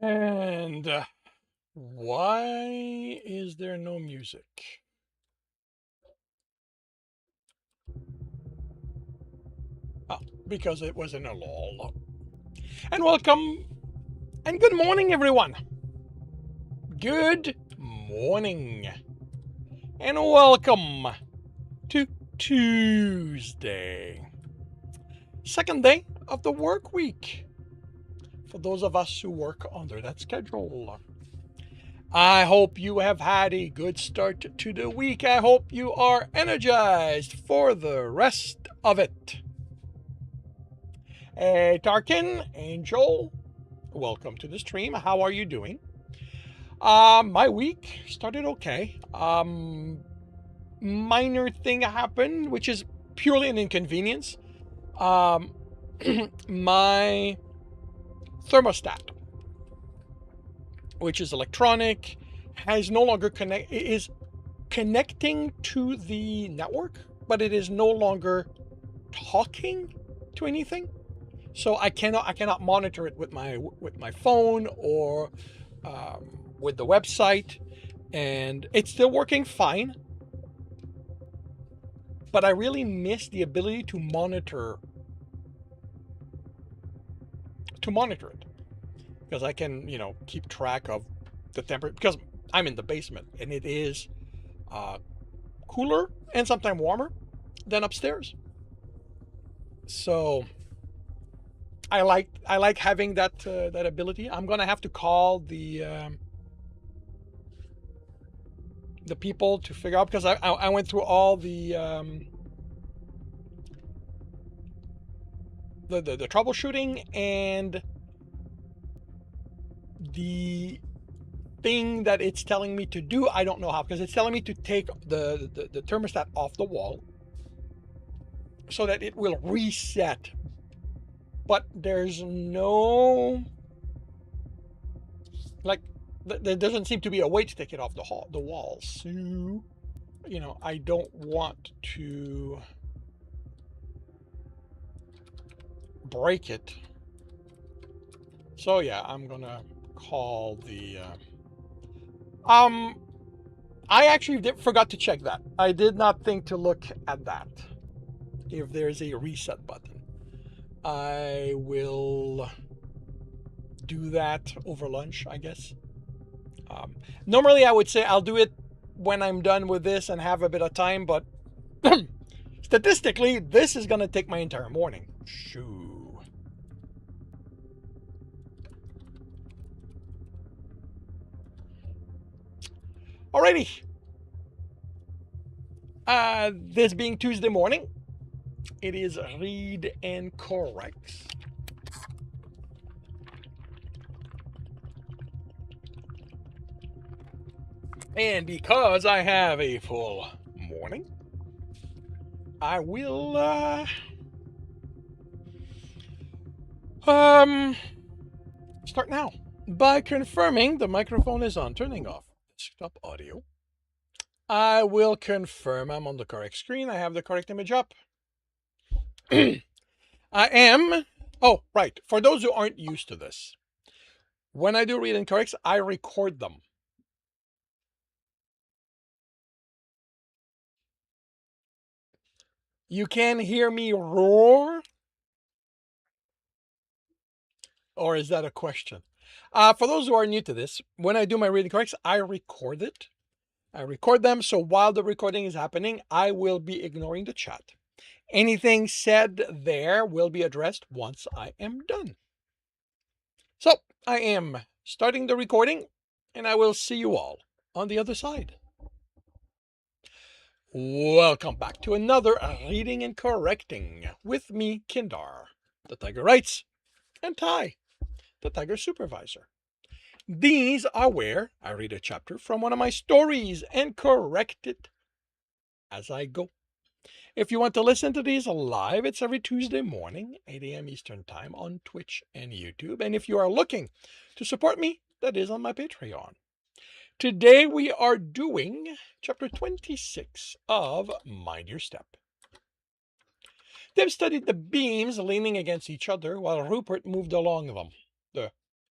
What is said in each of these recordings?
And why is there no music? Oh, because it was in a lull. And welcome and good morning, everyone. Good morning. And welcome to Tuesday, second day of the work week. For those of us who work under that schedule, I hope you have had a good start to the week. I hope you are energized for the rest of it. Hey, Tarkin, Angel, welcome to the stream. How are you doing? My week started okay. Minor thing happened, which is purely an inconvenience. My thermostat, which is electronic, has no longer is connecting to the network, but it is no longer talking to anything. So I cannot monitor it with my phone or with the website, and it's still working fine. But I really miss the ability to monitor it, because I can keep track of the temperature, because I'm in the basement and it is cooler and sometimes warmer than upstairs. So I like having that ability. I'm gonna have to call the people to figure out, because I went through all the troubleshooting, and the thing that it's telling me to do, I don't know how, because it's telling me to take the thermostat off the wall so that it will reset. But there's no, like, there doesn't seem to be a way to take it off the wall. So, I don't want to break it. So yeah, I'm gonna call the I actually forgot to check that. I did not think to look at that, if there's a reset button. I will do that over lunch, I guess. Normally I would say I'll do it when I'm done with this and have a bit of time, but statistically this is gonna take my entire morning. Shoo. Alrighty. This being Tuesday morning, it is read and correct. And because I have a full morning, I will start now by confirming the microphone is on, turning off desktop audio. I will confirm I'm on the correct screen. I have the correct image up. I am. Oh, right. For those who aren't used to this, when I do read and corrects, I record them. You can hear me roar? Or is that a question? For those who are new to this, when I do my reading corrects, I record it. I record them, so while the recording is happening, I will be ignoring the chat. Anything said there will be addressed once I am done. So, I am starting the recording, and I will see you all on the other side. Welcome back to another Reading and Correcting with me, Kindar, the Tiger Writes, and Ty, the Tiger Supervisor. These are where I read a chapter from one of my stories and correct it as I go. If you want to listen to these live, it's every Tuesday morning, 8 a.m. Eastern Time on Twitch and YouTube. And if you are looking to support me, that is on my Patreon. Today we are doing chapter 26 of Mind Your Step. Deb studied the beams leaning against each other while Rupert moved along them.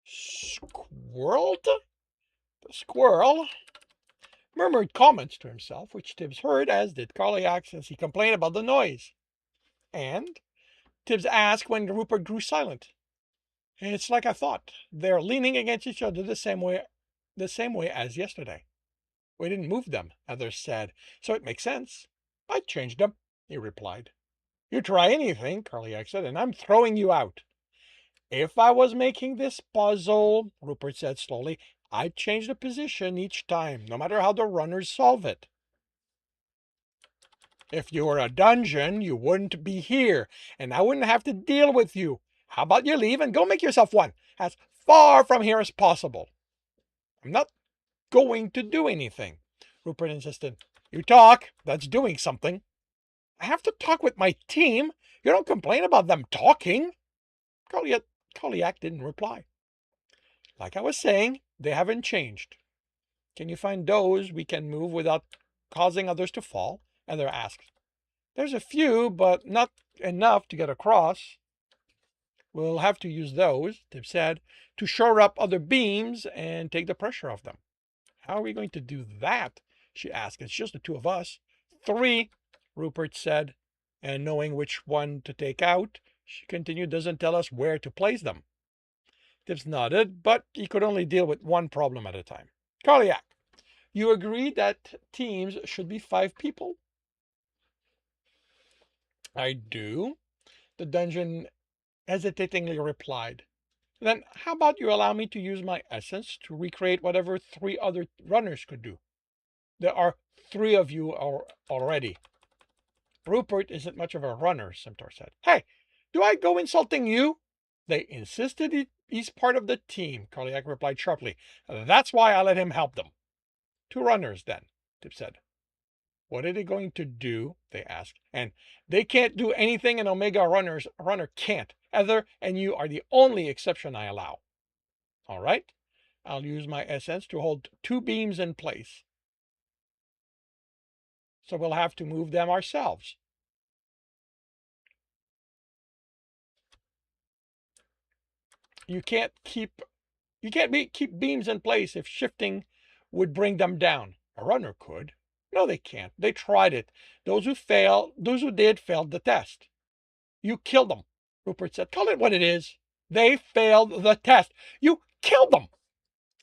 Squirreled? The squirrel murmured comments to himself, which Tibbs heard, as did Carliac, as he complained about the noise. And Tibbs asked when Rupert grew silent. It's like I thought. They're leaning against each other the same way as yesterday. We didn't move them, others said, so it makes sense. I changed them, he replied. You try anything, Carliac said, and I'm throwing you out. If I was making this puzzle, Rupert said slowly, I'd change the position each time, no matter how the runners solve it. If you were a dungeon, you wouldn't be here, and I wouldn't have to deal with you. How about you leave and go make yourself one, as far from here as possible? I'm not going to do anything, Rupert insisted. You talk, that's doing something. I have to talk with my team. You don't complain about them talking. Carliac didn't reply. Like I was saying, they haven't changed. Can you find those we can move without causing others to fall? Heather asked. There's a few, but not enough to get across. We'll have to use those, Tib said, to shore up other beams and take the pressure off them. How are we going to do that? She asked. It's just the two of us. 3, Rupert said, and knowing which one to take out, she continued, doesn't tell us where to place them. Tibbs nodded, but he could only deal with one problem at a time. Carliac, you agree that teams should be 5 people? I do, the dungeon hesitatingly replied. Then how about you allow me to use my essence to recreate whatever 3 other runners could do? There are 3 of you already. Rupert isn't much of a runner, Centaur said. Hey, do I go insulting you? They insisted he's part of the team, Carliac replied sharply. That's why I let him help them. 2 runners, then, Tip said. What are they going to do? They asked. And they can't do anything an Omega runner can't. Heather and you are the only exception I allow. All right. I'll use my essence to hold 2 beams in place. So we'll have to move them ourselves. You can't keep beams in place if shifting would bring them down. A runner could. No, they can't. They tried it. Those who did failed the test. You killed them, Rupert said. Call it what it is. They failed the test. You killed them.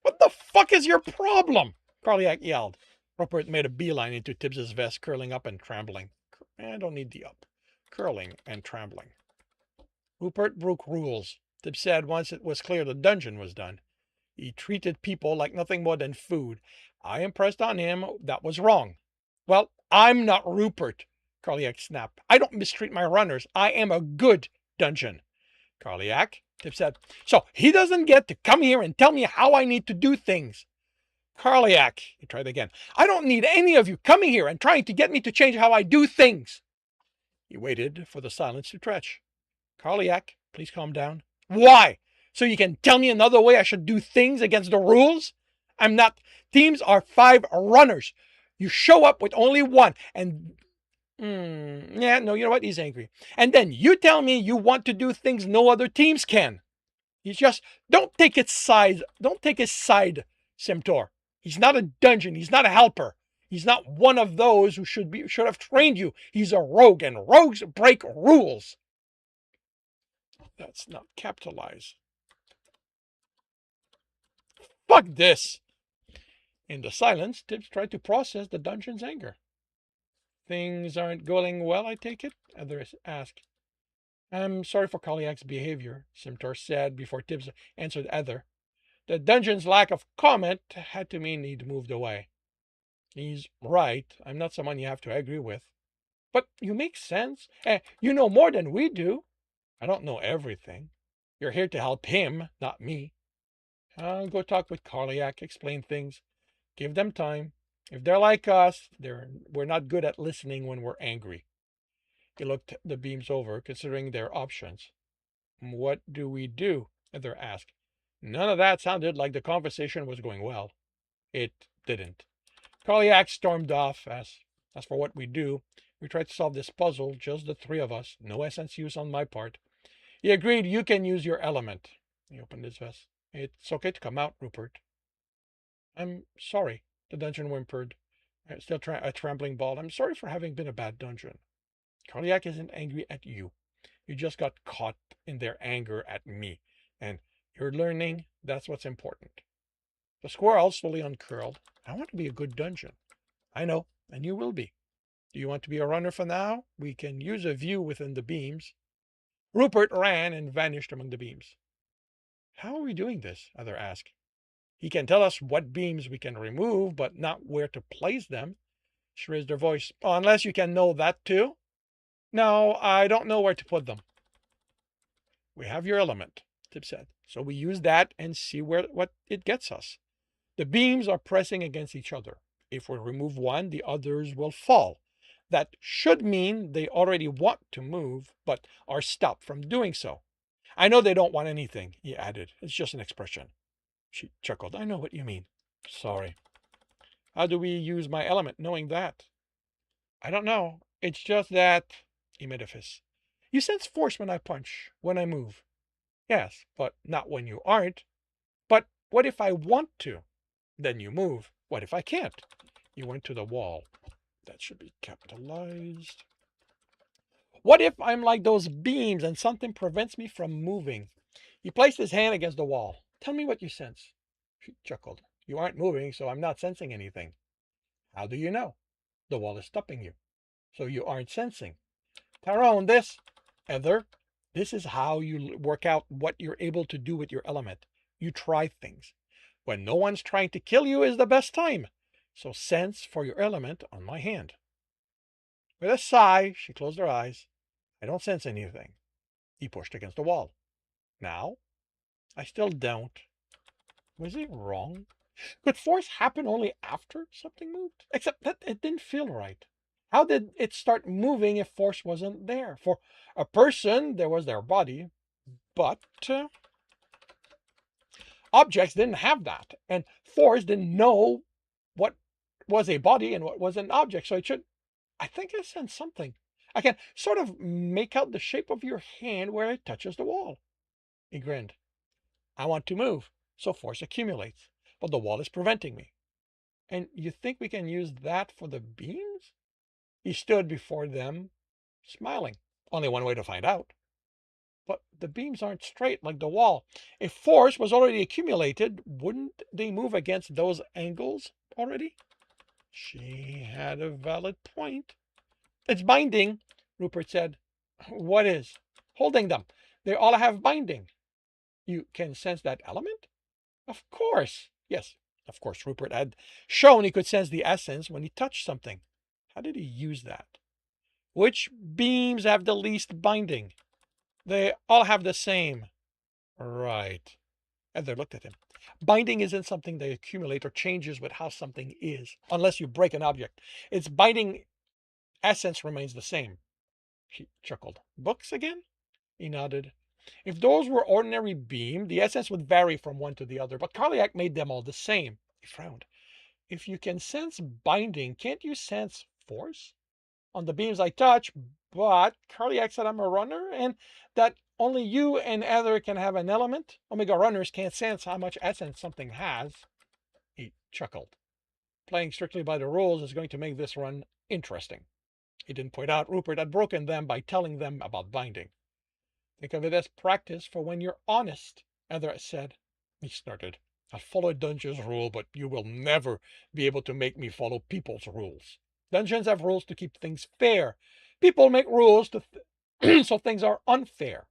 What the fuck is your problem? Carliac yelled. Rupert made a beeline into Tibbs's vest, curling up and trembling. I don't need the up. Curling and trembling. Rupert broke rules, Tibbs said once it was clear the dungeon was done. He treated people like nothing more than food. I impressed on him that was wrong. Well, I'm not Rupert, Carliac snapped. I don't mistreat my runners. I am a good dungeon. Carliac, Tip said. So he doesn't get to come here and tell me how I need to do things. Carliac, he tried again. I don't need any of you coming here and trying to get me to change how I do things. He waited for the silence to stretch. Carliac, please calm down. Why? So you can tell me another way I should do things against the rules? I'm not. Teams are 5 runners. You show up with only 1 and... you know what? He's angry. And then you tell me you want to do things no other teams can. He's just... Don't take his side, Simtor. He's not a dungeon. He's not a helper. He's not one of those who should have trained you. He's a rogue, and rogues break rules. That's not capitalized. Fuck this. In the silence, Tibbs tried to process the dungeon's anger. Things aren't going well, I take it? Heather asked. I'm sorry for Carliac's behavior, Simtor said before Tibbs answered Heather. The dungeon's lack of comment had to mean he'd moved away. He's right. I'm not someone you have to agree with. But you make sense. You know more than we do. I don't know everything. You're here to help him, not me. I'll go talk with Carliac, explain things. Give them time. If they're like us, we're not good at listening when we're angry. He looked the beams over, considering their options. What do we do? Heather asked. None of that sounded like the conversation was going well. It didn't. Carliac stormed off. As for what we do, we tried to solve this puzzle, just the 3 of us. No essence use on my part. He agreed you can use your element. He opened his vest. It's okay to come out, Rupert. I'm sorry, the dungeon whimpered, still a trembling ball. I'm sorry for having been a bad dungeon. Cardiac isn't angry at you. You just got caught in their anger at me. And you're learning that's what's important. The squirrel slowly uncurled. I want to be a good dungeon. I know, and you will be. Do you want to be a runner for now? We can use a view within the beams. Rupert ran and vanished among the beams. How are we doing this? Other asked. He can tell us what beams we can remove, but not where to place them. She raised her voice. Oh, unless you can know that too? No, I don't know where to put them. We have your element, Tip said. So we use that and see what it gets us. The beams are pressing against each other. If we remove one, the others will fall. That should mean they already want to move, but are stopped from doing so. I know they don't want anything, he added. It's just an expression. She chuckled. I know what you mean. Sorry. How do we use my element knowing that? I don't know. It's just that, he made a fist. You sense force when I punch, when I move. Yes, but not when you aren't. But what if I want to? Then you move. What if I can't? You went to the wall. That should be capitalized. What if I'm like those beams and something prevents me from moving? He placed his hand against the wall. Tell me what you sense. She chuckled. You aren't moving, so I'm not sensing anything. How do you know? The wall is stopping you, so you aren't sensing. Tyrone, Heather, this is how you work out what you're able to do with your element. You try things. When no one's trying to kill you is the best time. So sense for your element on my hand. With a sigh, she closed her eyes. I don't sense anything. He pushed against the wall. Now? I still don't. Was he wrong? Could force happen only after something moved? Except that it didn't feel right. How did it start moving if force wasn't there? For a person, there was their body, but objects didn't have that. And force didn't know what was a body and what was an object. So it should, I think I sense something. I can sort of make out the shape of your hand where it touches the wall. He grinned. I want to move, so force accumulates, but the wall is preventing me. And you think we can use that for the beams? He stood before them, smiling. Only one way to find out. But the beams aren't straight like the wall. If force was already accumulated, wouldn't they move against those angles already? She had a valid point. It's binding, Rupert said. What is? Holding them. They all have binding. You can sense that element? Of course. Yes, of course, Rupert had shown he could sense the essence when he touched something. How did he use that? Which beams have the least binding? They all have the same. Right. Heather looked at him. Binding isn't something they accumulate or changes with how something is, unless you break an object. Its binding essence remains the same. She chuckled. Books again? He nodded. If those were ordinary beam, the essence would vary from one to the other, but Carliac made them all the same. He frowned. If you can sense binding, can't you sense force? On the beams I touch, but Carliac said I'm a runner and that only you and Heather can have an element. Omega runners can't sense how much essence something has. He chuckled. Playing strictly by the rules is going to make this run interesting. He didn't point out Rupert had broken them by telling them about binding. Think of it as practice for when you're honest, Heather said. He snorted. I'll follow Dungeon's rule, but you will never be able to make me follow people's rules. Dungeons have rules to keep things fair. People make rules so things are unfair.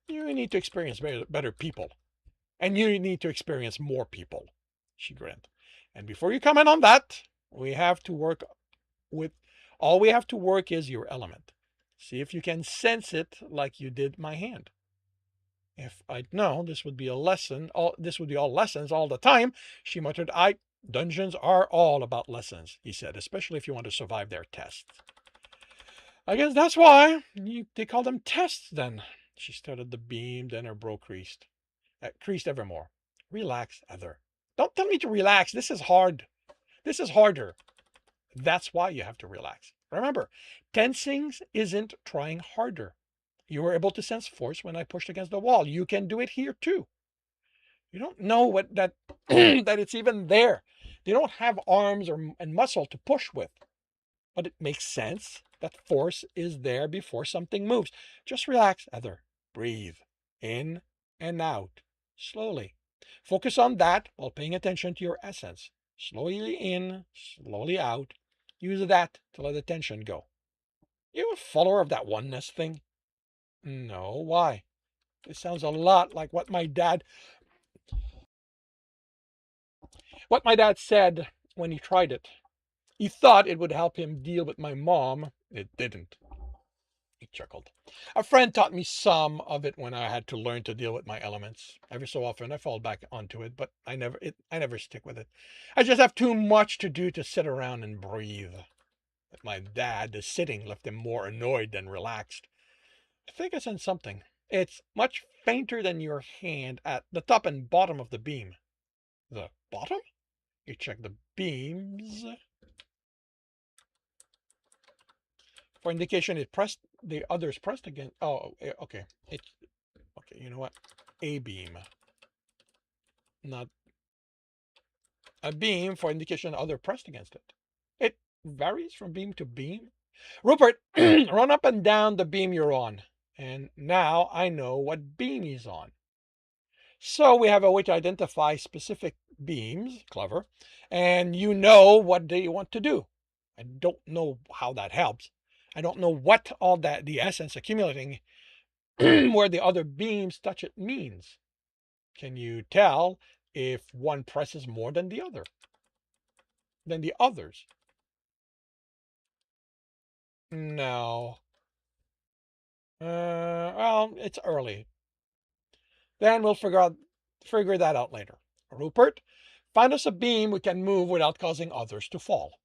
You need to experience better people. And you need to experience more people, she grinned. And before you comment on that, we have to work with all we have to work is your element. See if you can sense it like you did my hand. If I'd known this would be a lesson, this would be all lessons all the time, she muttered. Dungeons are all about lessons, he said, especially if you want to survive their tests. I guess that's why they call them tests then. She started the beam, then her brow creased. Creased ever more. Relax, Heather. Don't tell me to relax. This is hard. This is harder. That's why you have to relax. Remember, tensing isn't trying harder. You were able to sense force when I pushed against the wall. You can do it here too. You don't know what that that it's even there. They don't have arms and muscle to push with. But it makes sense that force is there before something moves. Just relax, Heather. Breathe in and out slowly. Focus on that while paying attention to your essence. Slowly in, slowly out. Use that to let the tension go. You a follower of that oneness thing? No, why? It sounds a lot like what my dad said when he tried it. He thought it would help him deal with my mom. It didn't. He chuckled. A friend taught me some of it when I had to learn to deal with my elements. Every so often I fall back onto it, but I never stick with it. I just have too much to do to sit around and breathe. With my dad, the sitting left him more annoyed than relaxed. I think I sensed something. It's much fainter than your hand at the top and bottom of the beam. The bottom? You check the beams. For indication, it pressed the others pressed again. Oh, okay. It's okay. You know what? A beam, not a beam for indication other pressed against it. It varies from beam to beam. Rupert, run up and down the beam you're on. And now I know what beam he's on. So we have a way to identify specific beams. Clever. And you know what they want to do. I don't know how that helps. I don't know what all that the essence accumulating where the other beams touch it means. Can you tell if one presses more than the other, than the others? No. Well, it's early. Then we'll figure that out later. Rupert, find us a beam we can move without causing others to fall.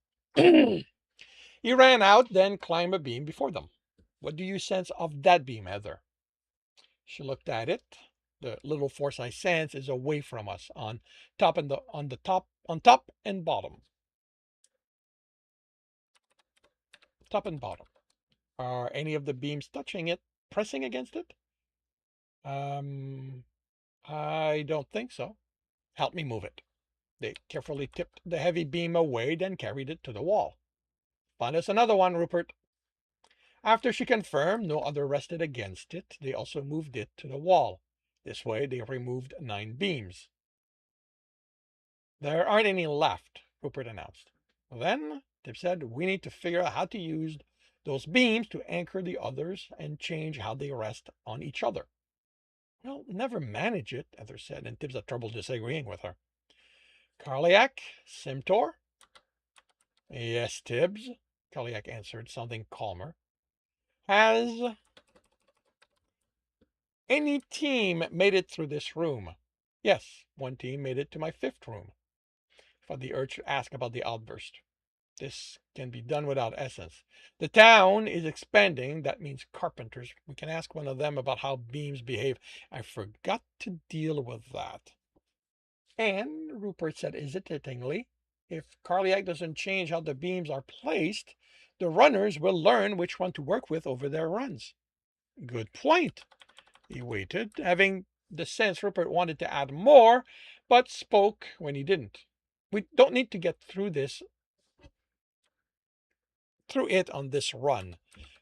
He ran out, then climbed a beam before them. What do you sense of that beam, Heather? She looked at it. The little force I sense is away from us on top and on top and bottom. Top and bottom. Are any of the beams touching it, pressing against it? Um, I don't think so. Help me move it. They carefully tipped the heavy beam away, then carried it to the wall. Find us another one, Rupert. After she confirmed no other rested against it, they also moved it to the wall. This way, they removed 9 beams. There aren't any left, Rupert announced. Then, Tip said, we need to figure out how to use those beams to anchor the others and change how they rest on each other. Well, never manage it, Heather said, and Tibbs had trouble disagreeing with her. Carliac, Simtor? Yes, Tibbs, Carliac answered, sounding calmer. Has any team made it through this room? Yes, one team made it to my 5th room. Felt the urge to ask about the outburst. This can be done without essence. The town is expanding. That means carpenters. We can ask one of them about how beams behave. I forgot to deal with that. And Rupert said hesitatingly, if Carliac doesn't change how the beams are placed, the runners will learn which one to work with over their runs. Good point. He waited, having the sense Rupert wanted to add more, but spoke when he didn't. We don't need to get through it on this run.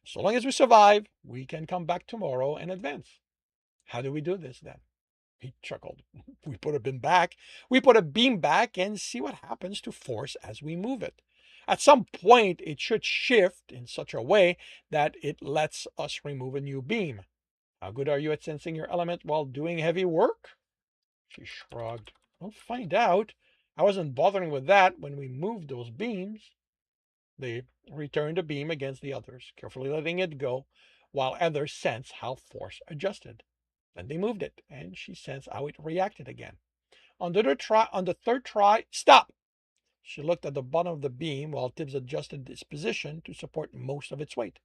So long as we survive, we can come back tomorrow and advance. How do we do this then? He chuckled. We put a beam back and see what happens to force as we move it. At some point, it should shift in such a way that it lets us remove a new beam. How good are you at sensing your element while doing heavy work? She shrugged. We'll find out. I wasn't bothering with that when we moved those beams. They returned a beam against the others, carefully letting it go, while others sensed how force adjusted. Then they moved it, and she sensed how it reacted again. On the third try, stop! She looked at the bottom of the beam while Tibbs adjusted its position to support most of its weight.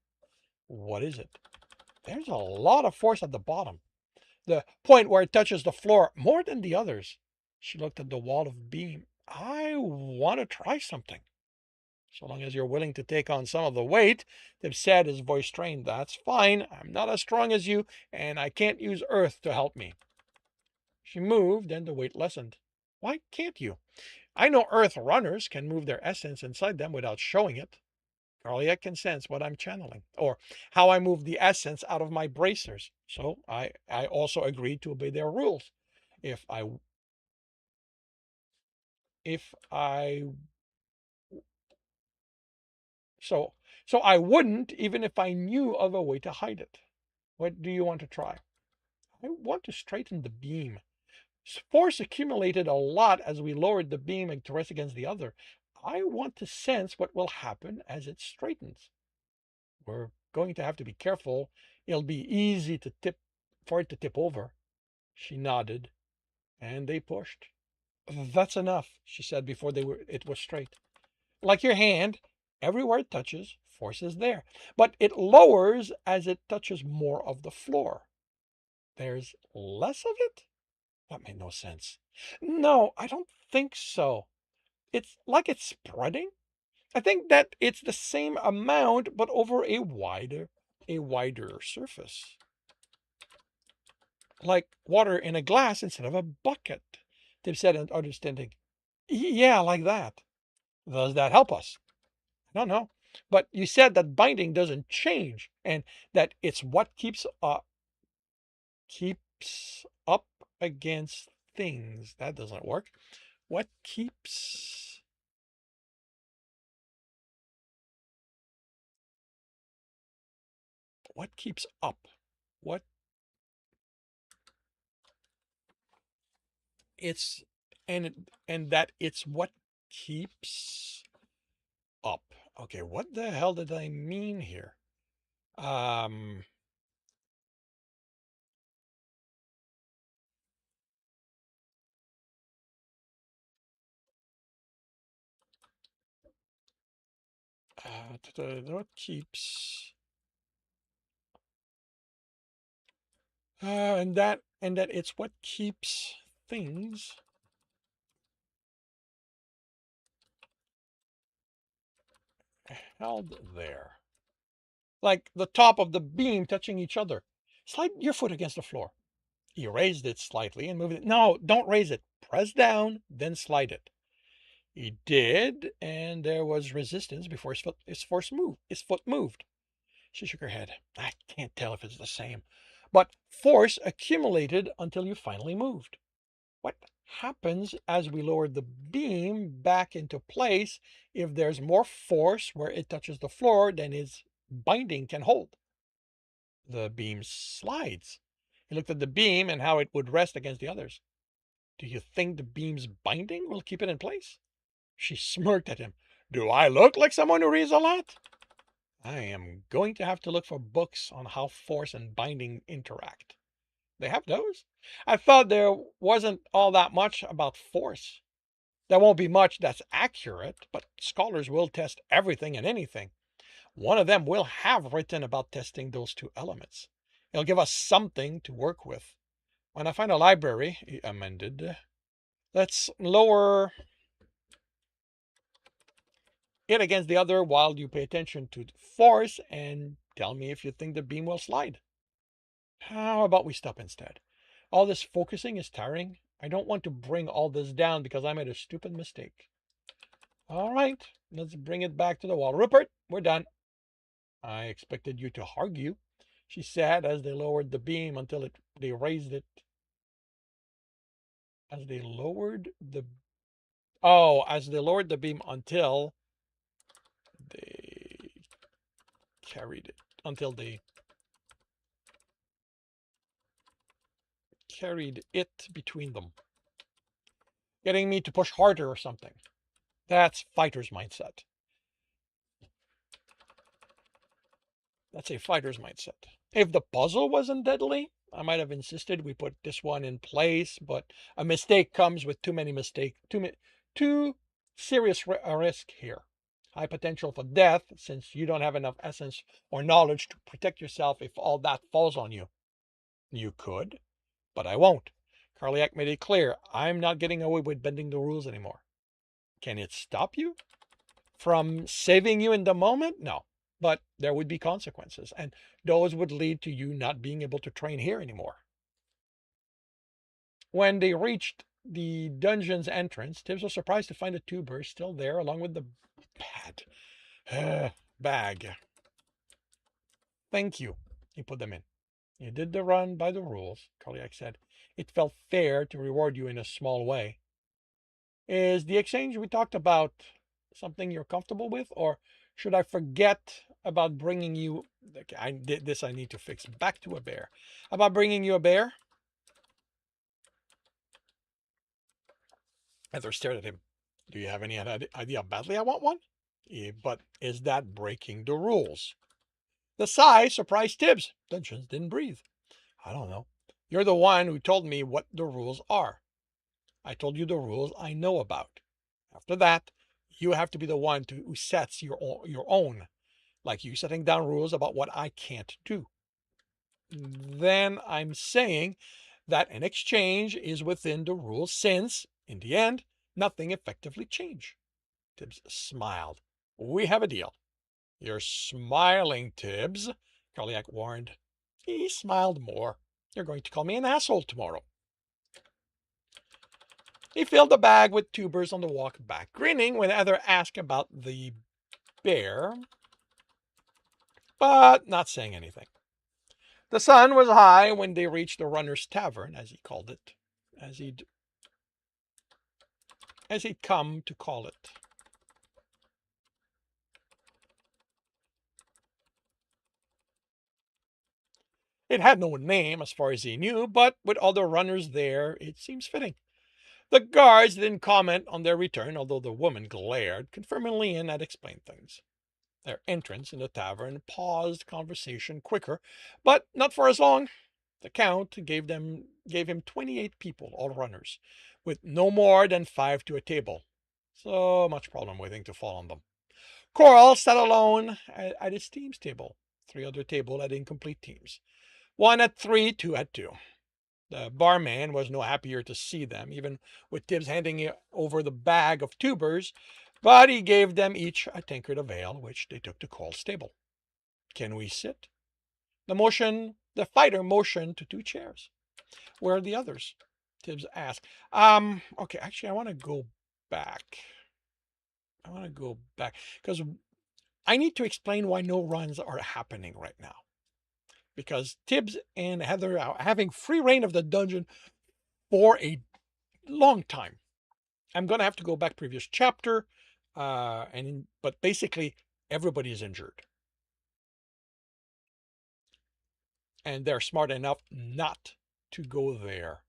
What is it? There's a lot of force at the bottom. The point where it touches the floor more than the others. She looked at the wall of beam. I want to try something. So long as you're willing to take on some of the weight, Tibbs said, his voice strained. That's fine. I'm not as strong as you, and I can't use Earth to help me. She moved and the weight lessened. Why can't you? I know Earth runners can move their essence inside them without showing it. Carliac can sense what I'm channeling, or how I move the essence out of my bracers. So I also agreed to obey their rules. If I if I so so I wouldn't even if I knew of a way to hide it. What do you want to try? I want to straighten the beam. Force accumulated a lot as we lowered the beam and to rest against the other. I want to sense what will happen as it straightens. We're going to have to be careful. It'll be easy to tip for it to tip over. She nodded, and they pushed. That's enough, she said before it was straight. Like your hand, everywhere it touches, force is there. But it lowers as it touches more of the floor. There's less of it? That made no sense. No, I don't think so. It's like it's spreading. I think that it's the same amount, but over a wider surface. Like water in a glass instead of a bucket, Tip said, understanding. Yeah, like that. Does that help us? I don't know. But you said that binding doesn't change and that it's what keeps up against things. That doesn't work. What keeps what keeps up? What it's and that it's what keeps up. Okay, what the hell did I mean here? Um what keeps and that it's what keeps things held there. Like the top of the beam touching each other. Slide your foot against the floor. He raised it slightly and moved it. No, don't raise it. Press down, then slide it. He did, and there was resistance before his foot moved. She shook her head. I can't tell if it's the same. But force accumulated until you finally moved. What happens as we lower the beam back into place if there's more force where it touches the floor than its binding can hold? The beam slides. He looked at the beam and how it would rest against the others. Do you think the beam's binding will keep it in place? She smirked at him. Do I look like someone who reads a lot? I am going to have to look for books on how force and binding interact. They have those? I thought there wasn't all that much about force. There won't be much that's accurate, but scholars will test everything and anything. One of them will have written about testing those two elements. It'll give us something to work with. When I find a library, he amended, let's lower it against the other while you pay attention to the force and tell me if you think the beam will slide. How about we stop instead? All this focusing is tiring. I don't want to bring all this down because I made a stupid mistake. All right, let's bring it back to the wall. Rupert, we're done. I expected you to argue, she said as they lowered the beam until they raised it. As they lowered the beam they carried it until they carried it between them, getting me to push harder or something. That's fighter's mindset. That's a fighter's mindset. If the puzzle wasn't deadly, I might have insisted we put this one in place, but a mistake comes with too serious a risk here. High potential for death since you don't have enough essence or knowledge to protect yourself if all that falls on you. You could, but I won't. Carliac made it clear I'm not getting away with bending the rules anymore. Can it stop you from saving you in the moment? No, but there would be consequences, and those would lead to you not being able to train here anymore. When they reached the dungeon's entrance, Tibbs was surprised to find the tubers still there along with the bag. Thank you. He put them in. You did the run by the rules, Koliak said. It felt fair to reward you in a small way. Is the exchange we talked about something you're comfortable with, or should I forget about bringing you? Okay, I did this. I need to fix. Back to a bear. About bringing you a bear? Heather stared at him. Do you have any idea how badly I want one? But is that breaking the rules? The sigh surprised Tibbs. Dungeons didn't breathe. I don't know. You're the one who told me what the rules are. I told you the rules I know about. After that, you have to be the one who sets your own, like you setting down rules about what I can't do. Then I'm saying that an exchange is within the rules since, in the end, nothing effectively changed. Tibbs smiled. We have a deal. You're smiling, Tibbs, Carliac warned. He smiled more. You're going to call me an asshole tomorrow. He filled the bag with tubers on the walk back, grinning when Heather asked about the bear, but not saying anything. The sun was high when they reached the runner's tavern, as he called it, as he'd come to call it. It had no name as far as he knew, but with all the runners there, it seems fitting. The guards didn't comment on their return, although the woman glared, confirming Leon had explained things. Their entrance in the tavern paused conversation quicker, but not for as long. The count gave him 28 people, all runners, with no more than 5 to a table. So much problem waiting to fall on them. Coral sat alone at his team's table. 3 other tables had incomplete teams. 1 had 3, 2 had 2. The barman was no happier to see them, even with Tibbs handing over the bag of tubers, but he gave them each a tankard of ale, which they took to Coral's table. Can we sit? The fighter motioned to 2 chairs. Where are the others? Tibbs asked. Okay, actually, I want to go back. Because I need to explain why no runs are happening right now. Because Tibbs and Heather are having free reign of the dungeon for a long time. I'm going to have to go back previous chapter, but basically everybody is injured. And they're smart enough not to go there.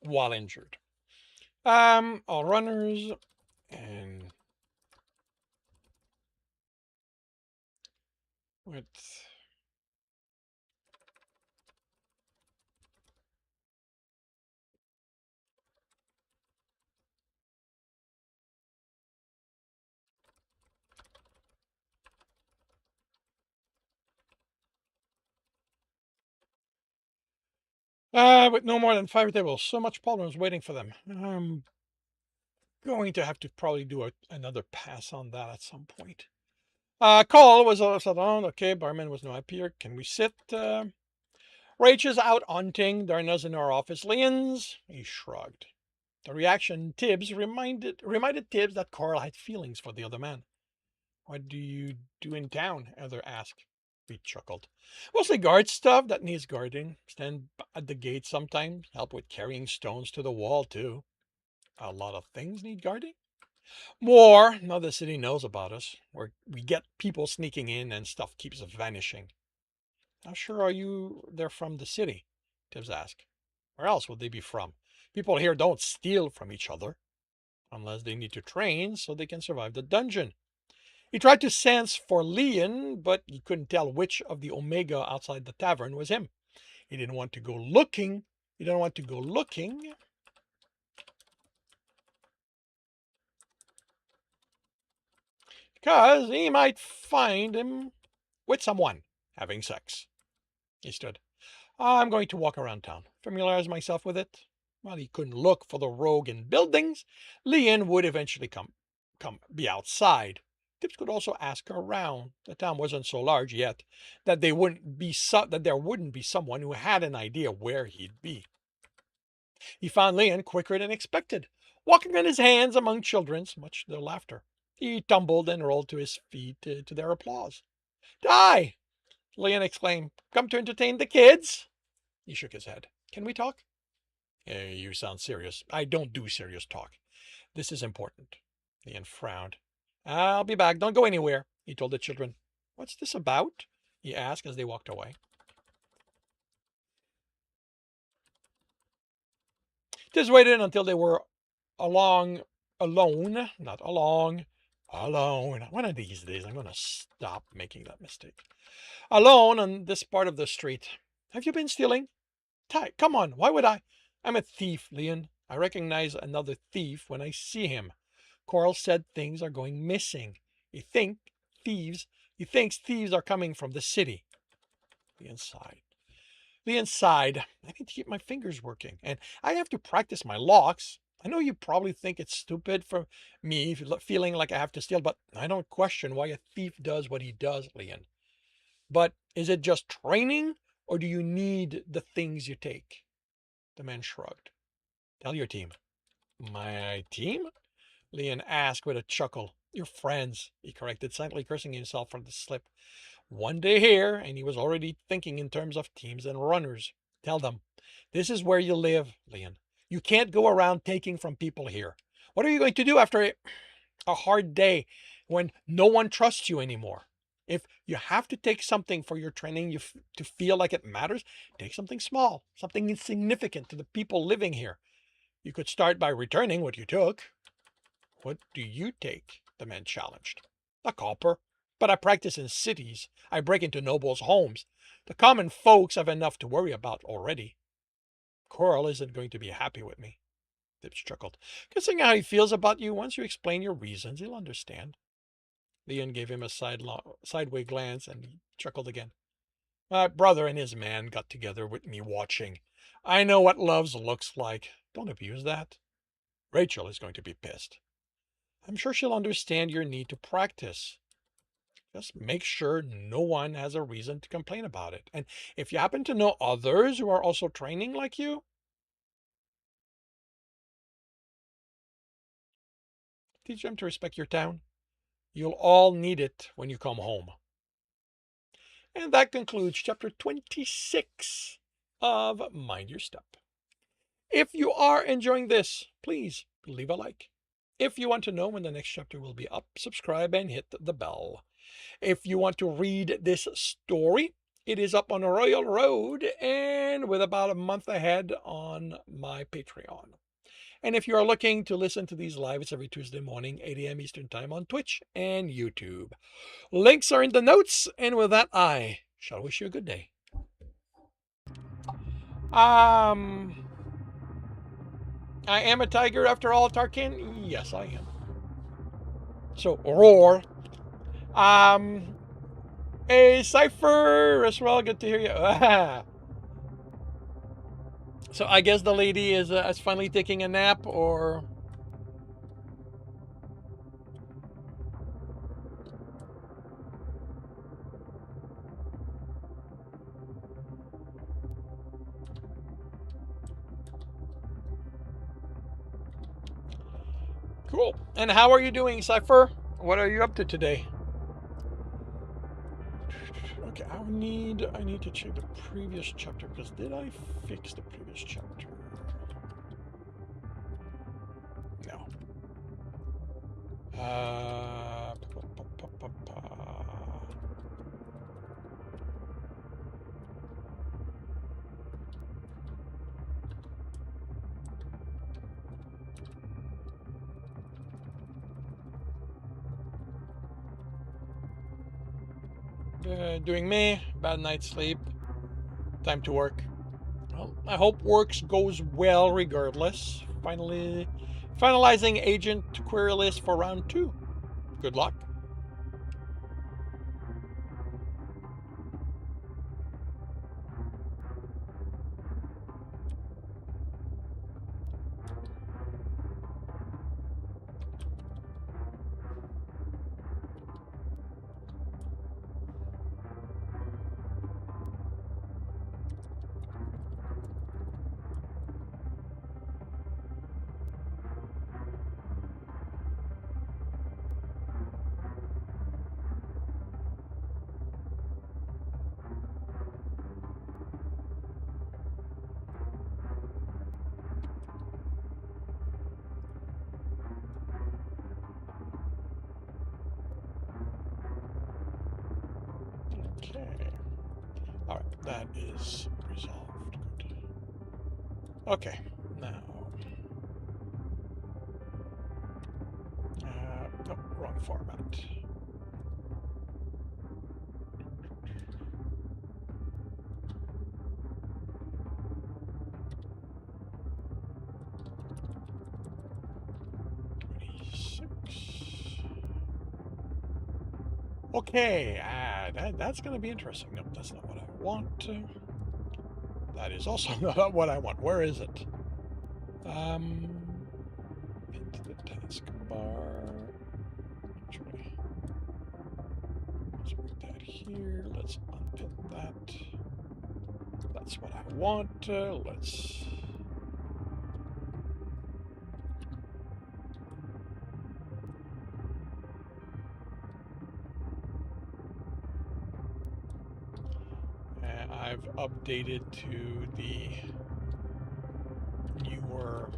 While injured. All runners and with with no more than 5 tables. So much problems waiting for them. I'm going to have to probably do another pass on that at some point. Cole was also on. Okay, barman was no happier. Can we sit? Rach is out hunting. Darna's in our office. Leon's. He shrugged. The reaction Tibbs reminded Tibbs that Carl had feelings for the other man. What do you do in town? Heather asked. He chuckled. Mostly guard stuff that needs guarding. Stand at the gate sometimes. Help with carrying stones to the wall, too. A lot of things need guarding. More, now the city knows about us. We get people sneaking in and stuff keeps vanishing. How sure are you they're from the city? Tibbs asked. Where else would they be from? People here don't steal from each other. Unless they need to train so they can survive the dungeon. He tried to sense for Leon, but he couldn't tell which of the Omega outside the tavern was him. He didn't want to go looking. Because he might find him with someone having sex. He stood. I'm going to walk around town, familiarize myself with it. While he couldn't look for the rogue in buildings, Leon would eventually be outside. Tips could also ask around. The town wasn't so large yet that there wouldn't be someone who had an idea where he'd be. He found Leon quicker than expected, walking on his hands among children, much to their laughter. He tumbled and rolled to his feet to their applause. "Hi!" Leon exclaimed. "Come to entertain the kids?" He shook his head. "Can we talk?" You sound serious." "I don't do serious talk. This is important." Leon frowned. "I'll be back. Don't go anywhere," he told the children. "What's this about?" he asked as they walked away. Just waited until they were along alone, not along, alone. One of these days, I'm going to stop making that mistake. Alone on this part of the street. "Have you been stealing?" "Ty, come on. Why would I?" "I'm a thief, Leon. I recognize another thief when I see him. Coral said things are going missing. He think thieves. He thinks thieves are coming from the city." Leon sighed. I need to keep my fingers working, and I have to practice my locks. I know you probably think it's stupid for me feeling like I have to steal, but I don't question why a thief does what he does, Leon. But is it just training, or do you need the things you take? The man shrugged. "Tell your team." "My team?" Leon asked with a chuckle. "Your friends," he corrected, silently cursing himself for the slip. One day here, and he was already thinking in terms of teams and runners. "Tell them, this is where you live, Leon. You can't go around taking from people here. What are you going to do after a hard day when no one trusts you anymore? If you have to take something for your training to feel like it matters, take something small, something insignificant to the people living here. You could start by returning what you took." "What do you take?" the man challenged. "A copper. But I practice in cities. I break into nobles' homes. The common folks have enough to worry about already." "Coral isn't going to be happy with me." Tips chuckled. "Considering how he feels about you, once you explain your reasons, he'll understand." Leon gave him a sideway glance and he chuckled again. "My brother and his man got together with me watching. I know what love looks like. Don't abuse that. Rachel is going to be pissed. I'm sure she'll understand your need to practice. Just make sure no one has a reason to complain about it. And if you happen to know others who are also training like you, teach them to respect your town. You'll all need it when you come home." And that concludes chapter 26 of Mind Your Step. If you are enjoying this, please leave a like. If you want to know when the next chapter will be up, subscribe and hit the bell. If you want to read this story, it is up on Royal Road and with about a month ahead on my Patreon. And if you are looking to listen to these live, it's every Tuesday morning, 8 a.m. Eastern Time on Twitch and YouTube. Links are in the notes, and with that, I shall wish you a good day. I am a tiger after all, Tarkin? Yes, I am. So, roar. Hey, Cypher! As good to hear you. So I guess the lady is finally taking a nap, or cool. And how are you doing, Cypher? What are you up to today? Okay, I need to check the previous chapter because did I fix the previous chapter? No. Uh, pa, pa, pa, pa. Doing me, bad night's sleep, time to work. Well, I hope works goes well regardless. Finalizing agent query list for round 2. Good luck. is resolved. Good. Okay, now. Nope, wrong format. Okay, that's going to be interesting. Nope, that's not what I want. That is also not what I want. Where is it? Into the taskbar. Actually, let's bring that here. Let's unpin that. That's what I want. Let's. I've updated to the newer.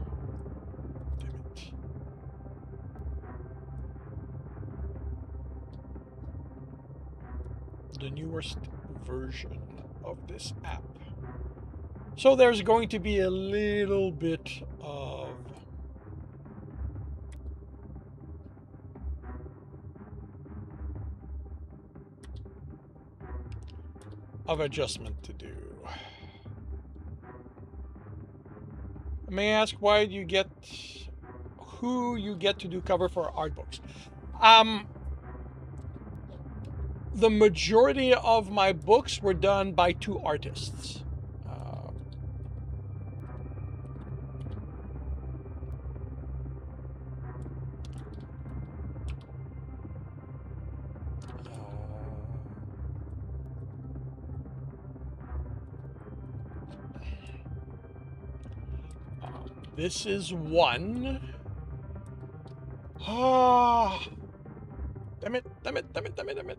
Damn it. The newest version of this app. So there's going to be a little bit of adjustment to do. May I ask why you get who you get to do cover for art books? The majority of my books were done by 2 artists. This is one. Ah, damn it, damn it, damn it, damn it, damn it.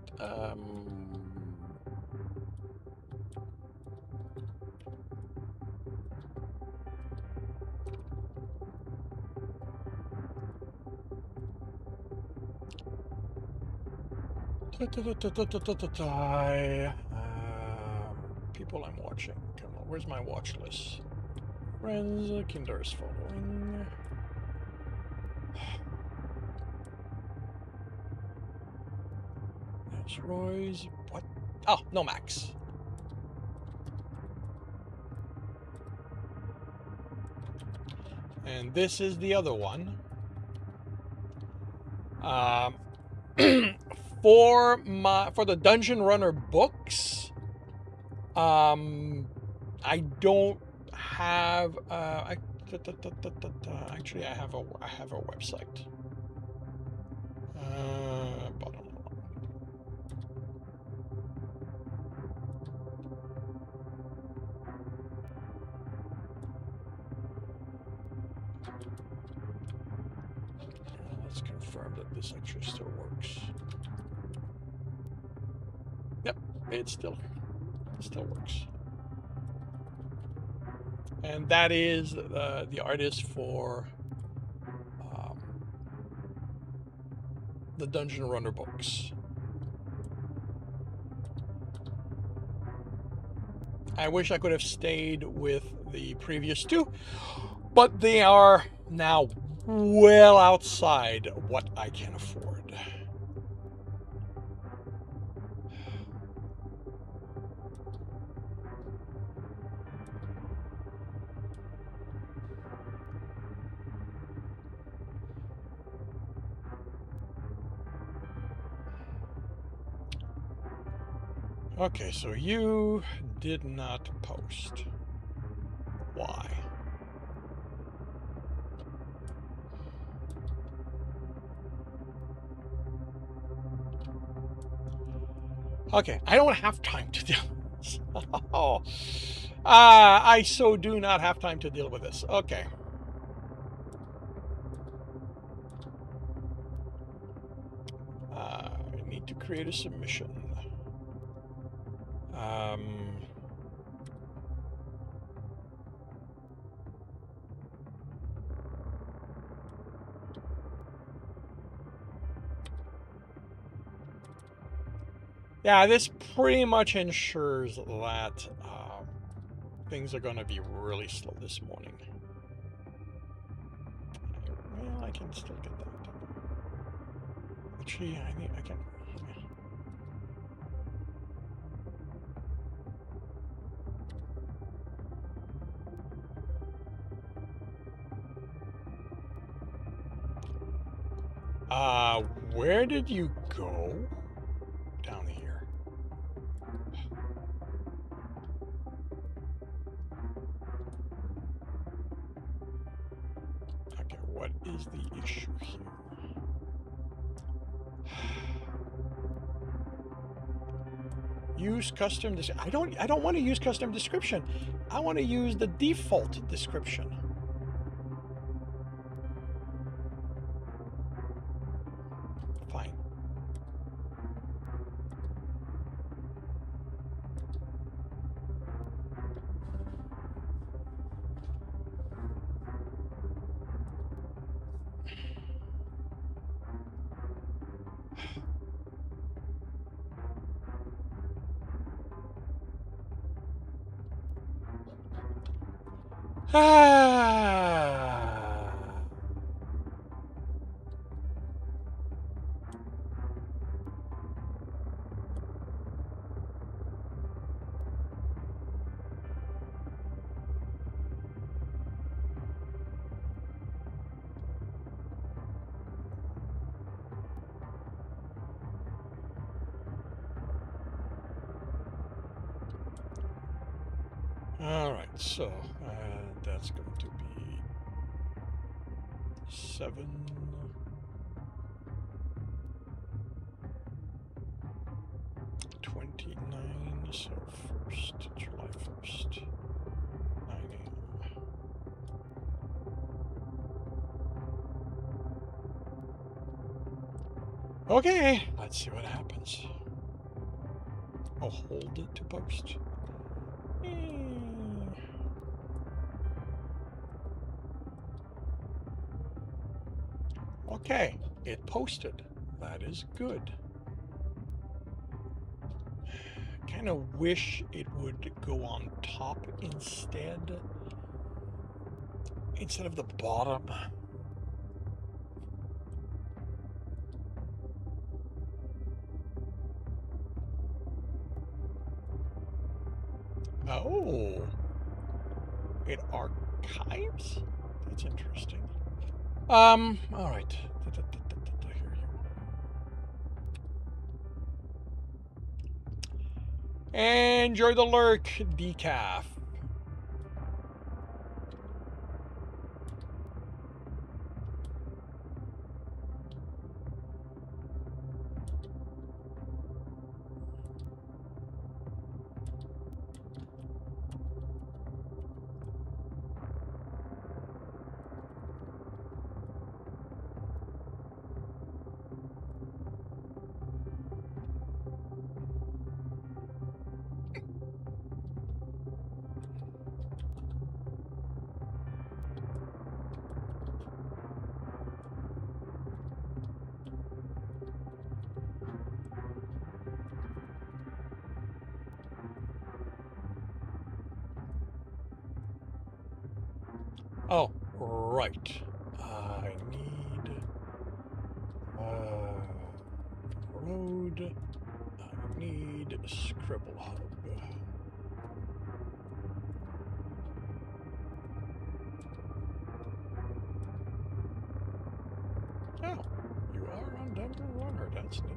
People I'm watching. Come on, where's my watch list? Friends, Kinder is following. That's Roy's. What? Oh, no, Max. And this is the other one. For the Dungeon Runner books, I don't have. Actually, I have a website. Bottom. Let's confirm that this actually still works. Yep, it still works. And that is the artist for the Dungeon Runner books. I wish I could have stayed with the previous 2, but they are now well outside what I can afford. Okay, so you did not post. Why? Okay, I don't have time to deal with this. I so do not have time to deal with this. Okay. I need to create a submission. Yeah, this pretty much ensures that things are going to be really slow this morning. Well, I can still get that. Actually, I think I can. Where did you go? Down here. Okay, what is the issue here? Use custom. I don't want to use custom description. I want to use the default description. Fine. All right, so that's going to be 7. 29, so July 1st, 9 a.m. Okay, let's see what happens. I'll hold it to post. Okay, it posted. That is good. Kind of wish it would go on top instead of the bottom. Oh, it archives? That's interesting. All right. Enjoy the lurk, decaf. Oh, right. I need road. I need Scribble Hub. Oh, you are on Denver Runner. That's neat.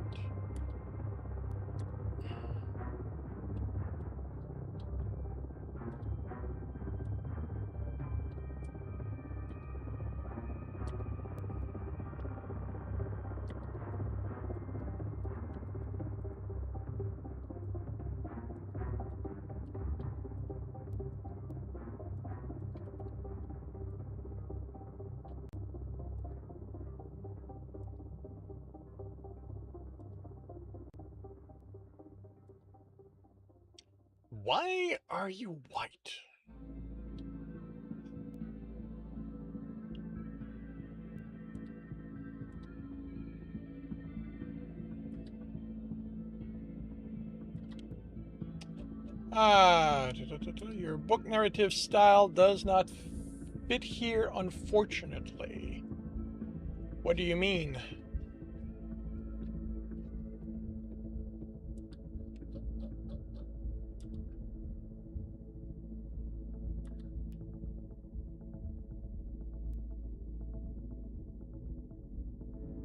Why are you white? Your book narrative style does not fit here, unfortunately. What do you mean?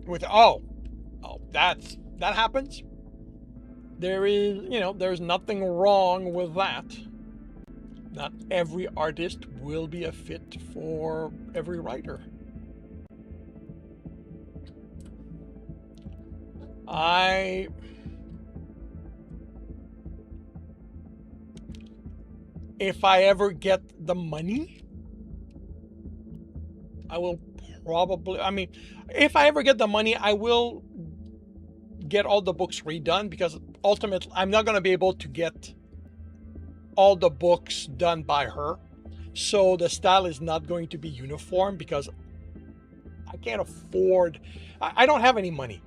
With that happens. There is, there's nothing wrong with that. Not every artist will be a fit for every writer. If I ever get the money, I will probably, if I ever get the money, I will get all the books redone, because ultimately I'm not going to be able to get all the books done by her. So the style is not going to be uniform, because I can't afford, I don't have any money.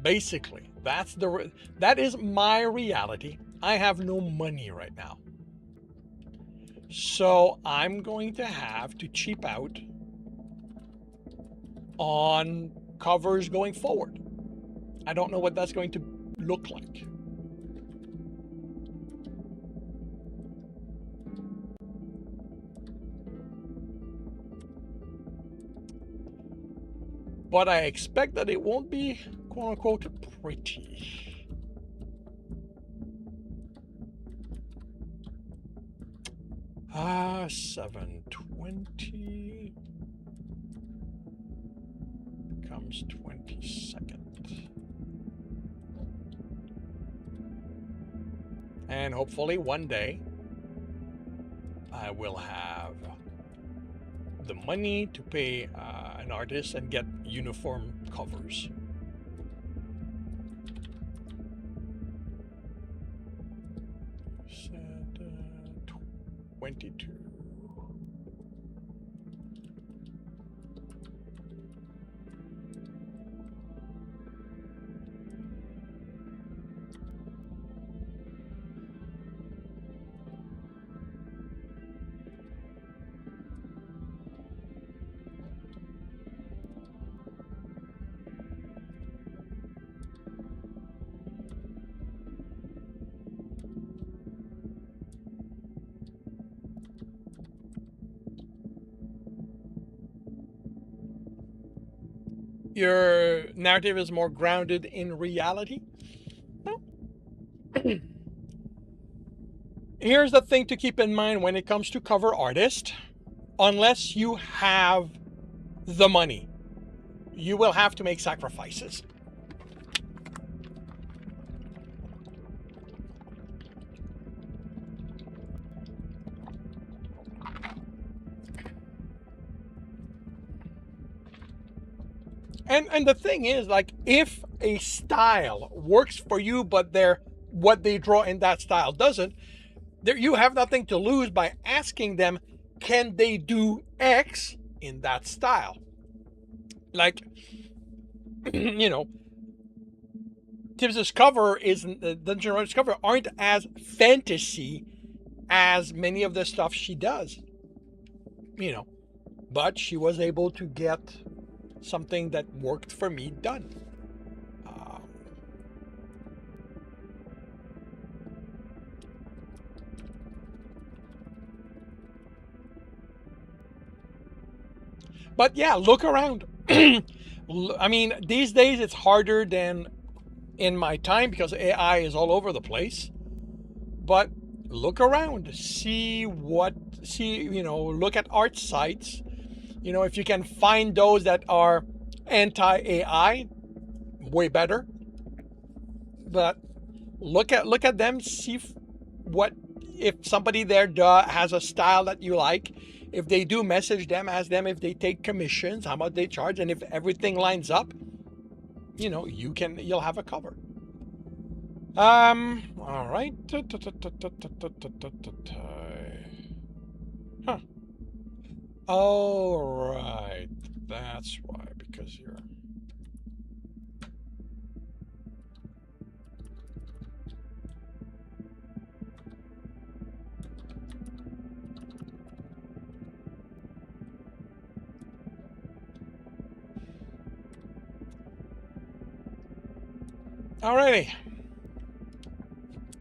Basically, that is my reality. I have no money right now. So I'm going to have to cheap out on covers going forward. I don't know what that's going to look like. But I expect that it won't be, quote unquote, pretty. Ah, 720 comes 22nd. And hopefully one day I will have the money to pay an artist and get uniform covers. Set 22. Your narrative is more grounded in reality? Well, here's the thing to keep in mind when it comes to cover artist. Unless you have the money, you will have to make sacrifices. And the thing is, like, if a style works for you, but what they draw in that style doesn't, you have nothing to lose by asking them, can they do X in that style? Like, Tibbs's cover Dungeon Runner's cover aren't as fantasy as many of the stuff she does. But she was able to get something that worked for me done. But yeah, look around. These days it's harder than in my time because AI is all over the place. But look around, look at art sites. If you can find those that are anti-AI, way better. But look at them, see if somebody there has a style that you like. If they do, message them, ask them if they take commissions, how much they charge, and if everything lines up, you'll have a cover. All right. Huh. All right. That's why, because you're... Alrighty.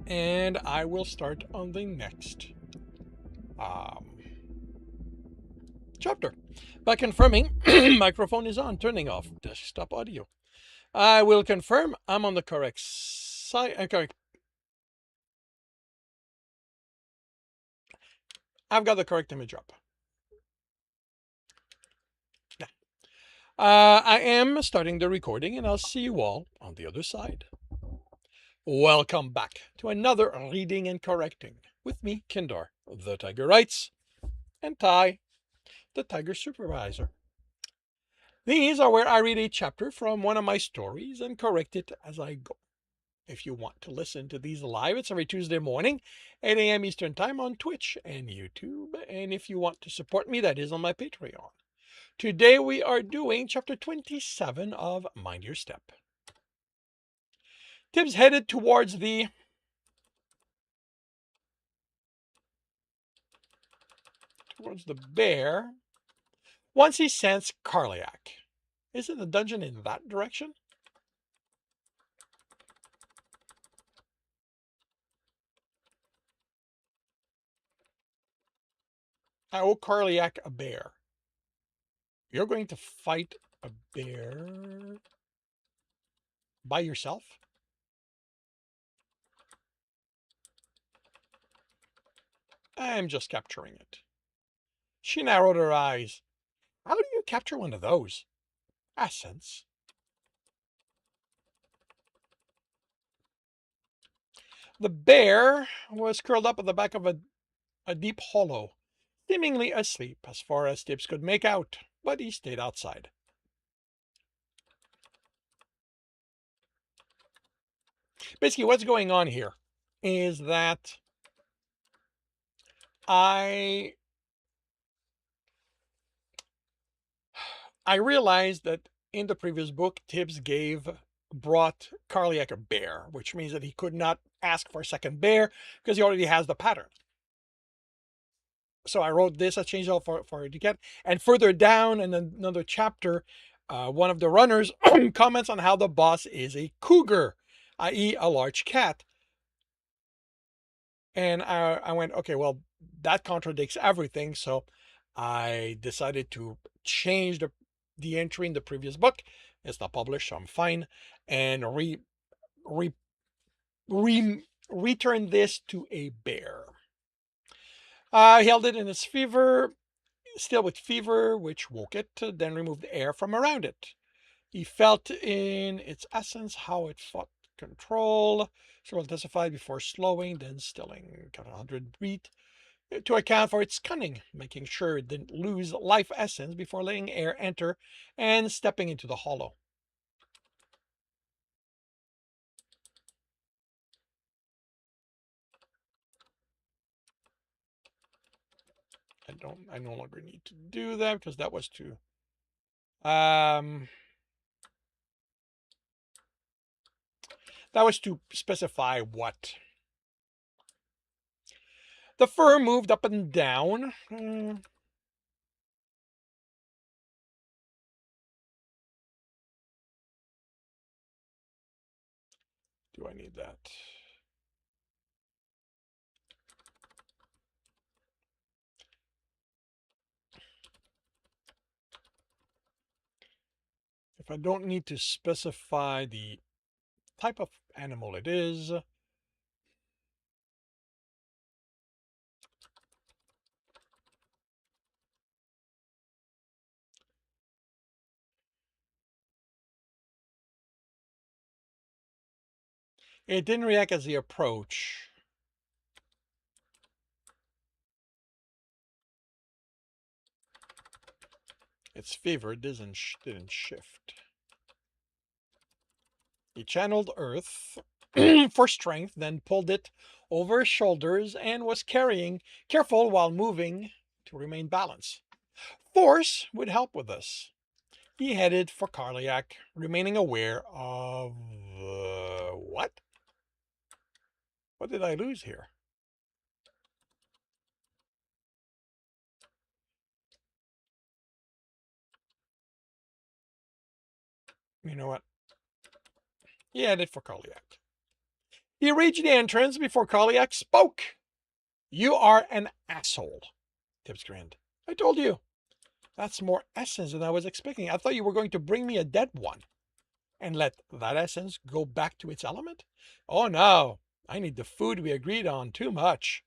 And I will start on the next um, chapter by confirming microphone is on, turning off desktop audio. I will confirm I'm on the correct side. I've got the correct image up. Now, I am starting the recording, and I'll see you all on the other side. Welcome back to another reading and correcting with me, Kindar, the Tiger Writes, and Ty, the Tiger Supervisor. These are where I read a chapter from one of my stories and correct it as I go. If you want to listen to these live, it's every Tuesday morning, 8 a.m. Eastern Time on Twitch and YouTube. And if you want to support me, that is on my Patreon. Today we are doing chapter 27 of Mind Your Step. Tibbs headed towards the bear once he sensed Carliac. Isn't the dungeon in that direction? I owe Carliac a bear. You're going to fight a bear by yourself? I'm just capturing it. She narrowed her eyes. How do you capture one of those? Essence. The bear was curled up at the back of a deep hollow, seemingly asleep as far as Tibbs could make out, but he stayed outside. Basically, what's going on here is that I realized that in the previous book, Tibbs brought Carliac a bear, which means that he could not ask for a second bear because he already has the pattern. So I wrote this, I changed it all for it to get. And further down in another chapter, one of the runners comments on how the boss is a cougar, i.e. a large cat. And I went, okay, well, that contradicts everything. So I decided to change the entry in the previous book. It's not published, so I'm fine. And return this to a bear. He held it in his fever, still with fever, which woke it, then removed the air from around it. He felt in its essence how it fought control. Several testified before slowing, then stilling. Count 100 beat to account for its cunning, making sure it didn't lose life essence before letting air enter and stepping into the hollow. I no longer need to do that because that was too that was to specify what. The fur moved up and down. Do I need that? If I don't need to specify the type of animal it is, it didn't react as the approach. Its fever didn't shift. He channeled Earth for strength, then pulled it over his shoulders and was careful while moving to remain balanced. Force would help with this. He headed for Carliac, remaining aware of what? What did I lose here? You know what? He headed for Carliac. He reached the entrance before Carliac spoke. You are an asshole. Tibbs grinned. I told you. That's more essence than I was expecting. I thought you were going to bring me a dead one and let that essence go back to its element. Oh no, I need the food we agreed on too much.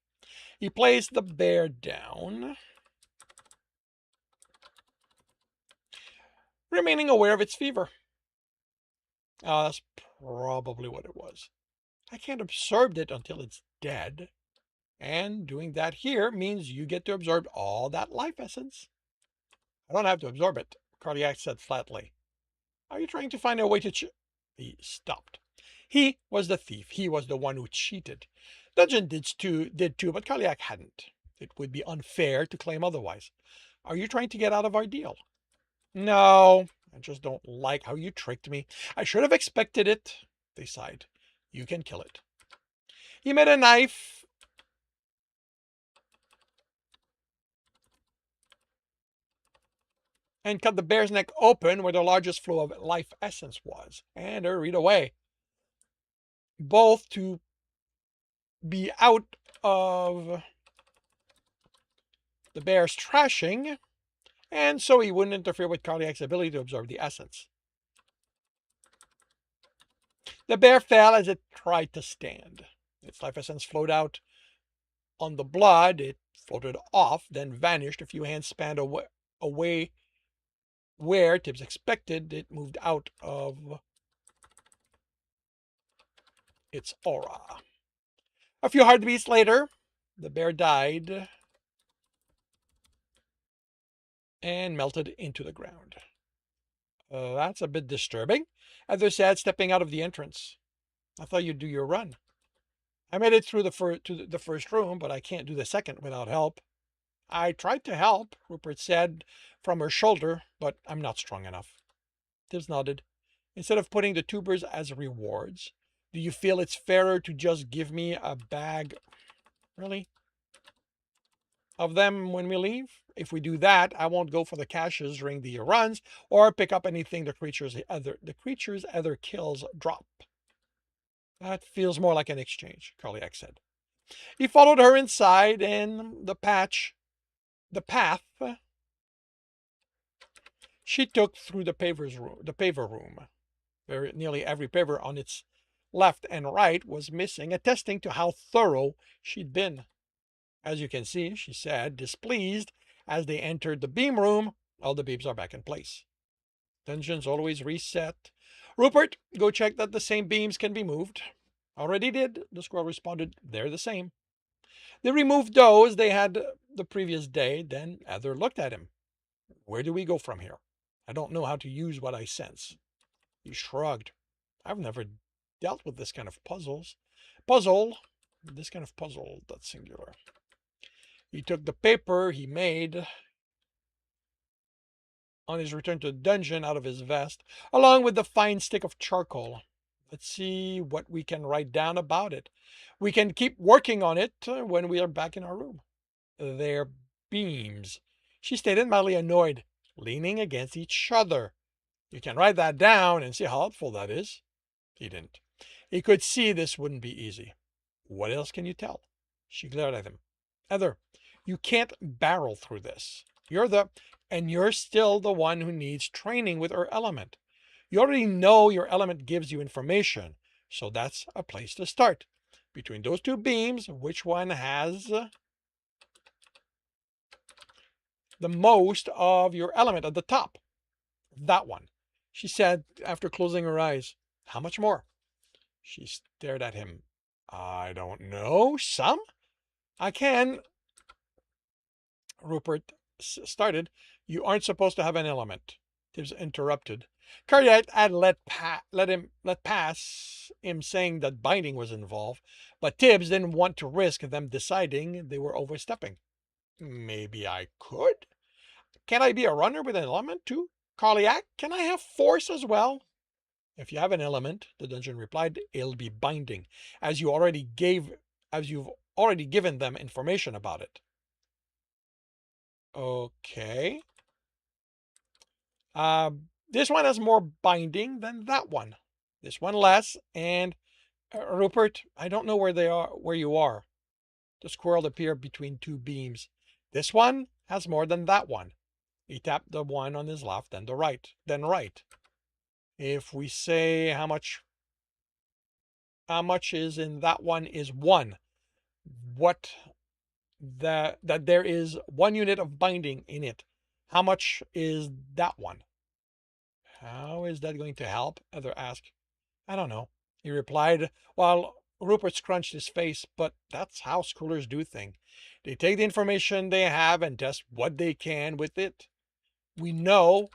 He placed the bear down, remaining aware of its fever. Oh, that's probably what it was. I can't absorb it until it's dead. And doing that here means you get to absorb all that life essence. I don't have to absorb it, Cardiac said flatly. Are you trying to find a way to He stopped. He was the thief. He was the one who cheated. Dungeon did too, but Cardiac hadn't. It would be unfair to claim otherwise. Are you trying to get out of our deal? No, I just don't like how you tricked me. I should have expected it, they sighed. You can kill it. He made a knife and cut the bear's neck open where the largest flow of life essence was, and hurried away. Both to be out of the bear's trashing, and so he wouldn't interfere with Cardiac's ability to absorb the essence. The bear fell as it tried to stand. Its life essence flowed out on the blood. It floated off, then vanished a few hands spanned away where Tibbs expected. It moved out of its aura. A few heartbeats later, the bear died and melted into the ground. That's a bit disturbing, Heather said, stepping out of the entrance. I thought you'd do your run. I made it through to the first room, but I can't do the second without help. I tried to help, Rupert said from her shoulder, but I'm not strong enough. Tibbs nodded. Instead of putting the tubers as rewards, do you feel it's fairer to just give me a bag, really, of them when we leave? If we do that, I won't go for the caches during the runs or pick up anything the creature's other kills drop. That feels more like an exchange, Carliac said. He followed her inside, and the path she took through the paver room. Nearly every paver on its left and right was missing, attesting to how thorough she'd been. As you can see, she said, displeased, as they entered the beam room. All the beams are back in place. Dungeons always reset. Rupert, go check that the same beams can be moved. Already did, the squirrel responded. They're the same. They removed those they had the previous day, then Heather looked at him. Where do we go from here? I don't know how to use what I sense. He shrugged. I've never dealt with this kind of puzzle. This kind of puzzle, that's singular. He took the paper he made on his return to the dungeon out of his vest, along with the fine stick of charcoal. Let's see what we can write down about it. We can keep working on it when we are back in our room. They're beams. She stated, mildly annoyed, leaning against each other. You can write that down and see how helpful that is. He didn't. He could see this wouldn't be easy. What else can you tell? She glared at him. Heather, you can't barrel through this. You're still the one who needs training with her element. You already know your element gives you information, so that's a place to start. Between those two beams, which one has the most of your element at the top? That one, she said after closing her eyes. How much more? She stared at him. I don't know. Some? I can. Rupert started. You aren't supposed to have an element. Tibbs interrupted. Cardiac had let pass him saying that binding was involved, but Tibbs didn't want to risk them deciding they were overstepping. Maybe I could. Can I be a runner with an element too? Cardiac, can I have force as well? If you have an element, the dungeon replied, it'll be binding, as you've already given them information about it. Okay. This one has more binding than that one. This one less. And Rupert, I don't know where you are. The squirrel appeared between two beams. This one has more than that one. He tapped the one on his left and the right, then right. If we say how much is in that one is one, what that there is 1 unit of binding in it. How much is that one? How is that going to help? Heather asked. I don't know. He replied while Rupert scrunched his face, but that's how schoolers do things. They take the information they have and test what they can with it. We know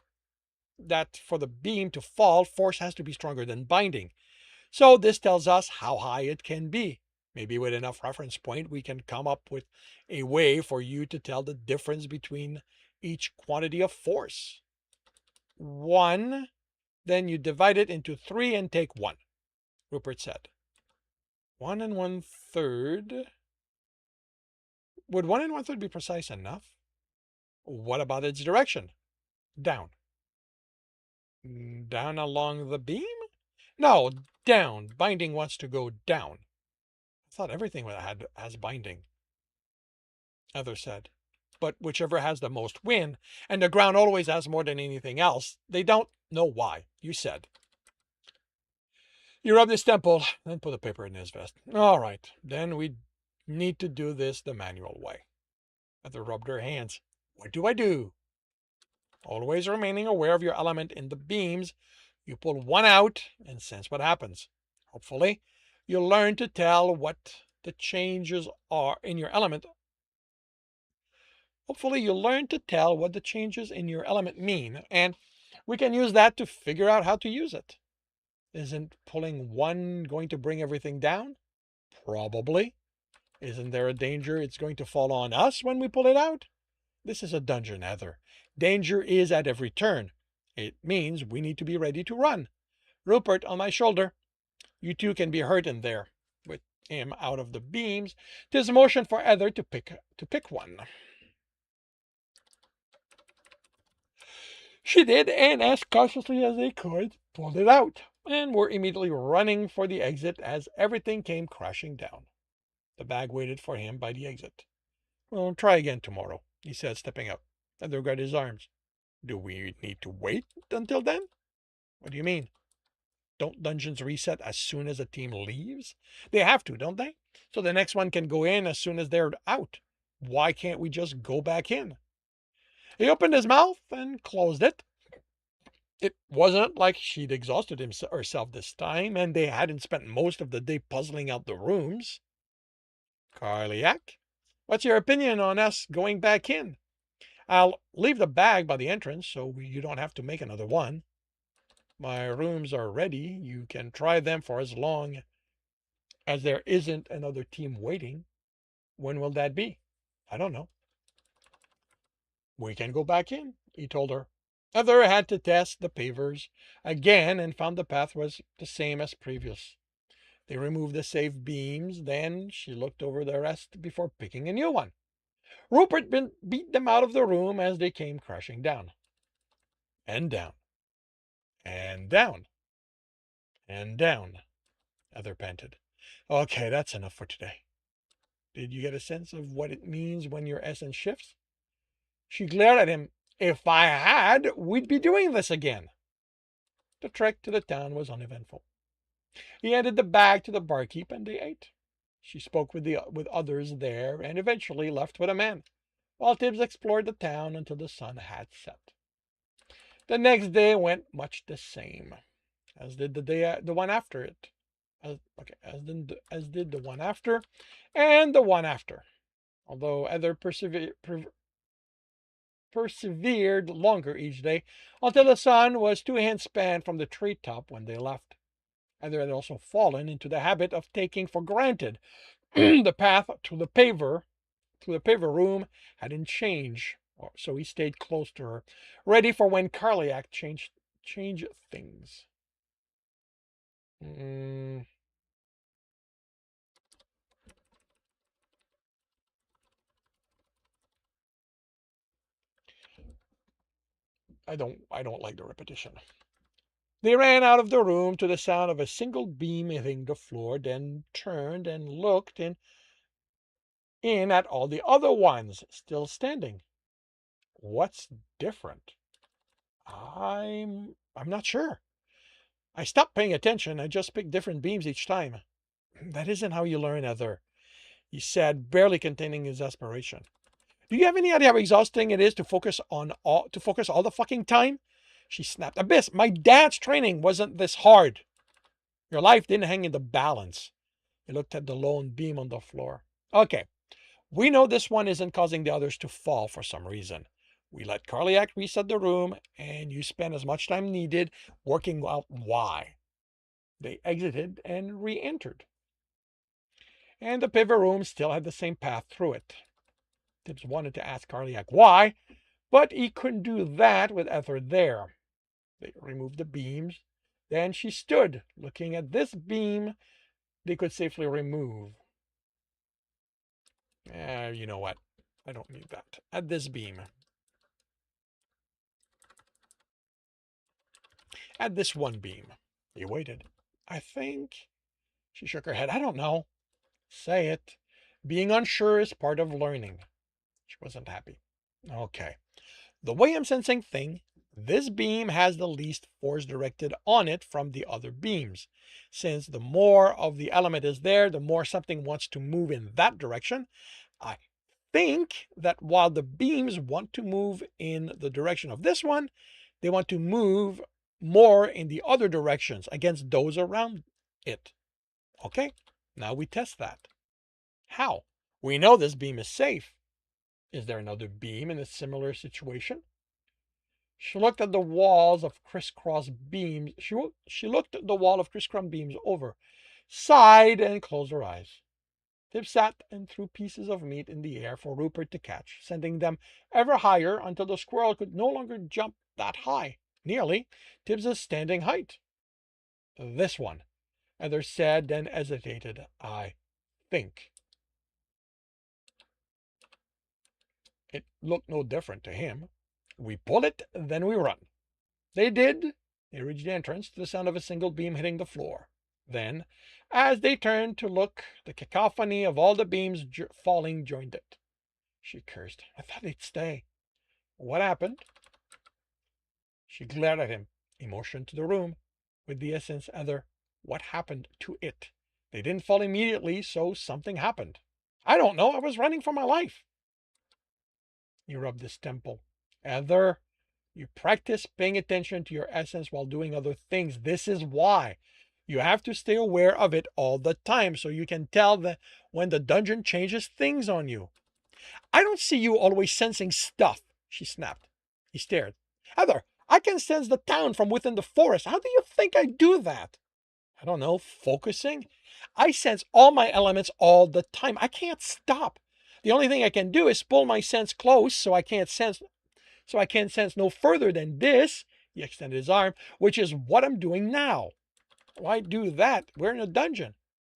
that for the beam to fall, force has to be stronger than binding. So this tells us how high it can be. Maybe with enough reference point, we can come up with a way for you to tell the difference between each quantity of force. 1, then you divide it into 3 and take 1, Rupert said. 1 and 1/3. Would 1 and 1/3 be precise enough? What about its direction? Down. Down along the beam? No, down. Binding wants to go down. I thought everything has binding, Heather said. But whichever has the most win, and the ground always has more than anything else. They don't know why, you said. He rubbed his temple, then put the paper in his vest. All right, then we need to do this the manual way. Heather rubbed her hands. What do I do? Always remaining aware of your element in the beams, you pull one out and sense what happens. Hopefully, you'll learn to tell what the changes are in your element. Hopefully, you'll learn to tell what the changes in your element mean, and we can use that to figure out how to use it. Isn't pulling one going to bring everything down? Probably. Isn't there a danger it's going to fall on us when we pull it out? This is a dungeon, Heather. Danger is at every turn. It means we need to be ready to run. Rupert, on my shoulder. You two can be hurt in there. With him out of the beams, 'tis a motion for Heather to pick one. She did, and as cautiously as they could, pulled it out, and were immediately running for the exit as everything came crashing down. The bag waited for him by the exit. Well, try again tomorrow, he said, stepping up. Heather grabbed his arms. Do we need to wait until then? What do you mean? Don't dungeons reset as soon as a team leaves? They have to, don't they? So the next one can go in as soon as they're out. Why can't we just go back in? He opened his mouth and closed it. It wasn't like she'd exhausted herself this time, and they hadn't spent most of the day puzzling out the rooms. Carliac, what's your opinion on us going back in? I'll leave the bag by the entrance so you don't have to make another one. My rooms are ready. You can try them for as long as there isn't another team waiting. When will that be? I don't know. We can go back in, he told her. Heather had to test the pavers again and found the path was the same as previous. They removed the safe beams, then she looked over the rest before picking a new one. Rupert beat them out of the room as they came crashing down. And down. And down. And down. Heather panted. Okay, that's enough for today. Did you get a sense of what it means when your essence shifts? She glared at him. If I had, we'd be doing this again. The trek to the town was uneventful. He handed the bag to the barkeep and they ate. She spoke with others there and eventually left with a man, while Tibbs explored the town until the sun had set. The next day went much the same, as did the one after it. As did the one after, and the one after. Although Heather persevered longer each day, until the sun was 2 handspan from the treetop when they left. Heather had also fallen into the habit of taking for granted the path to the paver room hadn't changed, so he stayed close to her, ready for when Carliac change things. I don't like the repetition. They ran out of the room to the sound of a single beam hitting the floor, then turned and looked in at all the other ones still standing. What's different? I'm not sure. I stopped paying attention. I just picked different beams each time. That isn't how you learn, Heather, he said, barely containing his aspiration. Do you have any idea how exhausting it is to focus all the fucking time? She snapped. Abyss, my dad's training wasn't this hard. Your life didn't hang in the balance. He looked at the lone beam on the floor. Okay, we know this one isn't causing the others to fall for some reason. We let Carliac reset the room, and you spent as much time needed working out why. They exited and re-entered. And the pivot room still had the same path through it. Tibbs wanted to ask Carliac why, but he couldn't do that with Ether there. They removed the beams. Then she stood, looking at this beam they could safely remove. You know what? I don't need that. At this beam. At this one beam. He waited. I think. She shook her head. I don't know. Say it. Being unsure is part of learning. She wasn't happy. Okay. The way I'm sensing thing, this beam has the least force directed on it from the other beams. Since the more of the element is there, the more something wants to move in that direction. I think that while the beams want to move in the direction of this one, they want to move more in the other directions against those around it. Okay, now we test that. How? We know this beam is safe. Is there another beam in a similar situation? She looked at the walls of crisscross beams. She looked at the wall of crisscross beams over, sighed, and closed her eyes. Tib sat and threw pieces of meat in the air for Rupert to catch, sending them ever higher until the squirrel could no longer jump that high, nearly Tibbs's standing height. This one, Heather said, then hesitated. I think. It looked no different to him. We pull it, then we run. They did. They reached the entrance to the sound of a single beam hitting the floor. Then, as they turned to look, the cacophony of all the beams falling joined it. She cursed. I thought they'd stay. What happened? She glared at him. He motioned to the room with the essence other. What happened to it? They didn't fall immediately, so something happened. I don't know. I was running for my life. He rubbed his temple. Heather, you practice paying attention to your essence while doing other things. This is why. You have to stay aware of it all the time so you can tell that when the dungeon changes things on you. I don't see you always sensing stuff, she snapped. He stared. Heather, I can sense the town from within the forest. How do you think I do that? I don't know, focusing? I sense all my elements all the time. I can't stop. The only thing I can do is pull my sense close so I can't sense no further than this. He extended his arm, which is what I'm doing now. Why do that? We're in a dungeon.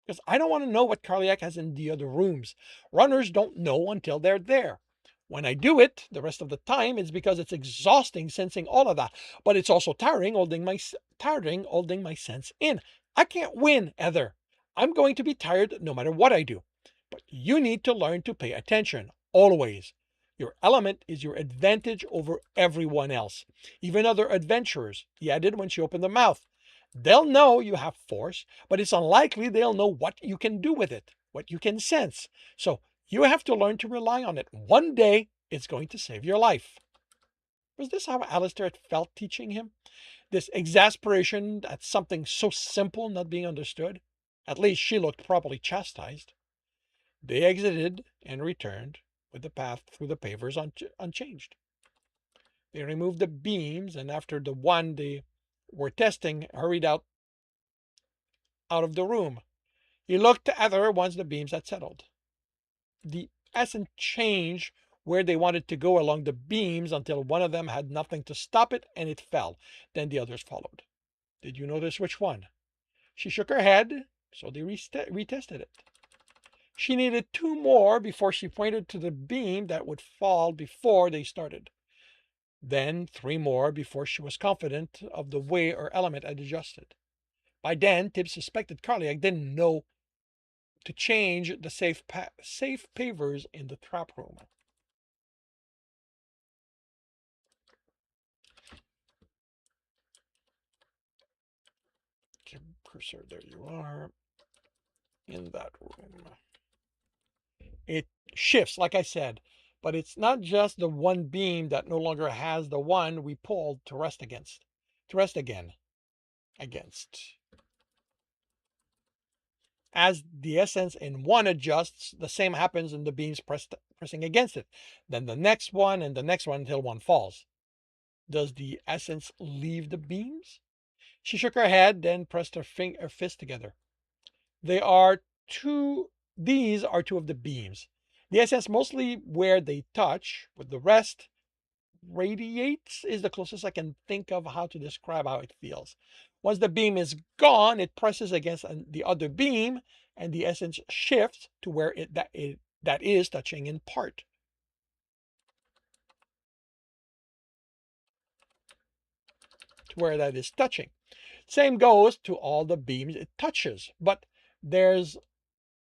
Because I don't want to know what Carliac has in the other rooms. Runners don't know until they're there. When I do it, the rest of the time, it's because it's exhausting sensing all of that. But it's also tiring holding my sense in. I can't win, Heather. I'm going to be tired no matter what I do. But you need to learn to pay attention, always. Your element is your advantage over everyone else, even other adventurers, he added when she opened her mouth. They'll know you have force, but it's unlikely they'll know what you can do with it, what you can sense. So you have to learn to rely on it. One day, it's going to save your life. Was this how Alistair had felt teaching him? This exasperation at something so simple not being understood? At least she looked properly chastised. They exited and returned with the path through the pavers unchanged. They removed the beams, and after the one they were testing, hurried out of the room. He looked at her once the beams had settled. The essence changed where they wanted to go along the beams until one of them had nothing to stop it and it fell. Then the others followed. Did you notice which one? She shook her head, so they retested it. She needed two more before she pointed to the beam that would fall before they started. Then 3 more before she was confident of the way her element had adjusted. By then, Tibbs suspected Carliac didn't know to change the safe pavers in the trap room. Cursor, there you are, in that room. It shifts, like I said, but it's not just the one beam that no longer has the one we pulled to rest against, to rest again against. As the essence in one adjusts, the same happens in the beams pressing against it. Then the next one and the next one until one falls. Does the essence leave the beams? She shook her head, then pressed her fist together. They are two. These are two of the beams. The essence mostly where they touch, with the rest radiates is the closest I can think of how to describe how it feels. Once the beam is gone, it presses against the other beam, and the essence shifts to where that is touching in part. To where that is touching. Same goes to all the beams it touches, but there's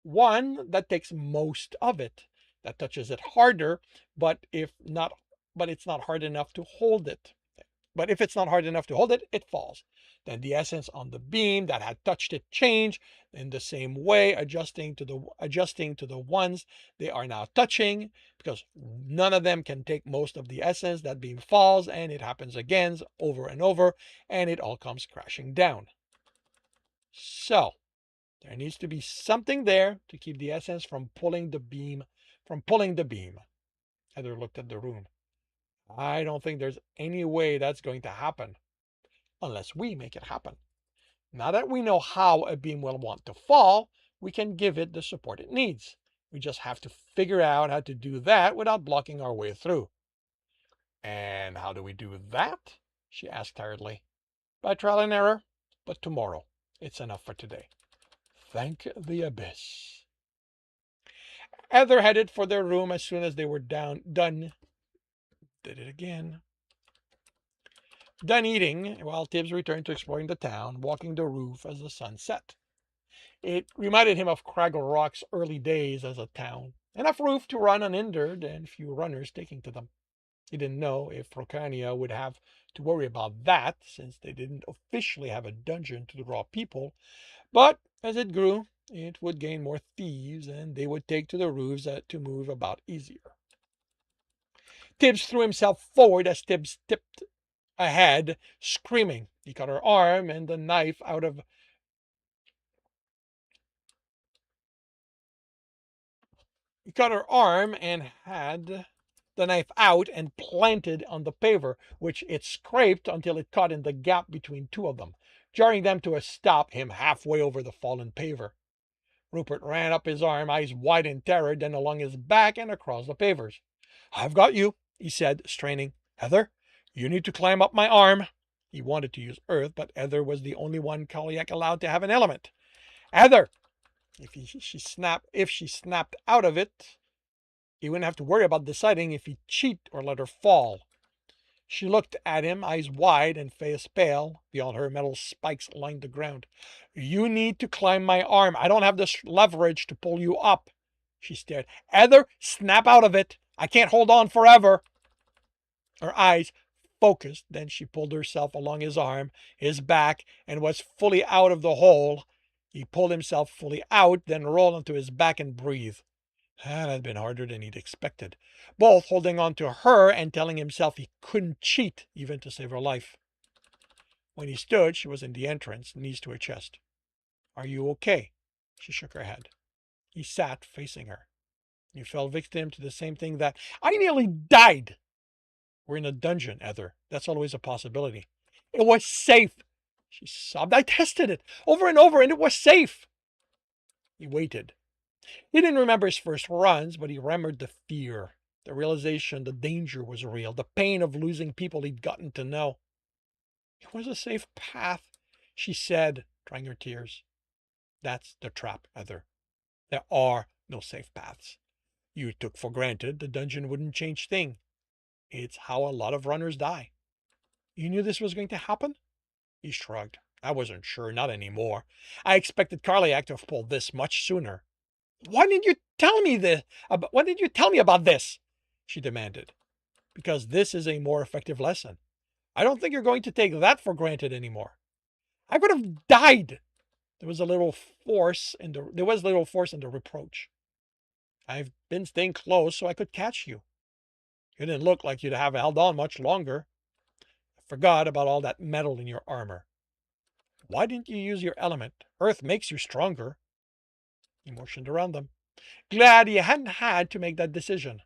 one that takes most of it, that touches it harder, but if not, but it's not hard enough to hold it. But if it's not hard enough to hold it, it falls. Then the essence on the beam that had touched it change in the same way, adjusting to the ones they are now touching, because none of them can take most of the essence. That beam falls, and it happens again over and over, and it all comes crashing down. So there needs to be something there to keep the essence from pulling the beam. Heather looked at the room. I don't think there's any way that's going to happen unless we make it happen. Now that we know how a beam will want to fall, we can give it the support it needs. We just have to figure out how to do that without blocking our way through. And how do we do that? She asked tiredly. By trial and error, but tomorrow. It's enough for today. Thank the abyss. Heather headed for their room as soon as they were done. Did it again. Done eating, while Tibbs returned to exploring the town, walking the roof as the sun set. It reminded him of Craggle Rock's early days as a town. Enough roof to run unhindered and few runners taking to them. He didn't know if Rocania would have to worry about that, since they didn't officially have a dungeon to draw people, but as it grew, it would gain more thieves, and they would take to the roofs to move about easier. Tibbs threw himself forward as Tibbs tipped ahead, screaming. He cut her arm and the knife out of He cut her arm and had the knife out and planted on the paver, which it scraped until it caught in the gap between two of them, jarring them to a stop, him halfway over the fallen paver. Rupert ran up his arm, eyes wide in terror, then along his back and across the pavers. I've got you, he said, straining. Heather, you need to climb up my arm. He wanted to use earth, but Heather was the only one Kaliak allowed to have an element. Heather! If she snapped out of it, he wouldn't have to worry about deciding if he'd cheat or let her fall. She looked at him, eyes wide and face pale. Beyond her, metal spikes lined the ground. You need to climb my arm. I don't have the leverage to pull you up. She stared. Heather, snap out of it. I can't hold on forever. Her eyes focused. Then she pulled herself along his arm, his back, and was fully out of the hole. He pulled himself fully out, then rolled onto his back and breathed. That had been harder than he'd expected, both holding on to her and telling himself he couldn't cheat even to save her life. When he stood, she was in the entrance, knees to her chest. Are you okay? She shook her head. He sat facing her. You fell victim to the same thing that I nearly died. We're in a dungeon, Heather. That's always a possibility. It was safe. She sobbed. I tested it over and over, and it was safe. He waited. He didn't remember his first runs, but he remembered the fear, the realization the danger was real, the pain of losing people he'd gotten to know. It was a safe path, she said, drying her tears. That's the trap, Heather. There are no safe paths. You took for granted the dungeon wouldn't change thing. It's how a lot of runners die. You knew this was going to happen? He shrugged. I wasn't sure, not anymore. I expected Carliac to have pulled this much sooner. Why didn't you tell me this? Why didn't you tell me about this? She demanded. Because this is a more effective lesson. I don't think you're going to take that for granted anymore. I would have died. There was little force in the reproach. I've been staying close so I could catch you. You didn't look like you'd have held on much longer. I forgot about all that metal in your armor. Why didn't you use your element? Earth makes you stronger. He motioned around them. Glad you hadn't had to make that decision.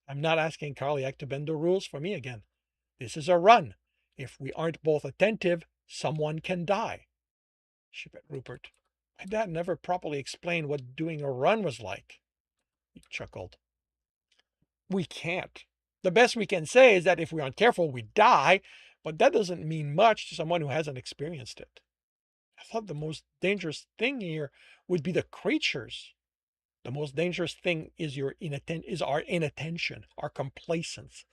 I'm not asking Carliac to bend the rules for me again. This is a run. If we aren't both attentive, someone can die. She bit Rupert. My dad never properly explained what doing a run was like. He chuckled. We can't. The best we can say is that if we aren't careful, we die, but that doesn't mean much to someone who hasn't experienced it. I thought the most dangerous thing here would be the creatures. The most dangerous thing is our inattention, our complacence.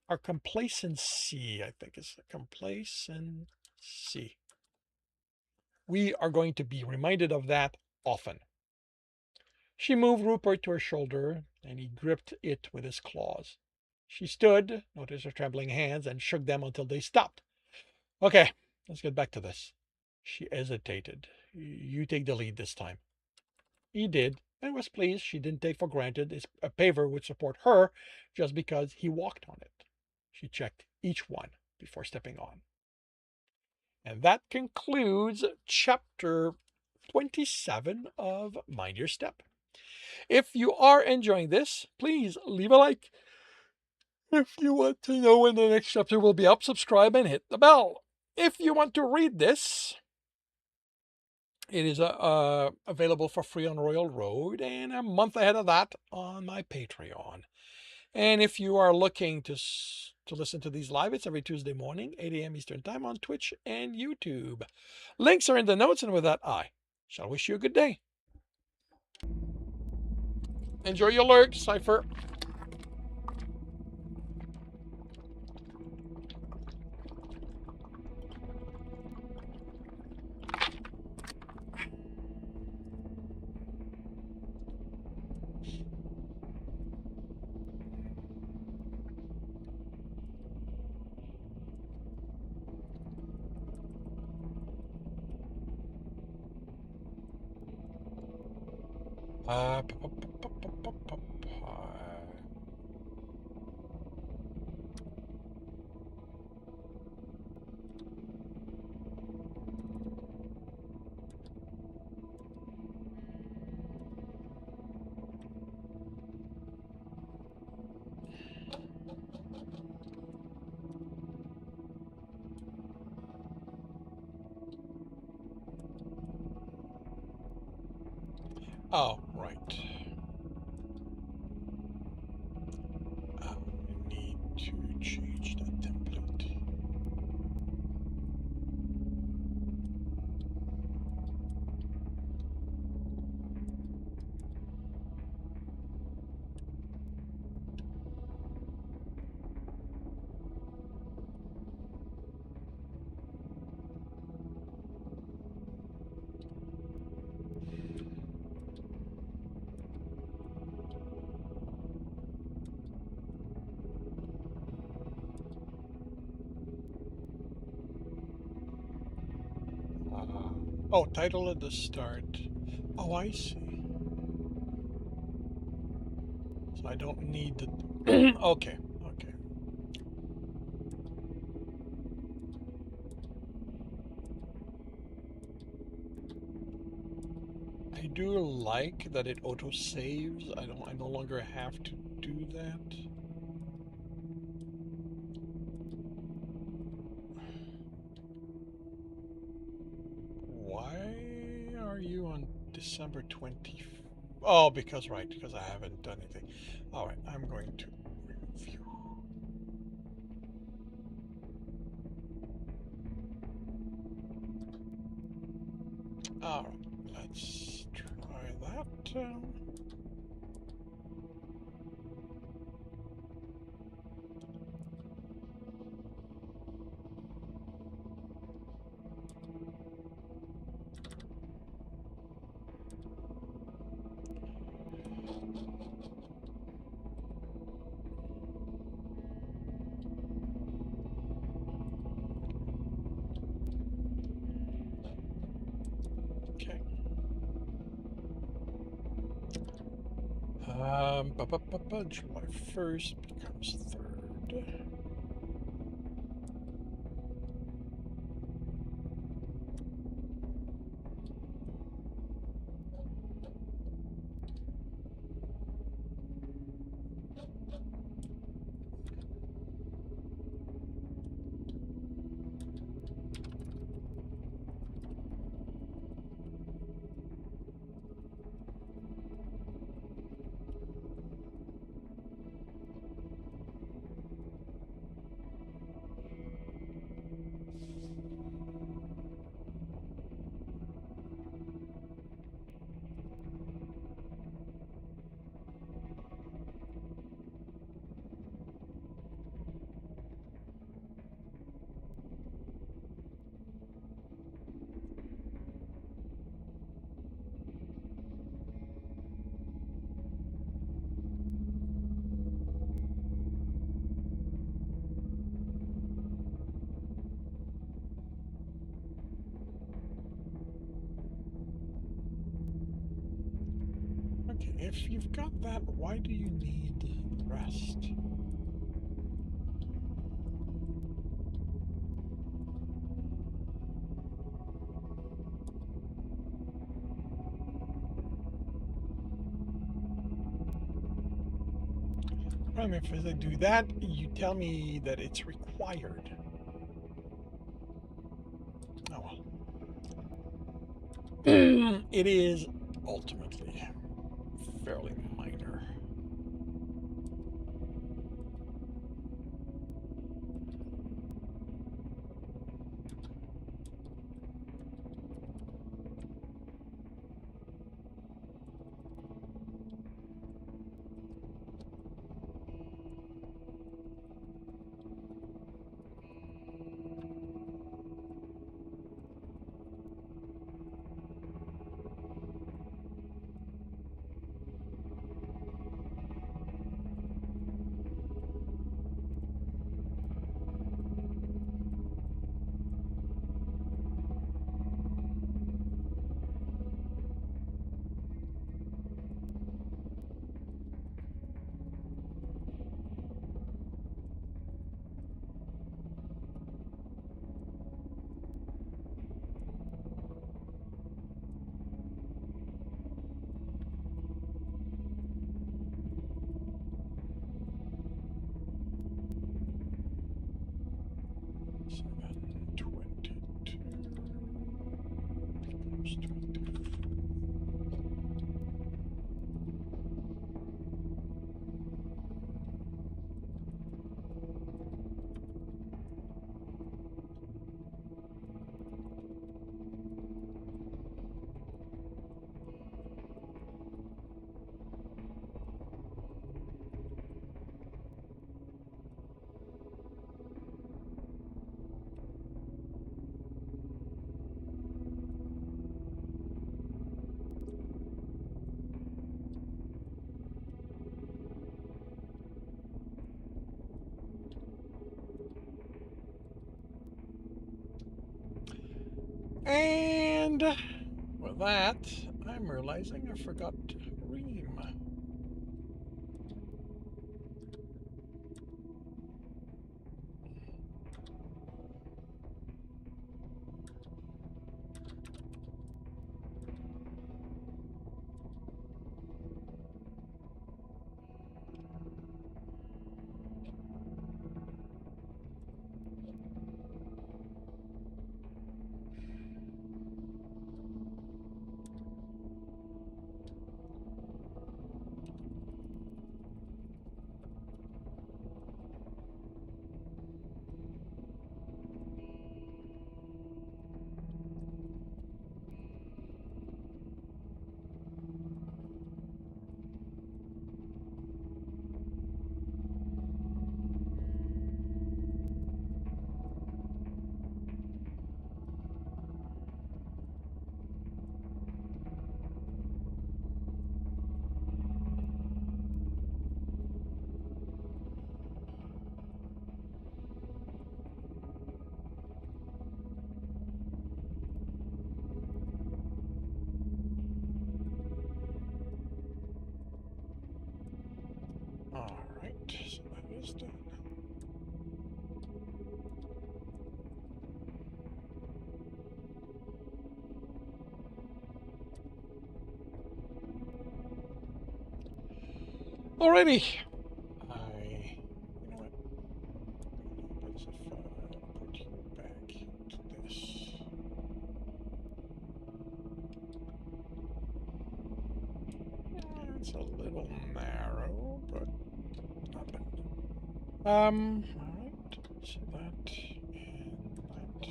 Our complacency, I think, is complacency. We are going to be reminded of that often. She moved Rupert to her shoulder, and he gripped it with his claws. She stood, noticed her trembling hands, and shook them until they stopped. Okay, let's get back to this. She hesitated. You take the lead this time. He did, and was pleased she didn't take for granted a paver would support her just because he walked on it. She checked each one before stepping on. And that concludes chapter 27 of Mind Your Step. If you are enjoying this, please leave a like. If you want to know when the next chapter will be up, subscribe and hit the bell. If you want to read this, it is available for free on Royal Road and a month ahead of that on my Patreon. And if you are looking to listen to these live, it's every Tuesday morning, 8 a.m. Eastern Time on Twitch and YouTube. Links are in the notes, and with that, I shall wish you a good day. Enjoy your lurk, Cypher. Oh, right. I need to change that template. Oh, title at the start. Oh, I see. So I don't need the... okay. I do like that it auto saves. I no longer have to do that. Why are you on December 20th? Oh, because I haven't done anything. All right, I'm going to review. All right, let's try that. July 1st becomes 3rd. Okay, if you've got that, why do you need the rest? I mean, if I do that, you tell me that it's required. Oh well. It is ultimately fairly minor. And with that, I'm realizing I forgot Reem. Alrighty. You know what? Put you back to this. It's a little narrow, but not bad. Alright. So that and that.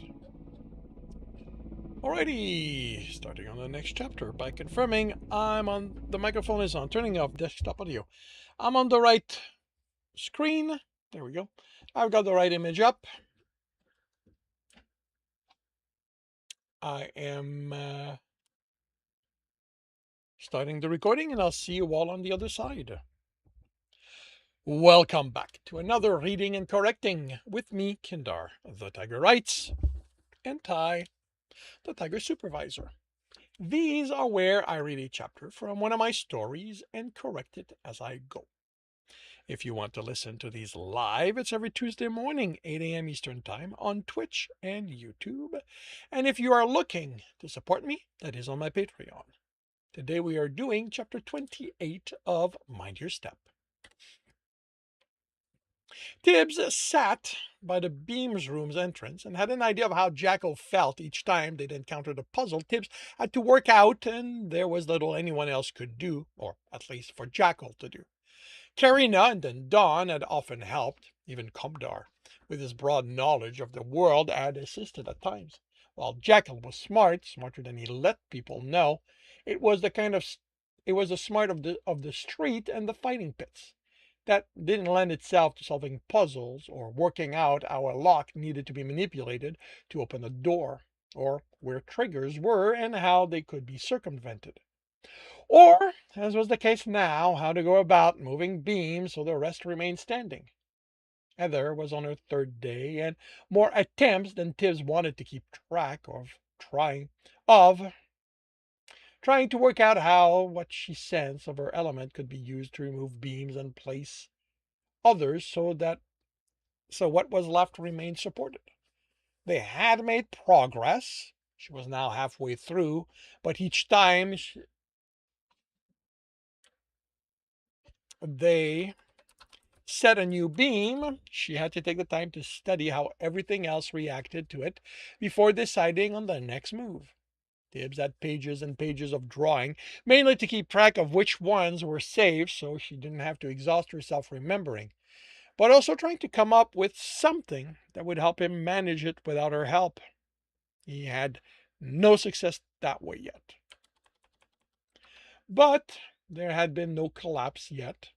Alrighty, starting on the next chapter by confirming the microphone is on, turning off desktop audio. I'm on the right screen. There we go. I've got the right image up. I am starting the recording, and I'll see you all on the other side. Welcome back to another reading and correcting with me, Kindar, the Tiger Writes, and Ty, the Tiger Supervisor. These are where I read a chapter from one of my stories and correct it as I go. If you want to listen to these live, it's every Tuesday morning, 8 a.m. Eastern Time on Twitch and YouTube. And if you are looking to support me, that is on my Patreon. Today we are doing chapter 28 of Mind Your Step. Tibbs sat by the Beams room's entrance and had an idea of how Jackal felt each time they'd encountered a puzzle Tibbs had to work out, and there was little anyone else could do, or at least for Jackal to do. Karina and then Don had often helped, even Komdar, with his broad knowledge of the world, had assisted at times. While Jackal was smart, smarter than he let people know, it was the smart of the street and the fighting pits. That didn't lend itself to solving puzzles or working out how a lock needed to be manipulated to open a door, or where triggers were and how they could be circumvented. Or, as was the case now, how to go about moving beams so the rest remained standing. Heather was on her third day, and more attempts than Tibbs wanted to keep track of trying to work out how what she sensed of her element could be used to remove beams and place others so what was left remained supported. They had made progress. She was now halfway through, but each time they set a new beam, she had to take the time to study how everything else reacted to it before deciding on the next move. Tibbs had pages and pages of drawing, mainly to keep track of which ones were safe so she didn't have to exhaust herself remembering, but also trying to come up with something that would help him manage it without her help. He had no success that way yet. But there had been no collapse yet.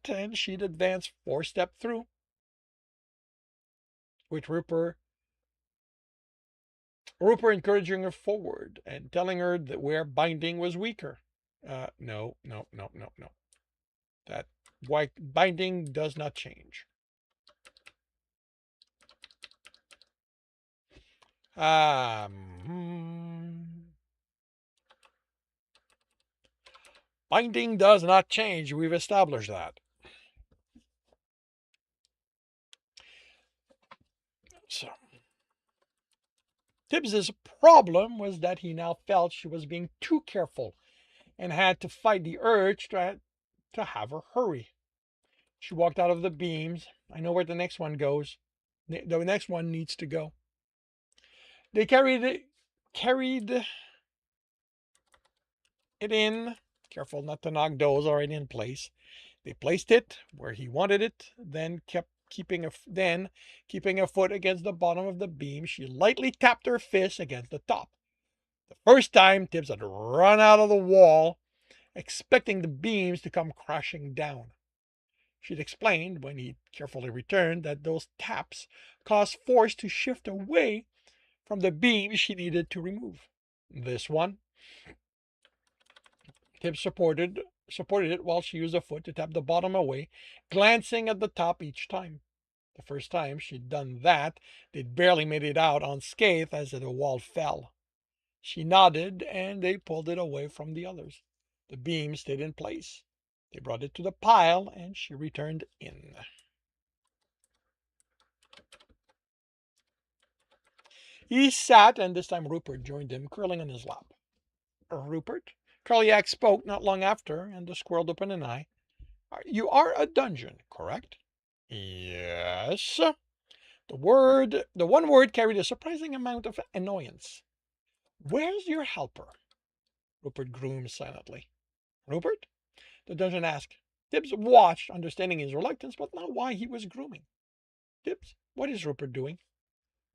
And she'd advanced 4 steps through, with Rupert encouraging her forward and telling her that where binding was weaker. No. That binding does not change. Binding does not change. We've established that. So, Tibbs's problem was that he now felt she was being too careful and had to fight the urge to have her hurry. She walked out of the beams. I know where the next one goes. The next one needs to go. They carried it in, careful not to knock those already in place. They placed it where he wanted it, then keeping a foot against the bottom of the beam. She lightly tapped her fist against the top. The first time, Tibbs had run out of the wall, expecting the beams to come crashing down. She'd explained, when he carefully returned, that those taps caused force to shift away from the beam she needed to remove. This one, Tibbs supported it while she used a foot to tap the bottom away, glancing at the top each time. The first time she'd done that, they'd barely made it out unscathed as the wall fell. She nodded, and they pulled it away from the others. The beam stayed in place. They brought it to the pile, and she returned in. He sat, and this time Rupert joined him, curling on his lap. Rupert, Carliac spoke not long after, and the squirrel opened an eye. You are a dungeon, correct? Yes. The one word carried a surprising amount of annoyance. Where's your helper? Rupert groomed silently. Rupert? The dungeon asked. Tibbs watched, understanding his reluctance, but not why he was grooming. Tibbs, what is Rupert doing?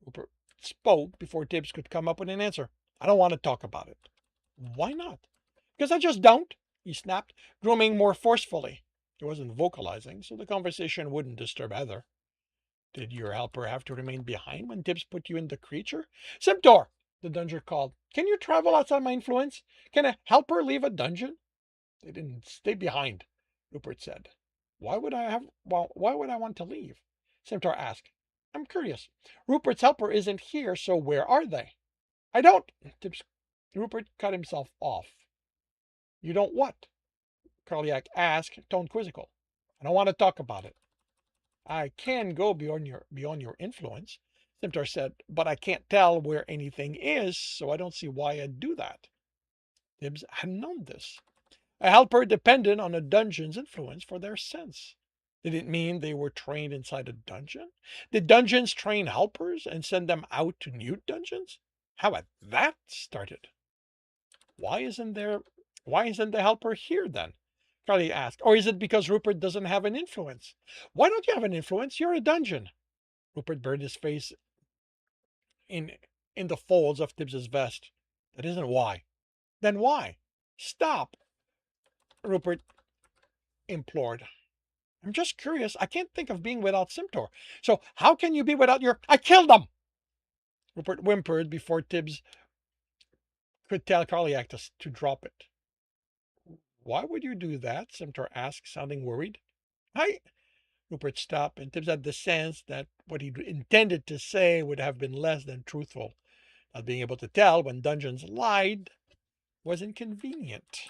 Rupert spoke before Tibbs could come up with an answer. I don't want to talk about it. Why not? Because I just don't, he snapped, grooming more forcefully. He wasn't vocalizing, so the conversation wouldn't disturb Heather. Did your helper have to remain behind when Tibbs put you in the creature? Simptor, the dungeon called. Can you travel outside my influence? Can a helper leave a dungeon? They didn't stay behind, Rupert said. Why would I want to leave? Simptor asked. I'm curious. Rupert's helper isn't here, so where are they? I don't. Tibbs. Rupert cut himself off. You don't what? Carliac asked, tone quizzical. I don't want to talk about it. I can go beyond your influence, Simptor said, but I can't tell where anything is, so I don't see why I'd do that. Tibbs had known this. A helper depended on a dungeon's influence for their sense. Did it mean they were trained inside a dungeon? Did dungeons train helpers and send them out to new dungeons? How had that started? Why isn't there why isn't the helper here then? Carly asked. Or is it because Rupert doesn't have an influence? Why don't you have an influence? You're a dungeon. Rupert buried his face in in the folds of Tibbs's vest. That isn't why. Then why? Stop, Rupert implored. I'm just curious. I can't think of being without Simtor. So how can you be without your I killed him? Rupert whimpered before Tibbs could tell Carliac to drop it. Why would you do that? Simtor asked, sounding worried. I Rupert stopped, and Tibbs had the sense that what he'd intended to say would have been less than truthful. Not being able to tell when dungeons lied was inconvenient.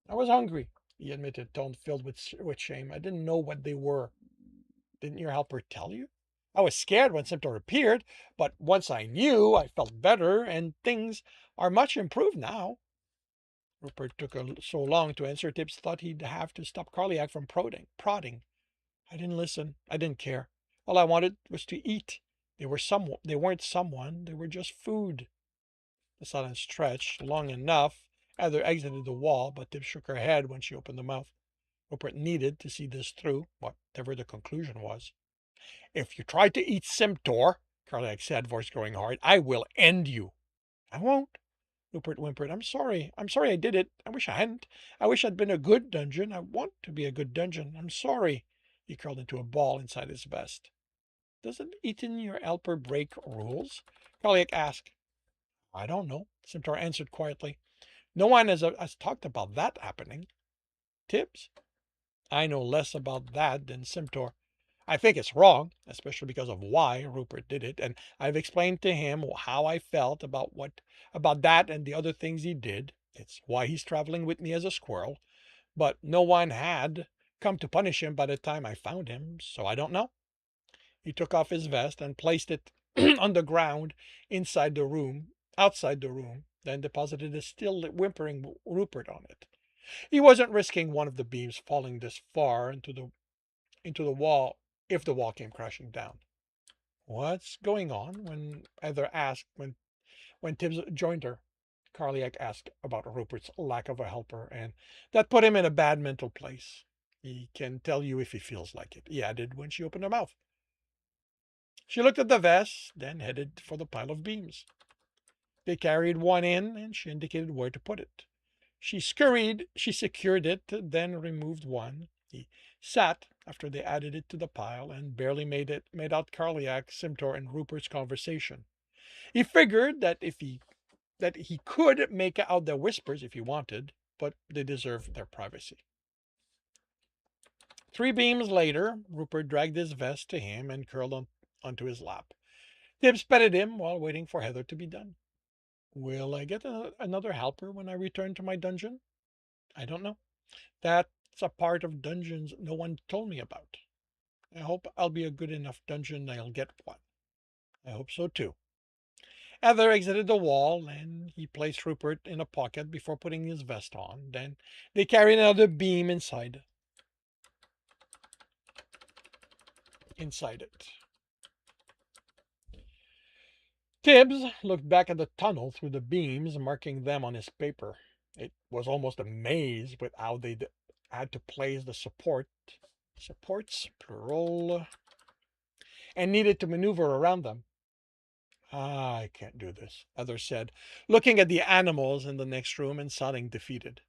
I was hungry, he admitted, tone filled with shame. I didn't know what they were. Didn't your helper tell you? I was scared when Simptor appeared, but once I knew, I felt better, and things are much improved now. Rupert took so long to answer, Tibbs thought he'd have to stop Carliac from prodding. I didn't listen. I didn't care. All I wanted was to eat. They weren't someone. They were just food. The silence stretched long enough. Heather exited the wall, but Tibbs shook her head when she opened the mouth. Rupert needed to see this through, whatever the conclusion was. If you try to eat Simtor, Carlac said, voice growing hard, I will end you. I won't, Rupert whimpered. I'm sorry. I'm sorry I did it. I wish I hadn't. I wish I'd been a good dungeon. I want to be a good dungeon. I'm sorry. He curled into a ball inside his vest. Doesn't eating your helper break rules? Carliac asked. I don't know, Simtor answered quietly. No one has talked about that happening. Tibbs? I know less about that than Simtor. I think it's wrong, especially because of why Rupert did it, and I've explained to him how I felt about that and the other things he did. It's why he's traveling with me as a squirrel. But no one had come to punish him by the time I found him, so I don't know. He took off his vest and placed it on the ground outside the room, then deposited a still whimpering Rupert on it. He wasn't risking one of the beams falling this far into the wall if the wall came crashing down. What's going on? When Heather asked when Tibbs joined her. Carliac asked about Rupert's lack of a helper, and that put him in a bad mental place. He can tell you if he feels like it, he added when she opened her mouth. She looked at the vest, then headed for the pile of beams. They carried one in, and she indicated where to put it. She secured it, then removed one. He sat after they added it to the pile and barely made out Carliac, Simtor, and Rupert's conversation. He figured that he could make out their whispers if he wanted, but they deserved their privacy. 3 beams later, Rupert dragged his vest to him and curled onto his lap. Tibbs petted him while waiting for Heather to be done. Will I get another helper when I return to my dungeon? I don't know. That's a part of dungeons no one told me about. I hope I'll be a good enough dungeon I'll get one. I hope so too. Heather exited the wall and he placed Rupert in a pocket before putting his vest on. Then they carried another beam inside it. Tibbs looked back at the tunnel through the beams, marking them on his paper. It was almost a maze with how they had to place the supports, plural, and needed to maneuver around them. Ah, I can't do this, others said, looking at the animals in the next room and sounding defeated.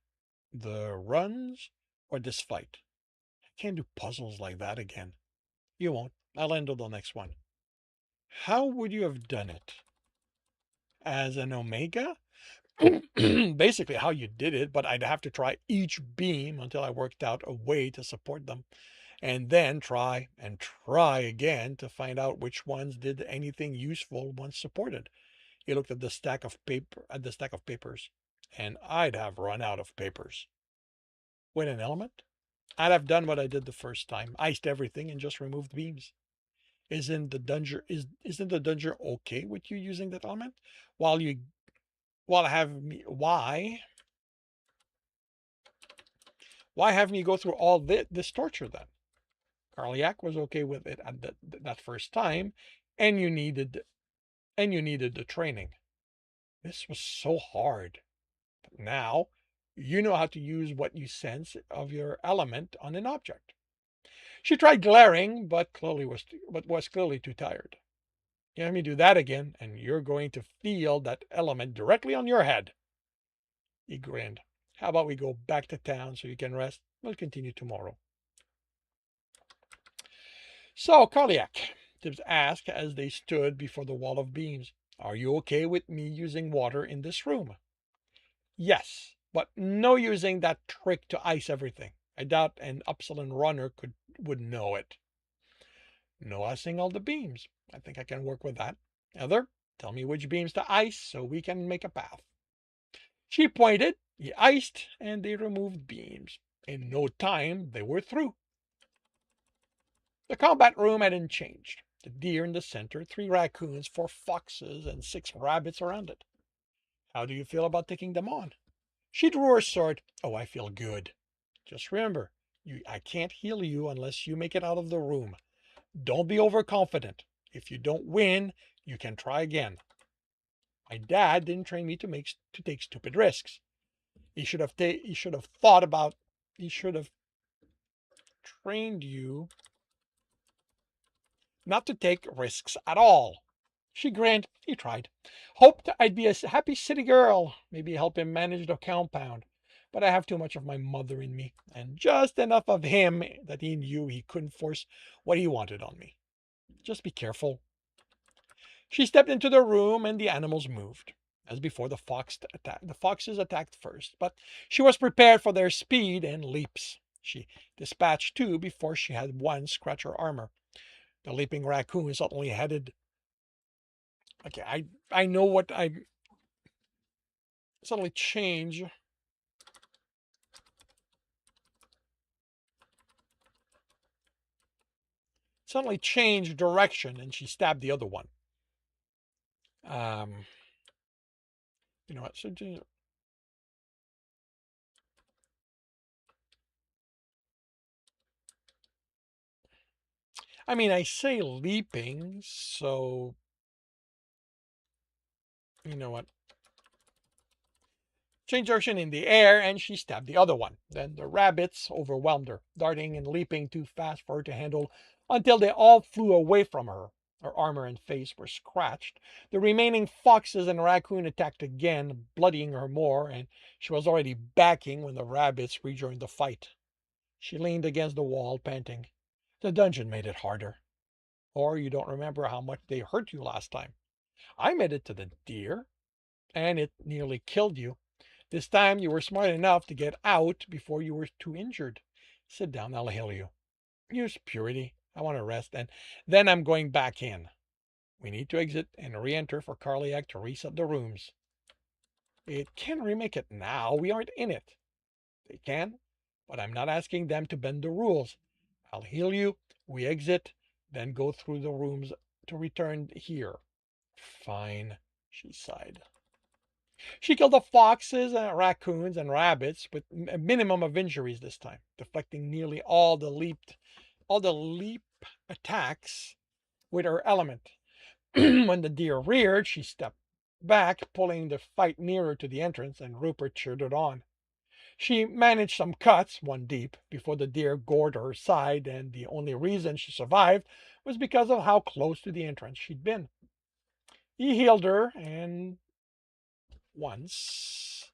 The runs or this fight? I can't do puzzles like that again. You won't. I'll handle the next one. How would you have done it? As an omega? Basically how you did it, but I'd have to try each beam until I worked out a way to support them, and then try and try again to find out which ones did anything useful once supported. He looked at the stack of papers, and I'd have run out of papers. With an element, I'd have done what I did the first time, iced everything and just removed beams. Isn't the dungeon okay with you using that element? While you while have me why have me go through all this torture then? Carliac was okay with it at that first time, and you needed the training. This was so hard. But now you know how to use what you sense of your element on an object. She tried glaring, but was clearly too tired. You have me do that again, and you're going to feel that element directly on your head. He grinned. How about we go back to town so you can rest? We'll continue tomorrow. So, Carliac, Tibbs asked as they stood before the wall of beams, are you okay with me using water in this room? Yes, but no using that trick to ice everything. I doubt an Upsilon runner would know it. No icing all the beams. I think I can work with that. Heather, tell me which beams to ice so we can make a path. She pointed, he iced, and they removed beams. In no time, they were through. The combat room hadn't changed. The deer in the center, 3 raccoons, 4 foxes, and 6 rabbits around it. How do you feel about taking them on? She drew her sword. Oh, I feel good. Just remember, I can't heal you unless you make it out of the room. Don't be overconfident. If you don't win, you can try again. My dad didn't train me to take stupid risks. He should have thought about he should have trained you not to take risks at all. She grinned. He tried. Hoped I'd be a happy city girl, maybe help him manage the compound. But I have too much of my mother in me, and just enough of him that he knew he couldn't force what he wanted on me. Just be careful. She stepped into the room, and the animals moved. As before, the foxes attacked first, but she was prepared for their speed and leaps. She dispatched 2 before she had one scratch her armor. The leaping raccoon suddenly headed. Okay, I know what I suddenly change. Suddenly changed direction, and she stabbed the other one. Um, you know what? So, I mean, I say leaping, so you know what? Changed direction in the air, and she stabbed the other one. Then the rabbits overwhelmed her, darting and leaping too fast for her to handle until they all flew away from her. Her armor and face were scratched. The remaining foxes and raccoon attacked again, bloodying her more, and she was already backing when the rabbits rejoined the fight. She leaned against the wall, panting. The dungeon made it harder. Or you don't remember how much they hurt you last time. I made it to the deer, and it nearly killed you. This time you were smart enough to get out before you were too injured. Sit down, I'll heal you. Use purity. I want to rest, and then I'm going back in. We need to exit and re-enter for Carliac to reset the rooms. It can remake it now. We aren't in it. They can, but I'm not asking them to bend the rules. I'll heal you We exit, then go through the rooms to return here. Fine, she sighed. She killed the foxes, raccoons, and rabbits with a minimum of injuries this time, deflecting nearly all the leap attacks with her element. When the deer reared, she stepped back, pulling the fight nearer to the entrance, and Rupert cheered it on. She managed some cuts, one deep, before the deer gored her side, and the only reason she survived was because of how close to the entrance she'd been. He healed her, and once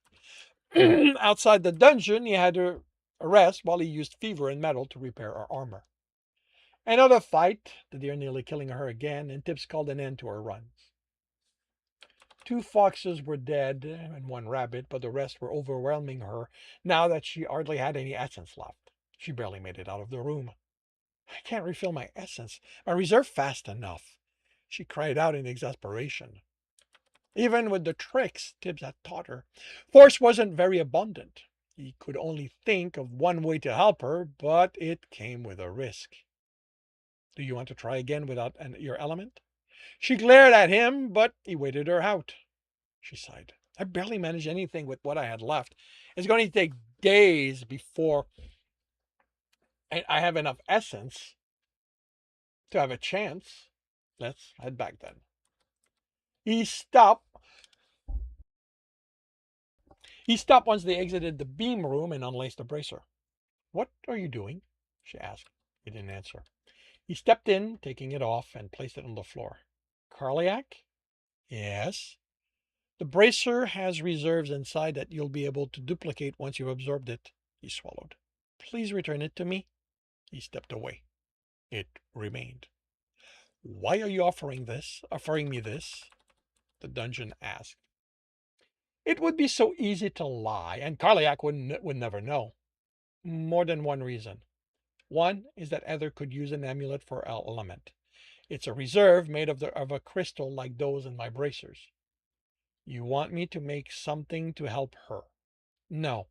outside the dungeon, he had her rest while he used fever and metal to repair her armor. Another fight, the deer nearly killing her again, and Tibbs called an end to her runs. 2 foxes were dead and 1 rabbit, but the rest were overwhelming her now that she hardly had any essence left. She barely made it out of the room. I can't refill my essence, my reserve fast enough, she cried out in exasperation. Even with the tricks Tibbs had taught her, force wasn't very abundant. He could only think of one way to help her, but it came with a risk. Do you want to try again without your element? She glared at him, but he waited her out. She sighed. I barely managed anything with what I had left. It's going to take days before I have enough essence to have a chance. Let's head back then. He stopped. He stopped once they exited the beam room and unlaced the bracer. What are you doing? She asked. He didn't answer. He stepped in, taking it off, and placed it on the floor. Carliac? Yes. The bracer has reserves inside that you'll be able to duplicate once you've absorbed it. He swallowed. Please return it to me. He stepped away. It remained. Why are you offering me this? The dungeon asked. It would be so easy to lie, and Carliac would never know. More than one reason. One is that Heather could use an amulet for our element. It's a reserve made of a crystal like those in my bracers. You want me to make something to help her? No.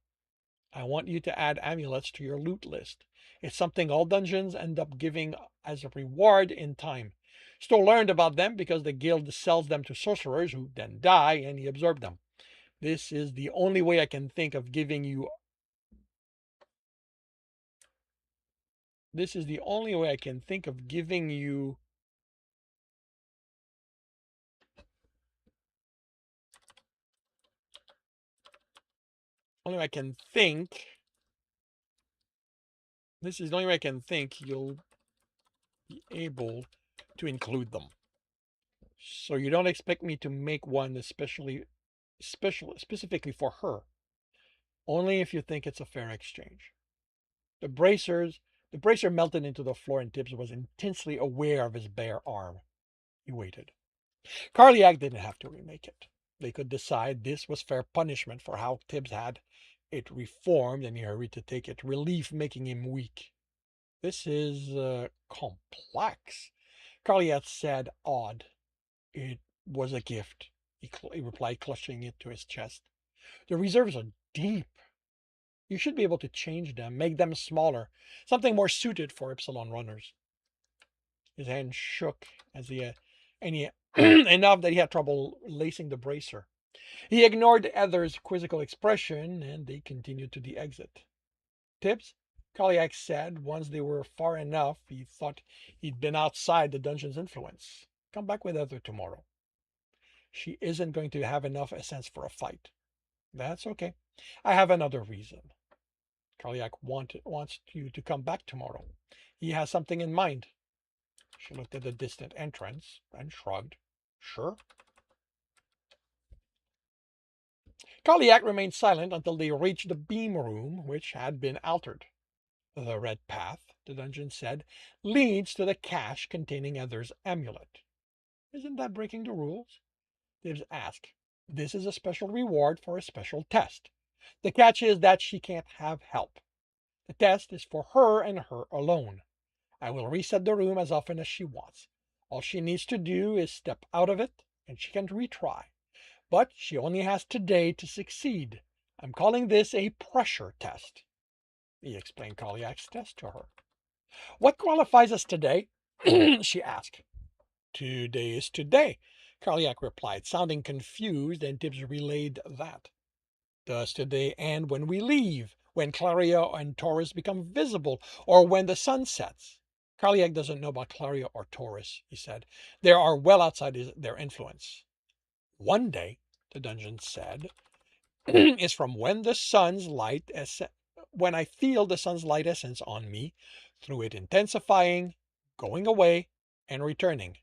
I want you to add amulets to your loot list. It's something all dungeons end up giving as a reward in time. Stowe learned about them because the guild sells them to sorcerers who then die, and he absorbed them. This is the only way I can think of giving you. This is the only way I can think of giving you. Only way I can think. This is the only way I can think you'll be able to include them. So you don't expect me to make one specifically for her. Only if you think it's a fair exchange. The bracers the bracer melted into the floor, and Tibbs was intensely aware of his bare arm. He waited. Carliac didn't have to remake it. They could decide this was fair punishment for how Tibbs had it reformed, and he hurried to take it, relief making him weak. This is complex, Carliac said, awed. It was a gift, he replied, clutching it to his chest. The reserves are deep. You should be able to change them, make them smaller, something more suited for Epsilon runners. His hand shook as he enough that he had trouble lacing the bracer. He ignored Heather's quizzical expression, and they continued to the exit. Tibbs, Carliac said once they were far enough, he thought he'd been outside the dungeon's influence. Come back with Heather tomorrow. She isn't going to have enough essence for a fight. That's okay. I have another reason. Carliac wants you to come back tomorrow. He has something in mind. She looked at the distant entrance and shrugged. Sure. Carliac remained silent until they reached the beam room, which had been altered. The red path, the dungeon said, leads to the cache containing Heather's amulet. Isn't that breaking the rules? Tibbs asked. This is a special reward for a special test. The catch is that she can't have help. The test is for her and her alone. I will reset the room as often as she wants. All she needs to do is step out of it, and she can retry. But she only has today to succeed. I'm calling this a pressure test. He explained Carliac's test to her. What qualifies as today? She asked. Today is today, Carliac replied, sounding confused, and Tibbs relayed that. Does today end when we leave, when Clario and Taurus become visible, or when the sun sets? Carliac doesn't know about Clario or Taurus, he said. They are well outside their influence. One day, the dungeon said, is from when the sun's light when I feel the sun's light essence on me, through it intensifying, going away, and returning.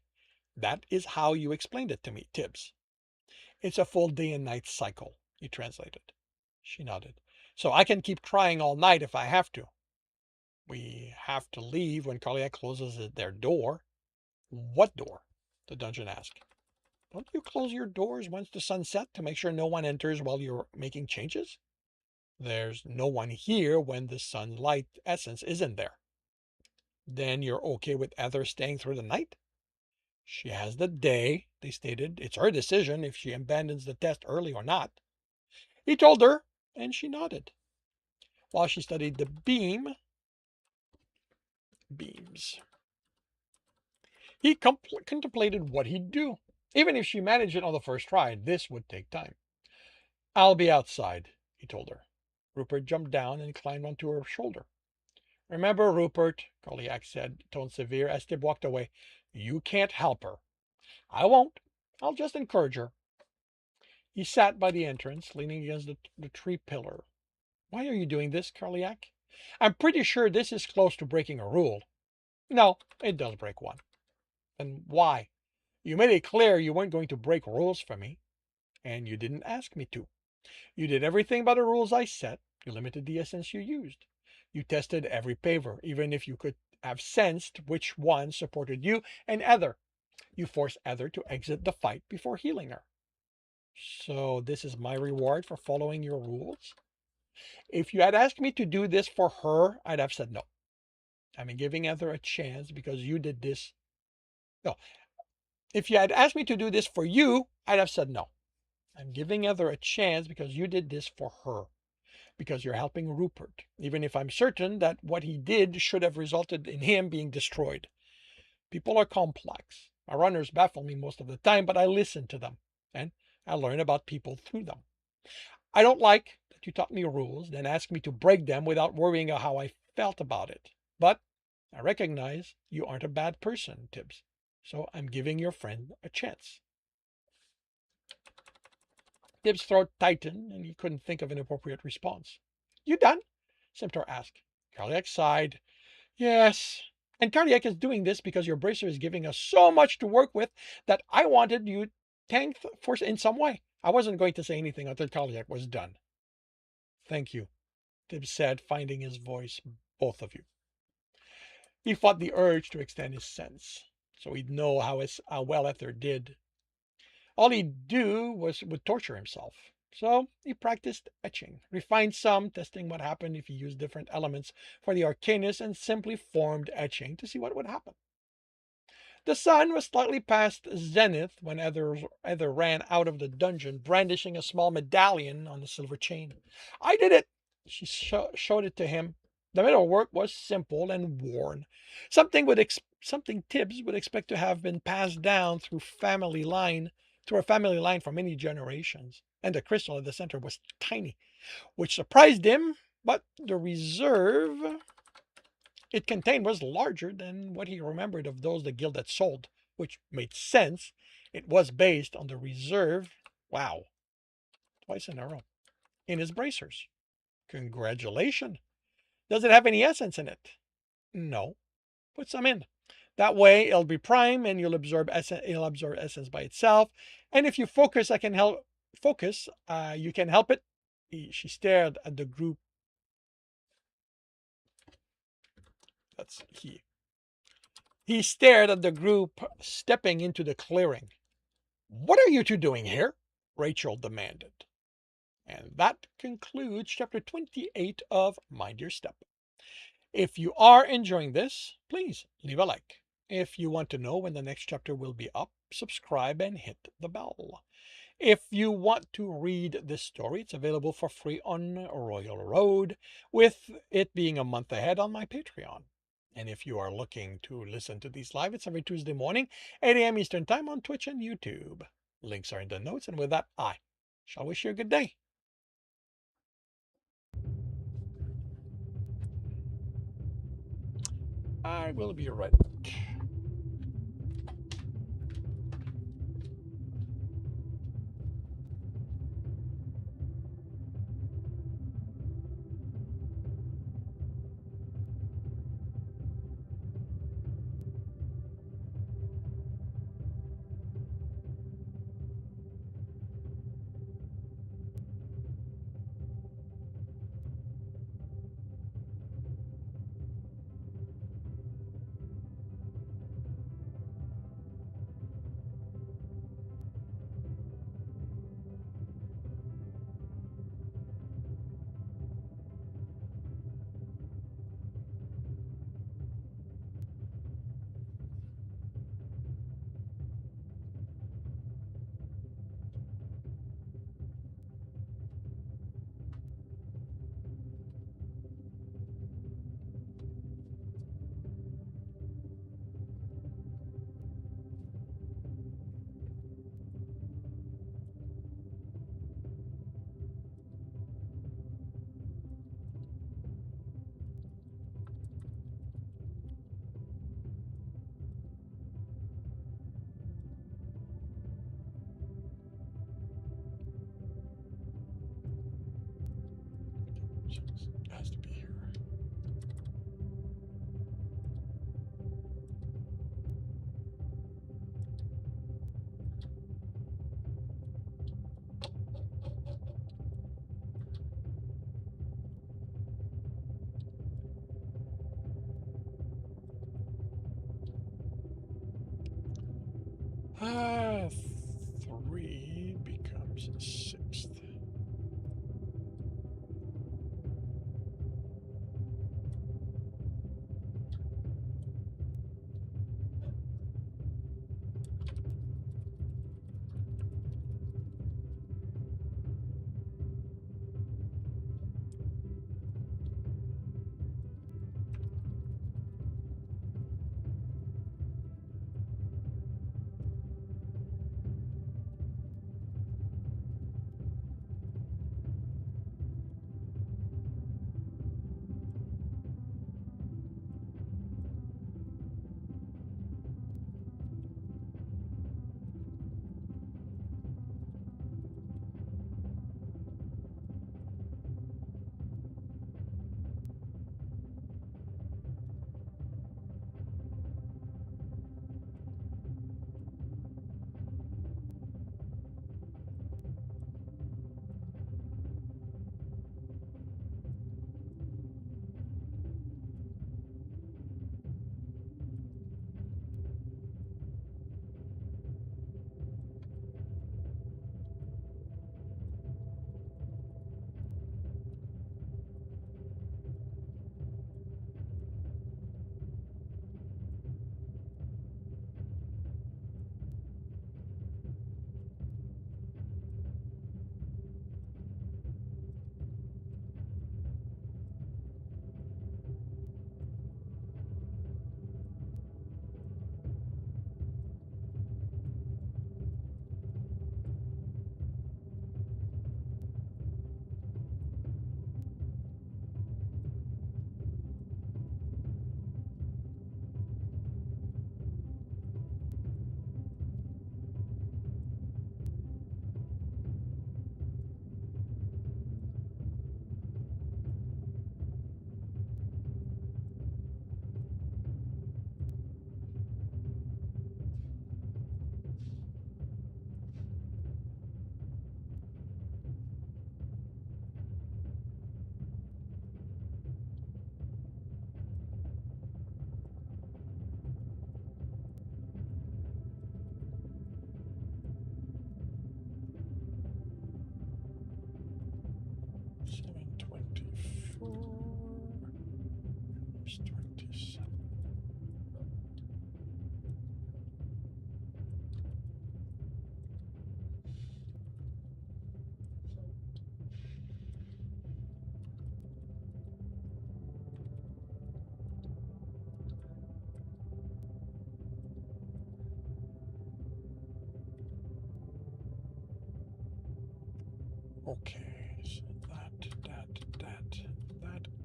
That is how you explained it to me, Tibbs. It's a full day and night cycle, he translated. She nodded. So I can keep trying all night if I have to. We have to leave when Carliac closes their door. What door? The dungeon asked. Don't you close your doors once the sun sets to make sure no one enters while you're making changes? There's no one here when the sunlight essence isn't there. Then you're okay with Ether staying through the night? She has the day, they stated. It's her decision if she abandons the test early or not. He told her, and she nodded. While she studied the beams, he contemplated what he'd do. Even if she managed it on the first try, this would take time. I'll be outside, he told her. Rupert jumped down and climbed onto her shoulder. Remember, Rupert, Carliac said, tone severe, as Tib walked away. You can't help her. I won't. I'll just encourage her. He sat by the entrance, leaning against the tree pillar. Why are you doing this, Carliac? I'm pretty sure this is close to breaking a rule. No, it does break one. Then why? You made it clear you weren't going to break rules for me, and you didn't ask me to. You did everything by the rules I set. You limited the essence you used. You tested every paver, even if you could have sensed which one supported you and Ether. You forced Ether to exit the fight before healing her. So this is my reward for following your rules? If you had asked me to do this for her, I'd have said no. I'm giving Ether a chance because you did this. No. If you had asked me to do this for you, I'd have said no. I'm giving Ether a chance because you did this for her. Because you're helping Rupert, even if I'm certain that what he did should have resulted in him being destroyed. People are complex. My runners baffle me most of the time, but I listen to them, and I learn about people through them. I don't like that you taught me rules, then asked me to break them without worrying about how I felt about it. But I recognize you aren't a bad person, Tibbs, so I'm giving your friend a chance. Tibbs' throat tightened, and he couldn't think of an appropriate response. You done? Simtor asked. Carliac sighed. Yes. And Carliac is doing this because your bracer is giving us so much to work with that I wanted you thanked for in some way. I wasn't going to say anything until Carliac was done. Thank you, Tibbs said, finding his voice. Both of you. He fought the urge to extend his sense, so he'd know how well Ether did. All he'd do would torture himself. So he practiced etching, refined some, testing what happened if he used different elements for the Arcanus, and simply formed etching to see what would happen. The sun was slightly past zenith when Ether ran out of the dungeon, brandishing a small medallion on a silver chain. I did it! She showed it to him. The metalwork was simple and worn, something Tibbs would expect to have been passed down through a family line for many generations. And the crystal at the center was tiny, which surprised him, but the reserve it contained was larger than what he remembered of those the guild had sold, which made sense. It was based on the reserve, wow, twice in a row, in his bracers. Congratulations. Does it have any essence in it? No. Put some in. That way it'll be prime and it'll absorb essence by itself. And if you focus, you can help it. She stared at the group. That's he. He stared at the group stepping into the clearing. What are you two doing here? Rachel demanded. And that concludes chapter 28 of Mind Your Step. If you are enjoying this, please leave a like. If you want to know when the next chapter will be up, subscribe and hit the bell. If you want to read this story, it's available for free on Royal Road, with it being a month ahead on my Patreon. And if you are looking to listen to these live, it's every Tuesday morning, 8 a.m. Eastern Time on Twitch and YouTube. Links are in the notes. And with that, I shall wish you a good day. I will be right back. It has to be here. Ah, 3 becomes 6th. Okay, so that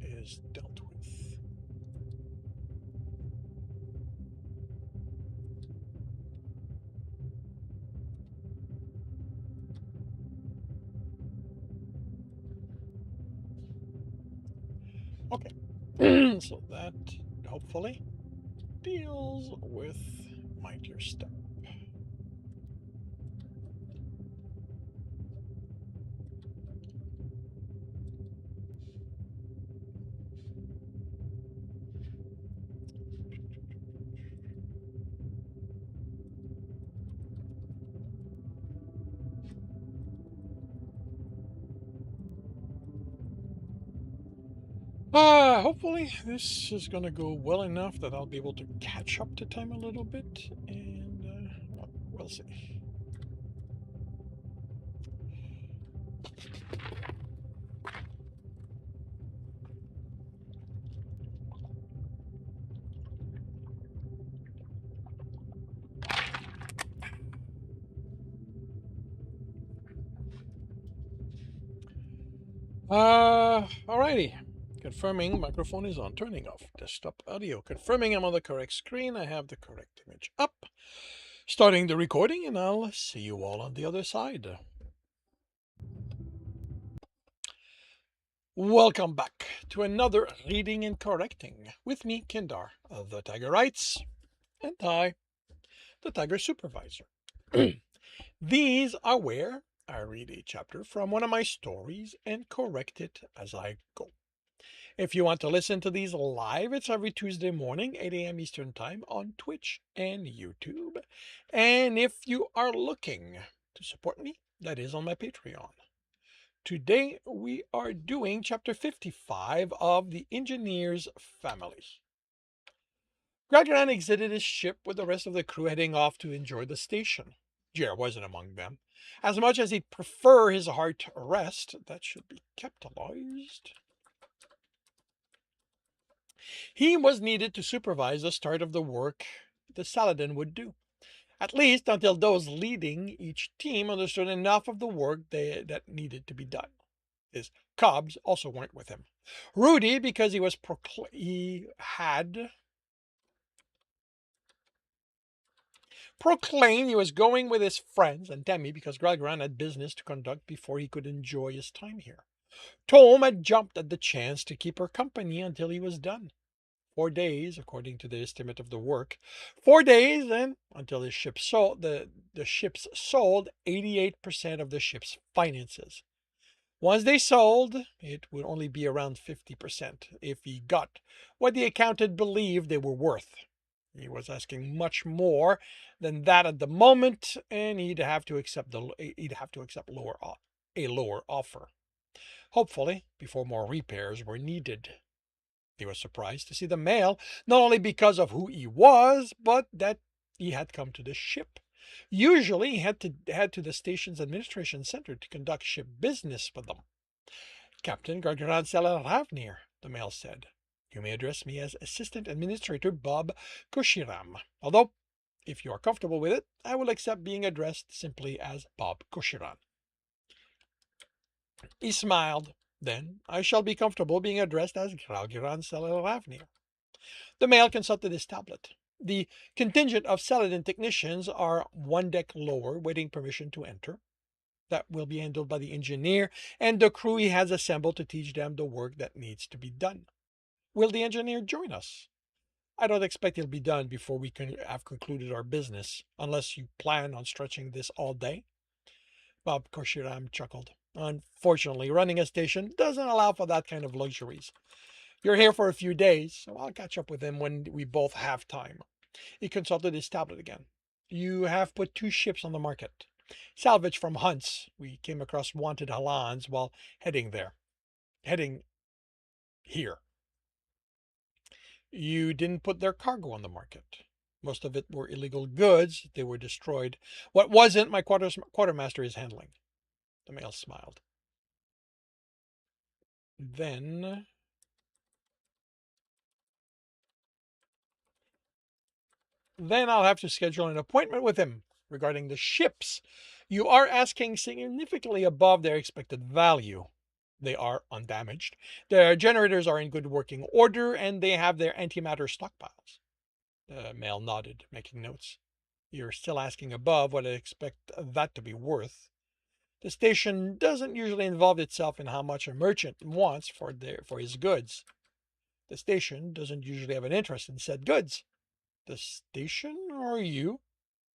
is dealt with. Okay, so that hopefully deals with Mind Your Step. Hopefully this is going to go well enough that I'll be able to catch up to time a little bit, and well, we'll see. Alrighty. Confirming microphone is on, turning off. Desktop audio. Confirming I'm on the correct screen. I have the correct image up. Starting the recording, and I'll see you all on the other side. Welcome back to another Reading and Correcting with me, Kindar, the Tiger Writes, and I, the Tiger Supervisor. These are where I read a chapter from one of my stories and correct it as I go. If you want to listen to these live, it's every Tuesday morning, 8 a.m. Eastern Time on Twitch and YouTube. And if you are looking to support me, that is on my Patreon. Today we are doing chapter 55 of The Engineer's Family. Gradgran exited his ship with the rest of the crew heading off to enjoy the station. Jer wasn't among them. As much as he'd prefer his heart rest, that should be capitalized, he was needed to supervise the start of the work the Saladin would do, at least until those leading each team understood enough of the work that needed to be done. His cubs also weren't with him. Rudy, because he had proclaimed he was going with his friends, and Demi, because Gradgran had business to conduct before he could enjoy his time here. Tom had jumped at the chance to keep her company until he was done. 4 days, according to the estimate of the work. 4 days, then, until his ship sold. The ships sold 88% of the ship's finances. Once they sold, it would only be around 50% if he got what the accountant believed they were worth. He was asking much more than that at the moment, and he'd have to accept a lower offer. Hopefully, before more repairs were needed. He was surprised to see the mail, not only because of who he was, but that he had come to the ship. Usually, he had to head to the station's administration center to conduct ship business for them. Captain Gargaran Ravnir, the mail said. You may address me as Assistant Administrator Bob Koshiram. Although, if you are comfortable with it, I will accept being addressed simply as Bob Koshiran. He smiled. Then I shall be comfortable being addressed as Gargaran Ravnir. The male consulted his tablet. The contingent of Saladin technicians are one deck lower, waiting permission to enter. That will be handled by the engineer and the crew he has assembled to teach them the work that needs to be done. Will the engineer join us? I don't expect he'll be done before we can have concluded our business, unless you plan on stretching this all day. Bob Koshiram chuckled. Unfortunately, running a station doesn't allow for that kind of luxuries. You're here for a few days, so I'll catch up with him when we both have time. He consulted his tablet again. You have put 2 ships on the market. Salvage from hunts. We came across wanted Halans while heading here. You didn't put their cargo on the market. Most of it were illegal goods. They were destroyed. What wasn't, my quartermaster is handling. The male smiled. Then I'll have to schedule an appointment with him regarding the ships You are asking significantly above their expected value. They are undamaged. Their generators are in good working order, and they have their antimatter stockpiles. The male nodded, making notes. You're still asking above what I expect that to be worth. The station doesn't usually involve itself in how much a merchant wants for his goods. The station doesn't usually have an interest in said goods. The station or you?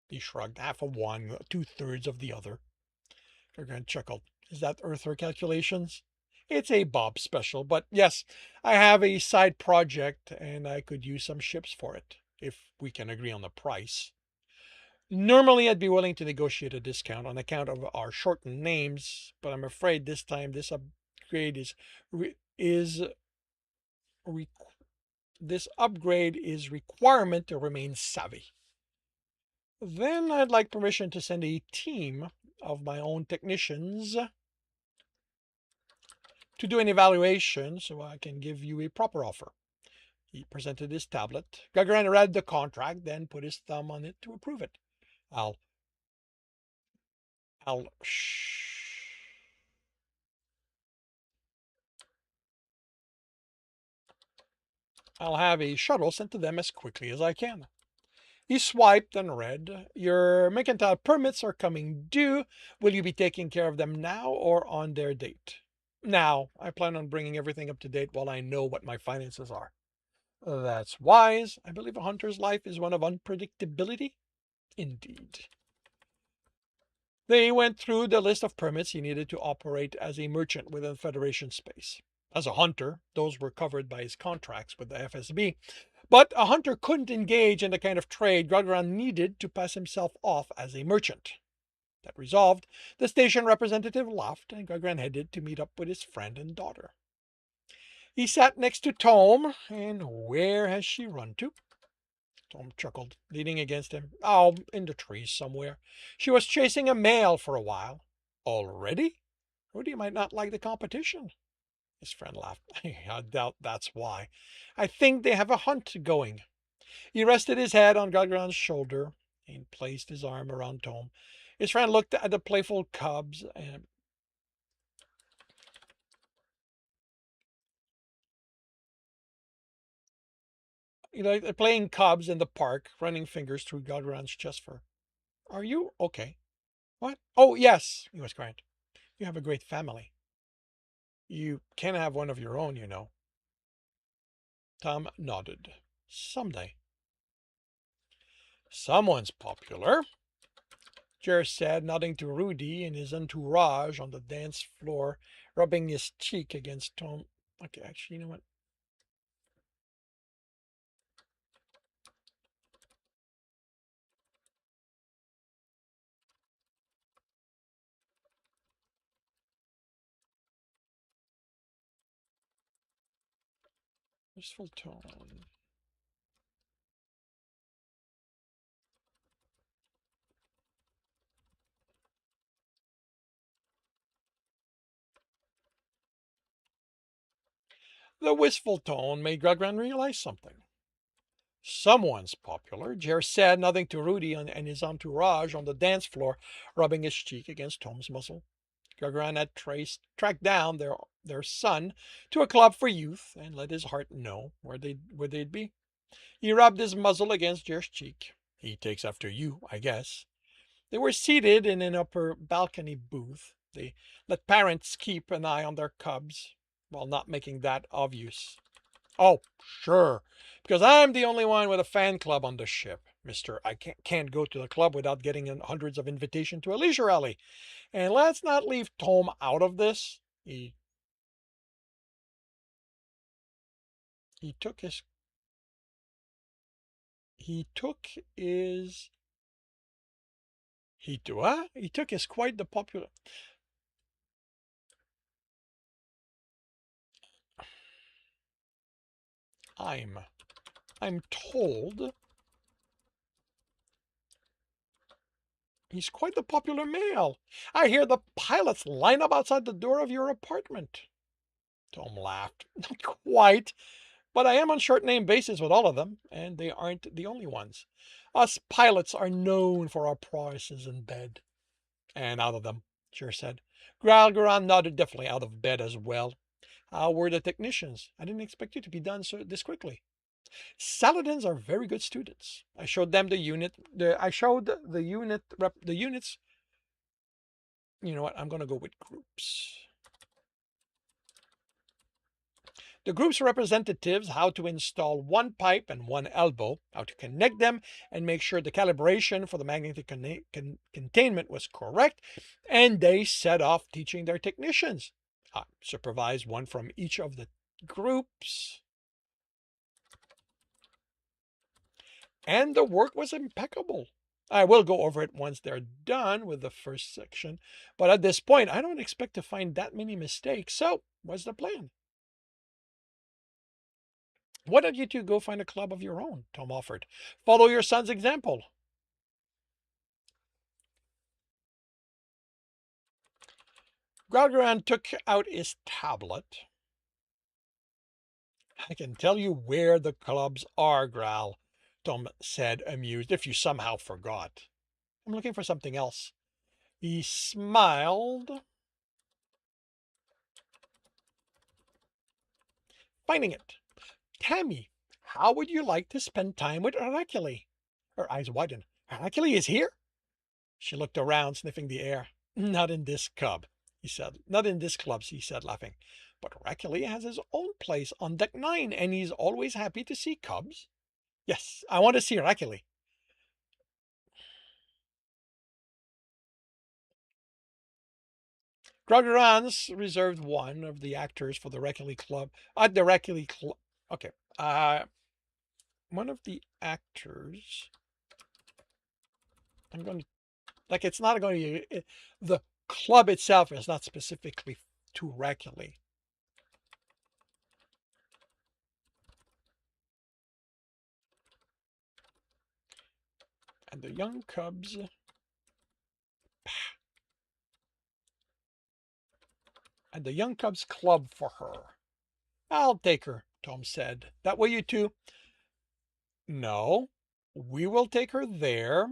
He shrugged, half of one, 2/3 of the other. Gurgurn chuckled. Is that Earther calculations? It's a Bob special, but yes, I have a side project and I could use some ships for it, if we can agree on the price. Normally, I'd be willing to negotiate a discount on account of our shortened names, but I'm afraid this time this upgrade is this upgrade is requirement to remain savvy. Then I'd like permission to send a team of my own technicians to do an evaluation so I can give you a proper offer. He presented his tablet. Gagarin read the contract, then put his thumb on it to approve it. I'll shh. I'll have a shuttle sent to them as quickly as I can. He swiped and read, Your mercantile permits are coming due. Will you be taking care of them now or on their date? Now. I plan on bringing everything up to date while I know what my finances are. That's wise. I believe a hunter's life is one of unpredictability. Indeed. They went through the list of permits he needed to operate as a merchant within Federation space. As a hunter, those were covered by his contracts with the FSB, but a hunter couldn't engage in the kind of trade Gagarin needed to pass himself off as a merchant. That resolved, the station representative laughed, and Gagarin headed to meet up with his friend and daughter. He sat next to Tom, and where has she run to? Tom chuckled, leaning against him. Oh, in the trees somewhere. She was chasing a male for a while. Already? Rudy might not like the competition. His friend laughed. I doubt that's why. I think they have a hunt going. He rested his head on Gagarin's shoulder and placed his arm around Tom. His friend looked at the playful cubs and playing cubs in the park, running fingers through Gagarin's chest fur. Are you okay? What? Oh, yes, he was crying. You have a great family. You can have one of your own, you know. Tom nodded. Someday. Someone's popular, Jer said, nodding to Rudy and his entourage on the dance floor, rubbing his cheek against Tom. Okay, actually, you know what? Wistful tone. The wistful tone made Gagarin realize something. Someone's popular, Jer said, nodding to Rudy and his entourage on the dance floor, rubbing his cheek against Tom's muzzle. Gagarin had tracked down their son to a club for youth and let his heart know where they'd be. He rubbed his muzzle against Jer's cheek. He takes after you, I guess. They were seated in an upper balcony booth. They let parents keep an eye on their cubs while not making that obvious. Oh, sure, because I'm the only one with a fan club on the ship, Mister. I can't go to the club without getting hundreds of invitations to a leisure alley. And let's not leave Tom out of this. He took his he took his he what? He took his quite the popular. I'm told he's quite the popular male. I hear the pilots line up outside the door of your apartment. Tom laughed. Not quite, but I am on short name basis with all of them, and they aren't the only ones. Us pilots are known for our prowesses in bed. And out of them, Jer said. Gralgaran nodded, definitely out of bed as well. How were the technicians? I didn't expect you to be done this quickly. Saladins are very good students. I showed them the unit. I showed the unit the units. You know what? I'm going to go with groups. The group's representatives how to install one pipe and one elbow, how to connect them and make sure the calibration for the magnetic containment was correct, and they set off teaching their technicians. I supervised one from each of the groups, and the work was impeccable. I will go over it once they're done with the first section, but at this point, I don't expect to find that many mistakes. So, what's the plan? Why don't you two go find a club of your own? Tom offered. Follow your son's example. Gralgaran took out his tablet. I can tell you where the clubs are, Gral, Tom said, amused, if you somehow forgot. I'm looking for something else. He smiled, finding it. Tammy, how would you like to spend time with Heracule? Her eyes widened. Heracule is here? She looked around, sniffing the air. Not in this cub, he said. Not in this club, he said, laughing. But Heracule has his own place on deck 9, and he's always happy to see cubs. Yes, I want to see Heracule. Groggerans reserved one of the actors for the Heracule Club. The Heracule Club. Okay. One of the actors. I'm going to like. It's not going to be the club itself is not specifically to Heracule. And the young cubs. And the young cubs club for her. I'll take her, Tom said. That way you two. No, we will take her there.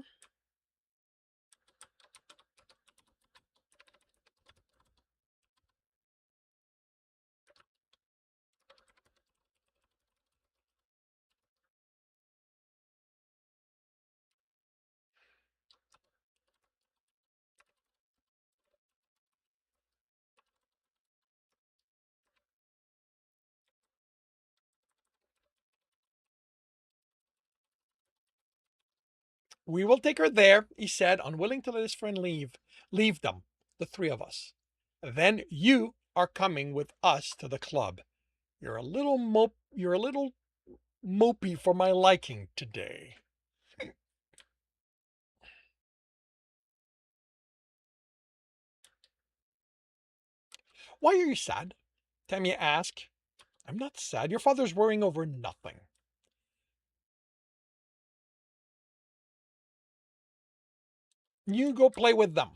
We will take her there, he said, unwilling to let his friend leave them, the three of us. Then you are coming with us to the club. You're a little mopey for my liking today. Why are you sad? Tammy asked. I'm not sad. Your father's worrying over nothing. You go play with them.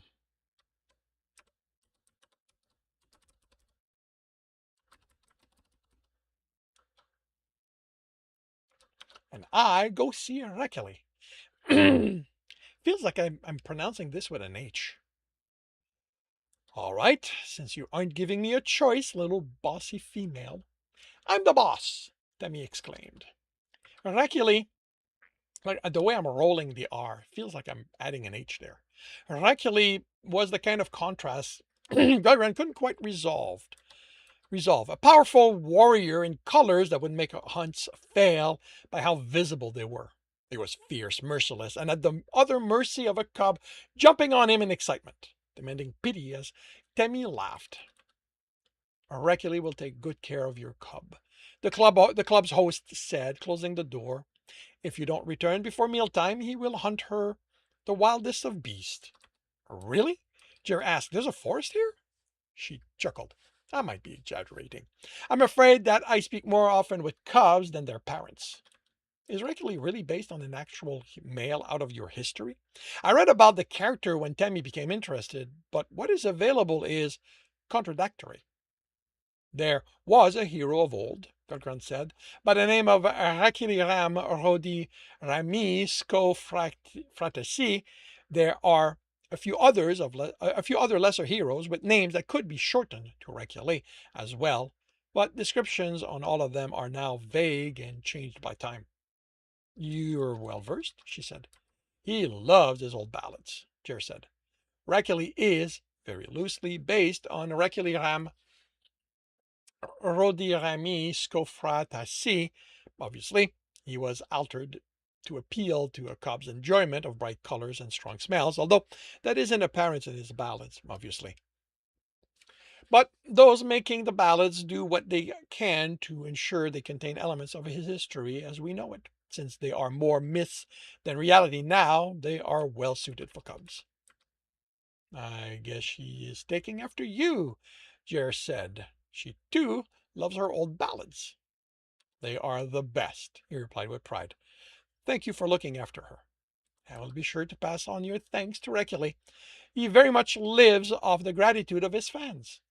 And I go see Heracule. Feels like I'm pronouncing this with an H. All right, since you aren't giving me a choice, little bossy female. I'm the boss, Demi exclaimed. Heracule, like the way I'm rolling the R, feels like I'm adding an H there. Heracule was the kind of contrast Gagarin couldn't quite resolve. A powerful warrior in colors that would make hunts fail by how visible they were. He was fierce, merciless, and at the other mercy of a cub jumping on him in excitement, demanding pity as Temi laughed. Heracule will take good care of your cub. The club's host said, closing the door. If you don't return before mealtime, he will hunt her the wildest of beasts. Really? Jer asked. There's a forest here? She chuckled. I might be exaggerating. I'm afraid that I speak more often with cubs than their parents. Is Heracule really based on an actual male out of your history? I read about the character when Tammy became interested, but what is available is contradictory. There was a hero of old, Gurgran said, by the name of Heracule Rodi Rami Fratesi. There are a few other lesser heroes with names that could be shortened to Hercule as well, but descriptions on all of them are now vague and changed by time. You're well versed, she said. He loves his old ballads, Jer said. Hercule is, very loosely, based on Requiem Rodirami Scofratasi. Obviously, he was altered to appeal to a cub's enjoyment of bright colors and strong smells, although that isn't apparent in his ballads, obviously. But those making the ballads do what they can to ensure they contain elements of his history as we know it. Since they are more myths than reality now, they are well suited for cubs. I guess she is taking after you, Jer said. She, too, loves her old ballads. They are the best, he replied with pride. Thank you for looking after her. I will be sure to pass on your thanks to Recully. He very much lives off the gratitude of his fans.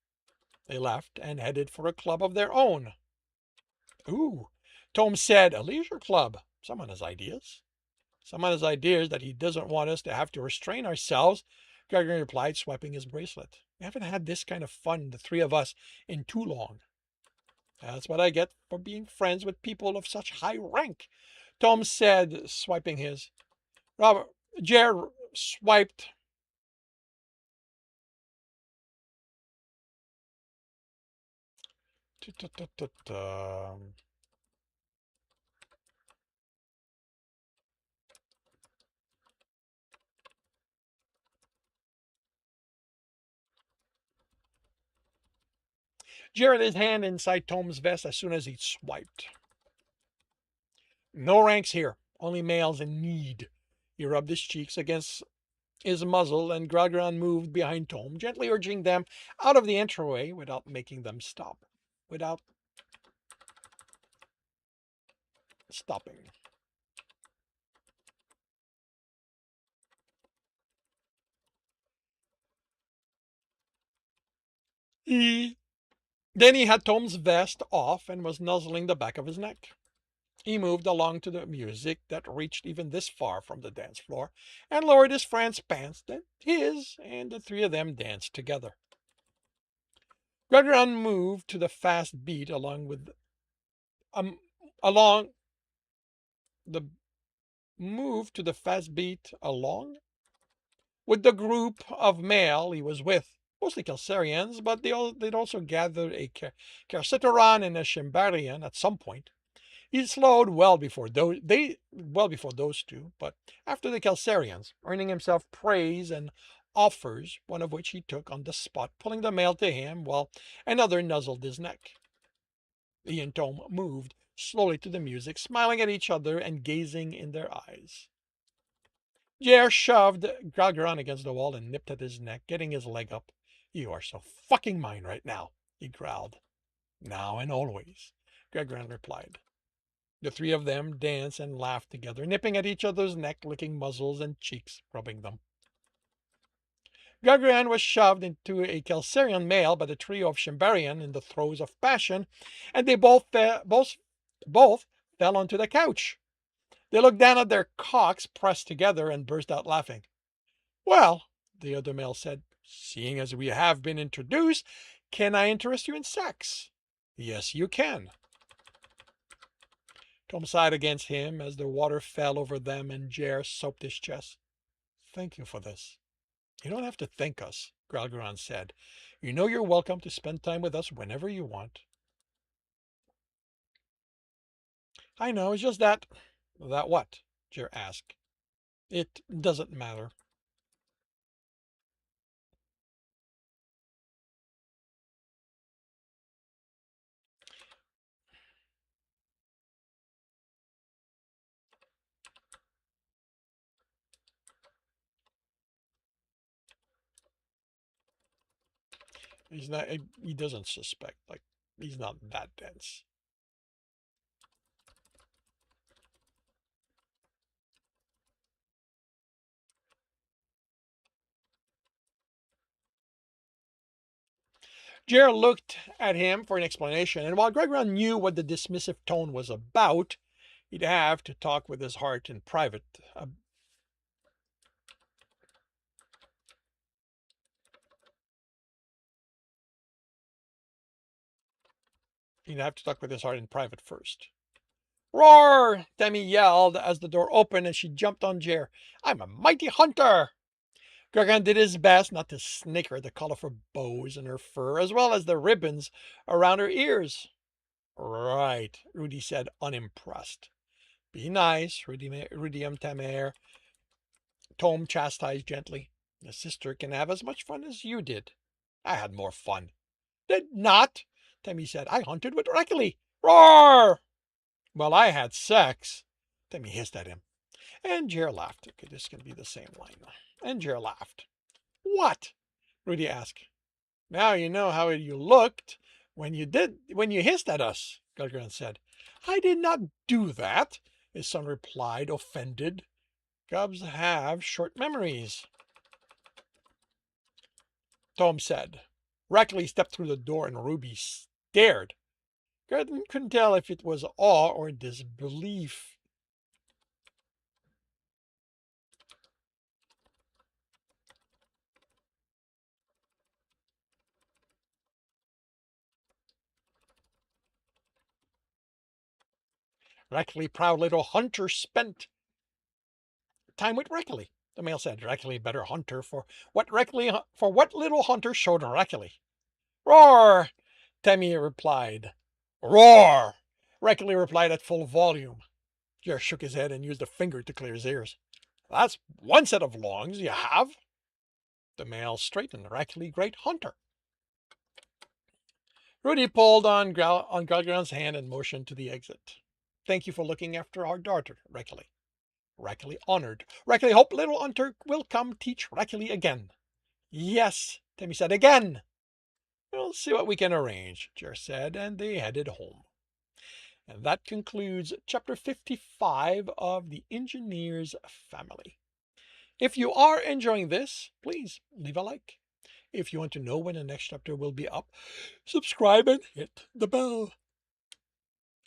They left and headed for a club of their own. Ooh, Tom said, a leisure club. Someone has ideas. Someone has ideas that he doesn't want us to have to restrain ourselves, Gregory replied, swiping his bracelet. We haven't had this kind of fun, the three of us, in too long. That's what I get for being friends with people of such high rank, Tom said, swiping his. Robert, Jer swiped. Jer had his hand inside Tom's vest as soon as he swiped. No ranks here, only males in need. He rubbed his cheeks against his muzzle, and Grogran moved behind Tom, gently urging them out of the entryway without making them stop. Without stopping. Then he had Tom's vest off and was nuzzling the back of his neck. He moved along to the music that reached even this far from the dance floor and lowered his friend's pants, then his, and the three of them danced together. Grogran moved to the fast beat along the move to the fast beat along with the group of male he was with, mostly Kelsarians, but they'd also gathered a Carciteran and a Shimbarian at some point. He slowed well before those two, but after the Kelsarians, earning himself praise and offers, one of which he took on the spot, pulling the male to him while another nuzzled his neck. He and Tom moved slowly to the music, smiling at each other and gazing in their eyes. Jer shoved Grogran against the wall and nipped at his neck, getting his leg up. You are so fucking mine right now, he growled. Now and always, Grogran replied. The three of them danced and laughed together, nipping at each other's neck, licking muzzles and cheeks, rubbing them. Grogran was shoved into a Kelsarian male by the trio of Shimbarian in the throes of passion, and they both fell onto the couch. They looked down at their cocks pressed together and burst out laughing. Well, the other male said, seeing as we have been introduced, can I interest you in sex? Yes, you can. Tom sighed against him as the water fell over them and Jer soaped his chest. Thank you for this. You don't have to thank us, Grogran said. You know you're welcome to spend time with us whenever you want. I know, it's just that. That what? Jer asked. It doesn't matter. He's not. He doesn't suspect. Like he's not that dense. Jer looked at him for an explanation, and while Grogran knew what the dismissive tone was about, he'd have to talk with his heart in private. He'd have to talk with his heart in private first. Roar! Tammy yelled as the door opened and she jumped on Jer. I'm a mighty hunter! Gregor did his best not to snicker the colorful bows in her fur as well as the ribbons around her ears. Right, Rudy said, unimpressed. Be nice, Rudium Tamer. Tom chastised gently. The sister can have as much fun as you did. I had more fun. Did not, Tammy said. I hunted with Reckly. Roar! Well, I had sex. Tammy hissed at him. And Jer laughed. Okay, this can be the same line. And Jer laughed. What? Rudy asked. Now you know how you looked when you hissed at us, Gilgren said. I did not do that, his son replied, offended. Cubs have short memories. Tom said. Rackley stepped through the door and Ruby stared. Gilgren couldn't tell if it was awe or disbelief. Rackley, proud little hunter, spent time with Rackley. The male said, Rackley better hunter for what little hunter showed Rackley. Roar! Tammy replied. Roar! Rackley replied at full volume. Jer shook his head and used a finger to clear his ears. That's one set of longs you have. The male straightened. Rackley, great hunter. Rudy pulled on Galgran's hand and motioned to the exit. Thank you for looking after our daughter, Rackley. Rackley honored. Rackley hope little hunter will come teach Rackley again. Yes, Tammy said, again. We'll see what we can arrange, Jer said, and they headed home. And that concludes chapter 55 of The Engineer's Family. If you are enjoying this, please leave a like. If you want to know when the next chapter will be up, subscribe and hit the bell.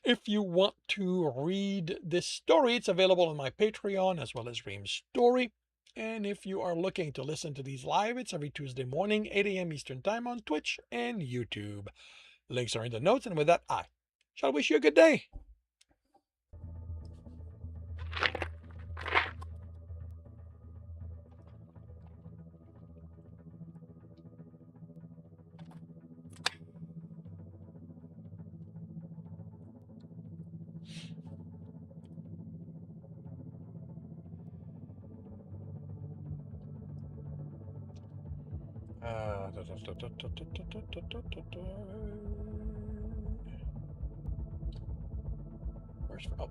If you want to read this story, it's available on my Patreon as well as Ream's Story. And if you are looking to listen to these live, it's every Tuesday morning, 8 a.m. Eastern Time on Twitch and YouTube. Links are in the notes, and with that, I shall wish you a good day.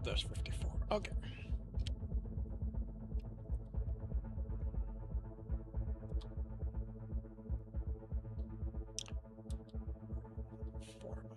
There's 54. Okay. Format.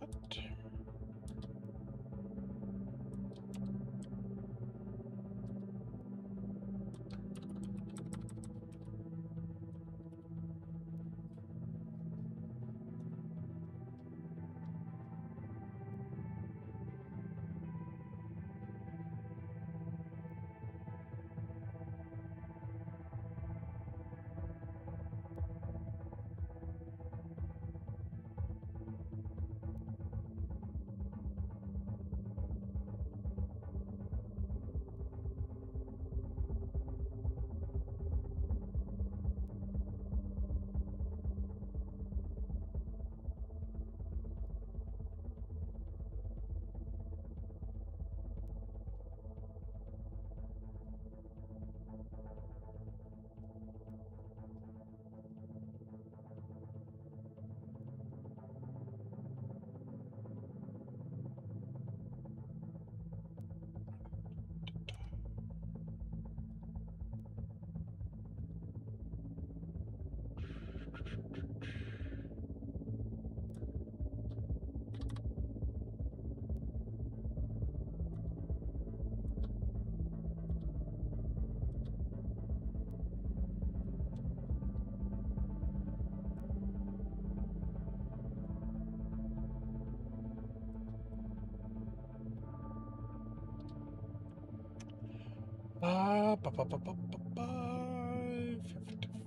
Ba, ba, ba, ba, ba, ba,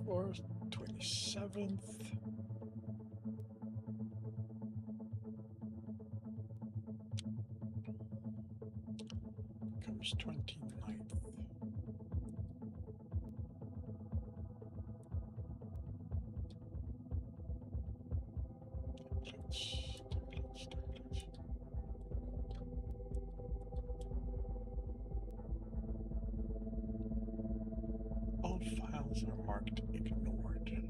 54th, 27th. James 29th. All files are marked ignored.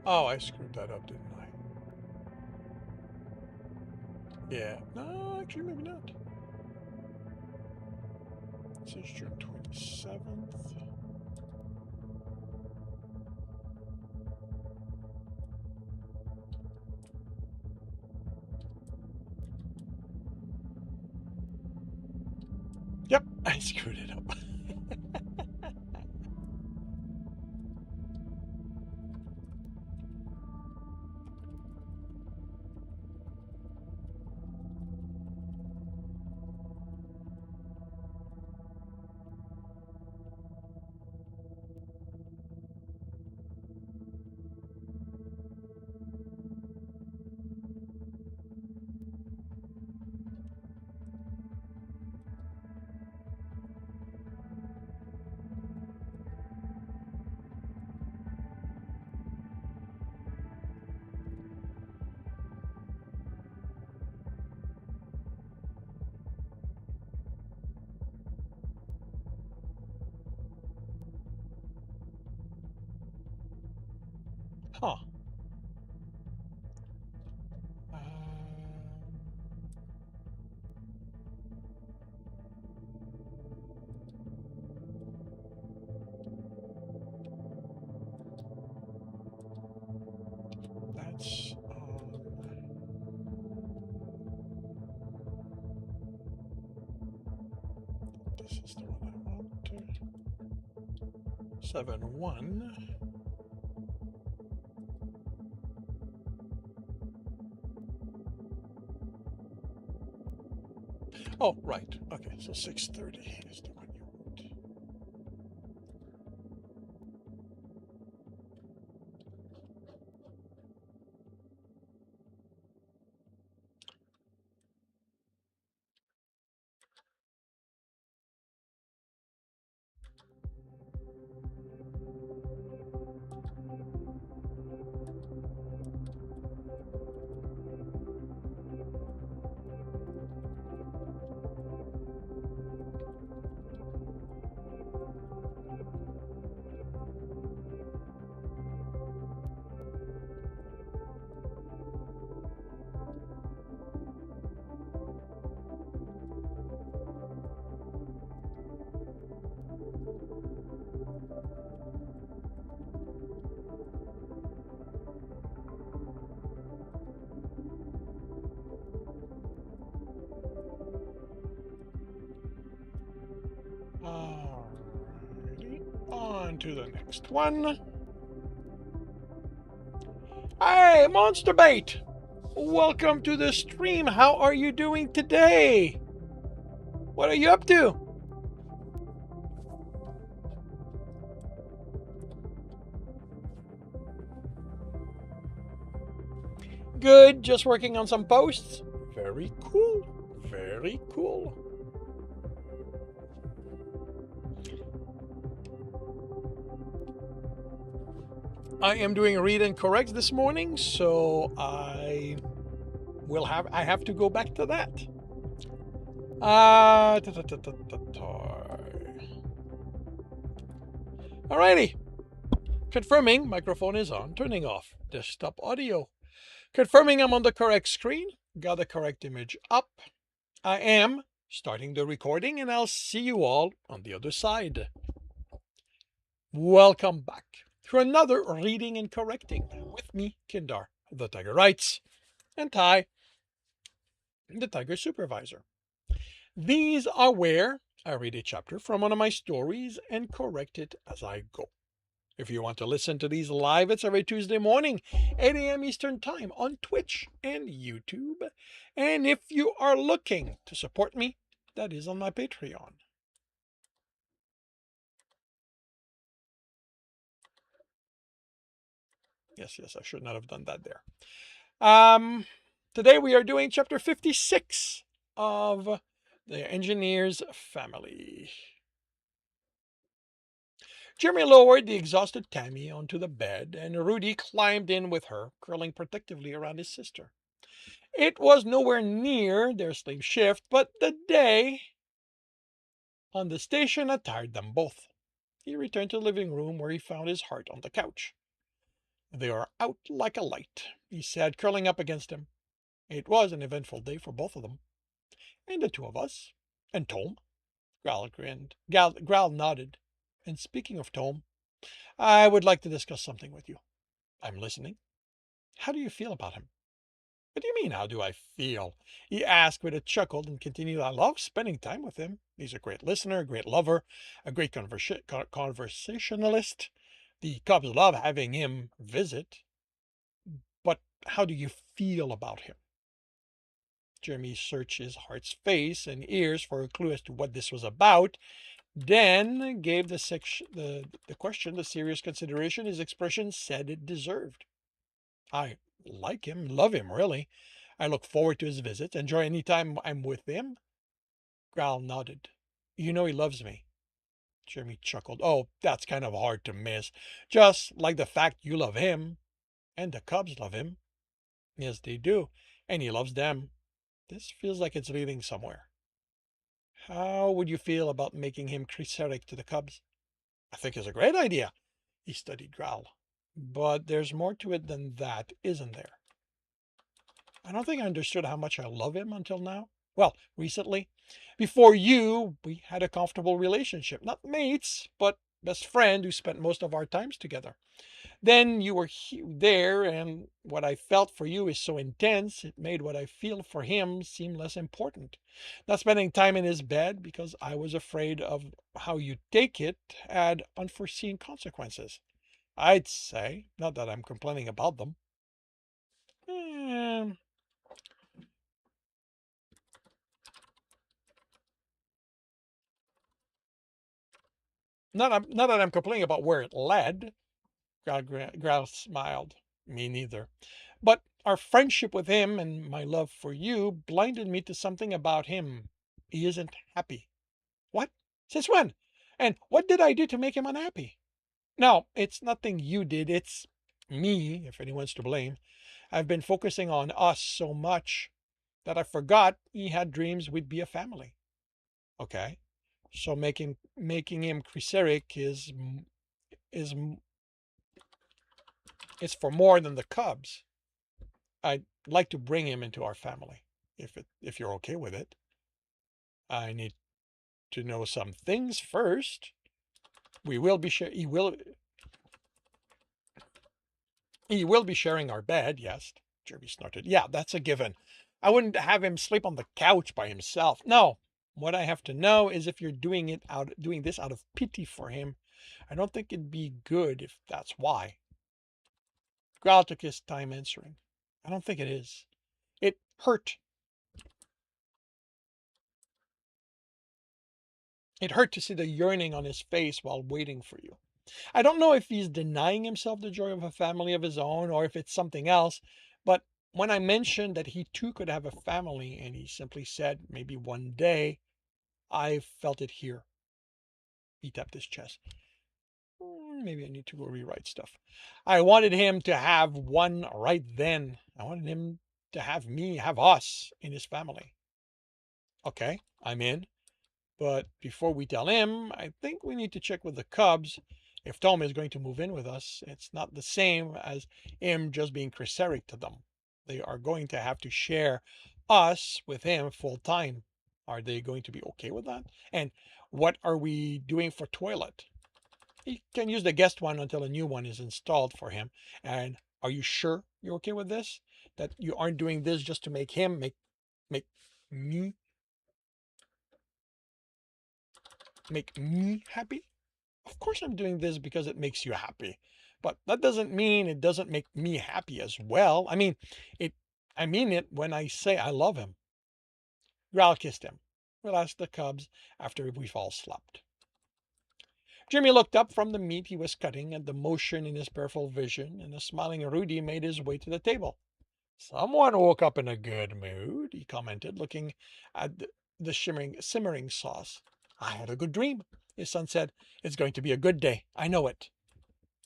Oh, I screwed that up, didn't I? Yeah. No, actually, maybe not. This is June 27th. Yep, I screwed it up. Huh. That's this is the one I want. 7-1. Oh, right. Okay, so 6:30 is the one you want. Alrighty, on to the next one. Hey, Monster Bait! Welcome to the stream. How are you doing today? What are you up to? Good, just working on some posts. Very cool. Very cool. I am doing read and correct this morning, so I have to go back to that. Alrighty. Confirming microphone is on, turning off desktop audio. Confirming I'm on the correct screen, got the correct image up. I am starting the recording, and I'll see you all on the other side. Welcome back to another reading and correcting with me, Kindar, the Tiger Writes, and Ty, the Tiger Supervisor. These are where I read a chapter from one of my stories and correct it as I go. If you want to listen to these live, it's every Tuesday morning, 8 a.m. Eastern Time on Twitch and YouTube. And if you are looking to support me, that is on my Patreon. Yes, yes, I should not have done that there. Um, Today we are doing chapter 56 of The Engineer's Family. Jeremy lowered the exhausted Tammy onto the bed, and Rudy climbed in with her, curling protectively around his sister. It was nowhere near their sleep shift, but the day on the station had tired them both. He returned to the living room where he found his heart on the couch. "They are out like a light," he said, curling up against him. It was an eventful day for both of them. "And the two of us. And Tom." Growl grinned. Growl nodded. "And speaking of Tom, I would like to discuss something with you." "I'm listening." "How do you feel about him?" "What do you mean, how do I feel?" he asked with a chuckle and continued, "I love spending time with him. He's a great listener, a great lover, a great conversationalist. The Cubs love having him visit. But how do you feel about him?" Jeremy searched his heart's face and ears for a clue as to what this was about, then gave the question the serious consideration his expression said it deserved. "I like him, love him, really. I look forward to his visits, enjoy any time I'm with him." Growl nodded. "You know he loves me." Jeremy chuckled. "Oh, that's kind of hard to miss. Just like the fact you love him, and the Cubs love him." "Yes, they do, and he loves them. This feels like it's leading somewhere." "How would you feel about making him Chrysarik to the Cubs?" "I think it's a great idea." He studied Growl. "But there's more to it than that, isn't there?" "I don't think I understood how much I love him until now. Well, recently. Before you, we had a comfortable relationship. Not mates, but best friend who spent most of our times together. Then you were there, and what I felt for you is so intense, it made what I feel for him seem less important. Not spending time in his bed because I was afraid of how you take it had unforeseen consequences, I'd say. Not that I'm complaining about them." Eh, not that I'm complaining about where it led. Grouse smiled. "Me neither. But our friendship with him and my love for you blinded me to something about him. He isn't happy." "What? Since when? And what did I do to make him unhappy?" "No, it's nothing you did. It's me, if anyone's to blame. I've been focusing on us so much that I forgot he had dreams we'd be a family." "Okay. So making him Chrysarik is is for more than the Cubs. I'd like to bring him into our family, if you're okay with it." "I need to know some things first." We will be share he will be sharing our bed, yes." Jeremy snorted. "Yeah, that's a given. I wouldn't have him sleep on the couch by himself. No. What I have to know is if you're doing this out of pity for him. I don't think it'd be good if that's why." Growl took his time answering. "I don't think it is. It hurt. It hurt to see the yearning on his face while waiting for you. I don't know if he's denying himself the joy of a family of his own or if it's something else, but when I mentioned that he too could have a family and he simply said maybe one day, I felt it here." He tapped his chest. Maybe I need to go rewrite stuff. "I wanted him to have one right then. I wanted him to have me, have us in his family." "Okay, I'm in. But before we tell him, I think we need to check with the Cubs. If Tom is going to move in with us, it's not the same as him just being Chrysarik to them. They are going to have to share us with him full time. Are they going to be okay with that? And what are we doing for toilet? He can use the guest one until a new one is installed for him. And are you sure you're okay with this? That you aren't doing this just to make me make me happy?" "Of course I'm doing this because it makes you happy. But that doesn't mean it doesn't make me happy as well. It I mean it when I say I love him." Growl kissed him. "We'll ask the Cubs after we've all slept." Jimmy looked up from the meat he was cutting at the motion in his peripheral vision, and a smiling Rudy made his way to the table. Someone woke up in a good mood, he commented, looking at the simmering sauce. I had a good dream, his son said. It's going to be a good day. I know it.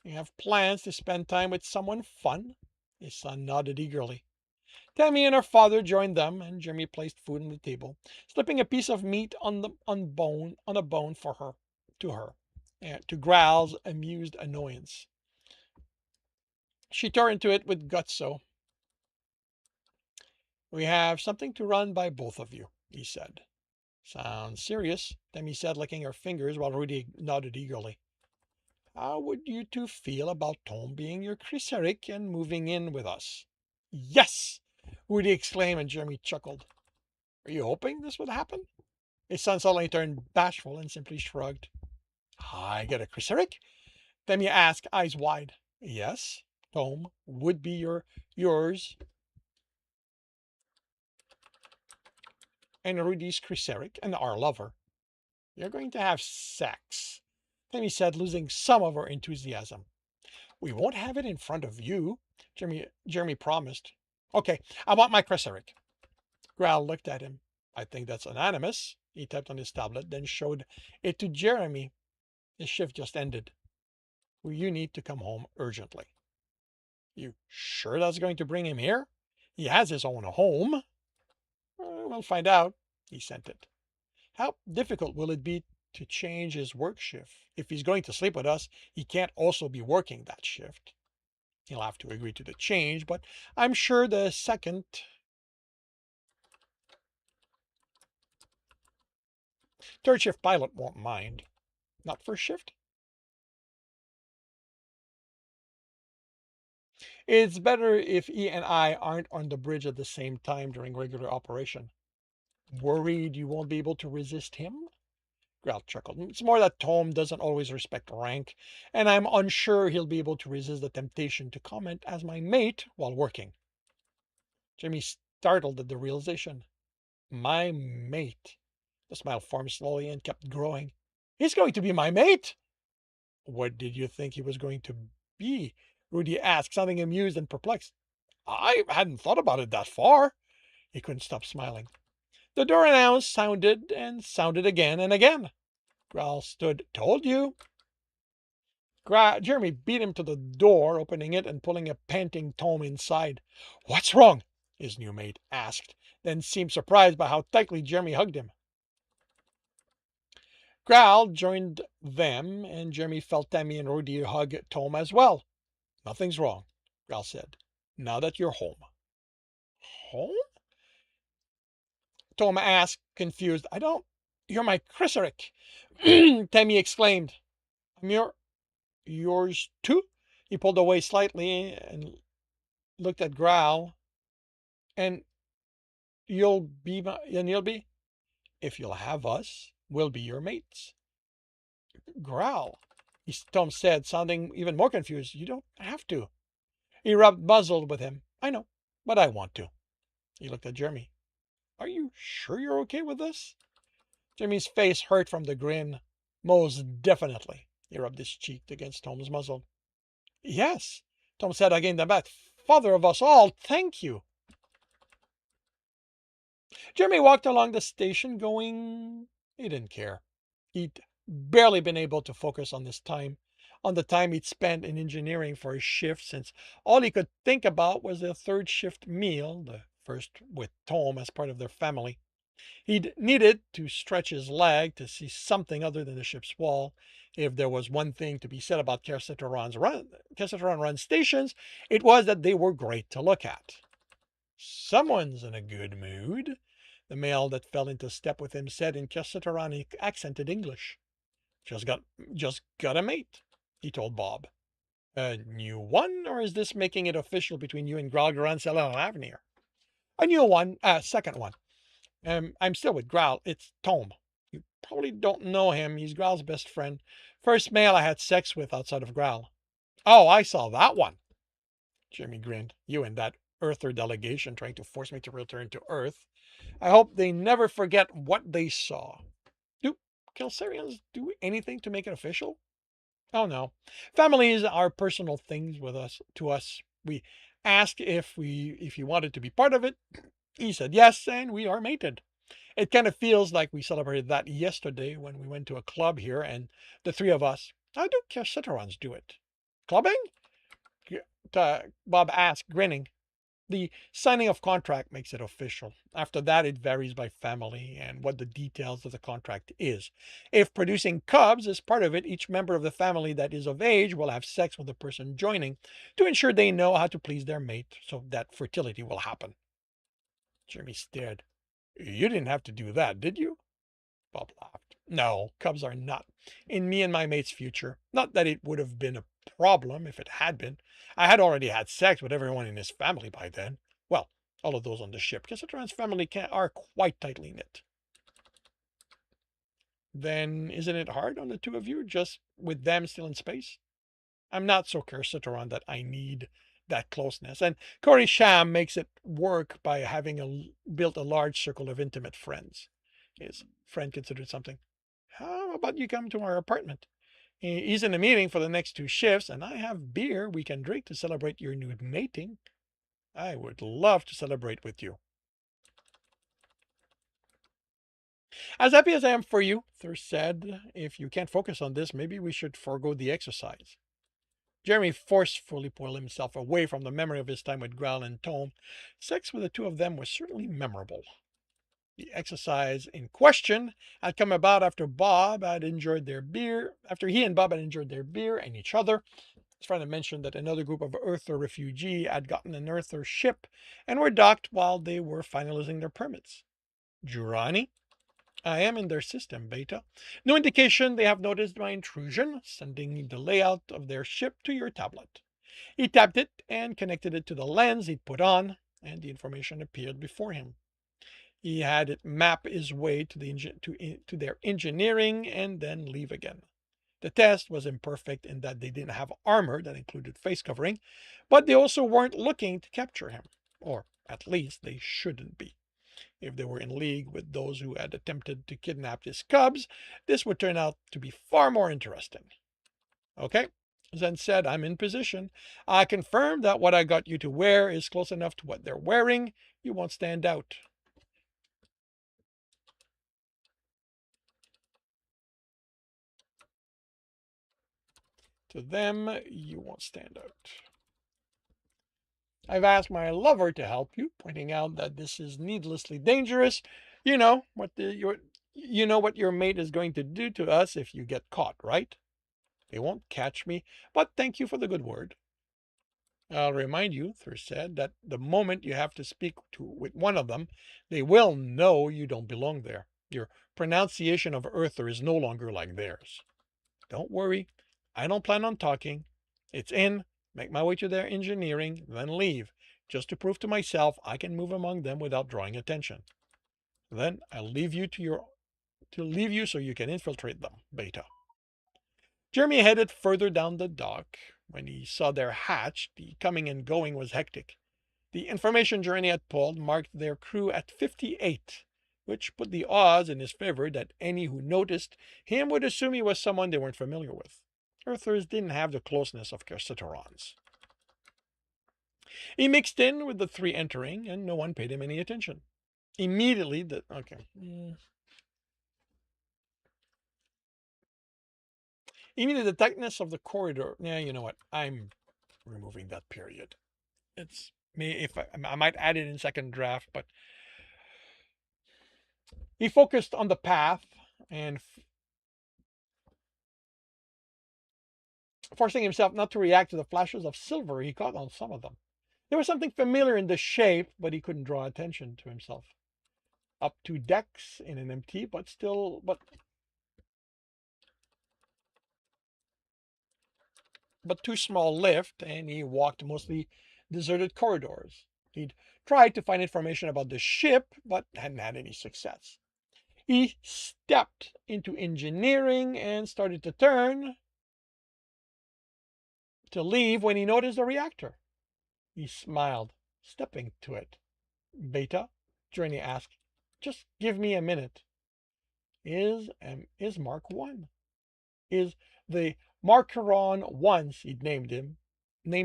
You have plans to spend time with someone fun? His son nodded eagerly. Tammy and her father joined them, and Jimmy placed food on the table, slipping a piece of meat on a bone for her, to her, to Growl's amused annoyance. She tore into it with gusto. We have something to run by both of you, he said. Sounds serious, Tammy said, licking her fingers while Rudy nodded eagerly. How would you two feel about Tom being your Chris Eric and moving in with us? Yes! Rudy exclaimed, and Jeremy chuckled. Are you hoping this would happen? His son suddenly turned bashful and simply shrugged. I get a Chris Eric? Tammy asked, eyes wide. Yes, Tom would be yours and Rudy's Chris Eric and our lover. You're going to have sex, Tammy said, losing some of her enthusiasm. We won't have it in front of you, Jeremy promised. Okay, I want my Chris Eric. Growl looked at him. I think that's anonymous. He tapped on his tablet, then showed it to Jeremy. His shift just ended. You need to come home urgently. You sure that's going to bring him here? He has his own home. We'll find out, he sent it. How difficult will it be to change his work shift? If he's going to sleep with us, he can't also be working that shift. He'll have to agree to the change, but I'm sure the third shift pilot won't mind. Not first shift? It's better if he and I aren't on the bridge at the same time during regular operation. Worried you won't be able to resist him? Growl chuckled. It's more that Tom doesn't always respect rank, and I'm unsure he'll be able to resist the temptation to comment as my mate while working. Jimmy startled at the realization. My mate. The smile formed slowly and kept growing. He's going to be my mate? What did you think he was going to be? Rudy asked, sounding amused and perplexed. I hadn't thought about it that far. He couldn't stop smiling. The door announce sounded and sounded again and again. Growl stood. Told you. Jeremy beat him to the door, opening it and pulling a panting Tom inside. What's wrong? His new mate asked, then seemed surprised by how tightly Jeremy hugged him. Growl joined them, and Jeremy felt Tammy and Rudy hug Tom as well. Nothing's wrong, Growl said. Now that you're home. Home? Tom asked, confused. You're my Chris Eric. Tammy exclaimed. I'm yours too? He pulled away slightly and looked at Growl. And you'll be, if you'll have us, we'll be your mates. Growl, Tom said, sounding even more confused. You don't have to. He rubbed muzzled with him. I know, but I want to. He looked at Jeremy. Are you sure you're okay with this? Jimmy's face hurt from the grin. Most definitely. He rubbed his cheek against Tom's muzzle. Yes, Tom said again the bat. Father of us all, thank you. Jeremy walked along the station going. He didn't care. He'd barely been able to focus on the time he'd spent in engineering for his shift, since all he could think about was the third shift meal, the first with Tom as part of their family. He'd needed to stretch his leg to see something other than the ship's wall. If there was one thing to be said about Cassitron Run stations, it was that they were great to look at. Someone's in a good mood, the male that fell into step with him said in Cassitron accented English. Just got a mate, he told Bob. A new one, or is this making it official between you and Growl, Grancel, and Avenir? A new one, second one. I'm still with Growl. It's Tom. You probably don't know him. He's Growl's best friend. First male I had sex with outside of Growl. Oh, I saw that one. Jimmy grinned. You and that Earther delegation trying to force me to return to Earth. I hope they never forget what they saw. Do Kelsarians do anything to make it official? Oh no. Families are personal things with us to us. We asked if he wanted to be part of it. He said yes, and we are mated. It kind of feels like we celebrated that yesterday when we went to a club here and the three of us. How do Cicerons do it? Clubbing? Bob asked, grinning. The signing of contract makes it official. After that, it varies by family and what the details of the contract is. If producing cubs is part of it, each member of the family that is of age will have sex with the person joining to ensure they know how to please their mate so that fertility will happen. Jeremy stared. You didn't have to do that, did you? Bob laughed. No, cubs are not in me and my mate's future. Not that it would have been a problem if it had been. I had already had sex with everyone in his family by then. Well, all of those on the ship. Cassitran's family are quite tightly knit. Then isn't it hard on the two of you, just with them still in space? I'm not so Cassitran that I need that closeness. And Corey Sham makes it work by having built a large circle of intimate friends. His friend considered something. How about you come to our apartment? He's in a meeting for the next 2 shifts, and I have beer we can drink to celebrate your new mating. I would love to celebrate with you. As happy as I am for you, Thirst said, if you can't focus on this, maybe we should forego the exercise. Jeremy forcefully pulled himself away from the memory of his time with Growl and Tome. Sex with the two of them was certainly memorable. The exercise in question had come about after he and Bob had enjoyed their beer and each other. His friend had mentioned that another group of Earther refugee had gotten an Earther ship and were docked while they were finalizing their permits. Jurani? I am in their system, Beta. No indication they have noticed my intrusion, sending the layout of their ship to your tablet. He tapped it and connected it to the lens he'd put on, and the information appeared before him. He had it map his way to their engineering and then leave again. The test was imperfect in that they didn't have armor that included face covering, but they also weren't looking to capture him. Or at least they shouldn't be. If they were in league with those who had attempted to kidnap his cubs, this would turn out to be far more interesting. Okay, Zen said, I'm in position. I confirm that what I got you to wear is close enough to what they're wearing. You won't stand out. To them, you won't stand out. I've asked my lover to help you, pointing out that this is needlessly dangerous. You know what your mate is going to do to us if you get caught, right? They won't catch me, but thank you for the good word. I'll remind you, Thirst said, that the moment you have to speak with one of them, they will know you don't belong there. Your pronunciation of Earther is no longer like theirs. Don't worry, I don't plan on talking. It's in, make my way to their engineering, then leave, just to prove to myself I can move among them without drawing attention. Then I'll leave you so you can infiltrate them, Beta. Jeremy headed further down the dock. When he saw their hatch, the coming and going was hectic. The information Jeremy had pulled marked their crew at 58, which put the odds in his favor that any who noticed him would assume he was someone they weren't familiar with. Earthers didn't have the closeness of Cassiterons. He mixed in with the three entering, and no one paid him any attention. Immediately, the tightness of the corridor. Yeah, you know what? I'm removing that period. It's me. If I might add it in second draft, but he focused on the path and forcing himself not to react to the flashes of silver he caught on some of them. There was something familiar in the shape, but he couldn't draw attention to himself. Up 2 decks in an empty, but too small lift, and he walked mostly deserted corridors. He'd tried to find information about the ship, but hadn't had any success. He stepped into engineering and started to turn to leave when he noticed a reactor. He smiled, stepping to it. Beta? Journey asked. Just give me a minute. Is Mark 1? Is the Marcaron once he'd named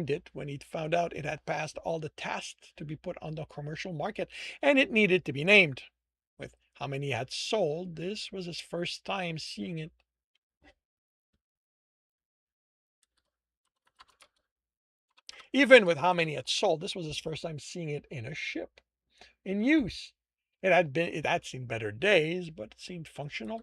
it when he found out it had passed all the tests to be put on the commercial market and it needed to be named. With how many had sold, this was his first time seeing it. Even with how many had sold, this was his first time seeing it in a ship, in use. It had seen better days, but it seemed functional.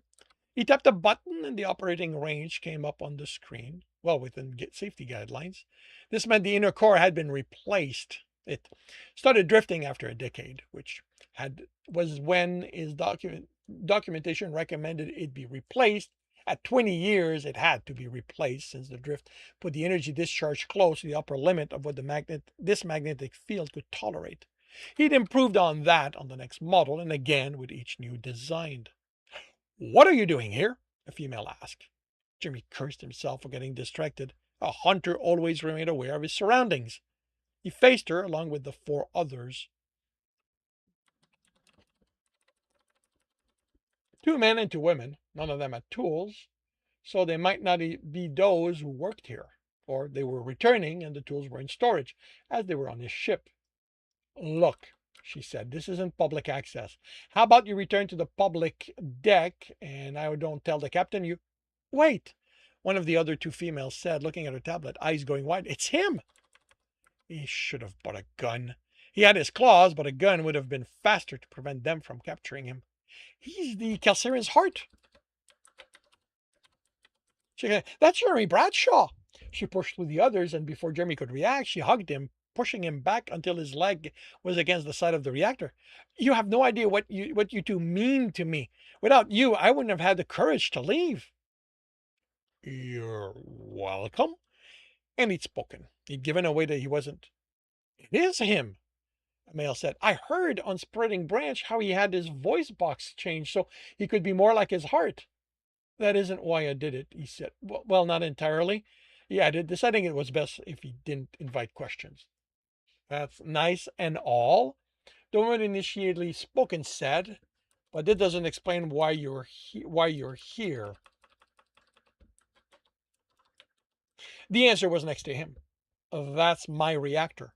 He tapped a button and the operating range came up on the screen, well within safety guidelines. This meant the inner core had been replaced. It started drifting after a decade, which was when his documentation recommended it be replaced. At 20 years, it had to be replaced since the drift put the energy discharge close to the upper limit of what this magnetic field could tolerate. He'd improved on that on the next model and again with each new design. "What are you doing here?" a female asked. Jimmy cursed himself for getting distracted. A hunter always remained aware of his surroundings. He faced her along with the four others. Two men and two women. None of them had tools, so they might not be those who worked here. Or they were returning and the tools were in storage, as they were on his ship. "Look," she said, "this isn't public access. How about you return to the public deck and I don't tell the captain you—" "Wait," one of the other two females said, looking at her tablet, eyes going wide. "It's him!" He should have bought a gun. He had his claws, but a gun would have been faster to prevent them from capturing him. "He's the Calcerian's heart." "That's Jeremy Bradshaw." She pushed through the others, and before Jeremy could react, she hugged him, pushing him back until his leg was against the side of the reactor. "You have no idea what you two mean to me. Without you, I wouldn't have had the courage to leave." "You're welcome." And he'd spoken. He'd given away that he wasn't. "It is him," a male said. "I heard on Spreading Branch how he had his voice box changed so he could be more like his heart." "That isn't why I did it," he said. "Well, not entirely," he added, deciding it was best if he didn't invite questions. "That's nice and all," the woman initially spoken said, "but it doesn't explain why you're here." The answer was next to him. "That's my reactor."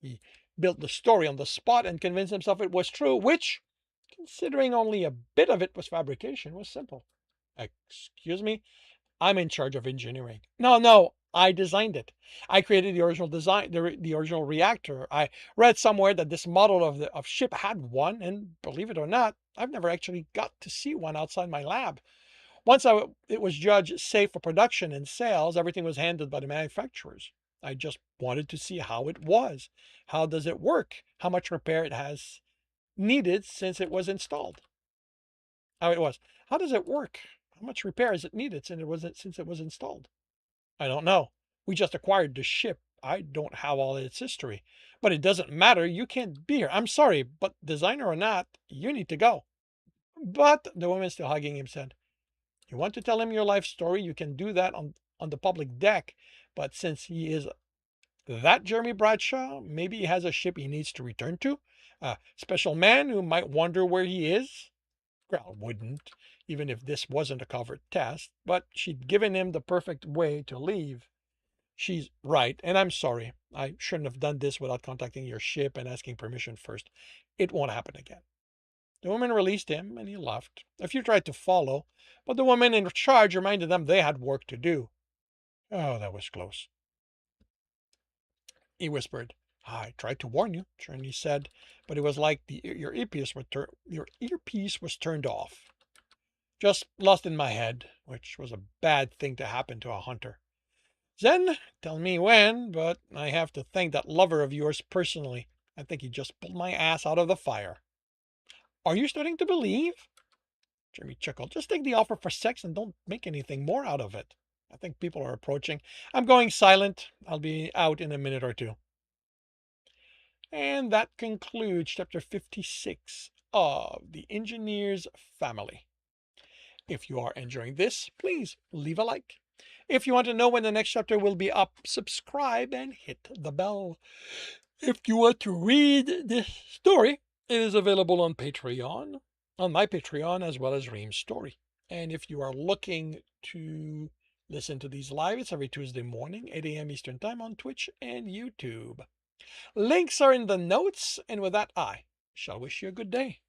He built the story on the spot and convinced himself it was true, which, considering only a bit of it was fabrication, was simple. "Excuse me, I'm in charge of engineering." No, I designed it. I created the original design, the original reactor. I read somewhere that this model of ship had one, and believe it or not, I've never actually got to see one outside my lab. Once it was judged safe for production and sales, everything was handled by the manufacturers. I just wanted to see how it was. How does it work? How much repair it has needed since it was installed? How it was. How does it work? How much repair is it needed since it was installed? I don't know. We just acquired the ship. I don't have all its history. But it doesn't matter. You can't be here. I'm sorry, but designer or not, you need to go. But the woman still hugging him said, "You want to tell him your life story? You can do that on the public deck. But since he is that Jeremy Bradshaw, maybe he has a ship he needs to return to. A special man who might wonder where he is." Well, wouldn't, even if this wasn't a covert test, but she'd given him the perfect way to leave. "She's right, and I'm sorry. I shouldn't have done this without contacting your ship and asking permission first. It won't happen again." The woman released him, and he left. A few tried to follow, but the woman in charge reminded them they had work to do. "Oh, that was close," he whispered. "I tried to warn you," Trini said, but it was like your earpiece was turned off. "Just lost in my head," which was a bad thing to happen to a hunter. "Then tell me when, but I have to thank that lover of yours personally. I think he just pulled my ass out of the fire." "Are you starting to believe?" Jimmy chuckled. "Just take the offer for sex and don't make anything more out of it. I think people are approaching. I'm going silent. I'll be out in a minute or two." And that concludes chapter 56 of The Engineer's Family. If you are enjoying this, please leave a like. If you want to know when the next chapter will be up, subscribe and hit the bell. If you want to read this story, it is available on Patreon, on my Patreon, as well as Ream's story. And if you are looking to Listen to these lives every Tuesday morning, 8 a.m. Eastern Time on Twitch and YouTube. Links are in the notes, and with that, I shall wish you a good day.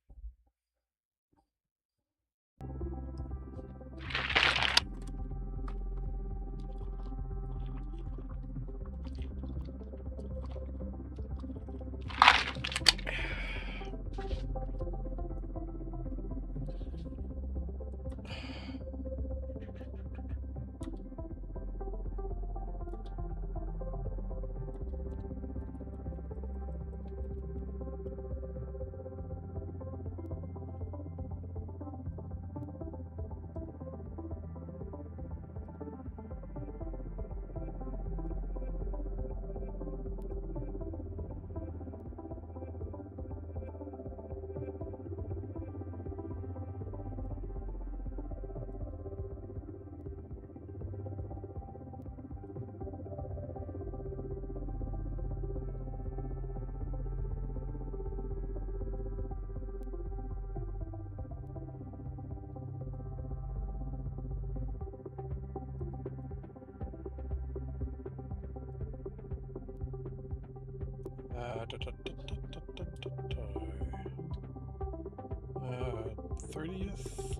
Uh, 30th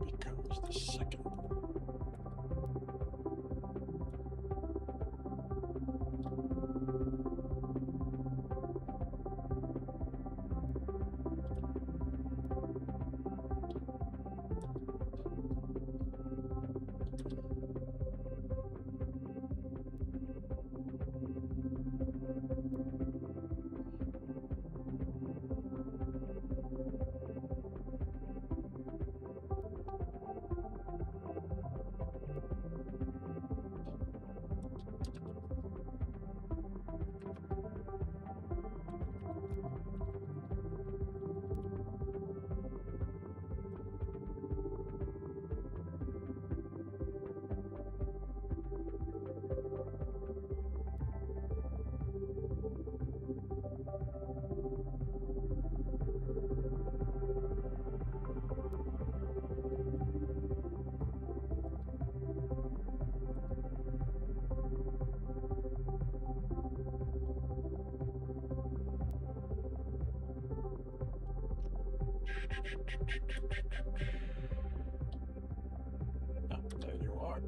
becomes the 2nd. Ah, there you are.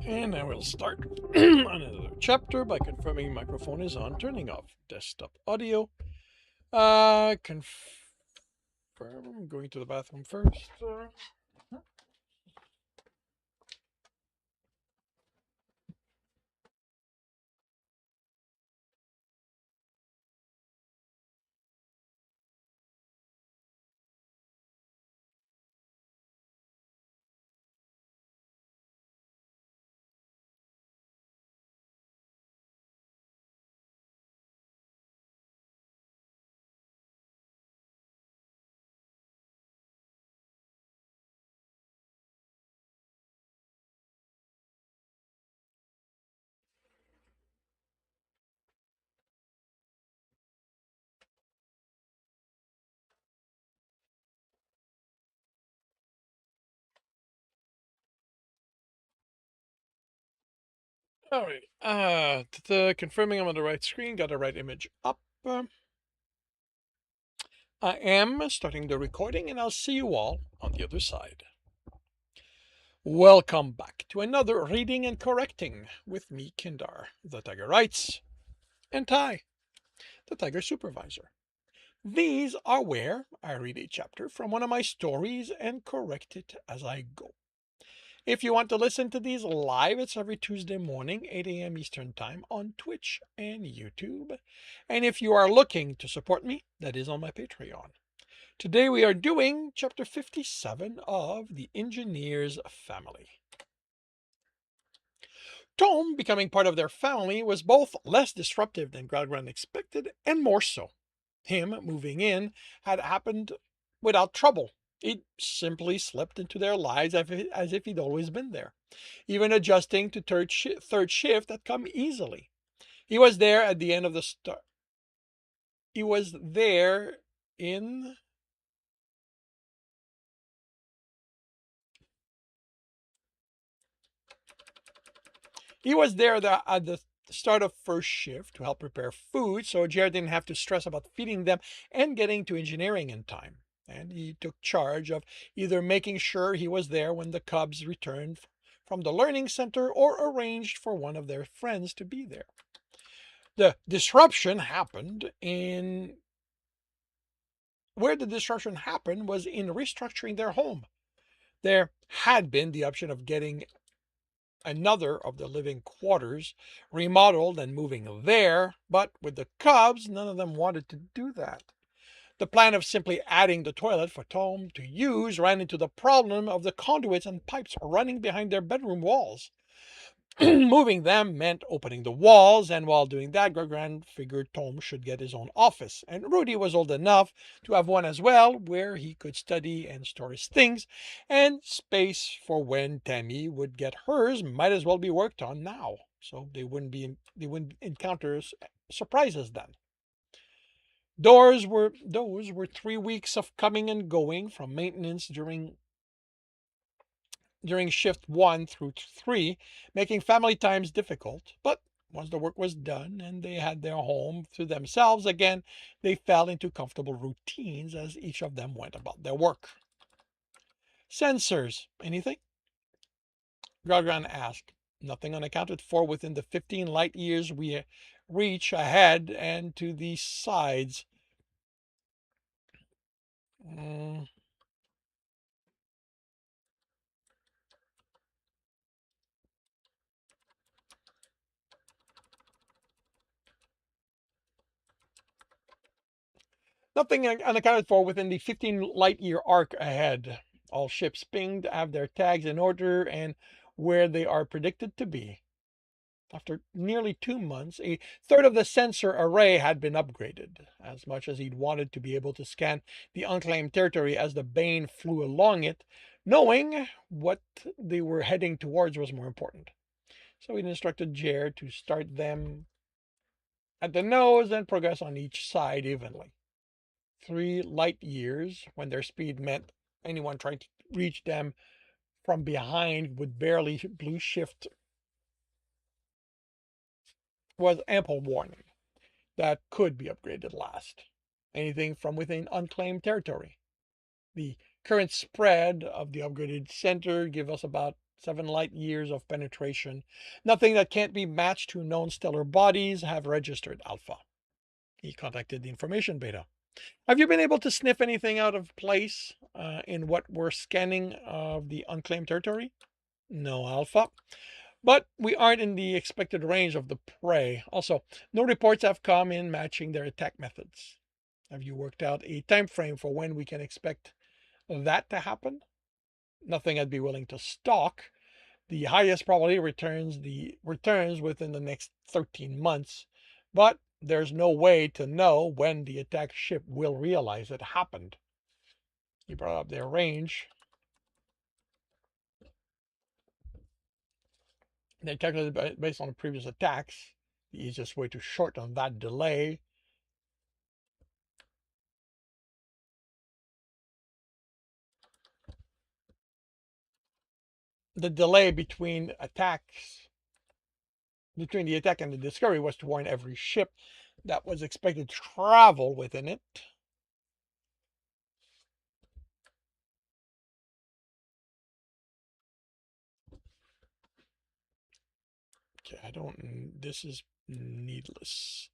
And I will start another chapter by confirming microphone is on, turning off desktop audio. Confirm. I'm going to the bathroom first. All right. Confirming I'm on the right screen. Got the right image up. I am starting the recording, and I'll see you all on the other side. Welcome back to another Reading and Correcting with me, Kindar, the Tiger Writes, and Ty, the Tiger Supervisor. These are where I read a chapter from one of my stories and correct it as I go. If you want to listen to these live, it's every Tuesday morning, 8 a.m. Eastern Time on Twitch and YouTube. And if you are looking to support me, that is on my Patreon. Today we are doing chapter 57 of The Engineer's Family. Tom becoming part of their family was both less disruptive than Gradgrind expected and more so. Him moving in had happened without trouble. He simply slipped into their lives as if he'd always been there. Even adjusting to third shift had come easily. He was there at the end of the start. He was there in He was there at the start of first shift to help prepare food, so Jared didn't have to stress about feeding them and getting to engineering in time. And he took charge of either making sure he was there when the Cubs returned from the learning center or arranged for one of their friends to be there. The disruption happened in Where the disruption happened was in restructuring their home. There had been the option of getting another of the living quarters remodeled and moving there, but with the Cubs, none of them wanted to do that. The plan of simply adding the toilet for Tom to use ran into the problem of the conduits and pipes running behind their bedroom walls. Moving them meant opening the walls, and while doing that, Gradgrind figured Tom should get his own office, and Rudy was old enough to have one as well, where he could study and store his things, and space for when Tammy would get hers might as well be worked on now, so they wouldn't encounter surprises then. Those were 3 weeks of coming and going from maintenance during shift 1 through 3, making family times difficult. But once the work was done and they had their home to themselves again, they fell into comfortable routines as each of them went about their work. Sensors, anything? Gradgrind asked. Nothing unaccounted for within the 15 light years we reach ahead and to the sides. Mm, Nothing unaccounted for within the 15 light year arc ahead. All ships pinged, have their tags in order, and where they are predicted to be. After nearly 2 months, a third of the sensor array had been upgraded, as much as he'd wanted to be able to scan the unclaimed territory as the Bane flew along it. Knowing what they were heading towards was more important. So he'd instructed Jer to start them at the nose and progress on each side evenly. 3 light years, when their speed meant anyone trying to reach them from behind would barely blue shift, was ample warning that could be upgraded last. Anything from within unclaimed territory. The current spread of the upgraded center give us about 7 light years of penetration. Nothing that can't be matched to known stellar bodies have registered Alpha. He contacted the information beta. Have you been able to sniff anything out of place in what we're scanning of the unclaimed territory? No, Alpha. But we aren't in the expected range of the prey. Also, no reports have come in matching their attack methods. Have you worked out a time frame for when we can expect that to happen? Nothing I'd be willing to stalk. The highest probability returns within the next 13 months, but there's no way to know when the attack ship will realize it happened. He brought up their range. They calculated based on the previous attacks. The easiest way to shorten that delay between the attack and the discovery was to warn every ship that was expected to travel within it. Okay, I don't. This is needless.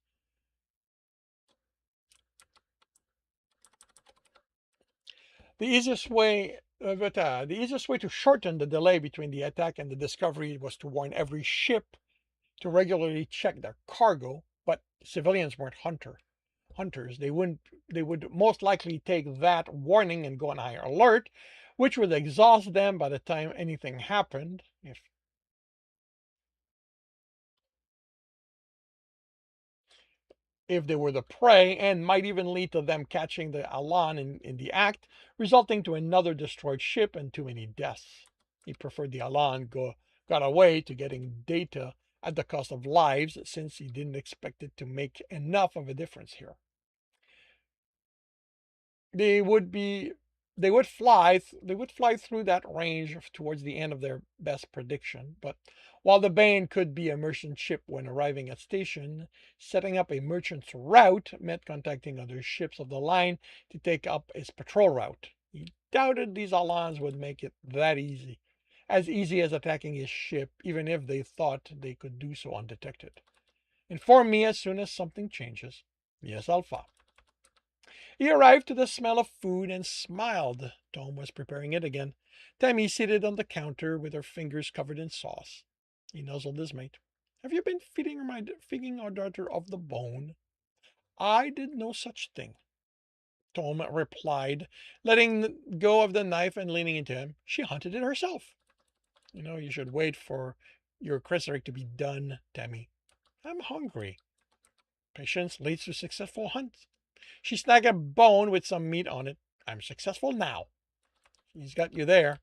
The easiest way to shorten the delay between the attack and the discovery was to warn every ship to regularly check their cargo. But civilians weren't hunters. They would most likely take that warning and go on high alert, which would exhaust them by the time anything happened. If they were the prey, and might even lead to them catching the Alan in the act, resulting to another destroyed ship and too many deaths. He preferred the Alan got away to getting data at the cost of lives, since he didn't expect it to make enough of a difference here. They would be they would fly through that range towards the end of their best prediction. But while the Bane could be a merchant ship when arriving at station, setting up a merchant's route meant contacting other ships of the line to take up its patrol route. He doubted these Alans would make it that easy as attacking his ship, even if they thought they could do so undetected. Inform me as soon as something changes. Yes, Alpha. He arrived to the smell of food and smiled. Tom was preparing it again. Tammy seated on the counter with her fingers covered in sauce. He nuzzled his mate. Have you been feeding our daughter of the bone? I did no such thing, Tom replied, letting go of the knife and leaning into him. She hunted it herself. You should wait for your chrysalis to be done, Tammy. I'm hungry. Patience leads to successful hunts. She snagged a bone with some meat on it. I'm successful now. She's got you there.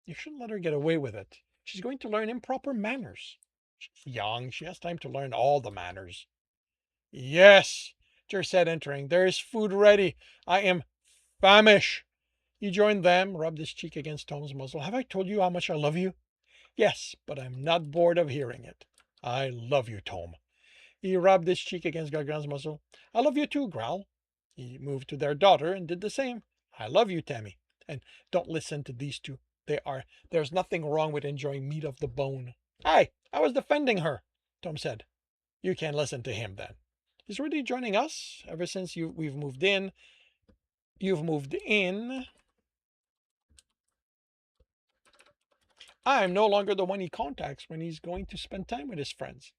You shouldn't let her get away with it. She's going to learn improper manners. She's young. She has time to learn all the manners. Yes, Jer said, entering. There is food ready. I am famished. He joined them, rubbed his cheek against Tom's muzzle. Have I told you how much I love you? Yes, but I'm not bored of hearing it. I love you, Tom. He rubbed his cheek against Gargan's muzzle. I love you too, Growl. He moved to their daughter and did the same. I love you, Tammy. And don't listen to these two. There's nothing wrong with enjoying meat of the bone. I was defending her, Tom said. You can listen to him then. He's already joining us ever since we've moved in. You've moved in. I'm no longer the one he contacts when he's going to spend time with his friends.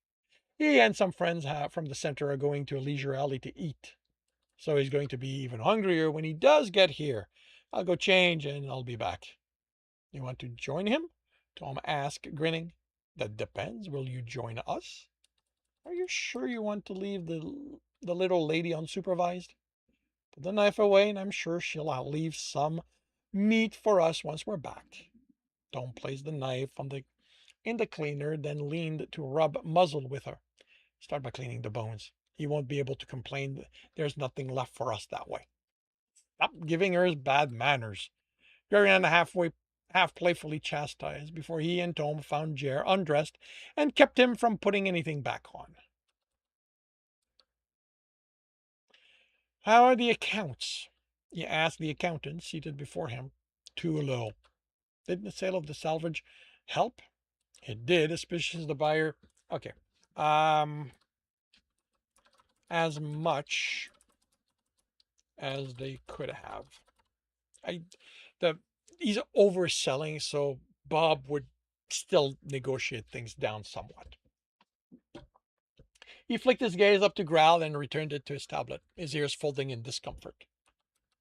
He and some friends from the center are going to a leisure alley to eat. So he's going to be even hungrier when he does get here. I'll go change and I'll be back. You want to join him? Tom asked, grinning. That depends. Will you join us? Are you sure you want to leave the little lady unsupervised? Put the knife away, and I'm sure she'll leave some meat for us once we're back. Tom placed the knife in the cleaner, then leaned to rub muzzle with her. Start by cleaning the bones. He won't be able to complain that there's nothing left for us that way. Stop giving her his bad manners. Garion half playfully chastised before he and Tom found Jer undressed and kept him from putting anything back on. How are the accounts? He asked the accountant seated before him. Too low. Didn't the sale of the salvage help? It did, especially as the buyer. Okay. As much as they could have. I the He's overselling, so Bob would still negotiate things down somewhat. He flicked his gaze up to Growl and returned it to his tablet, his ears folding in discomfort.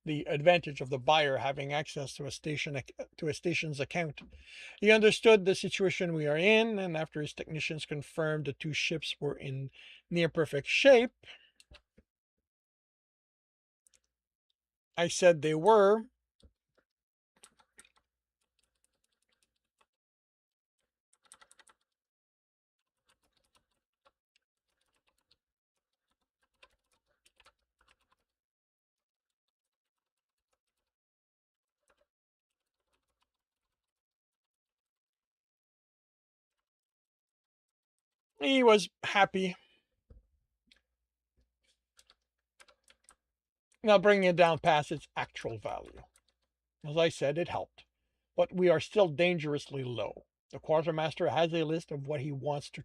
The advantage of the buyer having access to a station's account. He understood the situation we are in, and after his technicians confirmed the two ships were in near perfect shape, I said they were. He was happy. Now bringing it down past its actual value. As I said, it helped, but we are still dangerously low. The quartermaster has a list of what he wants to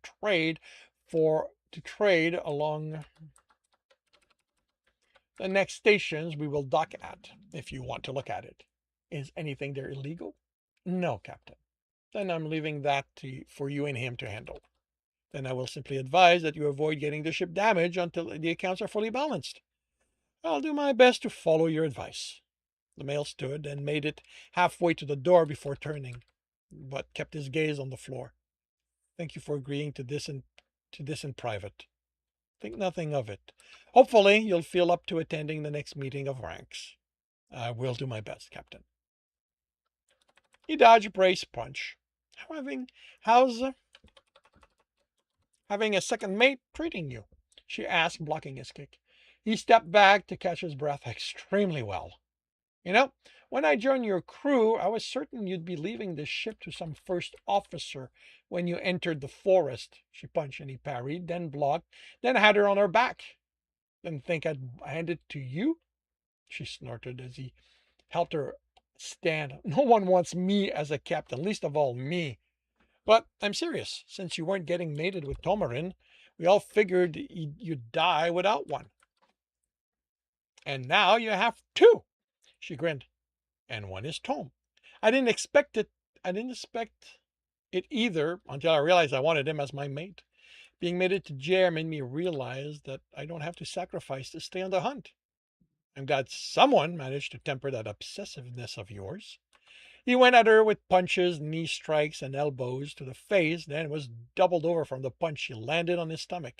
trade along the next stations we will dock at, if you want to look at it. Is anything there illegal? No, Captain. Then I'm leaving that for you and him to handle. Then I will simply advise that you avoid getting the ship damaged until the accounts are fully balanced. I'll do my best to follow your advice. The male stood and made it halfway to the door before turning, but kept his gaze on the floor. Thank you for agreeing to this in private. Think nothing of it. Hopefully, you'll feel up to attending the next meeting of ranks. I will do my best, Captain. He dodged a brace punch. How's having a second mate treating you? She asked, blocking his kick. He stepped back to catch his breath. Extremely well. You know, when I joined your crew, I was certain you'd be leaving the ship to some first officer when you entered the forest. She punched and he parried, then blocked, then had her on her back. Didn't think I'd hand it to you? She snorted as he helped her stand. No one wants me as a captain, least of all me. But I'm serious. Since you weren't getting mated with Tomarin, we all figured you'd die without one. And now you have two. She grinned. And one is Tom. I didn't expect it. I didn't expect it either until I realized I wanted him as my mate. Being mated to Jer made me realize that I don't have to sacrifice to stay on the hunt. I'm glad someone managed to temper that obsessiveness of yours. He went at her with punches, knee strikes, and elbows to the face, then was doubled over from the punch she landed on his stomach.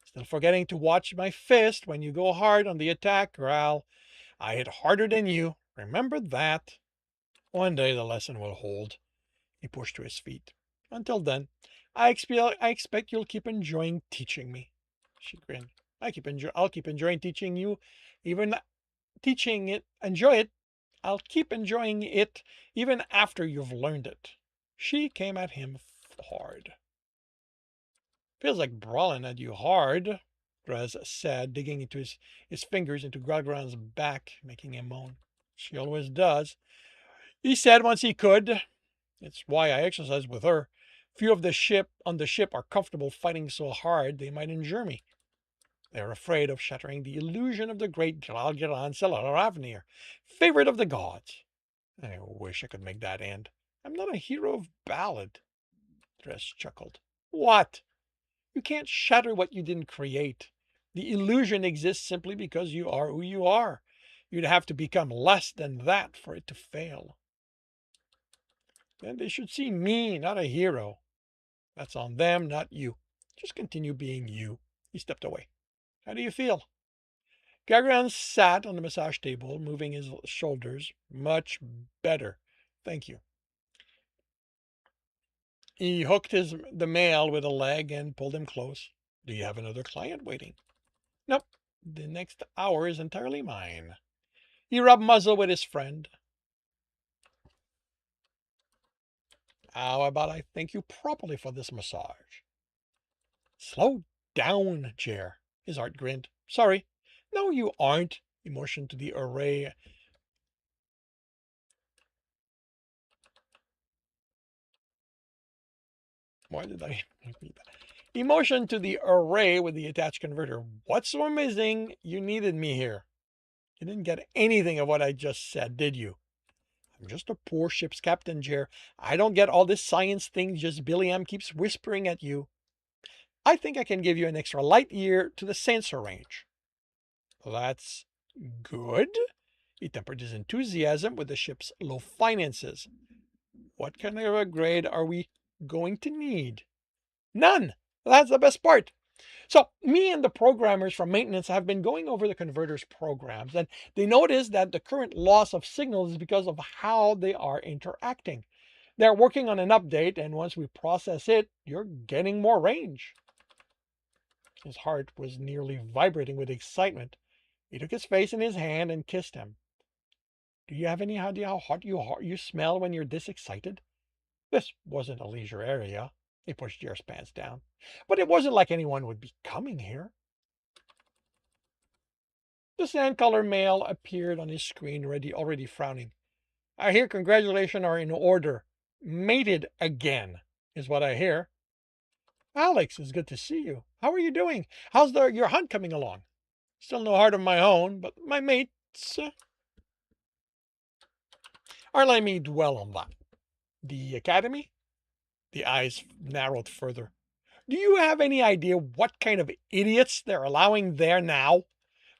Still forgetting to watch my fist when you go hard on the attack, Growl. I hit harder than you. Remember that. One day the lesson will hold. He pushed to his feet. Until then, I expect you'll keep enjoying teaching me. She grinned. I'll keep enjoying teaching you, even teaching it. Enjoy it. I'll keep enjoying it even after you've learned it. She came at him hard. Feels like brawling at you hard, Dres said, digging into his fingers into Grogran's back, making him moan. She always does. He said once he could. It's why I exercise with her. Few of the ship are comfortable fighting so hard they might injure me. They're afraid of shattering the illusion of the great Gralgeran Selaravnir, favorite of the gods. I wish I could make that end. I'm not a hero of ballad. Dress chuckled. What? You can't shatter what you didn't create. The illusion exists simply because you are who you are. You'd have to become less than that for it to fail. Then they should see me, not a hero. That's on them, not you. Just continue being you. He stepped away. How do you feel? Gagran sat on the massage table, moving his shoulders. Much better. Thank you. He hooked the male with a leg and pulled him close. Do you have another client waiting? Nope. The next hour is entirely mine. He rubbed muzzle with his friend. How about I thank you properly for this massage? Slow down, Jer. His heart grinned. Sorry. No, you aren't. He motioned to the array. Why did I repeat that? He motioned to the array with the attached converter. What's so amazing? You needed me here. You didn't get anything of what I just said, did you? I'm just a poor ship's captain, Jer. I don't get all this science thing just Billy M keeps whispering at you. I think I can give you an extra light year to the sensor range. That's good. He tempered his enthusiasm with the ship's low finances. What kind of a grade are we going to need? None. That's the best part. So, me and the programmers from maintenance have been going over the converters programs, and they noticed that the current loss of signals is because of how they are interacting. They're working on an update, and once we process it, you're getting more range. His heart was nearly vibrating with excitement. He took his face in his hand and kissed him. Do you have any idea how hot you smell when you're this excited? This wasn't a leisure area. He pushed Jer's pants down. But it wasn't like anyone would be coming here. The sand-colored male appeared on his screen, already frowning. I hear congratulations are in order. Mated again, is what I hear. Alex, it's good to see you. How are you doing? How's your hunt coming along? Still no heart of my own, but my mates are letting me dwell on that. The academy? The eyes narrowed further. Do you have any idea what kind of idiots they're allowing there now?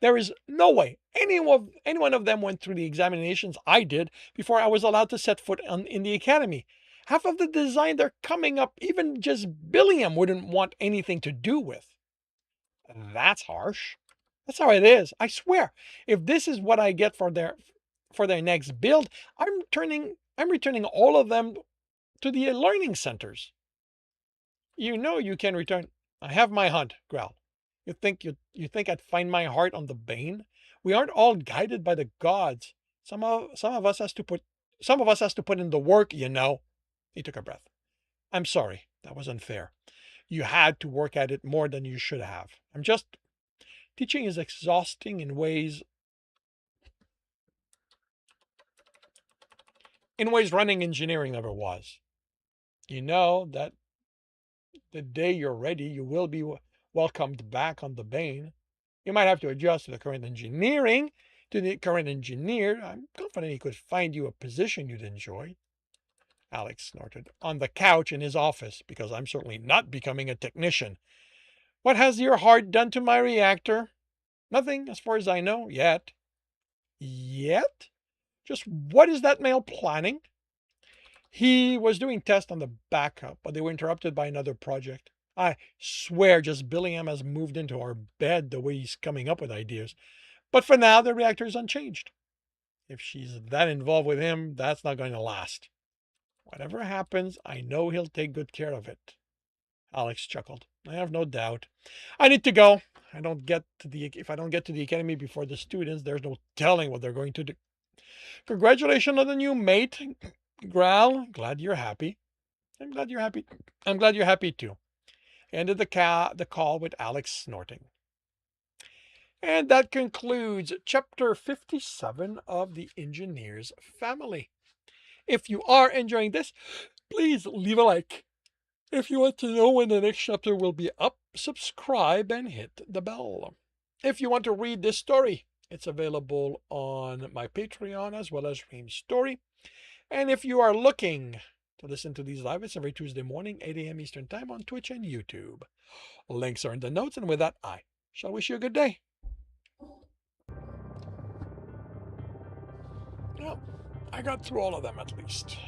There is no way any one of them went through the examinations I did before I was allowed to set foot in the academy. Half of the design they're coming up, even just Billiam wouldn't want anything to do with. That's harsh. That's how it is. I swear. If this is what I get for their next build, I'm returning all of them to the learning centers. You know you can return. I have my hunt, Growl. You think I'd find my heart on the Bane? We aren't all guided by the gods. Some of us has to put in the work, you know. He took a breath. I'm sorry. That was unfair. You had to work at it more than you should have. I'm just teaching is exhausting in ways running engineering never was. You know that the day you're ready, you will be welcomed back on the Bane. You might have to adjust to the current engineering, to the current engineer. I'm confident he could find you a position you'd enjoy. Alex snorted. On the couch in his office, because I'm certainly not becoming a technician. What has your heart done to my reactor? Nothing, as far as I know, yet. Yet? Just what is that male planning? He was doing tests on the backup, but they were interrupted by another project. I swear just Billingham has moved into our bed the way he's coming up with ideas. But for now, the reactor is unchanged. If she's that involved with him, that's not going to last. Whatever happens, I know he'll take good care of it. Alex chuckled. I have no doubt. I need to go. If I don't get to the academy before the students, there's no telling what they're going to do. Congratulations on the new mate, Growl. Glad you're happy. I'm glad you're happy. I'm glad you're happy too. Ended the call with Alex snorting. And that concludes chapter 57 of the Engineer's Family. If you are enjoying this, please leave a like. If you want to know when the next chapter will be up, subscribe and hit the bell. If you want to read this story, it's available on my Patreon as well as Ream's Story. And if you are looking to listen to these live, it's every Tuesday morning, 8 a.m. Eastern Time on Twitch and YouTube. Links are in the notes, and with that, I shall wish you a good day. Well, I got through all of them at least.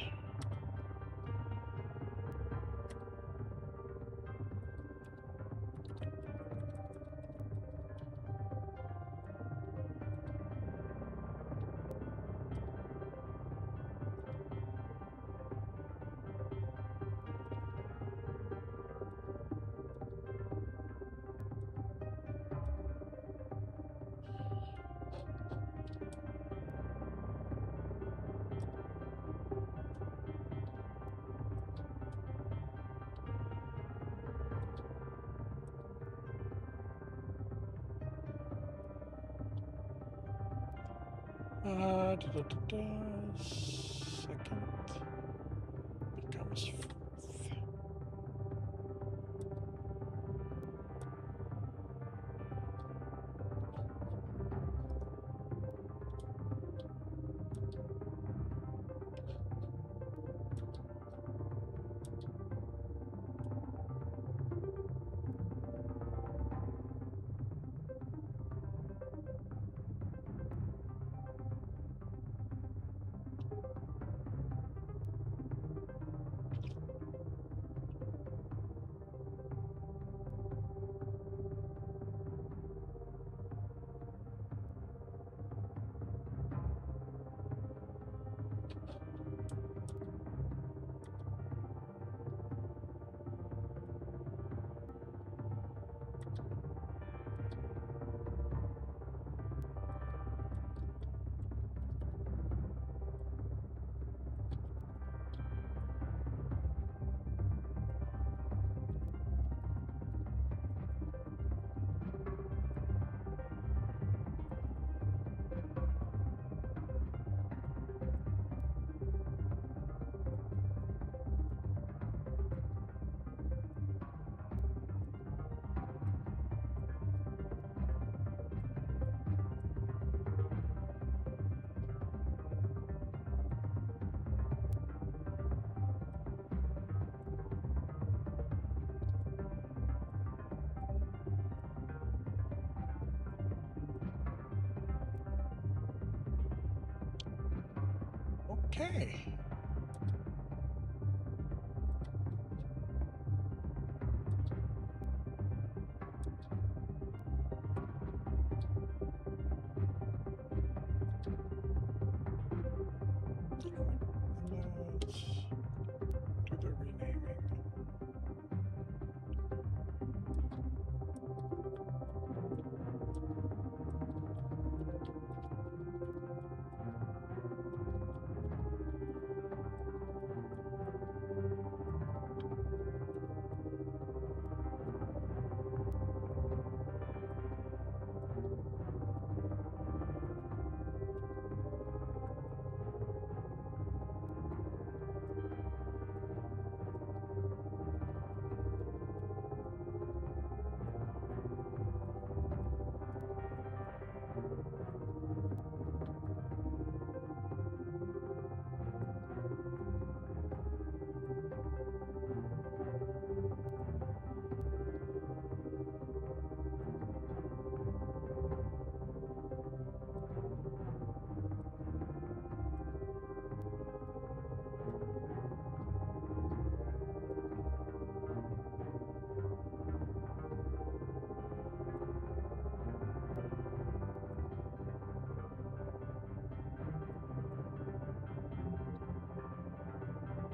Second becomes fourth. Okay. Let's do the renaming.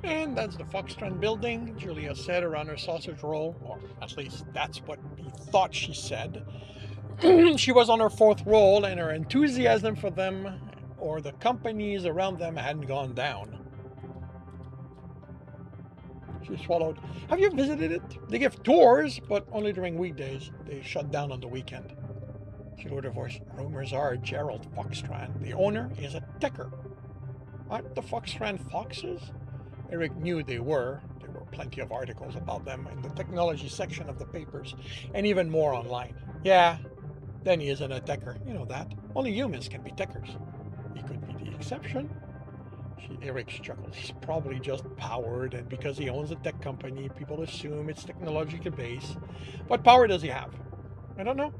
And that's the Foxtrot building. Julia said around her sausage roll, or at least that's what he thought she said. She was on her fourth roll, and her enthusiasm for them or the companies around them hadn't gone down. She swallowed. Have you visited it? They give tours, but only during weekdays. They shut down on the weekend. She lowered her voice. Rumors are Gerald Foxtrot, the owner, is a ticker. Aren't the Foxtrot foxes? Eric knew they were. There were plenty of articles about them in the technology section of the papers, and even more online. Yeah, then he isn't a ticker. You know that. Only humans can be tickers. He could be the exception. Eric chuckled. He's probably just powered, and because he owns a tech company, people assume it's technologically based. What power does he have? I don't know.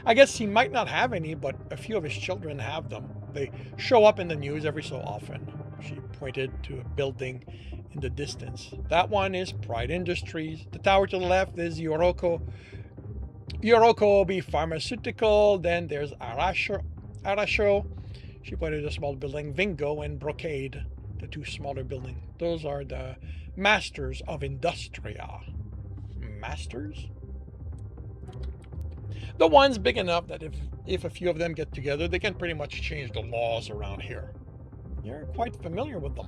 I guess he might not have any, but a few of his children have them. They show up in the news every so often. She pointed to a building in the distance. That one is Pride Industries. The tower to the left is Yoroko Pharmaceutical. Then there's Arasho. She pointed to a small building, Vingo and Brocade, the two smaller buildings. Those are the Masters of Industria. Masters? The ones big enough that if a few of them get together, they can pretty much change the laws around here. You're quite familiar with them.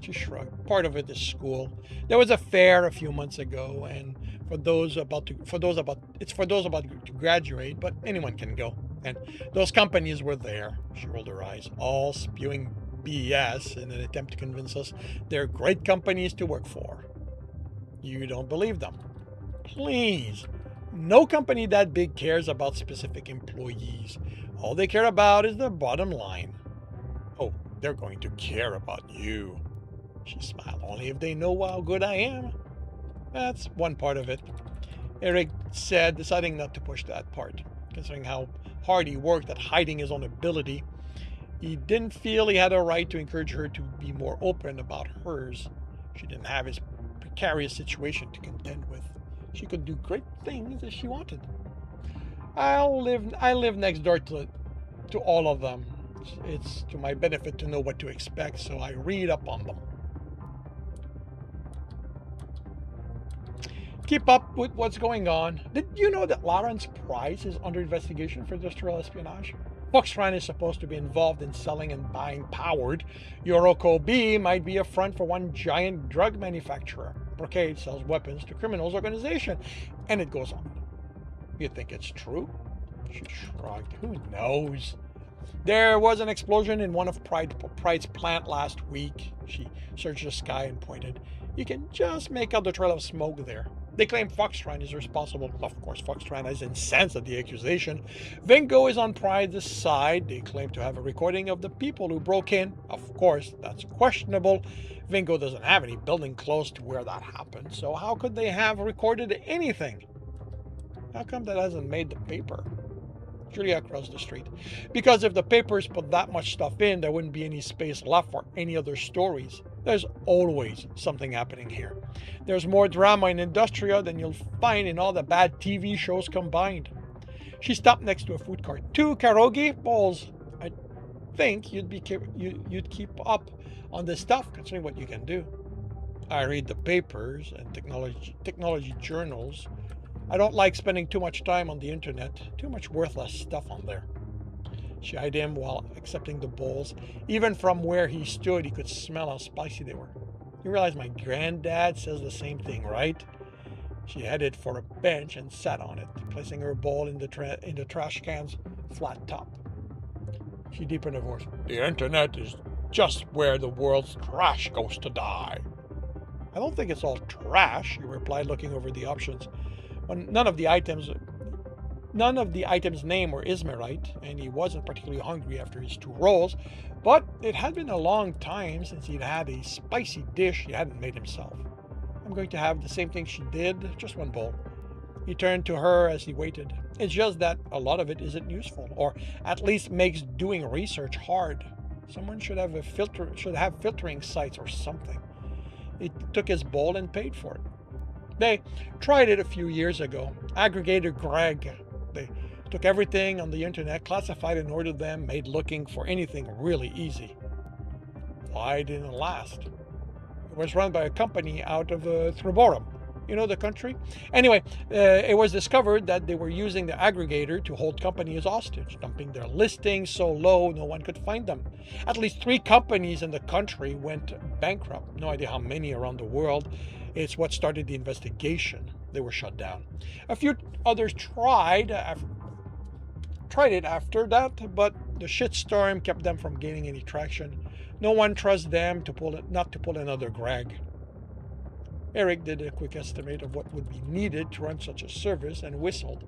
She shrugged. Part of it is school. There was a fair a few months ago, and for those about to graduate, but anyone can go. And those companies were there. She rolled her eyes, all spewing BS in an attempt to convince us they're great companies to work for. You don't believe them? Please. No company that big cares about specific employees. All they care about is the bottom line. Oh, they're going to care about you. She smiled. Only if they know how good I am. That's one part of it. Eric said, deciding not to push that part. Considering how hard he worked at hiding his own ability, he didn't feel he had a right to encourage her to be more open about hers. She didn't have his precarious situation to contend with. She could do great things if she wanted. I live next door to all of them. It's to my benefit to know what to expect, so I read up on them. Keep up with what's going on. Did you know that Lawrence Price is under investigation for industrial espionage? Foxtrot is supposed to be involved in selling and buying powered. Yoroko B might be a front for one giant drug manufacturer. Brocade sells weapons to criminals organization. And it goes on. You think it's true? She shrugged. Who knows? There was an explosion in one of Pride's plant last week. She searched the sky and pointed. You can just make out the trail of smoke there. They claim Foxtrot is responsible. Of course, Foxtrot is incensed at the accusation. Vingo is on Pride's side. They claim to have a recording of the people who broke in. Of course, that's questionable. Vingo doesn't have any building close to where that happened, so how could they have recorded anything? How come that hasn't made the paper? Julia across the street. Because if the papers put that much stuff in, there wouldn't be any space left for any other stories. There's always something happening here. There's more drama in Industria than you'll find in all the bad TV shows combined. She stopped next to a food cart. 2 karaoke bowls. I think you'd keep up on this stuff, considering what you can do. I read the papers and technology journals. I don't like spending too much time on the internet. Too much worthless stuff on there. She eyed him while accepting the bowls. Even from where he stood, he could smell how spicy they were. You realize my granddad says the same thing, right? She headed for a bench and sat on it, placing her bowl in the trash can's flat top. She deepened her voice. The internet is just where the world's trash goes to die. I don't think it's all trash, he replied, looking over the options. When none of the items' name were Ismarite, and he wasn't particularly hungry after his 2 rolls, but it had been a long time since he'd had a spicy dish he hadn't made himself. I'm going to have the same thing she did, just 1 bowl. He turned to her as he waited. It's just that a lot of it isn't useful, or at least makes doing research hard. Someone should have filtering sites or something. He took his bowl and paid for it. They tried it a few years ago. Aggregator Greg. They took everything on the internet, classified and ordered them, made looking for anything really easy. Why didn't it last? It was run by a company out of Throborum. You know the country? Anyway, it was discovered that they were using the aggregator to hold companies hostage, dumping their listings so low no one could find them. At least 3 companies in the country went bankrupt. No idea how many around the world. It's what started the investigation. They were shut down. A few others tried it after that, but the shitstorm kept them from gaining any traction. No one trusts them not to pull another Greg. Eric did a quick estimate of what would be needed to run such a service and whistled.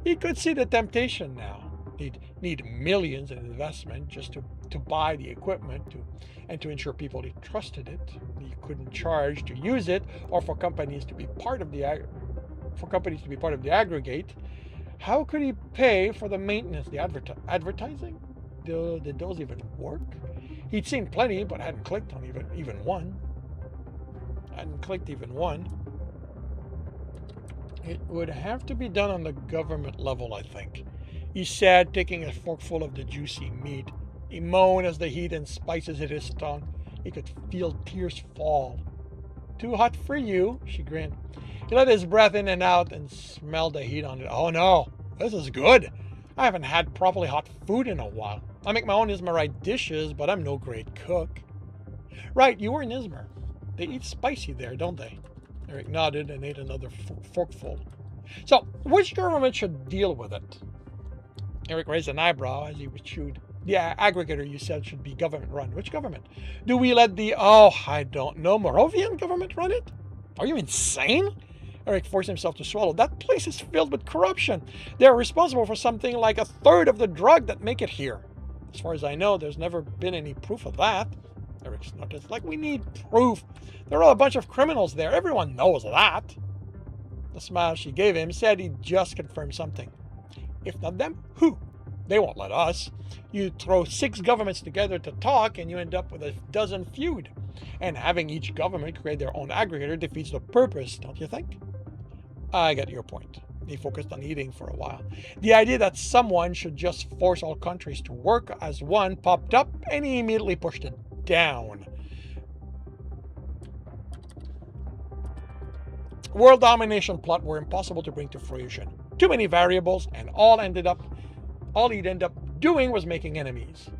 He could see the temptation now. He'd need millions in investment just to buy the equipment and to ensure people he trusted it. He couldn't charge to use it or for companies to be part of the aggregate. How could he pay for the maintenance, the advertising? Did those even work? He'd seen plenty, but hadn't clicked on even one. It would have to be done on the government level, I think. He said, taking a forkful of the juicy meat. He moaned as the heat and spices hit his tongue. He could feel tears fall. Too hot for you, she grinned. He let his breath in and out and smelled the heat on it. Oh no, this is good. I haven't had properly hot food in a while. I make my own Ismarite dishes, but I'm no great cook. Right, you were in Izmir. They eat spicy there, don't they? Eric nodded and ate another forkful. So, which government should deal with it? Eric raised an eyebrow as he chewed. The aggregator you said should be government run. Which government? Do we let I don't know, Moravian government run it? Are you insane? Eric forced himself to swallow. That place is filled with corruption. They're responsible for something like 1/3 of the drug that make it here. As far as I know, there's never been any proof of that. Eric snorted. It's like we need proof. There are a bunch of criminals there. Everyone knows that. The smile she gave him said he'd just confirmed something. If not them, who? They won't let us. You throw 6 governments together to talk and you end up with a dozen feud. And having each government create their own aggregator defeats the purpose, don't you think? I get your point. He focused on eating for a while. The idea that someone should just force all countries to work as one popped up and he immediately pushed it down. World domination plot were impossible to bring to fruition. Too many variables, and all he'd end up doing was making enemies.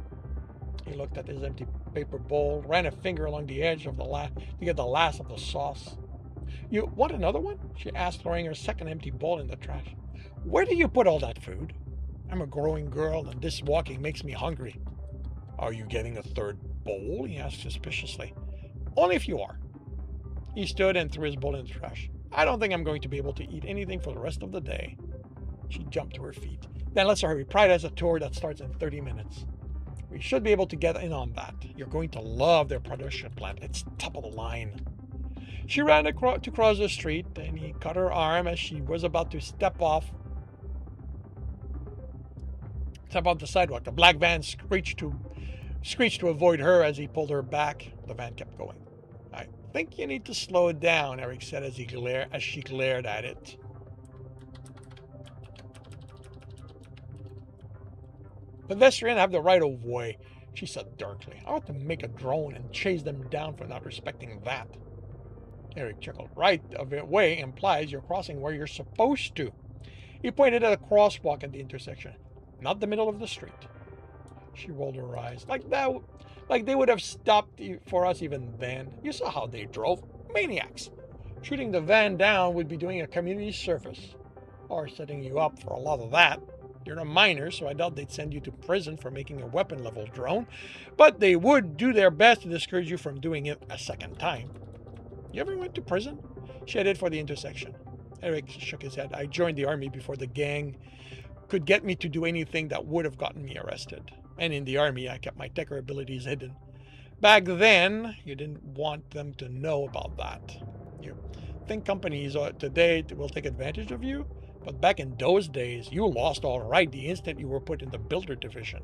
He looked at his empty paper bowl, ran a finger along the edge of to get the last of the sauce. You want another one? She asked, throwing her second empty bowl in the trash. Where do you put all that food? I'm a growing girl, and this walking makes me hungry. Are you getting a 3rd bowl? He asked suspiciously. Only if you are. He stood and threw his bowl in the trash. I don't think I'm going to be able to eat anything for the rest of the day. She jumped to her feet. Then let's hurry. Pride has a tour that starts in 30 minutes. We should be able to get in on that. You're going to love their production plant. It's top of the line. She ran to cross the street, and he caught her arm as she was about to step off. Step out the sidewalk. The black van screeched to avoid her as he pulled her back. The van kept going. I think you need to slow down, Eric said as she glared at it. Pedestrians have the right of way, she said darkly. I ought to make a drone and chase them down for not respecting that. Eric chuckled. Right of way implies you're crossing where you're supposed to. He pointed at a crosswalk at the intersection, not the middle of the street. She rolled her eyes. Like they would have stopped for us even then. You saw how they drove. Maniacs. Shooting the van down would be doing a community service. Or setting you up for a lot of that. You're a minor, so I doubt they'd send you to prison for making a weapon-level drone. But they would do their best to discourage you from doing it a second time. You ever went to prison? She headed for the intersection. Eric shook his head. I joined the army before the gang could get me to do anything that would have gotten me arrested. And in the army, I kept my techer abilities hidden. Back then, you didn't want them to know about that. You think companies today will take advantage of you? But back in those days, you lost all right the instant you were put in the builder division.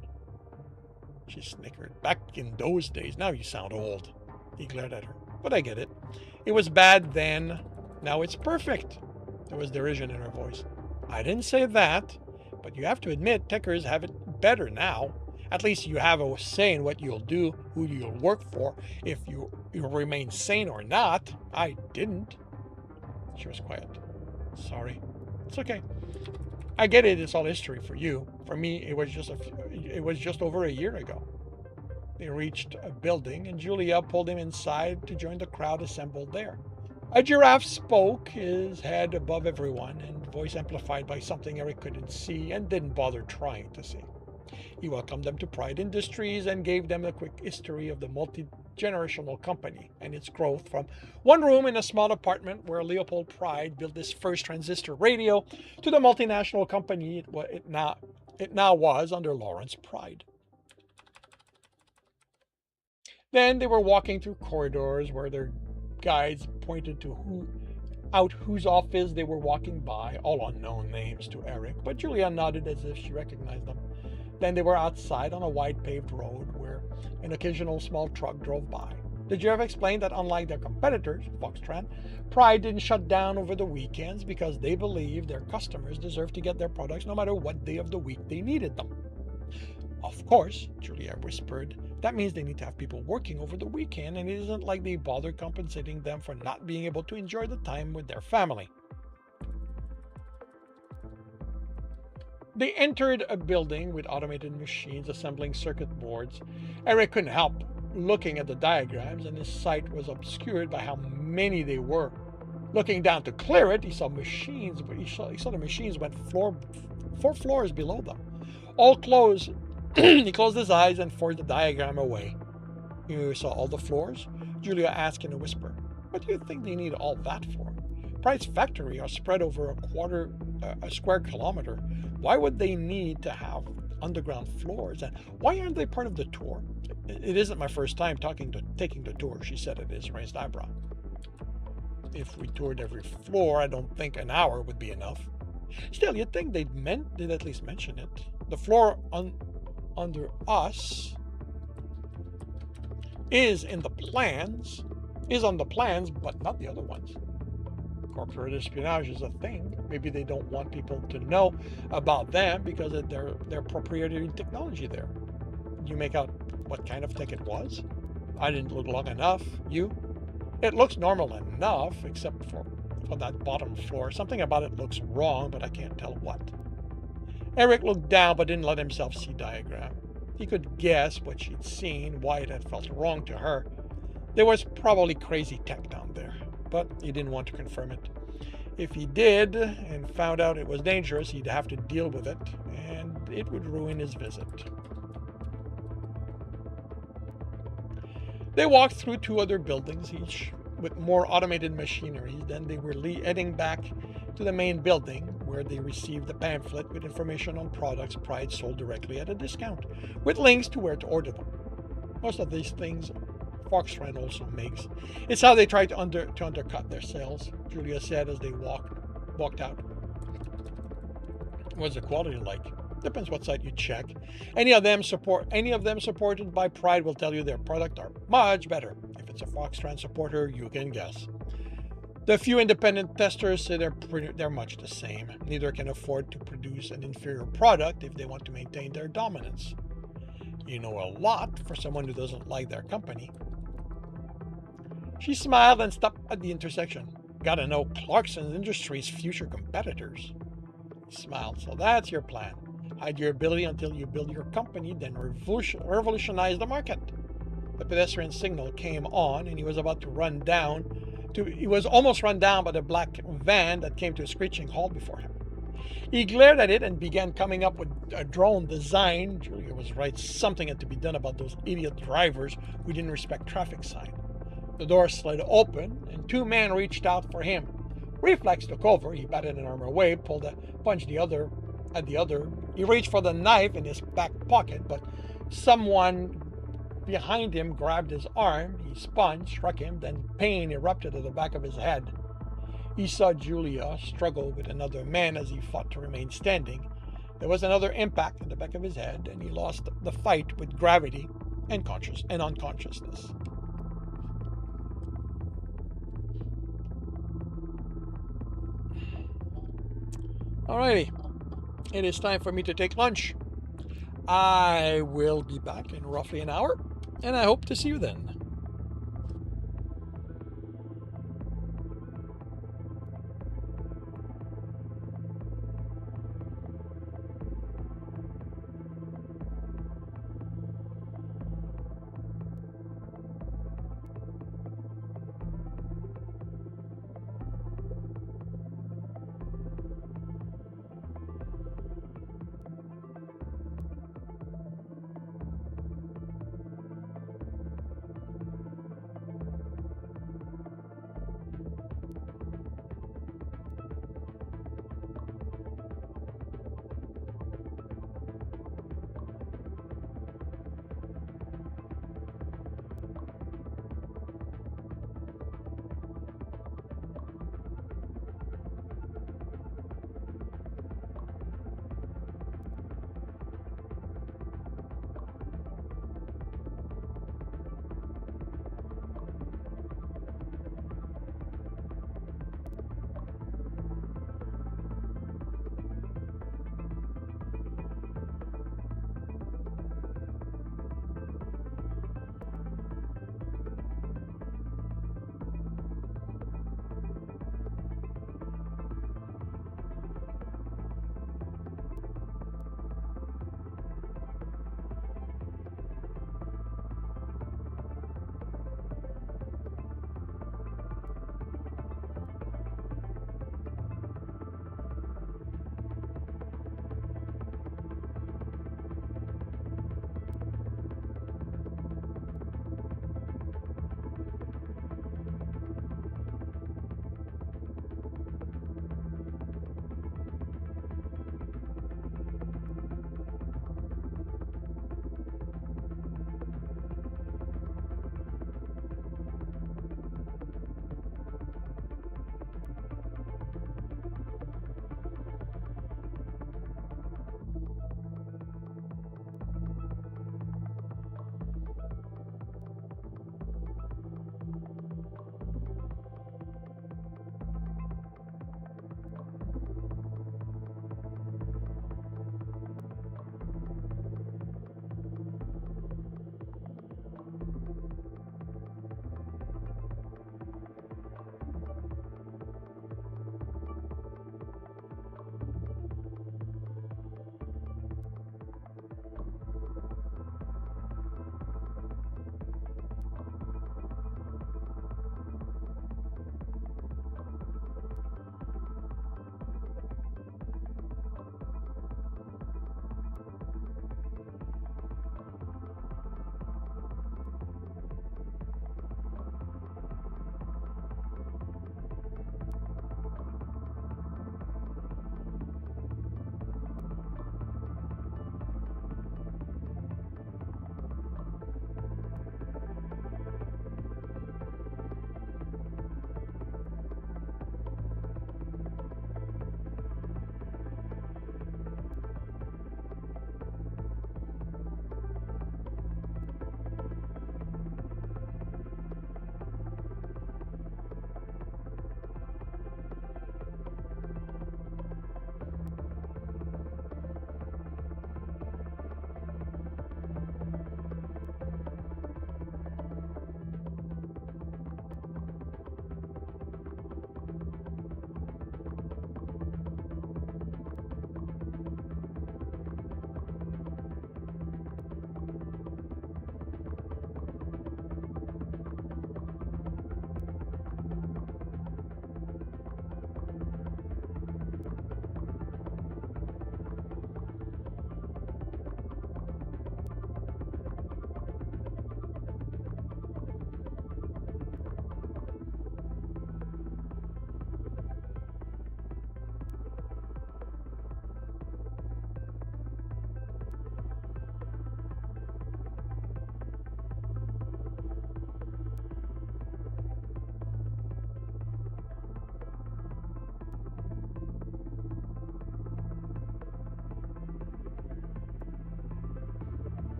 She snickered. Back in those days, now you sound old. He glared at her. But I get it. It was bad then. Now it's perfect. There was derision in her voice. I didn't say that, but you have to admit techers have it better now. At least you have a say in what you'll do, who you'll work for, if you remain sane or not. I didn't. She was quiet. Sorry. It's okay. I get it. It's all history for you. For me, it was just over a year ago. They reached a building, and Julia pulled him inside to join the crowd assembled there. A giraffe spoke, his head above everyone, and voice amplified by something Eric couldn't see and didn't bother trying to see. He welcomed them to Pride Industries and gave them a quick history of the multi-generational company and its growth from one room in a small apartment where Leopold Pride built his first transistor radio to the multinational company it now was under Lawrence Pride. Then they were walking through corridors where their guides pointed to whose office they were walking by, all unknown names to Eric, but Julia nodded as if she recognized them. Then they were outside on a wide paved road where an occasional small truck drove by. The giraffe explained that unlike their competitors, Foxtrot, Pride didn't shut down over the weekends because they believed their customers deserved to get their products no matter what day of the week they needed them. Of course, Julia whispered, that means they need to have people working over the weekend, and it isn't like they bother compensating them for not being able to enjoy the time with their family. They entered a building with automated machines assembling circuit boards. Eric couldn't help looking at the diagrams, and his sight was obscured by how many they were. Looking down to clear it, he saw machines, but he saw the machines went 4 floors below them. All closed. He closed his eyes and forced the diagram away. You saw all the floors? Julia asked in a whisper. What do you think they need all that for? Pride's factory are spread over a square kilometer. Why would they need to have underground floors? And why aren't they part of the tour? It isn't my first time taking the tour, she said at his raised eyebrow. If we toured every floor, I don't think an hour would be enough. Still, you'd think they'd at least mention it. The floor under us is on the plans, but not the other ones. Corporate espionage is a thing. Maybe they don't want people to know about them because of their proprietary technology there. You make out what kind of tech it was? I didn't look long enough. You? It looks normal enough, except for that bottom floor. Something about it looks wrong, but I can't tell what. Eric looked down but didn't let himself see diagram. He could guess what she'd seen, why it had felt wrong to her. There was probably crazy tech down there, but he didn't want to confirm it. If he did and found out it was dangerous, he'd have to deal with it, and it would ruin his visit. They walked through 2 other buildings, each with more automated machinery. Then they were heading back to the main building, where they received a pamphlet with information on products Pride sold directly at a discount, with links to where to order them. Most of these things Foxtrot also makes. It's how they try to undercut their sales, Julia said as they walked out. What's the quality like? Depends what site you check. Any of them supported by Pride will tell you their product are much better. If it's a Foxtrot supporter, you can guess. The few independent testers say they're much the same. Neither can afford to produce an inferior product if they want to maintain their dominance. You know a lot for someone who doesn't like their company. She smiled and stopped at the intersection. Gotta know Clarkson Industries' future competitors. He smiled. So that's your plan. Hide your ability until you build your company, then revolutionize the market. The pedestrian signal came on, and he was about to run down. He was almost run down by the black van that came to a screeching halt before him. He glared at it and began coming up with a drone design. Julia was right. Something had to be done about those idiot drivers who didn't respect traffic signs. The door slid open, and two men reached out for him. Reflex took over. He batted an arm away, pulled a punch at the other. He reached for the knife in his back pocket, but someone behind him grabbed his arm. He spun, struck him, then pain erupted at the back of his head. He saw Julia struggle with another man as he fought to remain standing. There was another impact in the back of his head, and he lost the fight with gravity and unconsciousness. Alrighty, it is time for me to take lunch. I will be back in roughly an hour, and I hope to see you then.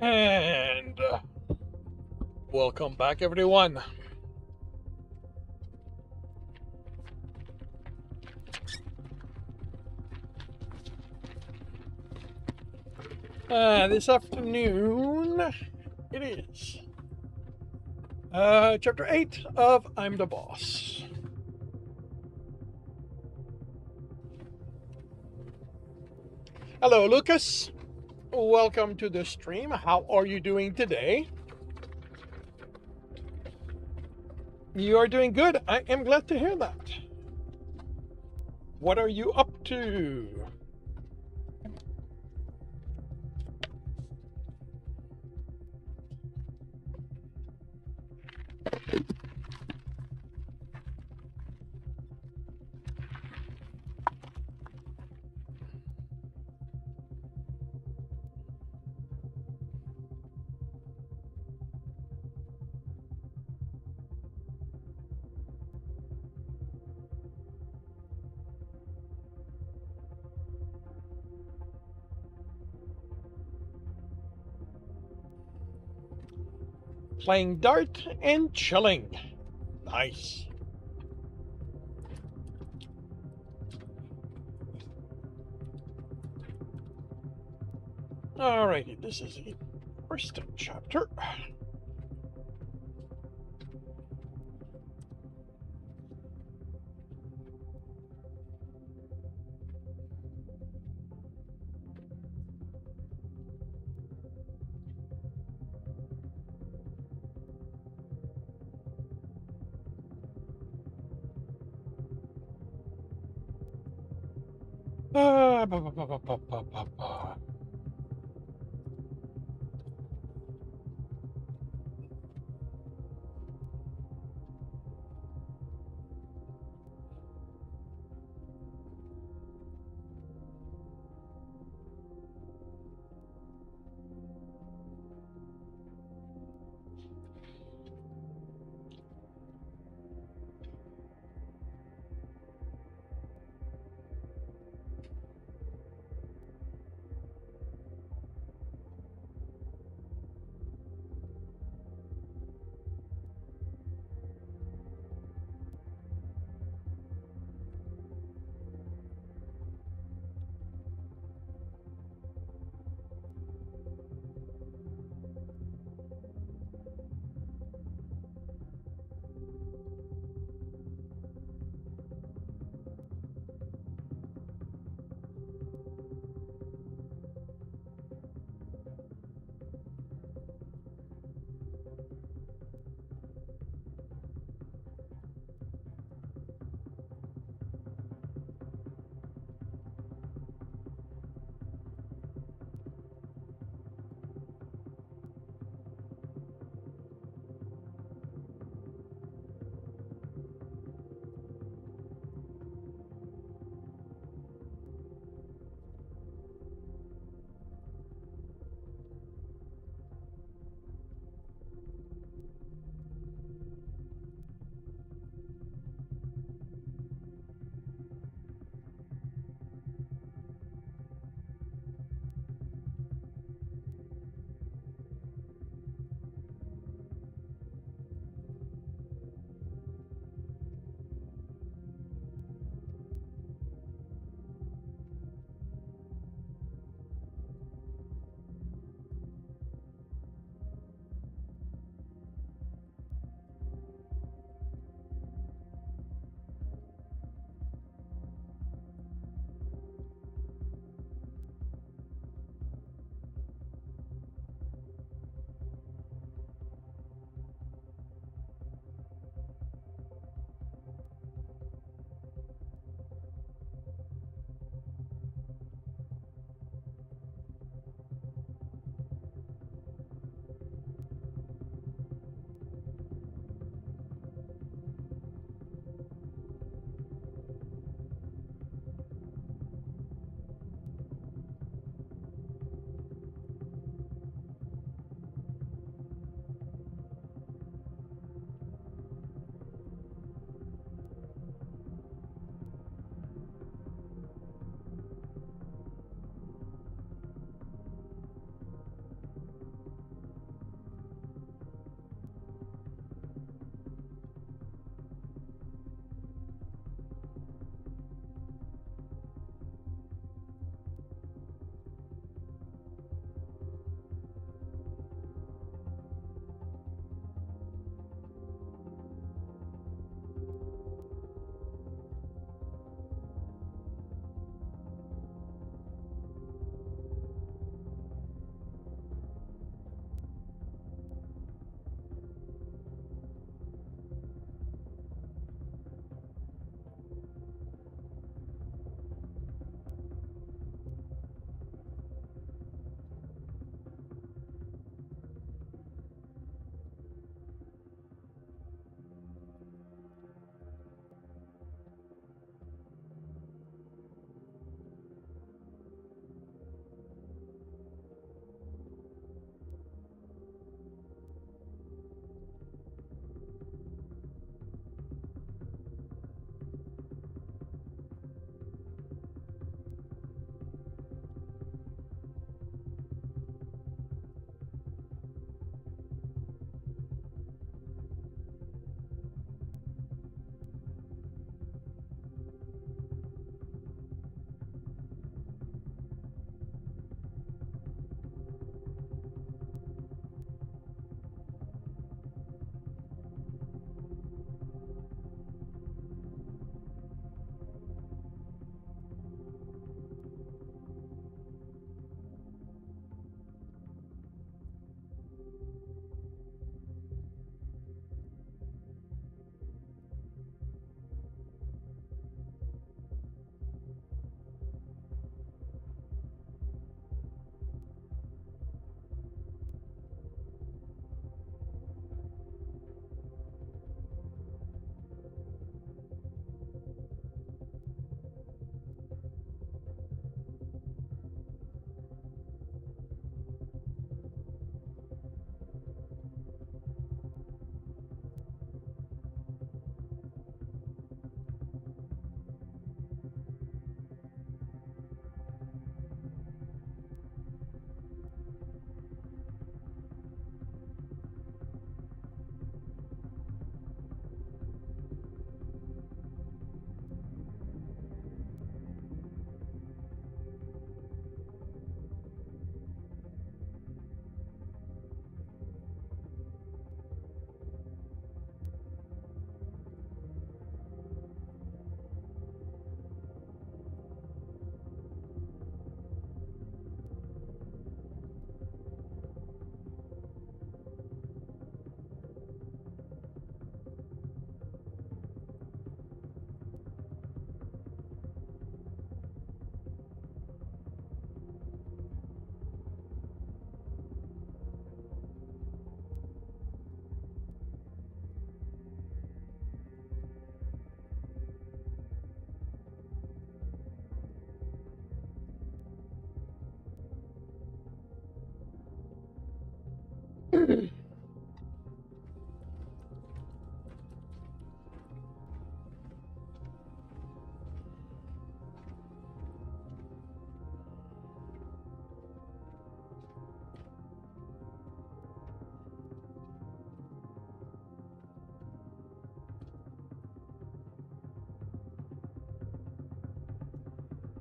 And welcome back, everyone. This afternoon, it is chapter 8 of I'm the Boss. Hello, Lucas. Welcome to the stream. How are you doing today? You are doing good. I am glad to hear that. What are you up to? Playing dart and chilling. Nice. Alrighty, this is the first chapter. Ba, ba, ba, ba, ba, ba, ba, ba.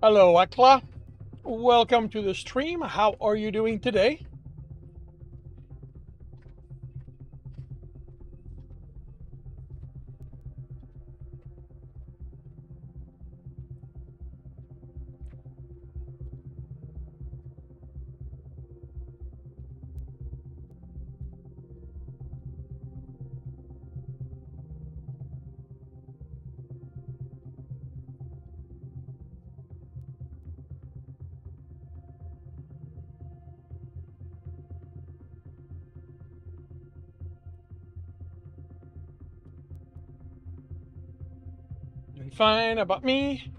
Hello, Akla. Welcome to the stream. How are you doing today? Doing fine. About me,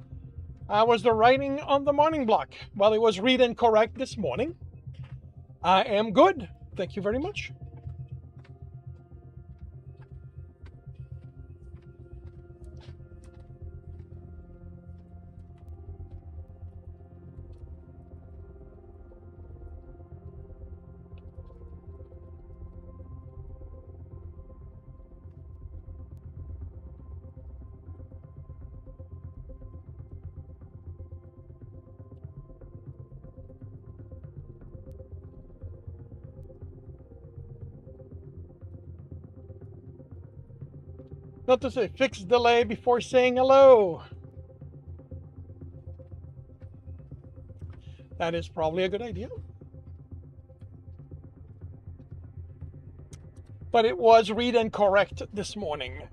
I was the writing on the morning block while it was read and correct this morning. I am good. Thank you very much. Not to say fix delay before saying hello. That is probably a good idea. But it was read and correct this morning.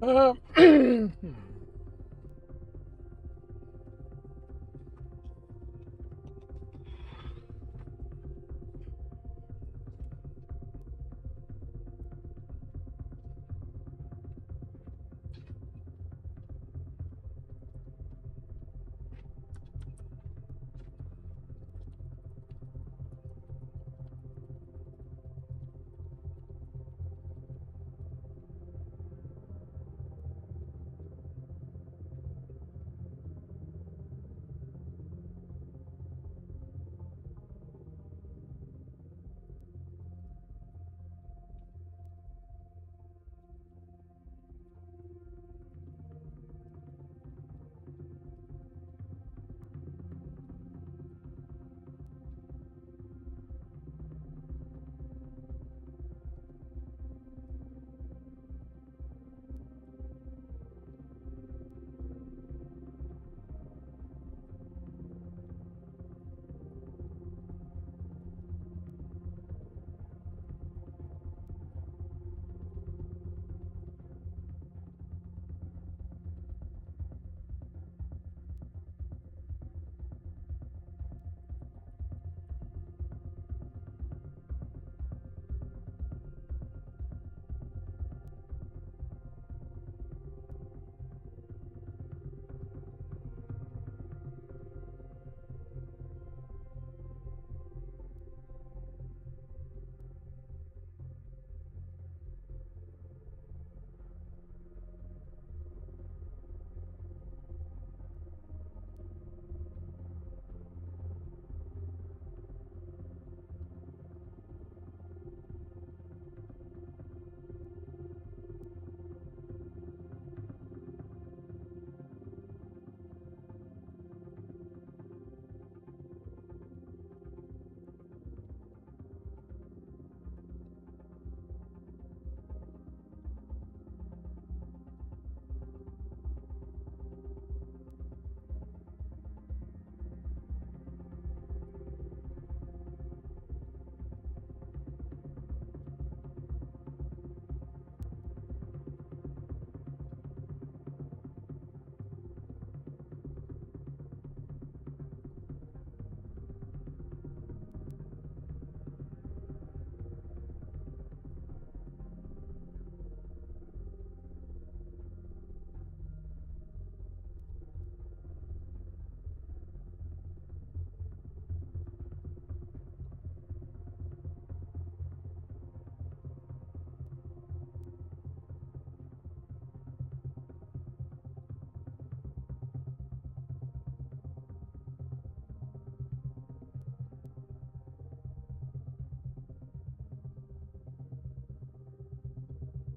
Hmm.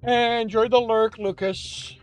Enjoy the lurk, Lucas.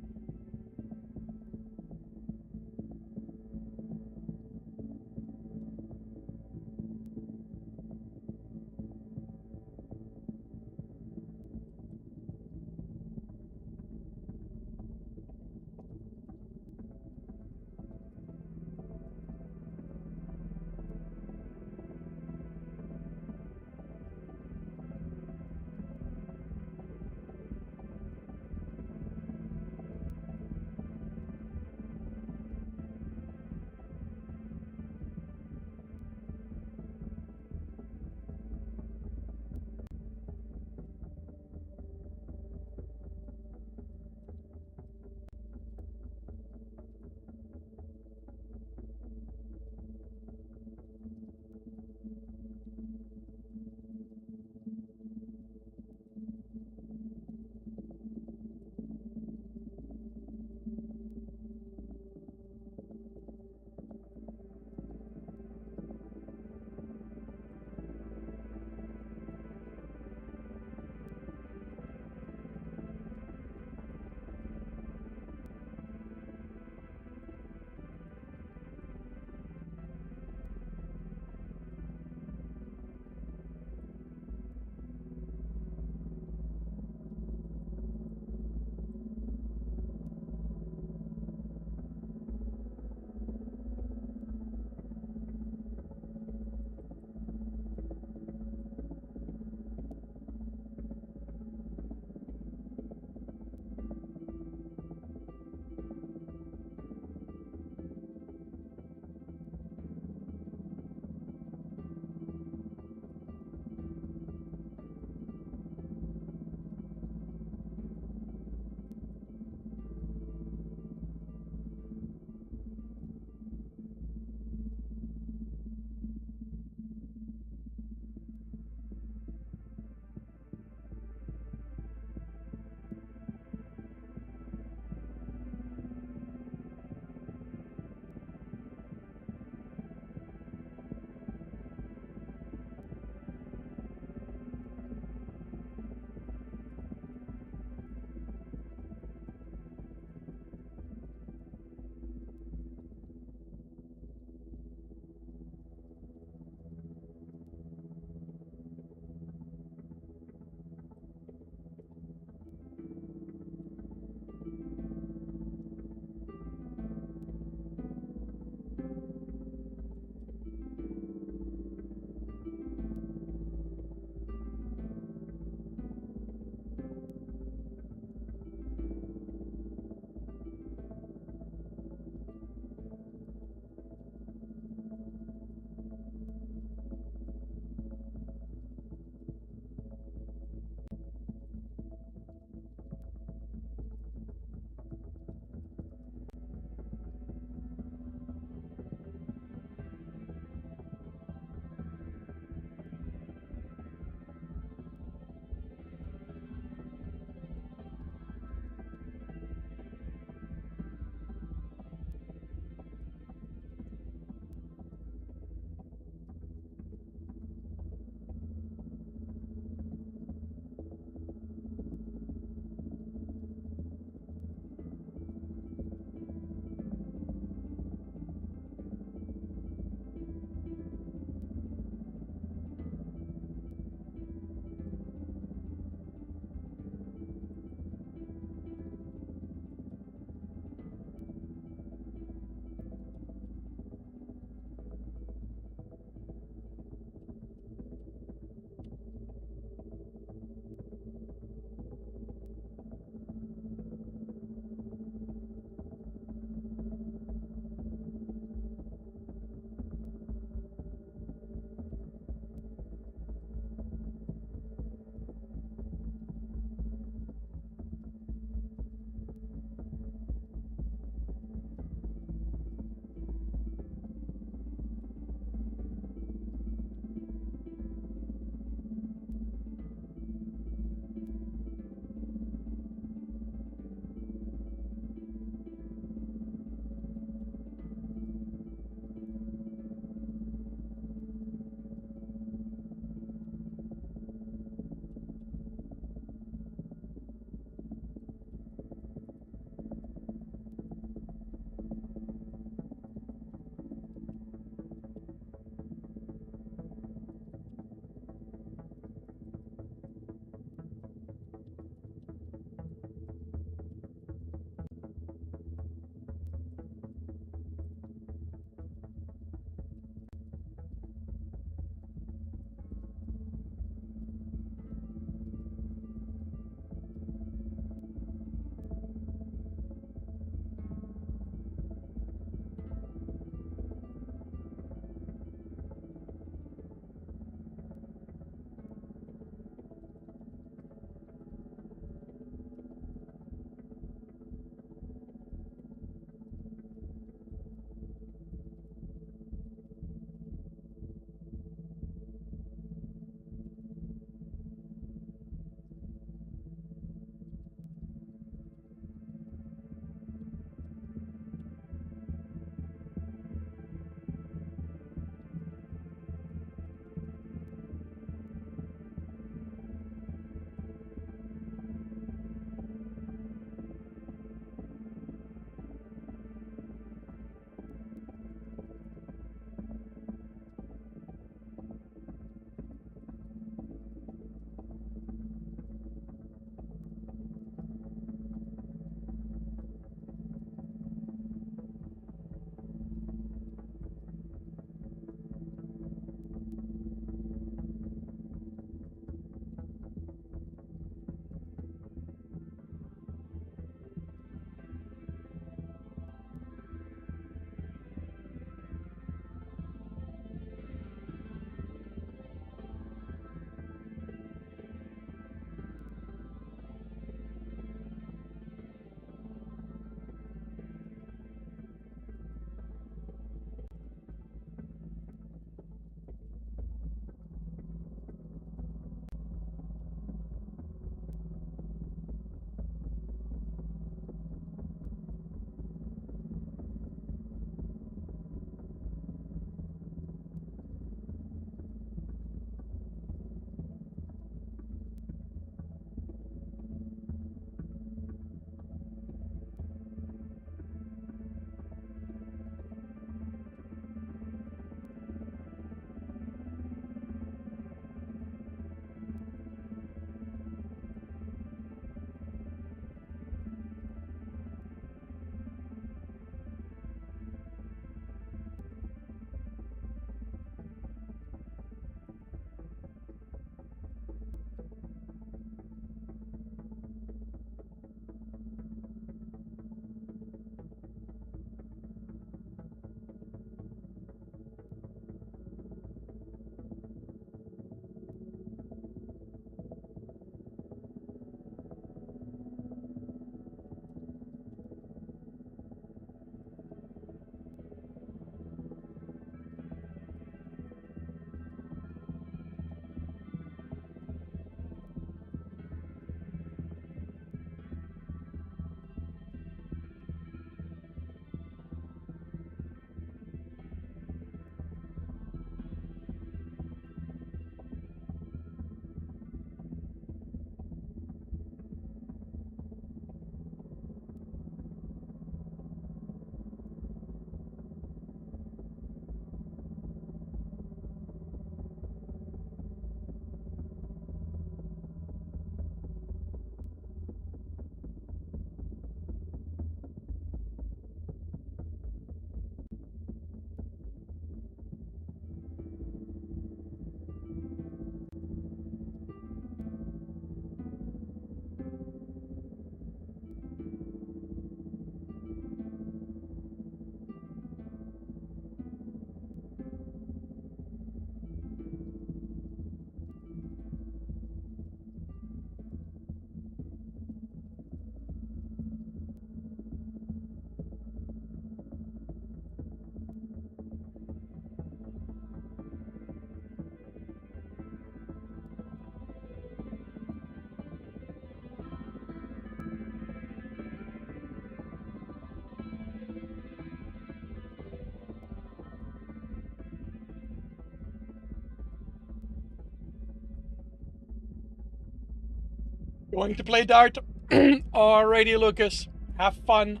Going to play dart? Alrighty, Lucas. Have fun.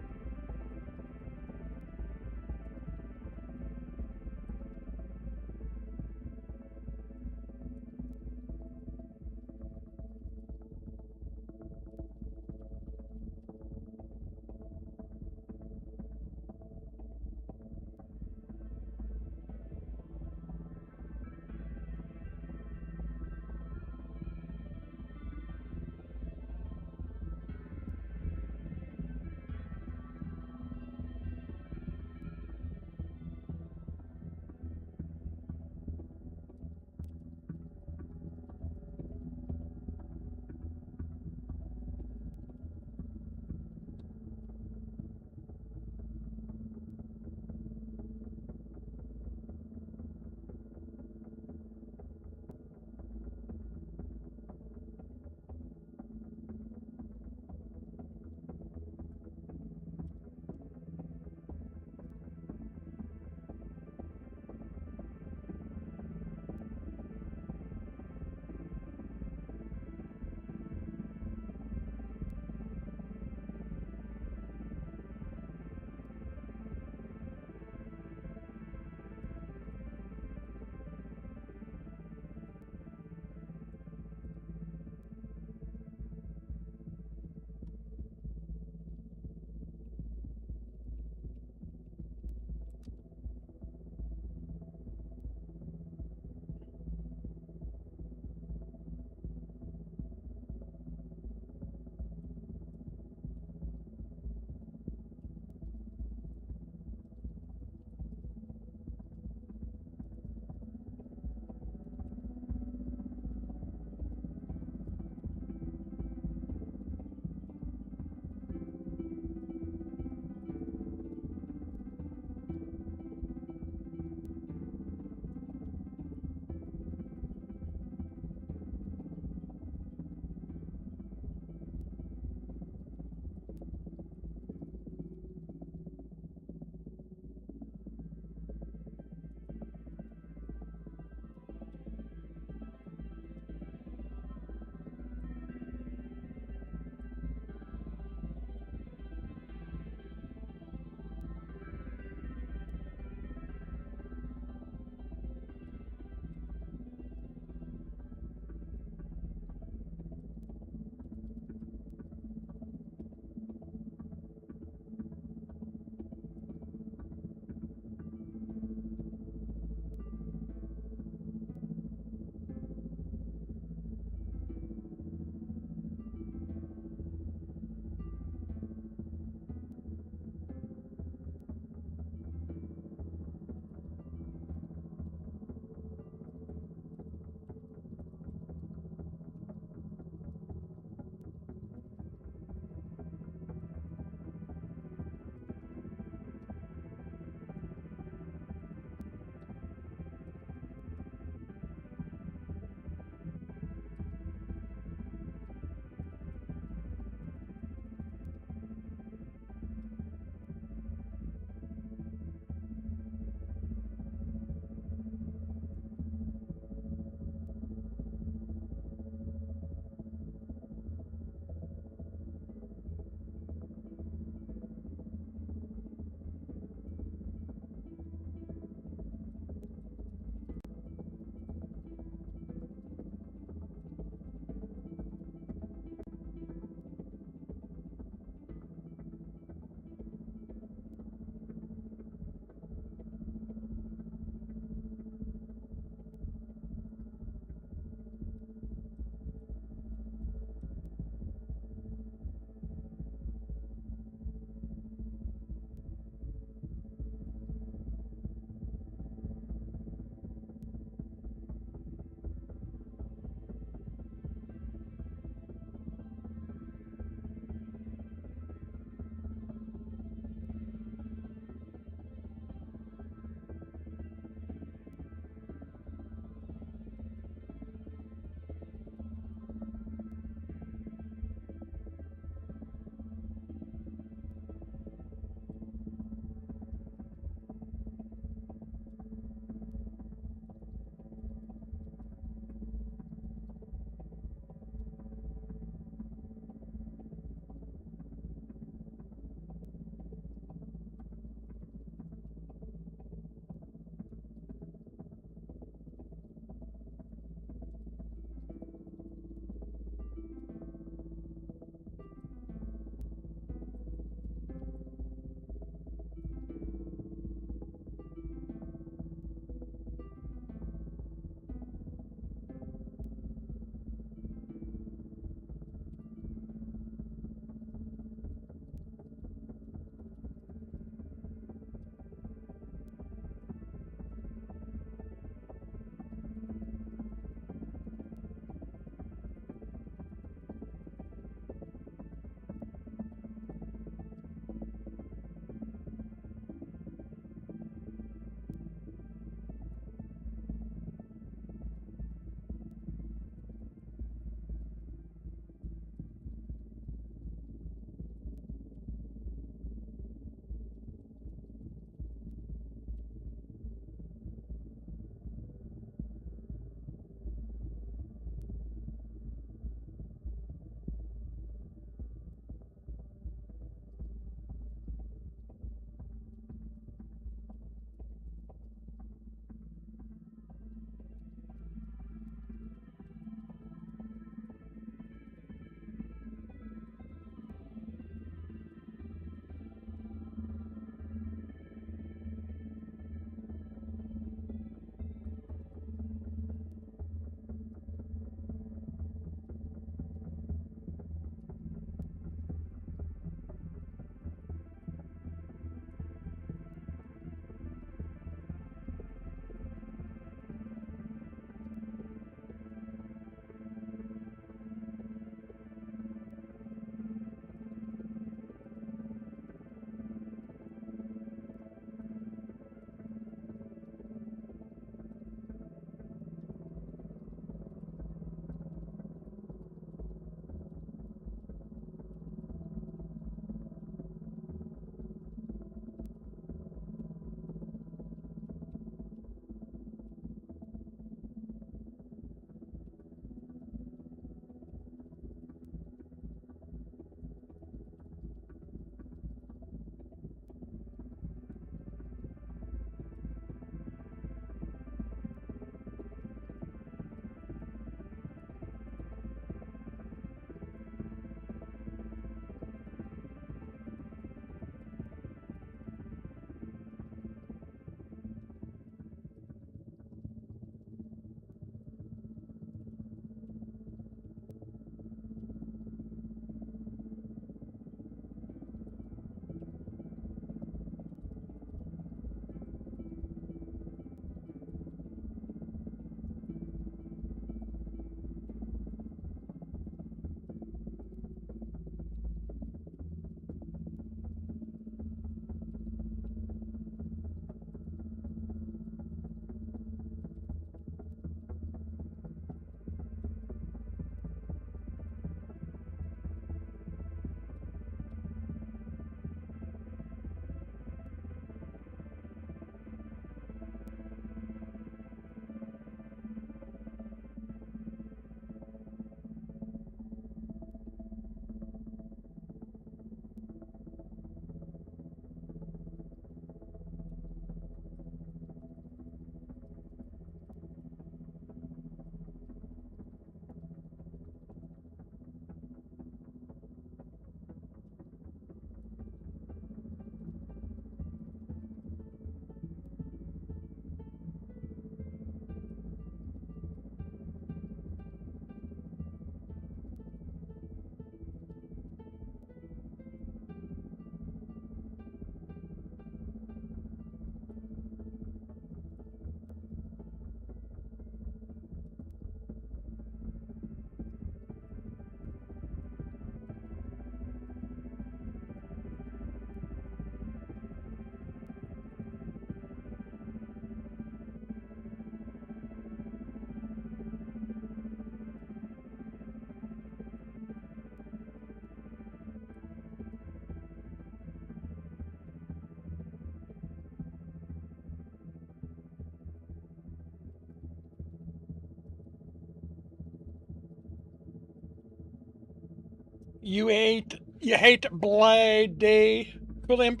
You hate Friday, Philip.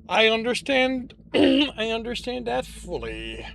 I understand. I understand that fully.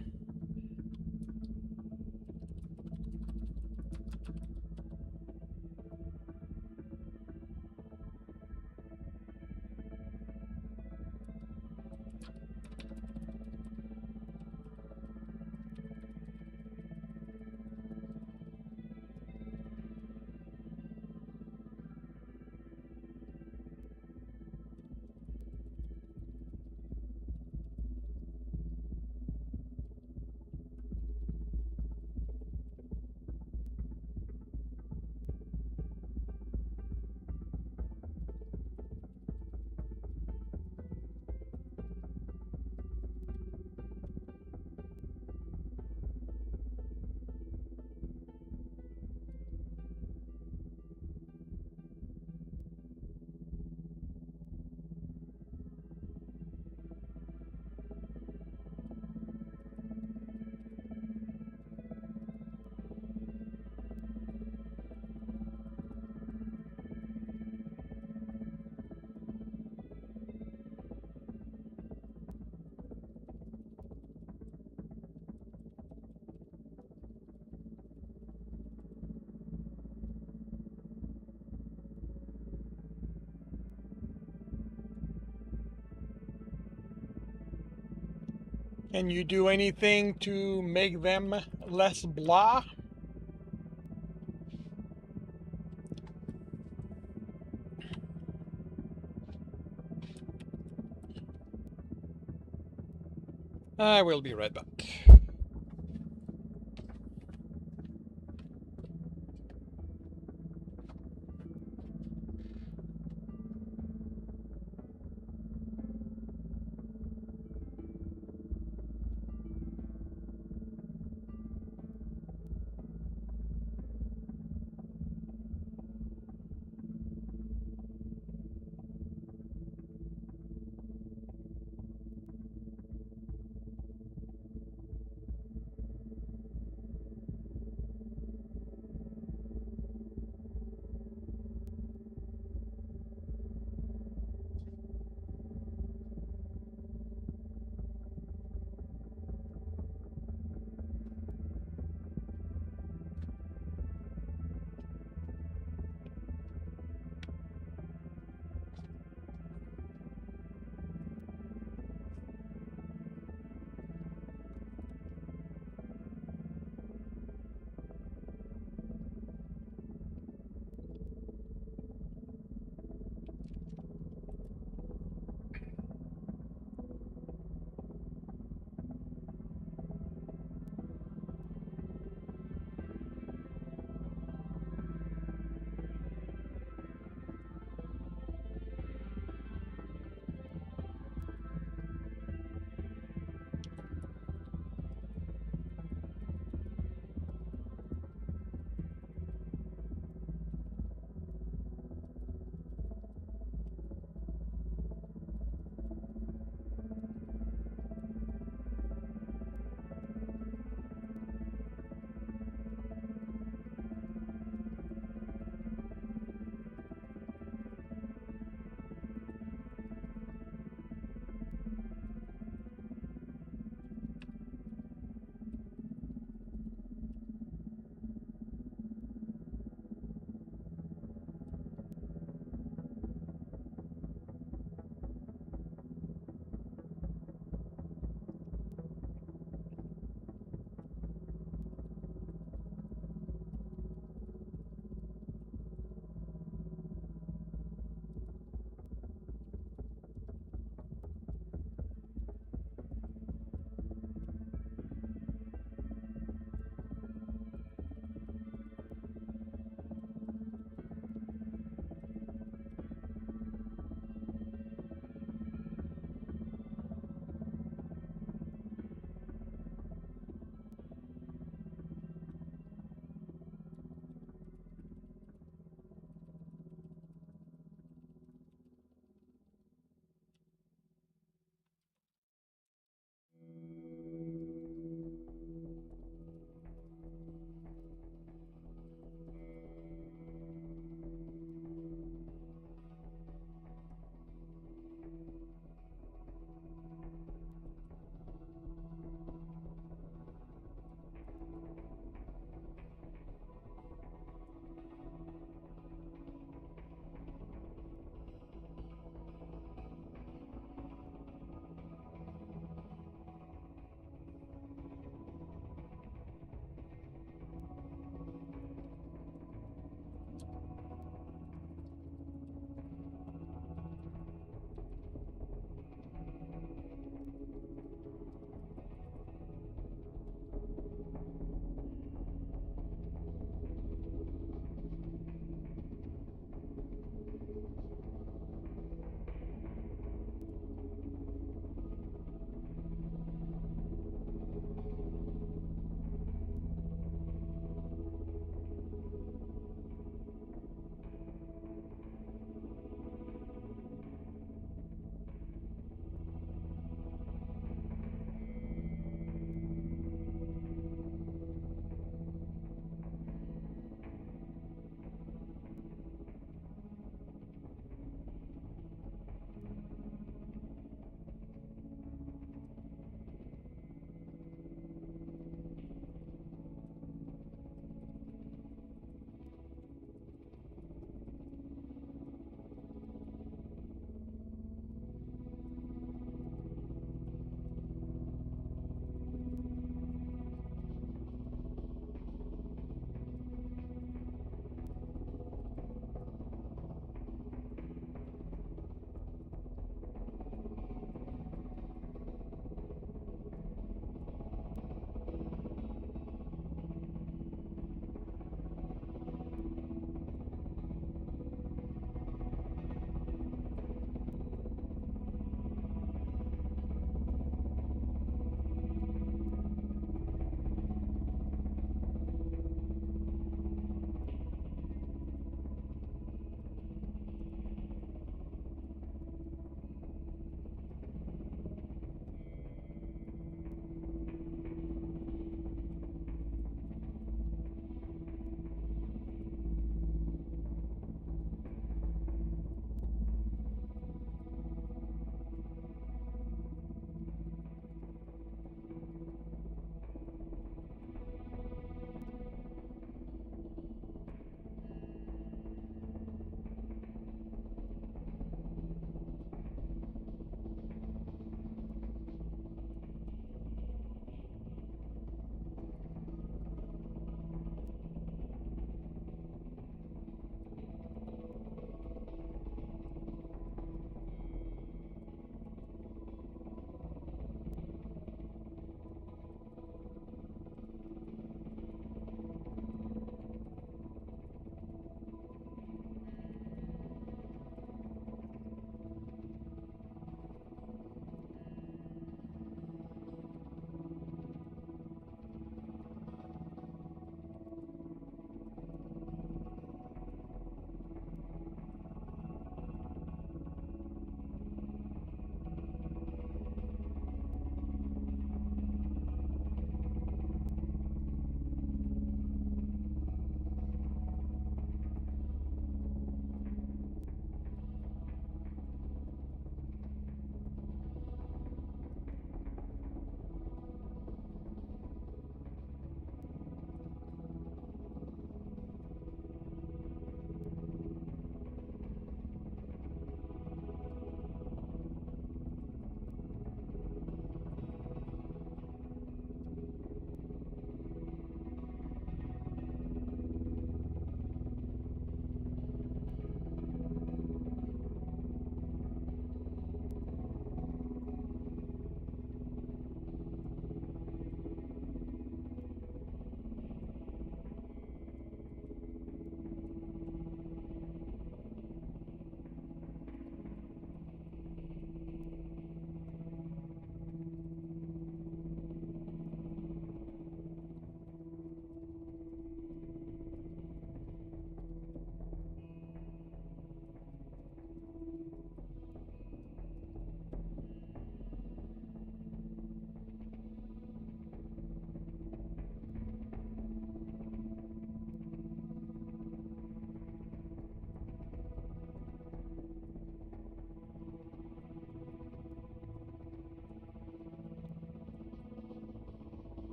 Can you do anything to make them less blah? I will be right back.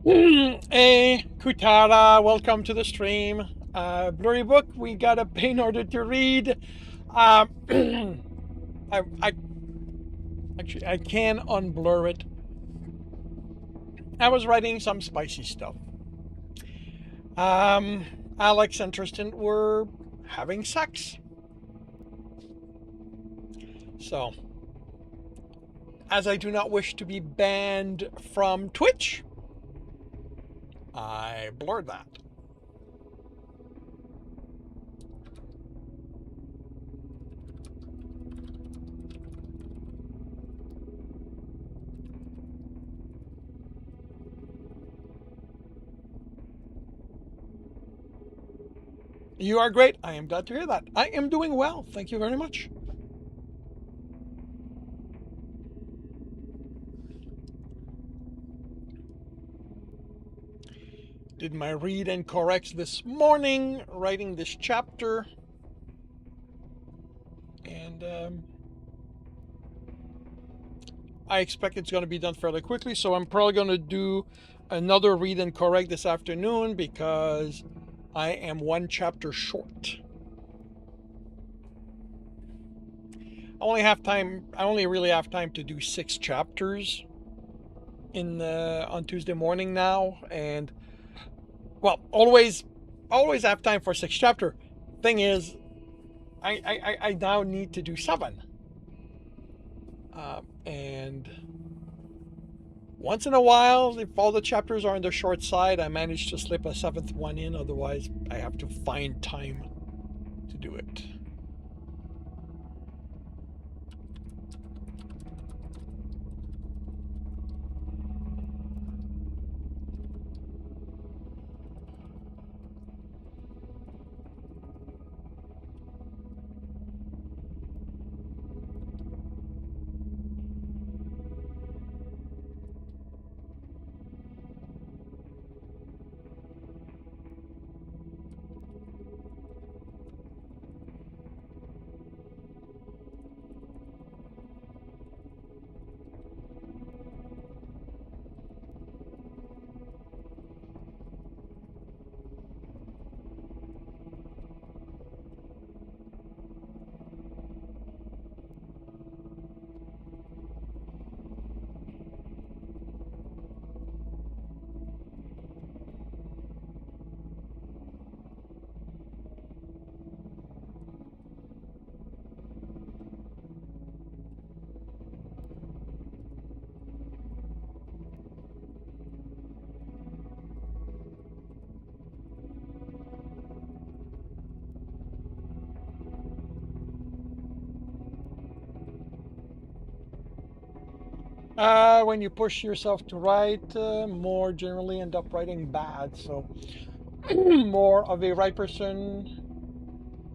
Hey, Kutara, welcome to the stream. Blurry book, we gotta pay in order to read. I actually I can unblur it. I was writing some spicy stuff. Alex and Tristan were having sex. So, as I do not wish to be banned from Twitch, I blurred that. You are great. I am glad to hear that. I am doing well. Thank you very much. Did my read and corrects this morning, writing this chapter. And I expect it's going to be done fairly quickly, so I'm probably going to do another read and correct this afternoon because I am one chapter short. I only really have time to do 6 chapters on Tuesday morning now, and well, always have time for 6 chapter. Thing is, I now need to do 7, and once in a while, if all the chapters are on the short side, I manage to slip a 7th one in. Otherwise, I have to find time to do it. When you push yourself to write, more generally end up writing bad. So more of a right person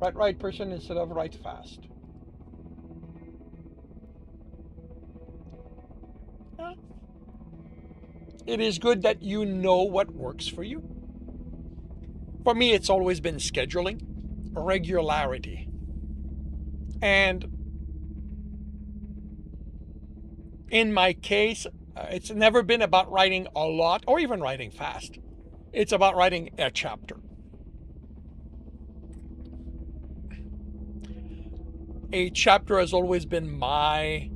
instead of write fast. It is good that you know what works for you. For me, it's always been scheduling, regularity, and in my case, it's never been about writing a lot or even writing fast. It's about writing a chapter. A chapter has always been my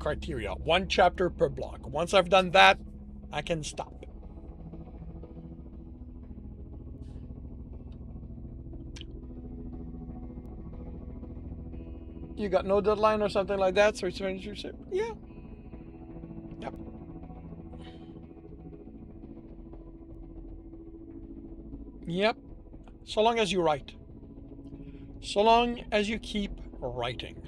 criteria. 1 chapter per block. Once I've done that, I can stop. You got no deadline or something like that, so it's yeah. Yep. Yep. So long as you write. So long as you keep writing.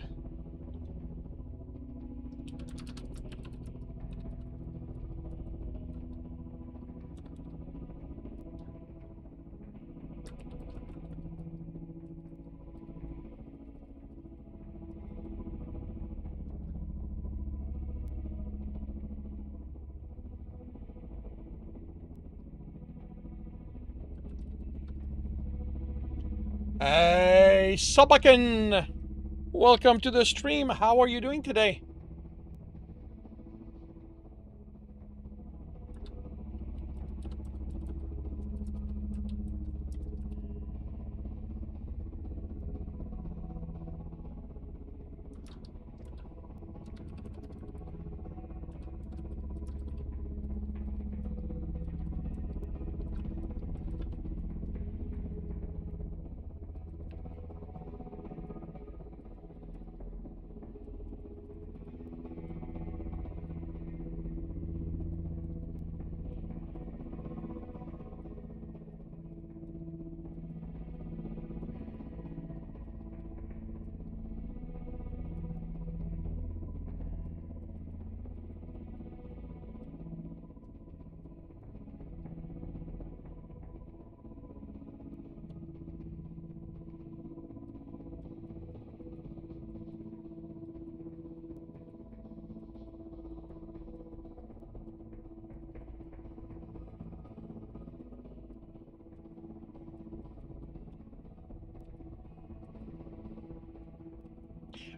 Hey, Sobakin! Welcome to the stream. How are you doing today?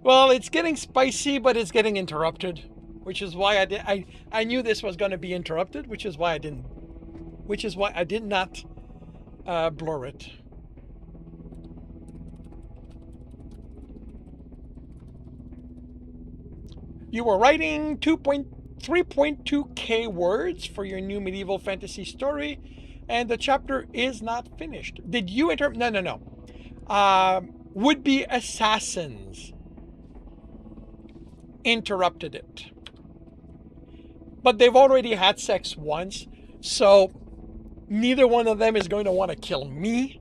Well, it's getting spicy, but it's getting interrupted, which is why I knew this was going to be interrupted, which is why I did not blur it. You were writing 3.2k words for your new medieval fantasy story, and the chapter is not finished. Did you interrupt? No, no, no. Would-be assassins interrupted it. But they've already had sex once, so neither one of them is going to want to kill me.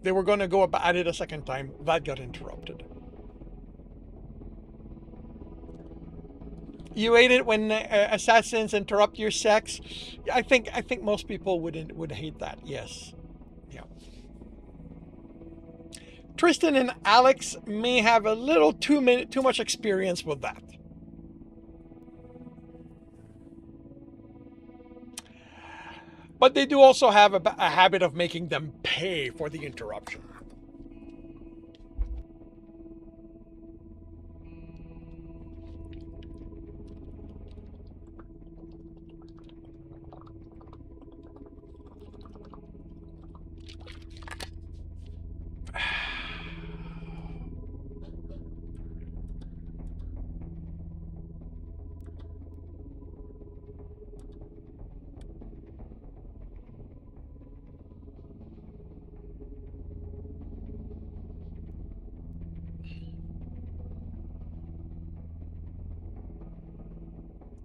They were going to go at it a second time. That got interrupted. You hate it when assassins interrupt your sex. I think most people would hate that. Yes. Yeah. Tristan and Alex may have a little too much experience with that. But they do also have a habit of making them pay for the interruption.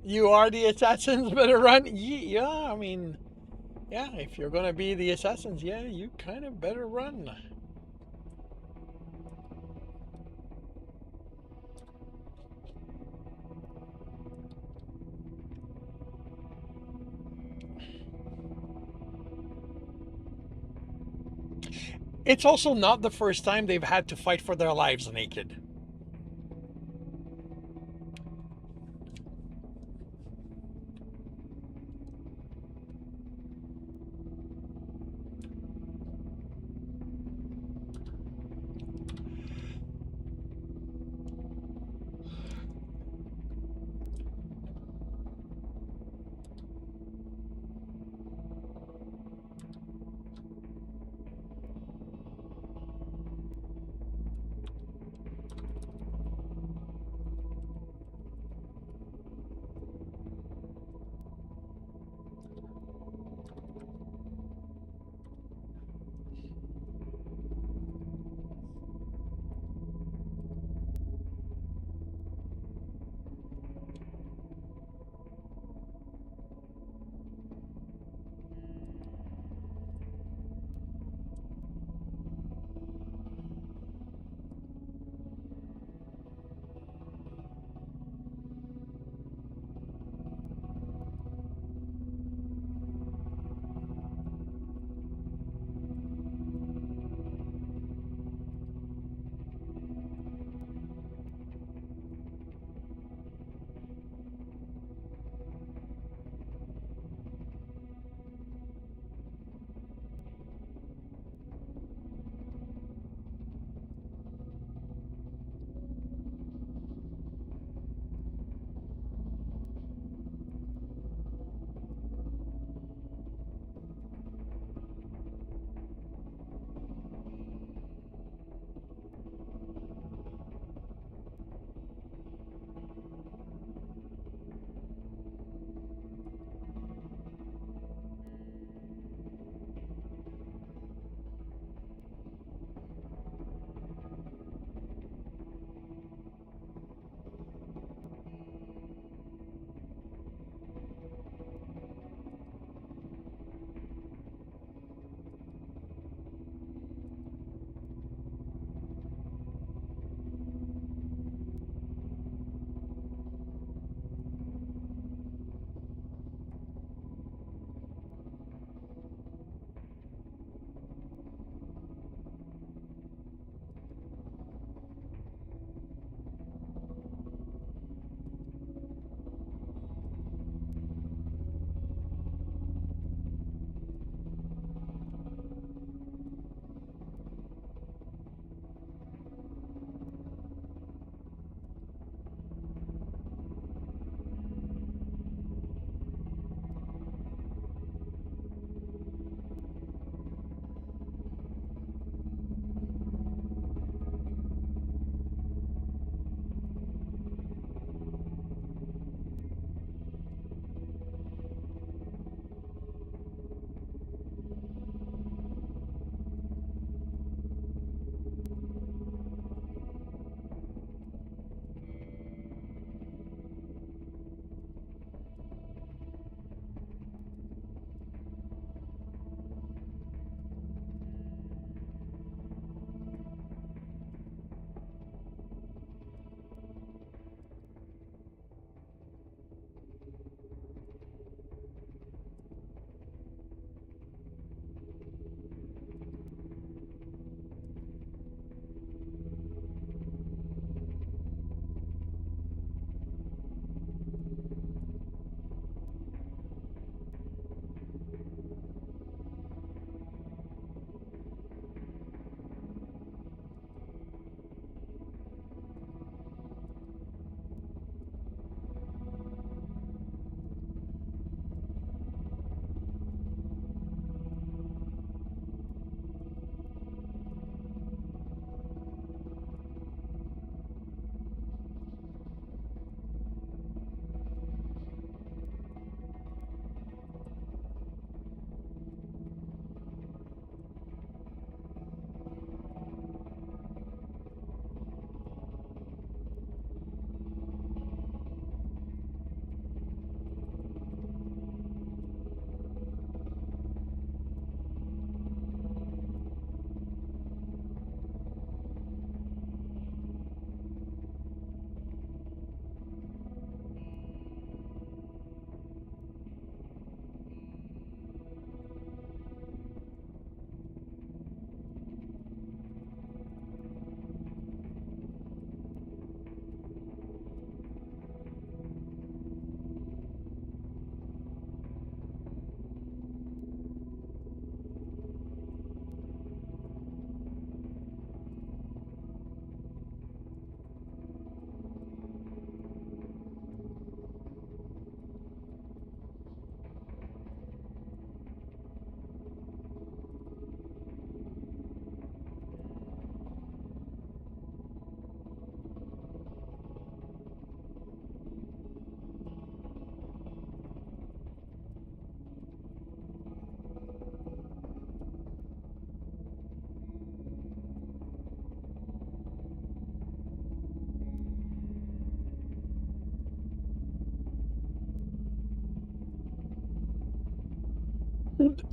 You are the assassins, better run. Yeah, I mean, yeah, if you're gonna be the assassins, yeah, you kind of better run. It's also not the first time they've had to fight for their lives naked.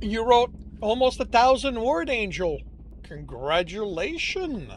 You wrote almost 1,000 word, Angel. Congratulations.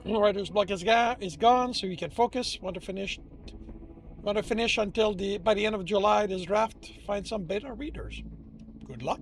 Writer's block is gone, so you can focus. Want to finish until by the end of July this draft. Find some beta readers. Good luck.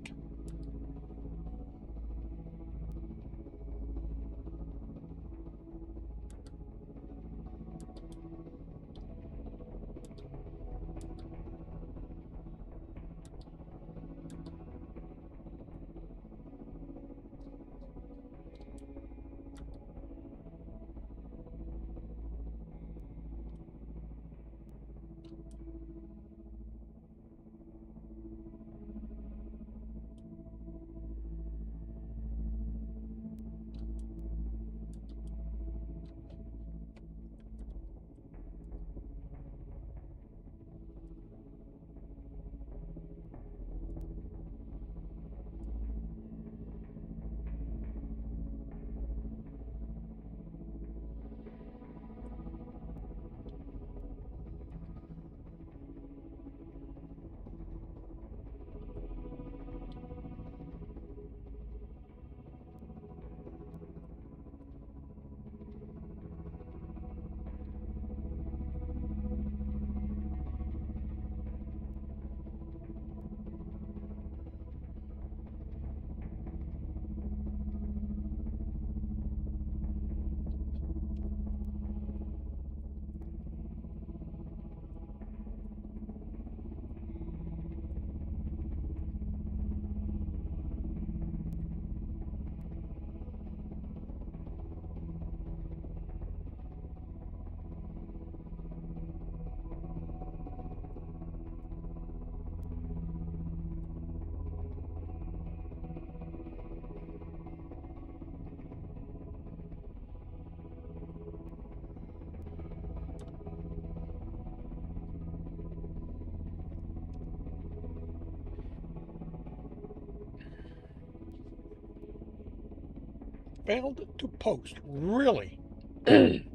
Failed to post. Really? Why?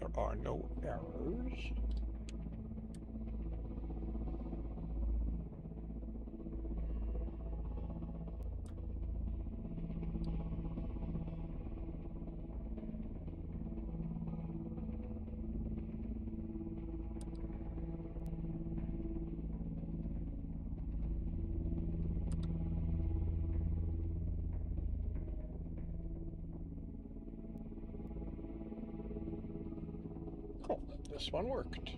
There are no errors. Oh, this one worked.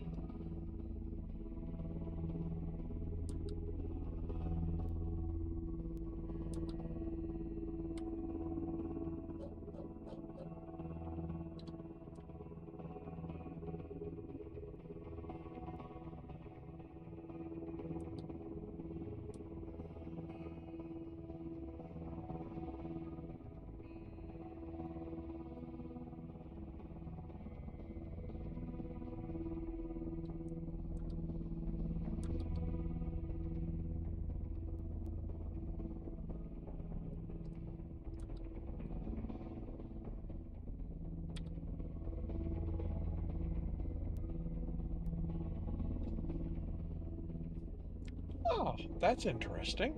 Oh, that's interesting.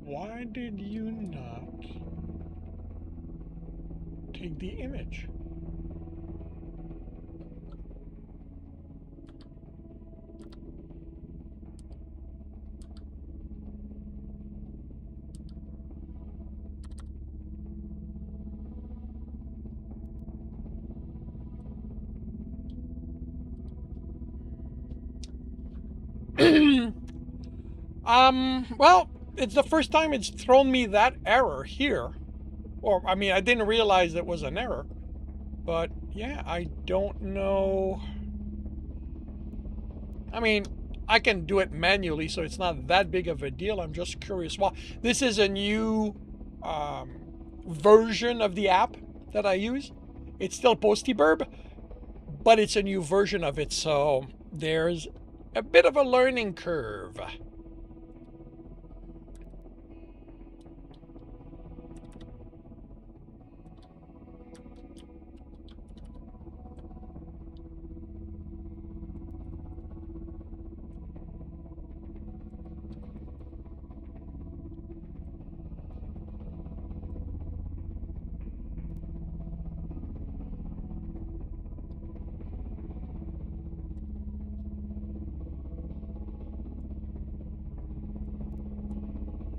Why did you not take the image? Well, it's the first time it's thrown me that error here. Or, I mean, I didn't realize it was an error. But, yeah, I don't know. I mean, I can do it manually, so it's not that big of a deal. I'm just curious why. This is a new version of the app that I use. It's still Postyburb, but it's a new version of it, so there's a bit of a learning curve.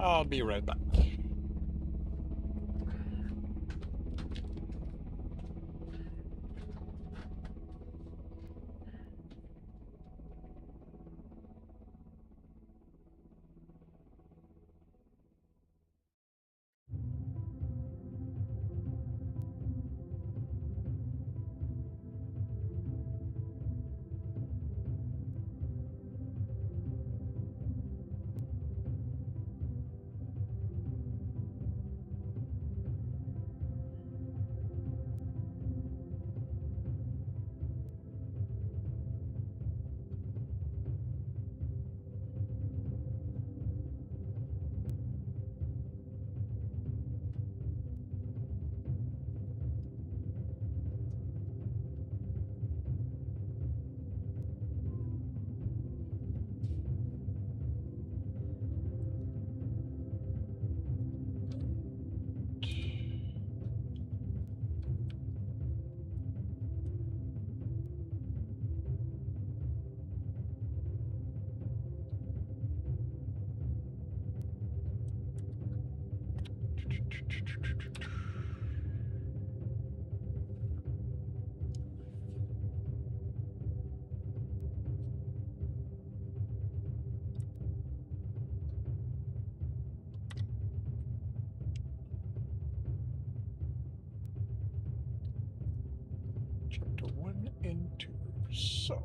I'll be right back. Chapter 1 and 2. So.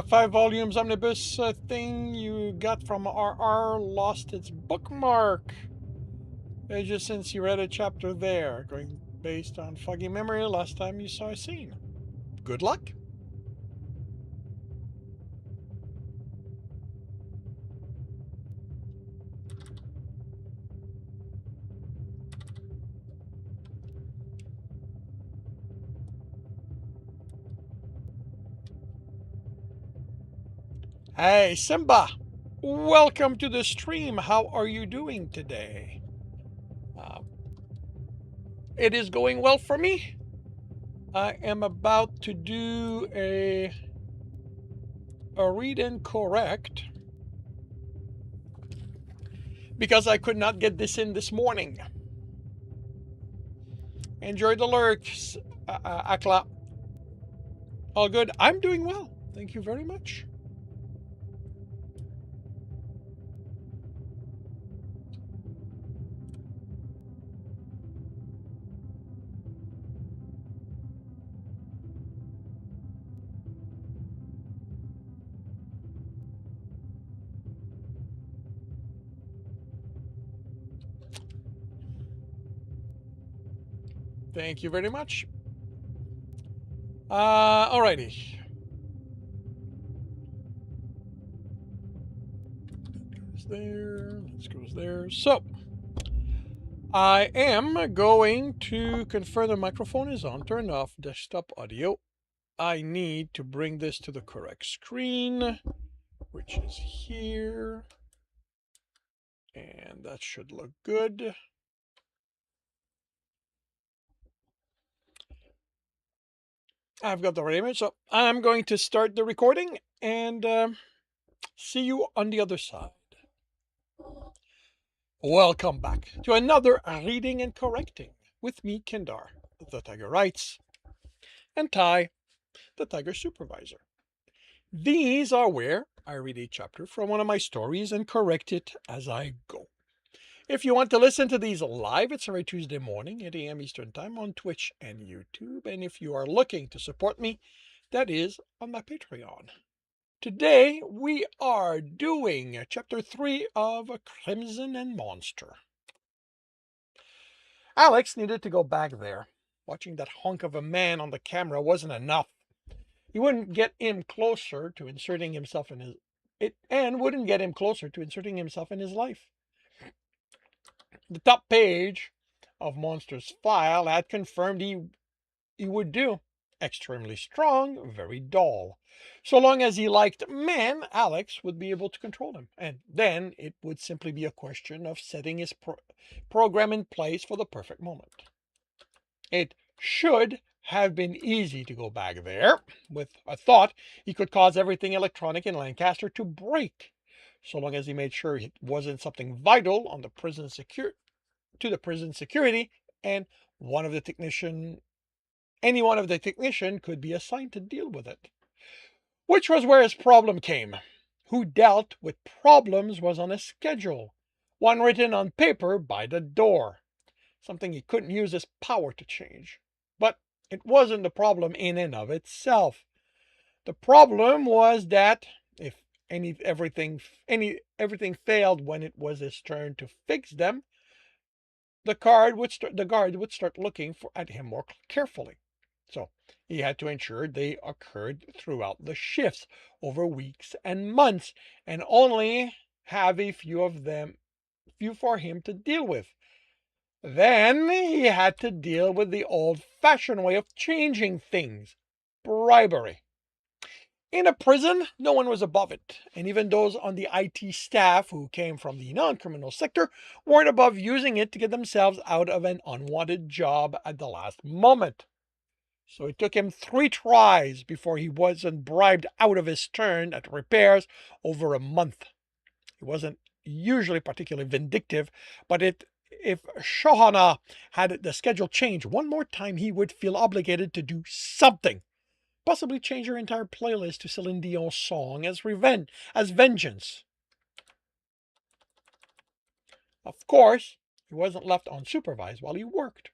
Five volumes omnibus thing you got from RR lost its bookmark. Just since you read a chapter there, going based on foggy memory last time you saw a scene. Good luck. Hey, Simba! Welcome to the stream. How are you doing today? It is going well for me. I am about to do a read and correct because I could not get this in this morning. Enjoy the lurks, Akla. All good. I'm doing well. Thank you very much. Thank you very much. Alrighty. Goes there. Let's go there. So, I am going to confirm the microphone is on. Turn off desktop audio. I need to bring this to the correct screen, which is here. And that should look good. I've got the right image, so I'm going to start the recording and see you on the other side. Welcome back to another reading and correcting with me, Kindar, the Tiger Writes, and Ty, the Tiger Supervisor. These are where I read a chapter from one of my stories and correct it as I go. If you want to listen to these live, it's every Tuesday morning, 8 a.m. Eastern Time on Twitch and YouTube. And if you are looking to support me, that is on my Patreon. Today, we are doing Chapter 3 of Crimson and Monster. Alex needed to go back there. Watching that hunk of a man on the camera wasn't enough. He wouldn't get him closer to inserting himself in his life. The top page of Monster's file had confirmed he would do. Extremely strong, very dull. So long as he liked men, Alex would be able to control him. And then it would simply be a question of setting his program in place for the perfect moment. It should have been easy to go back there with a thought he could cause everything electronic in Lancaster to break, so long as he made sure it wasn't something vital on the prison security, and any one of the technician could be assigned to deal with it. Which was where his problem came. Who dealt with problems was on a schedule, one written on paper by the door, something he couldn't use his power to change. But it wasn't the problem in and of itself. The problem was that if everything failed when it was his turn to fix them, the guard would start looking at him more carefully. So he had to ensure they occurred throughout the shifts over weeks and months, and only have a few for him to deal with. Then he had to deal with the old-fashioned way of changing things: bribery. In a prison, no one was above it, and even those on the IT staff who came from the non-criminal sector weren't above using it to get themselves out of an unwanted job at the last moment. So it took him 3 tries before he wasn't bribed out of his turn at repairs over a month. He wasn't usually particularly vindictive, but if Shohana had the schedule change one more time, he would feel obligated to do something. Possibly change her entire playlist to Celine Dion's song as vengeance. Of course, he wasn't left unsupervised while he worked.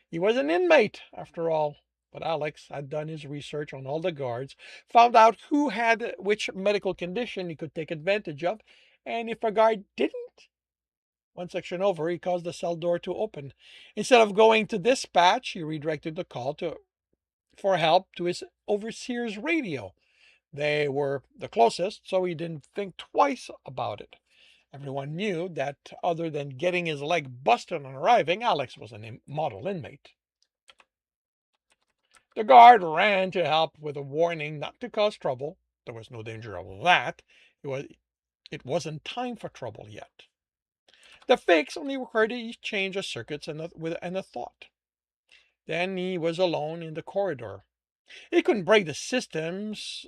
He was an inmate, after all. But Alex had done his research on all the guards, found out who had which medical condition he could take advantage of, and if a guard didn't, one section over, he caused the cell door to open. Instead of going to dispatch, he redirected the call for help to his overseer's radio. They were the closest, so he didn't think twice about it. Everyone knew that other than getting his leg busted on arriving, Alex was a model inmate. The guard ran to help with a warning not to cause trouble. There was no danger of that. It wasn't time for trouble yet. The fix only required a change of circuits and a thought. Then he was alone in the corridor. He couldn't break the systems,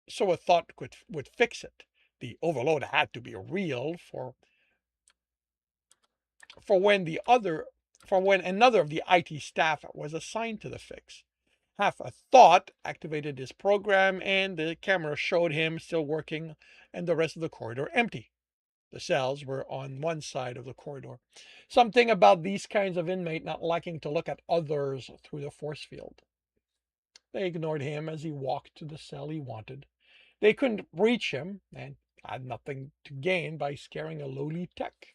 so a thought would fix it. The overload had to be real for when another of the IT staff was assigned to the fix. Half a thought activated his program, and the camera showed him still working and the rest of the corridor empty. The cells were on one side of the corridor. Something about these kinds of inmate not liking to look at others through the force field. They ignored him as he walked to the cell he wanted. They couldn't reach him and had nothing to gain by scaring a lowly tech.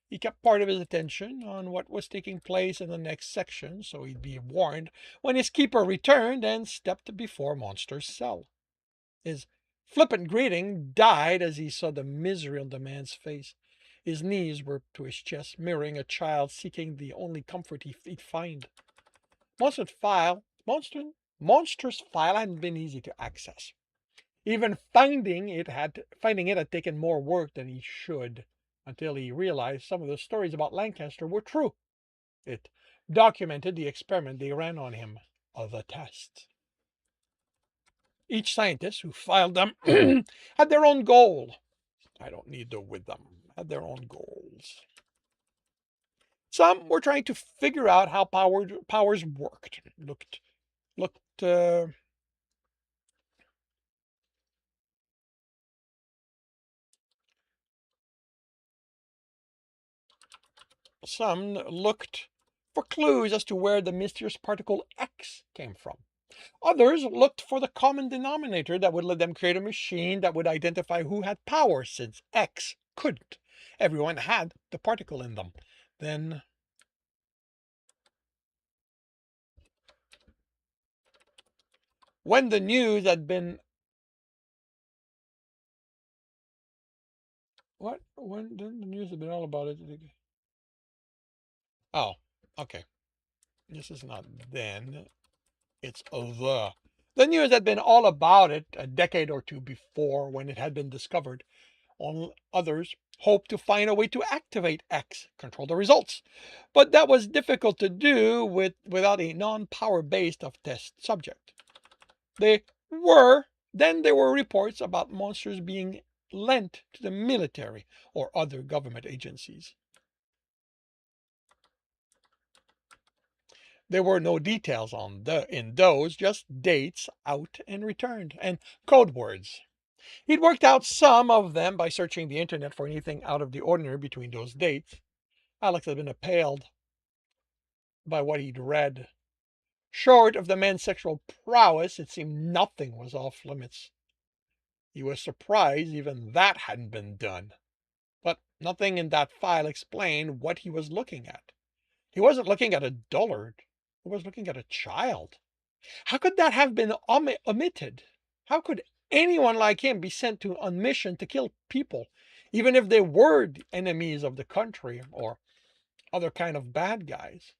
He kept part of his attention on what was taking place in the next section so he'd be warned when his keeper returned and stepped before Monster's cell. His flippant greeting died as he saw the misery on the man's face. His knees were to his chest, mirroring a child seeking the only comfort he'd find. Monster's file, Monster's file hadn't been easy to access. Even finding it had taken more work than he should, until he realized some of the stories about Lancaster were true. It documented the experiment they ran on him, the test. Each scientist who filed them had their own goal. I don't need to with them. Had their own goals. Some were trying to figure out how powers worked. Some looked for clues as to where the mysterious particle X came from. Others looked for the common denominator that would let them create a machine that would identify who had power, since X couldn't. Everyone had the particle in them. Then, when the news had been what? When the news had been all about it? Oh, okay. This is not then. It's the. The news had been all about it a decade or two before when it had been discovered. Others hoped to find a way to activate X, control the results. But that was difficult to do without a non-power based of test subject. There were reports about monsters being lent to the military or other government agencies. There were no details in those, just dates out and returned and code words. He'd worked out some of them by searching the internet for anything out of the ordinary between those dates. Alex had been appalled by what he'd read. Short of the man's sexual prowess, it seemed nothing was off limits. He was surprised even that hadn't been done. But nothing in that file explained what he was looking at. He wasn't looking at a dullard. He was looking at a child. How could that have been omitted? How could anyone like him be sent on mission to kill people, even if they were enemies of the country or other kind of bad guys?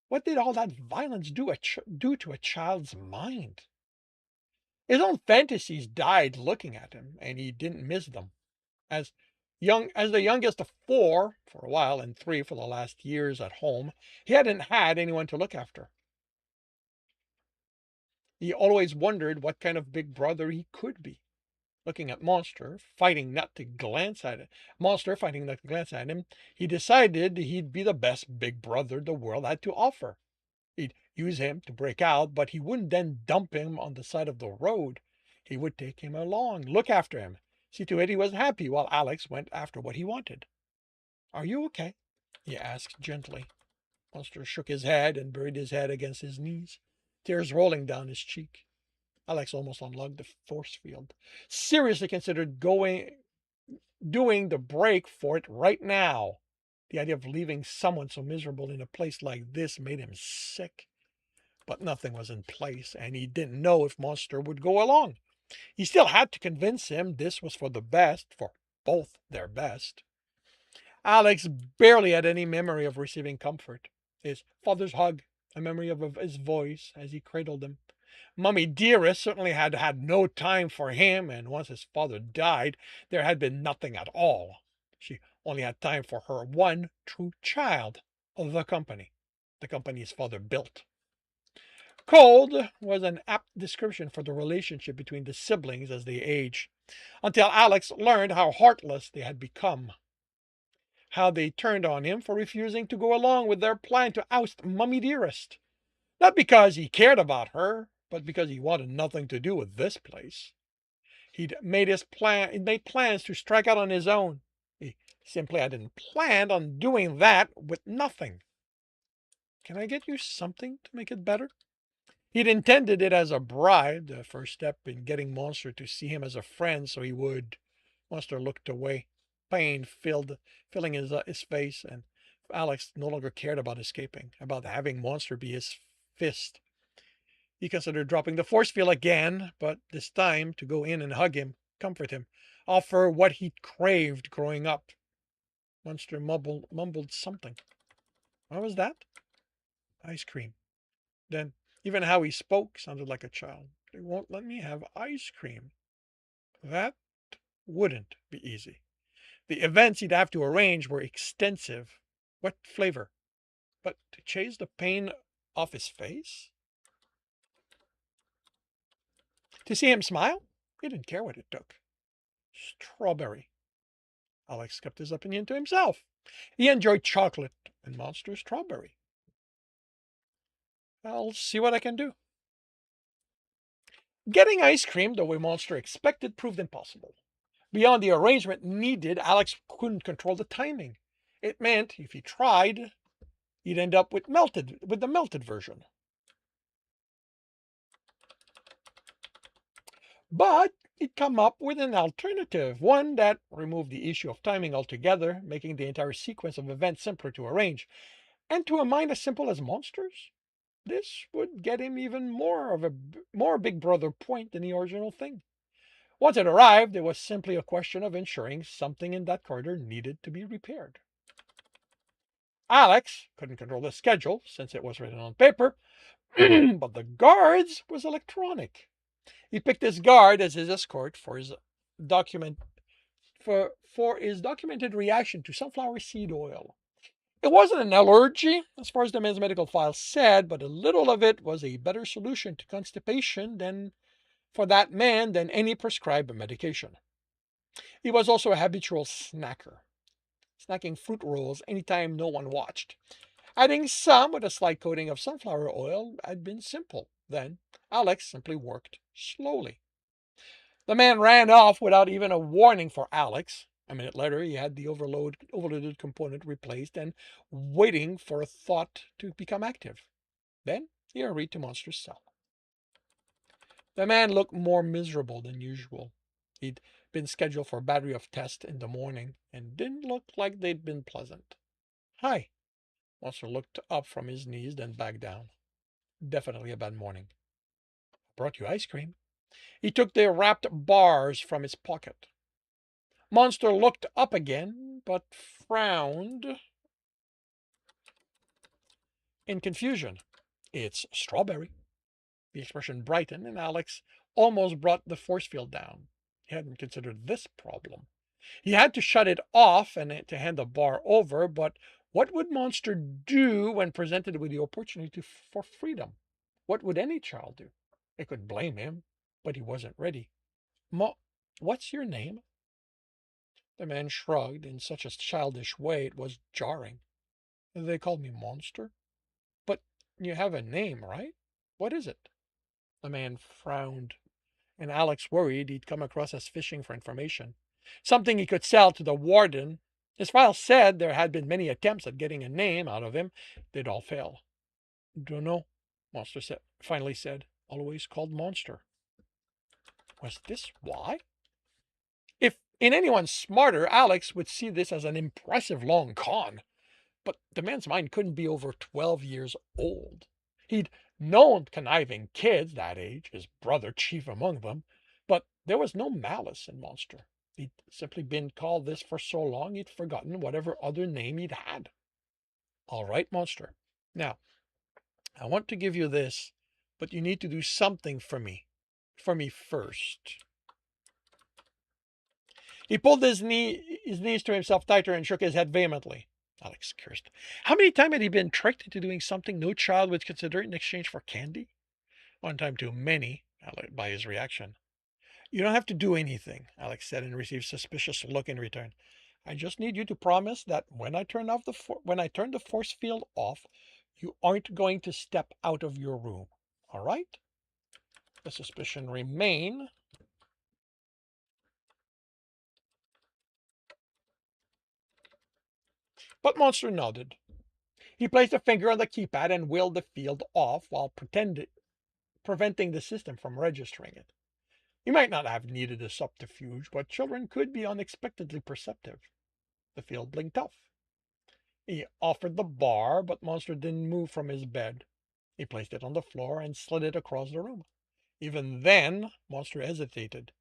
What did all that violence do to a child's mind? His own fantasies died looking at him, and he didn't miss them. As the youngest of four for a while and three for the last years at home, he hadn't had anyone to look after. He always wondered what kind of big brother he could be. Looking at Monster, fighting not to glance at him, he decided he'd be the best big brother the world had to offer. He'd use him to break out, but he wouldn't then dump him on the side of the road. He would take him along, look after him, see to it he was happy while Alex went after what he wanted. Are you okay? He asked gently. Monster shook his head and buried his head against his knees, tears rolling down his cheek. Alex almost unlocked the force field. Seriously considered doing the break for it right now. The idea of leaving someone so miserable in a place like this made him sick. But nothing was in place, and he didn't know if Monster would go along. He still had to convince him this was for the best, for both their best. Alex barely had any memory of receiving comfort. His father's hug, a memory of his voice as he cradled him. Mummy Dearest certainly had had no time for him, and once his father died, there had been nothing at all. She only had time for her one true child, the company his father built. Cold was an apt description for the relationship between the siblings as they aged, until Alex learned how heartless they had become. How they turned on him for refusing to go along with their plan to oust Mummy Dearest. Not because he cared about her, but because he wanted nothing to do with this place. He made plans to strike out on his own. He simply hadn't planned on doing that with nothing. Can I get you something to make it better? He'd intended it as a bribe, the first step in getting Monster to see him as a friend, so he would. Monster looked away, pain filling his face, and Alex no longer cared about escaping, about having Monster be his fist. He considered dropping the force field again, but this time to go in and hug him, comfort him, offer what he'd craved growing up. Monster mumbled something. What was that? Ice cream. Then, even how he spoke sounded like a child. They won't let me have ice cream. That wouldn't be easy. The events he'd have to arrange were extensive. What flavor? But to chase the pain off his face? To see him smile? He didn't care what it took. Strawberry. Alex kept his opinion to himself. He enjoyed chocolate and Monster strawberry. I'll see what I can do. Getting ice cream the way Monster expected proved impossible. Beyond the arrangement needed, Alex couldn't control the timing. It meant if he tried, he'd end up with the melted version. But he'd come up with an alternative, one that removed the issue of timing altogether, making the entire sequence of events simpler to arrange. And to a mind as simple as Monster's, this would get him even more Big Brother point than the original thing. Once it arrived, it was simply a question of ensuring something in that corridor needed to be repaired. Alex couldn't control the schedule since it was written on paper, but the guards was electronic. He picked his guard as his escort for his document for his documented reaction to sunflower seed oil. It wasn't an allergy, as far as the man's medical file said, but a little of it was a better solution to constipation than for that man than any prescribed medication. He was also a habitual snacker, snacking fruit rolls anytime no one watched. Adding some with a slight coating of sunflower oil had been simple. Then Alex simply worked slowly. The man ran off without even a warning for Alex. A minute later, he had the overloaded component replaced and waiting for a thought to become active. Then he hurried to Monster's cell. The man looked more miserable than usual. He'd been scheduled for a battery of tests in the morning and didn't look like they'd been pleasant. Hi. Monster looked up from his knees, then back down. Definitely a bad morning. I brought you ice cream. He took the wrapped bars from his pocket. Monster looked up again, but frowned in confusion. It's strawberry. The expression brightened, and Alex almost brought the force field down. He hadn't considered this problem. He had to shut it off and to hand the bar over, but what would Monster do when presented with the opportunity for freedom? What would any child do? They could blame him, but he wasn't ready. What's your name? The man shrugged in such a childish way it was jarring. They called me Monster. But you have a name, right? What is it? The man frowned, and Alex worried he'd come across as fishing for information. Something he could sell to the warden. His file said there had been many attempts at getting a name out of him. They'd all failed. Dunno, Monster finally said. Always called Monster. Was this why? If in anyone smarter, Alex would see this as an impressive long con. But the man's mind couldn't be over 12 years old. He'd known conniving kids that age, his brother chief among them, but there was no malice in Monster. He'd simply been called this for so long he'd forgotten whatever other name he'd had. All right, Monster. Now, I want to give you this, but you need to do something for me. For me first. He pulled his knees to himself tighter and shook his head vehemently. Alex cursed. How many times had he been tricked into doing something no child would consider in exchange for candy? One time too many, by his reaction. You don't have to do anything, Alex said and received a suspicious look in return. I just need you to promise that when I turn the force field off, You aren't going to step out of your room, all right? The suspicion remained, but Monster nodded. He placed a finger on the keypad and willed the field off while preventing the system from registering it. He might not have needed a subterfuge, but children could be unexpectedly perceptive. The field blinked off. He offered the bar, but Monster didn't move from his bed. He placed it on the floor and slid it across the room. Even then, Monster hesitated.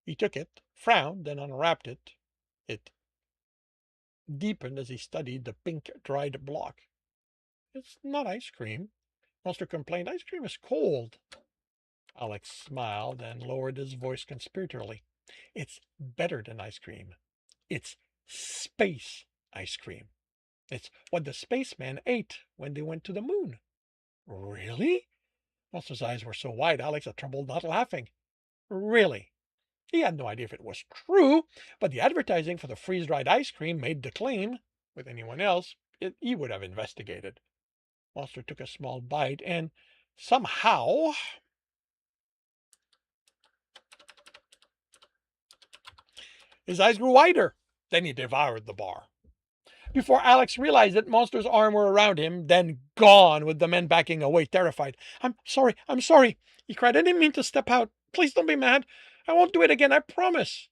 He took it, frowned, then unwrapped it. It deepened as he studied the pink dried block. It's not ice cream. Monster complained. Ice cream is cold. Alex smiled and lowered his voice conspiratorially. It's better than ice cream. It's space ice cream. It's what the spacemen ate when they went to the moon. Really? Monster's eyes were so wide Alex had trouble not laughing. Really? He had no idea if it was true, but the advertising for the freeze-dried ice cream made the claim. With anyone else, he would have investigated. Monster took a small bite and somehow his eyes grew wider. Then he devoured the bar. Before Alex realized it, Monster's arms were around him, then gone, with the men backing away, terrified. I'm sorry, he cried. I didn't mean to step out. Please don't be mad. I won't do it again, I promise.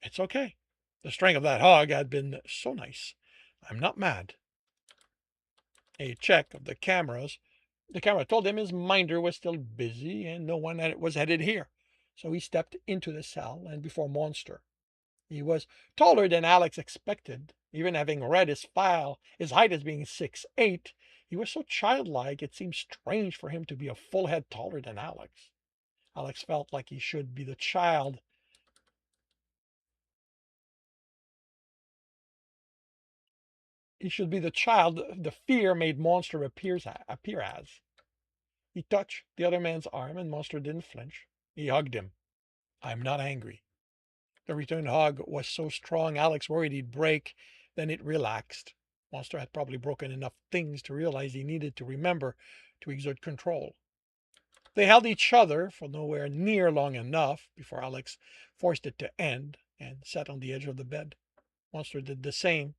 It's okay. The strength of that hug had been so nice. I'm not mad. A check of the cameras. The camera told him his minder was still busy and no one was headed here. So he stepped into the cell, and before Monster. He was taller than Alex expected. Even having read his file, his height as being 6'8", he was so childlike it seemed strange for him to be a full head taller than Alex. Alex felt like he should be the child. He should be the child the fear made Monster appear as. He touched the other man's arm and Monster didn't flinch. He hugged him. I'm not angry. The return hug was so strong Alex worried he'd break. Then it relaxed. Monster had probably broken enough things to realize he needed to remember to exert control. They held each other for nowhere near long enough before Alex forced it to end and sat on the edge of the bed. Monster did the same.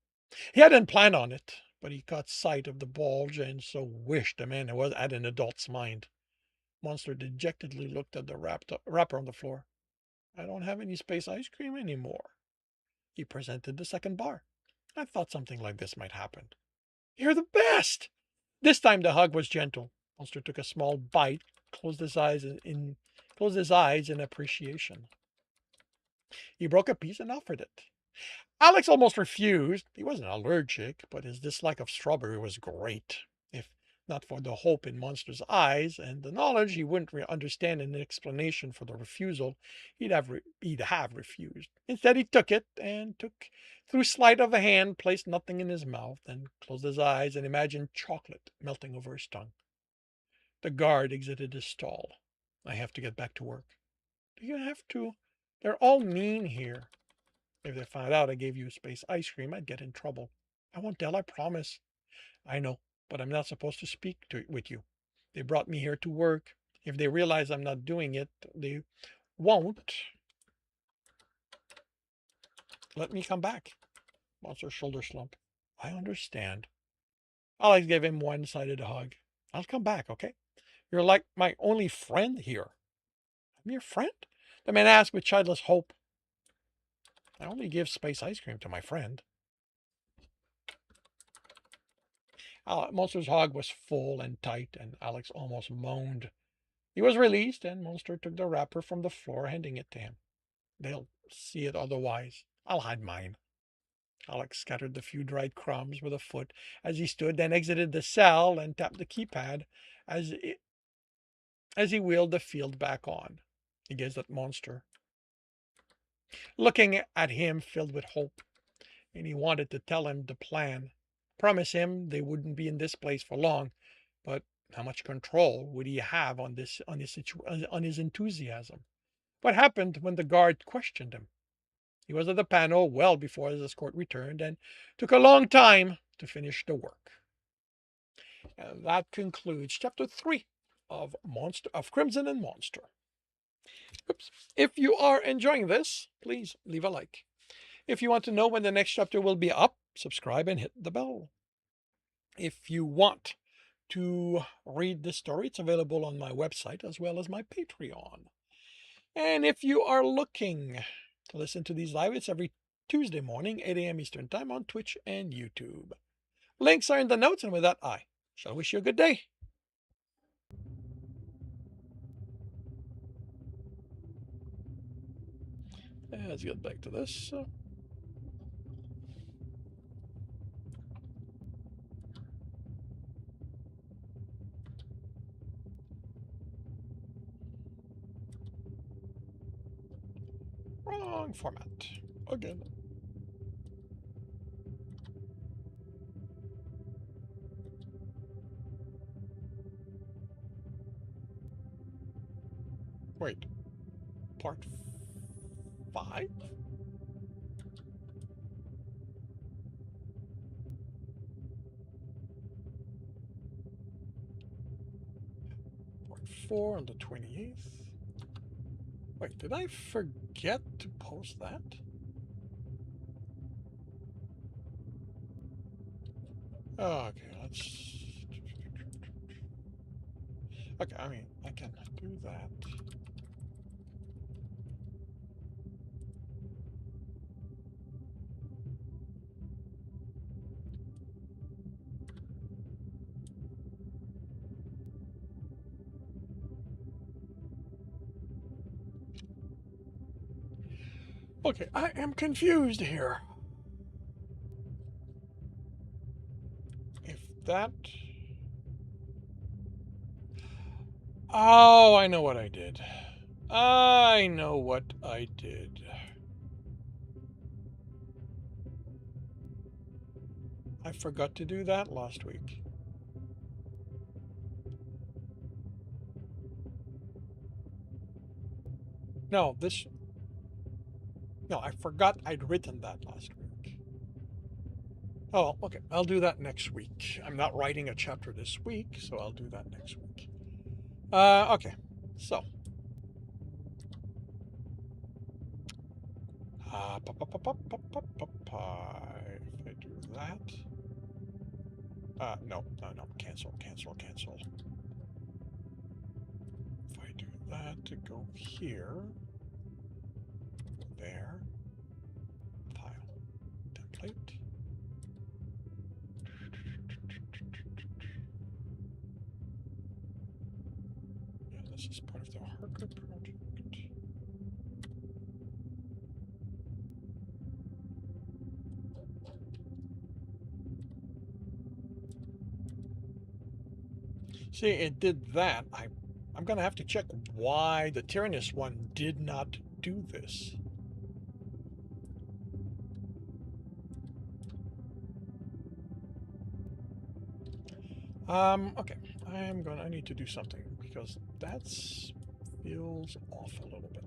He hadn't planned on it, but he caught sight of the bulge and so wished the man had an adult's mind. Monster dejectedly looked at the wrapper on the floor. I don't have any space ice cream anymore. He presented the second bar. I thought something like this might happen. You're the best! This time the hug was gentle. Monster took a small bite, closed his eyes in appreciation. He broke a piece and offered it. Alex almost refused. He wasn't allergic, but his dislike of strawberry was great. If not for the hope in Monster's eyes and the knowledge he wouldn't understand an explanation for the refusal, he'd have refused. Instead, he took it and through sleight of a hand, placed nothing in his mouth, then closed his eyes and imagined chocolate melting over his tongue. The guard exited his stall. I have to get back to work. Do you have to? They're all mean here. If they found out I gave you space ice cream, I'd get in trouble. I won't tell, I promise. I know, but I'm not supposed to speak with you. They brought me here to work. If they realize I'm not doing it, they won't let me come back. Monster's shoulder slumped. I understand. Alex gave him one-sided hug. I'll come back, okay? You're like my only friend here. I'm your friend? The man asked with childless hope. I only give space ice cream to my friend. Monster's hug was full and tight, and Alex almost moaned. He was released, and Monster took the wrapper from the floor, handing it to him. They'll see it otherwise. I'll hide mine. Alex scattered the few dried crumbs with a foot as he stood, then exited the cell and tapped the keypad as he wheeled the field back on. He gazed at Monster, looking at him filled with hope, and he wanted to tell him the plan, promise him they wouldn't be in this place for long, but how much control would he have on his enthusiasm? What happened when the guard questioned him? He was at the panel well before his escort returned and took a long time to finish the work. And that concludes chapter 3 of Crimson and Monster. Oops. If you are enjoying this, please leave a like. If you want to know when the next chapter will be up, subscribe and hit the bell. If you want to read the story, it's available on my website as well as my Patreon. And if you are looking to listen to these live, it's every Tuesday morning, 8 a.m. Eastern Time on Twitch and YouTube. Links are in the notes, and with that, I shall wish you a good day. Let's get back to this. Wrong format. Again. Wait. Part 5? Part 4 on the 28th. Wait, did I forget to post that? Oh, okay, let's... Okay, I mean, I can do that. Okay, I am confused here. If that... Oh, I know what I did. I know what I did. I forgot to do that last week. No, I forgot I'd written that last week. Oh, okay, I'll do that next week. I'm not writing a chapter this week, so I'll do that next week. Okay, so. If I do that. No, cancel. If I do that to go here, there, file, template. Yeah, this is part of the Harker project. See, it did that. I'm going to have to check why the Tyrannus one did not do this. Okay. I need to do something because that feels off a little bit.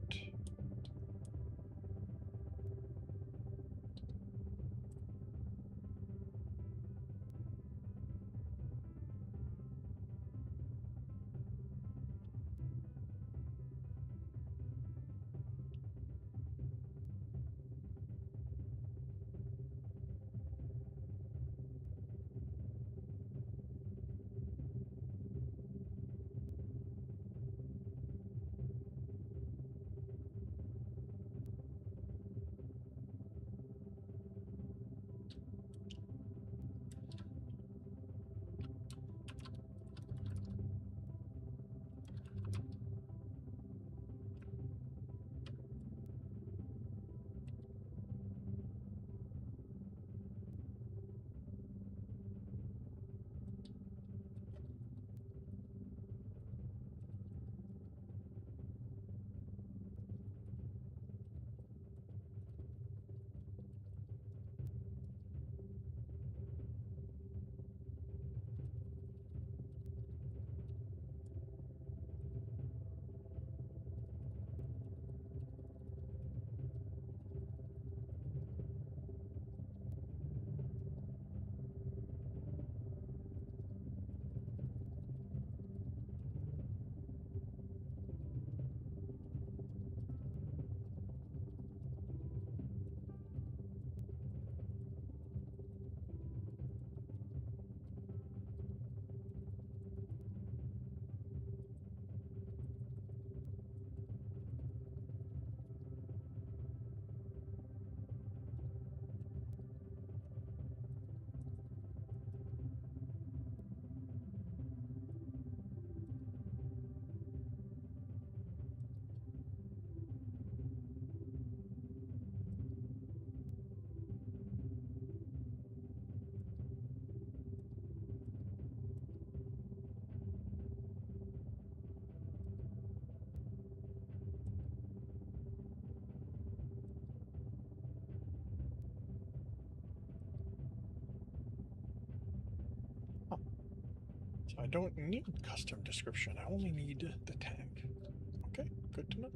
I don't need custom description. I only need the tag. Okay, good to know.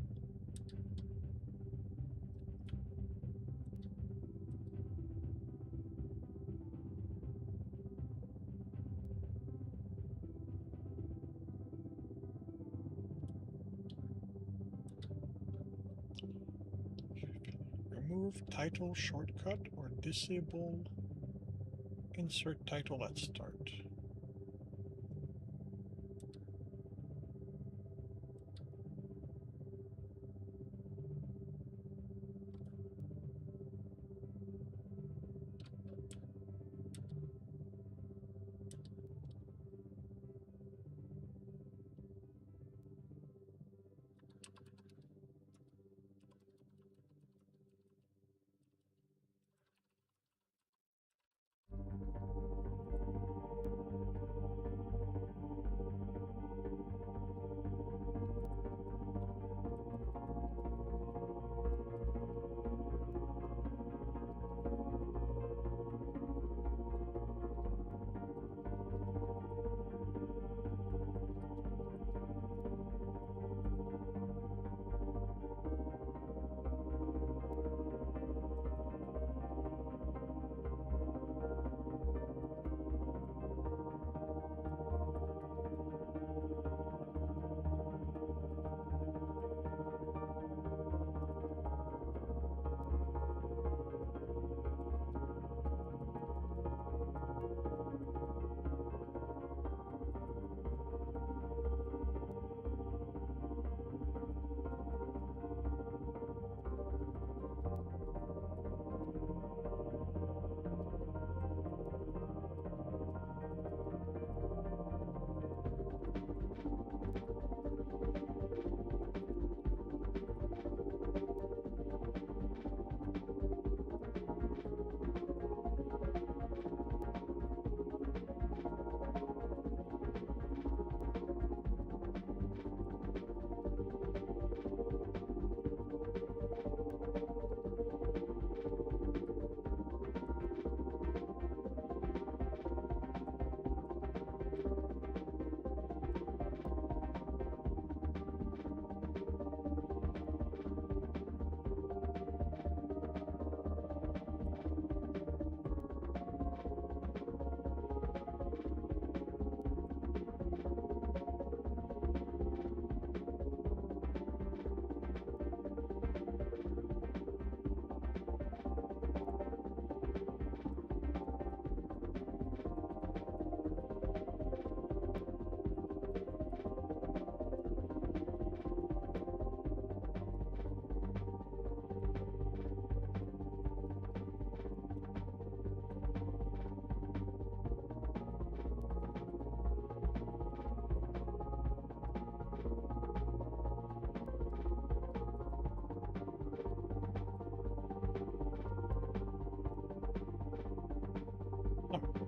Remove title shortcut or disable insert title at start.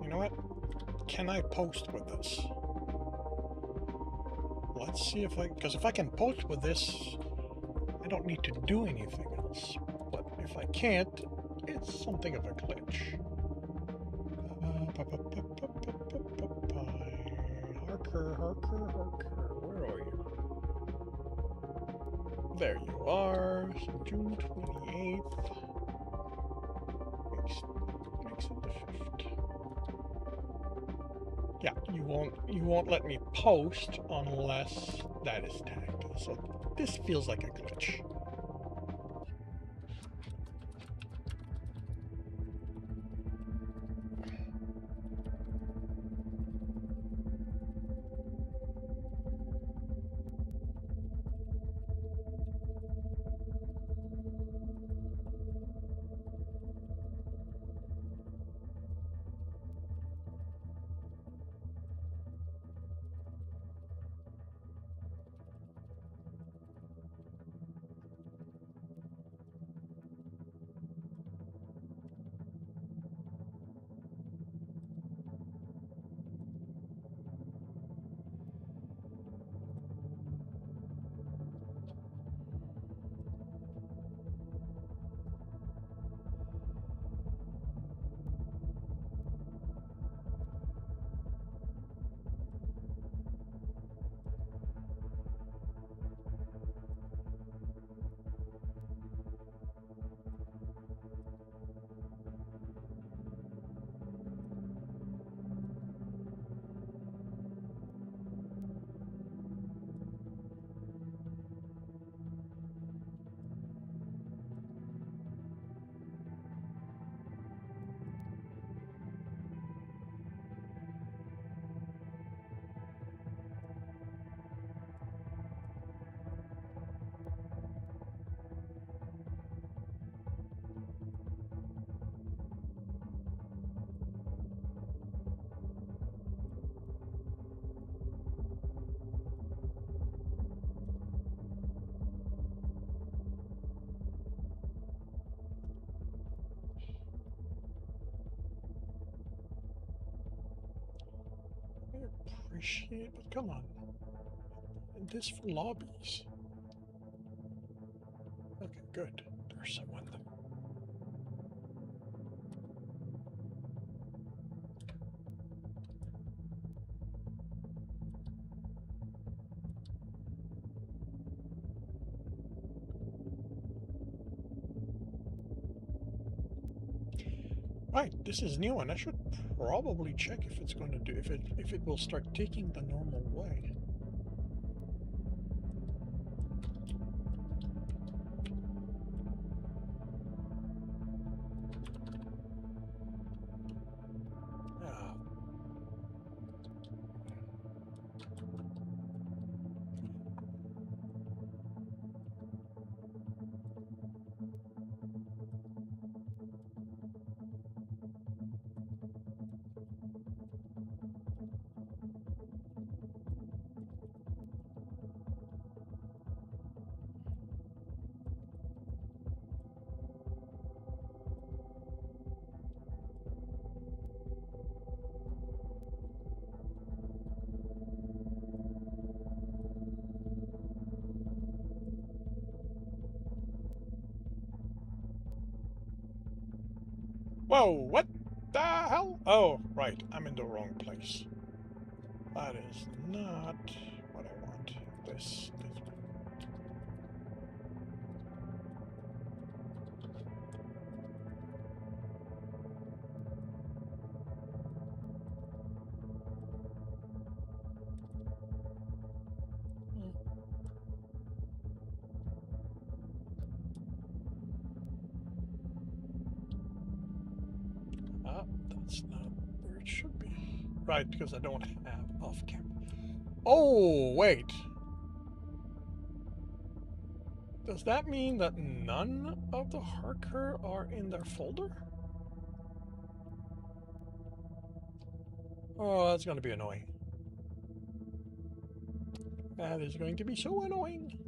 You know what? Can I post with this? Let's see if because if I can post with this, I don't need to do anything else. But if I can't, it's something of a glitch. Harker, where are you? There you are. June 28th. Makes it the 5th. Yeah, you won't let me post unless that is tagged. So this feels like a glitch. appreciate, but come on. And this for lobbies. Okay, good. There's someone there. Right, this is new, and I should probably check if it's going to do if it will start taking the normal way. Whoa, what the hell? Oh, right, I'm in the wrong place. That is not what I want. This one. That's not where it should be. Right, because I don't have off-camera. Oh, wait. Does that mean that none of the Harker are in their folder? Oh, that's going to be annoying. That is going to be so annoying.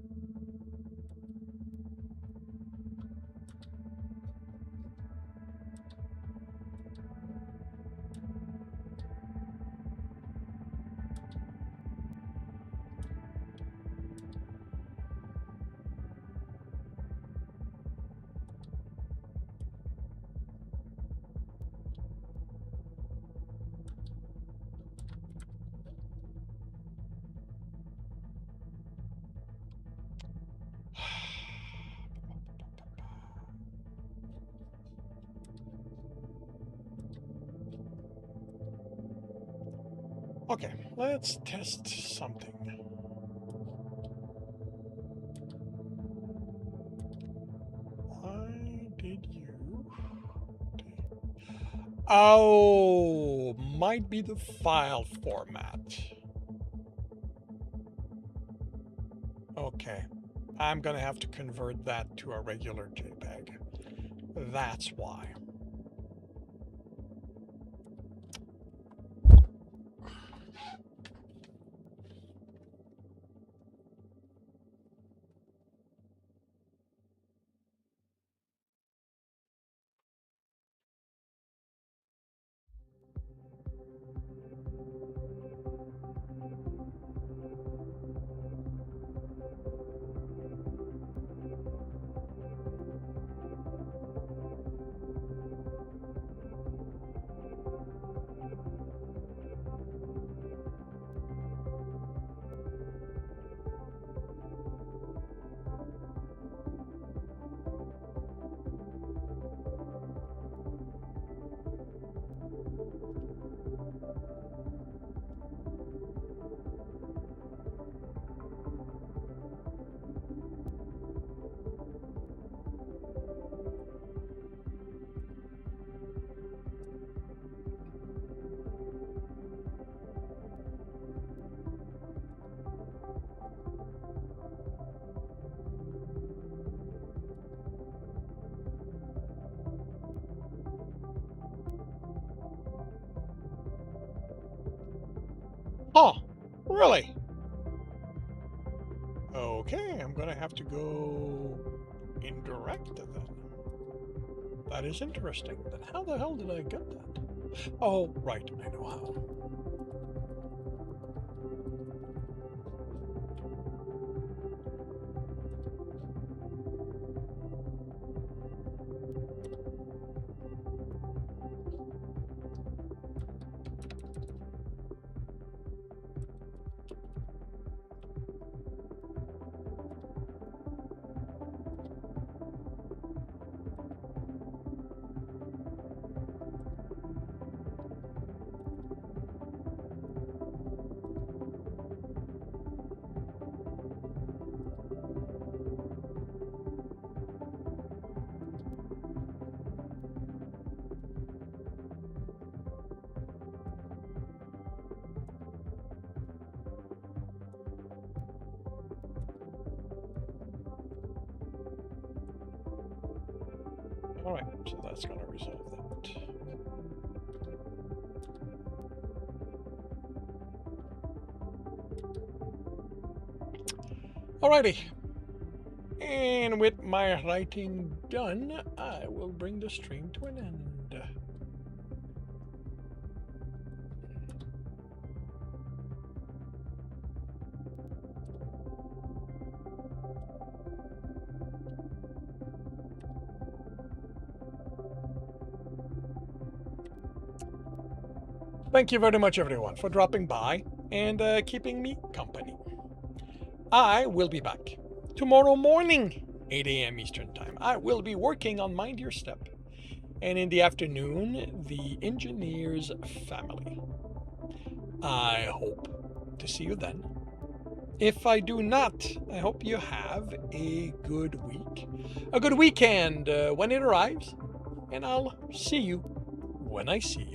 Okay, let's test something. Why did you... Oh, might be the file format. Okay, I'm gonna have to convert that to a regular JPEG. That's why. Oh, really? Okay, I'm gonna have to go indirect then. That is interesting. Then how the hell did I get that? Oh, right, I know how. All right, so that's going to resolve that. Alrighty. And with my writing done, I will bring the stream to an end. Thank you very much, everyone, for dropping by and keeping me company. I will be back tomorrow morning, 8 a.m. Eastern Time. I will be working on Mind Your Step. And in the afternoon, the Engineer's Family. I hope to see you then. If I do not, I hope you have a good week, a good weekend when it arrives, and I'll see you when I see you.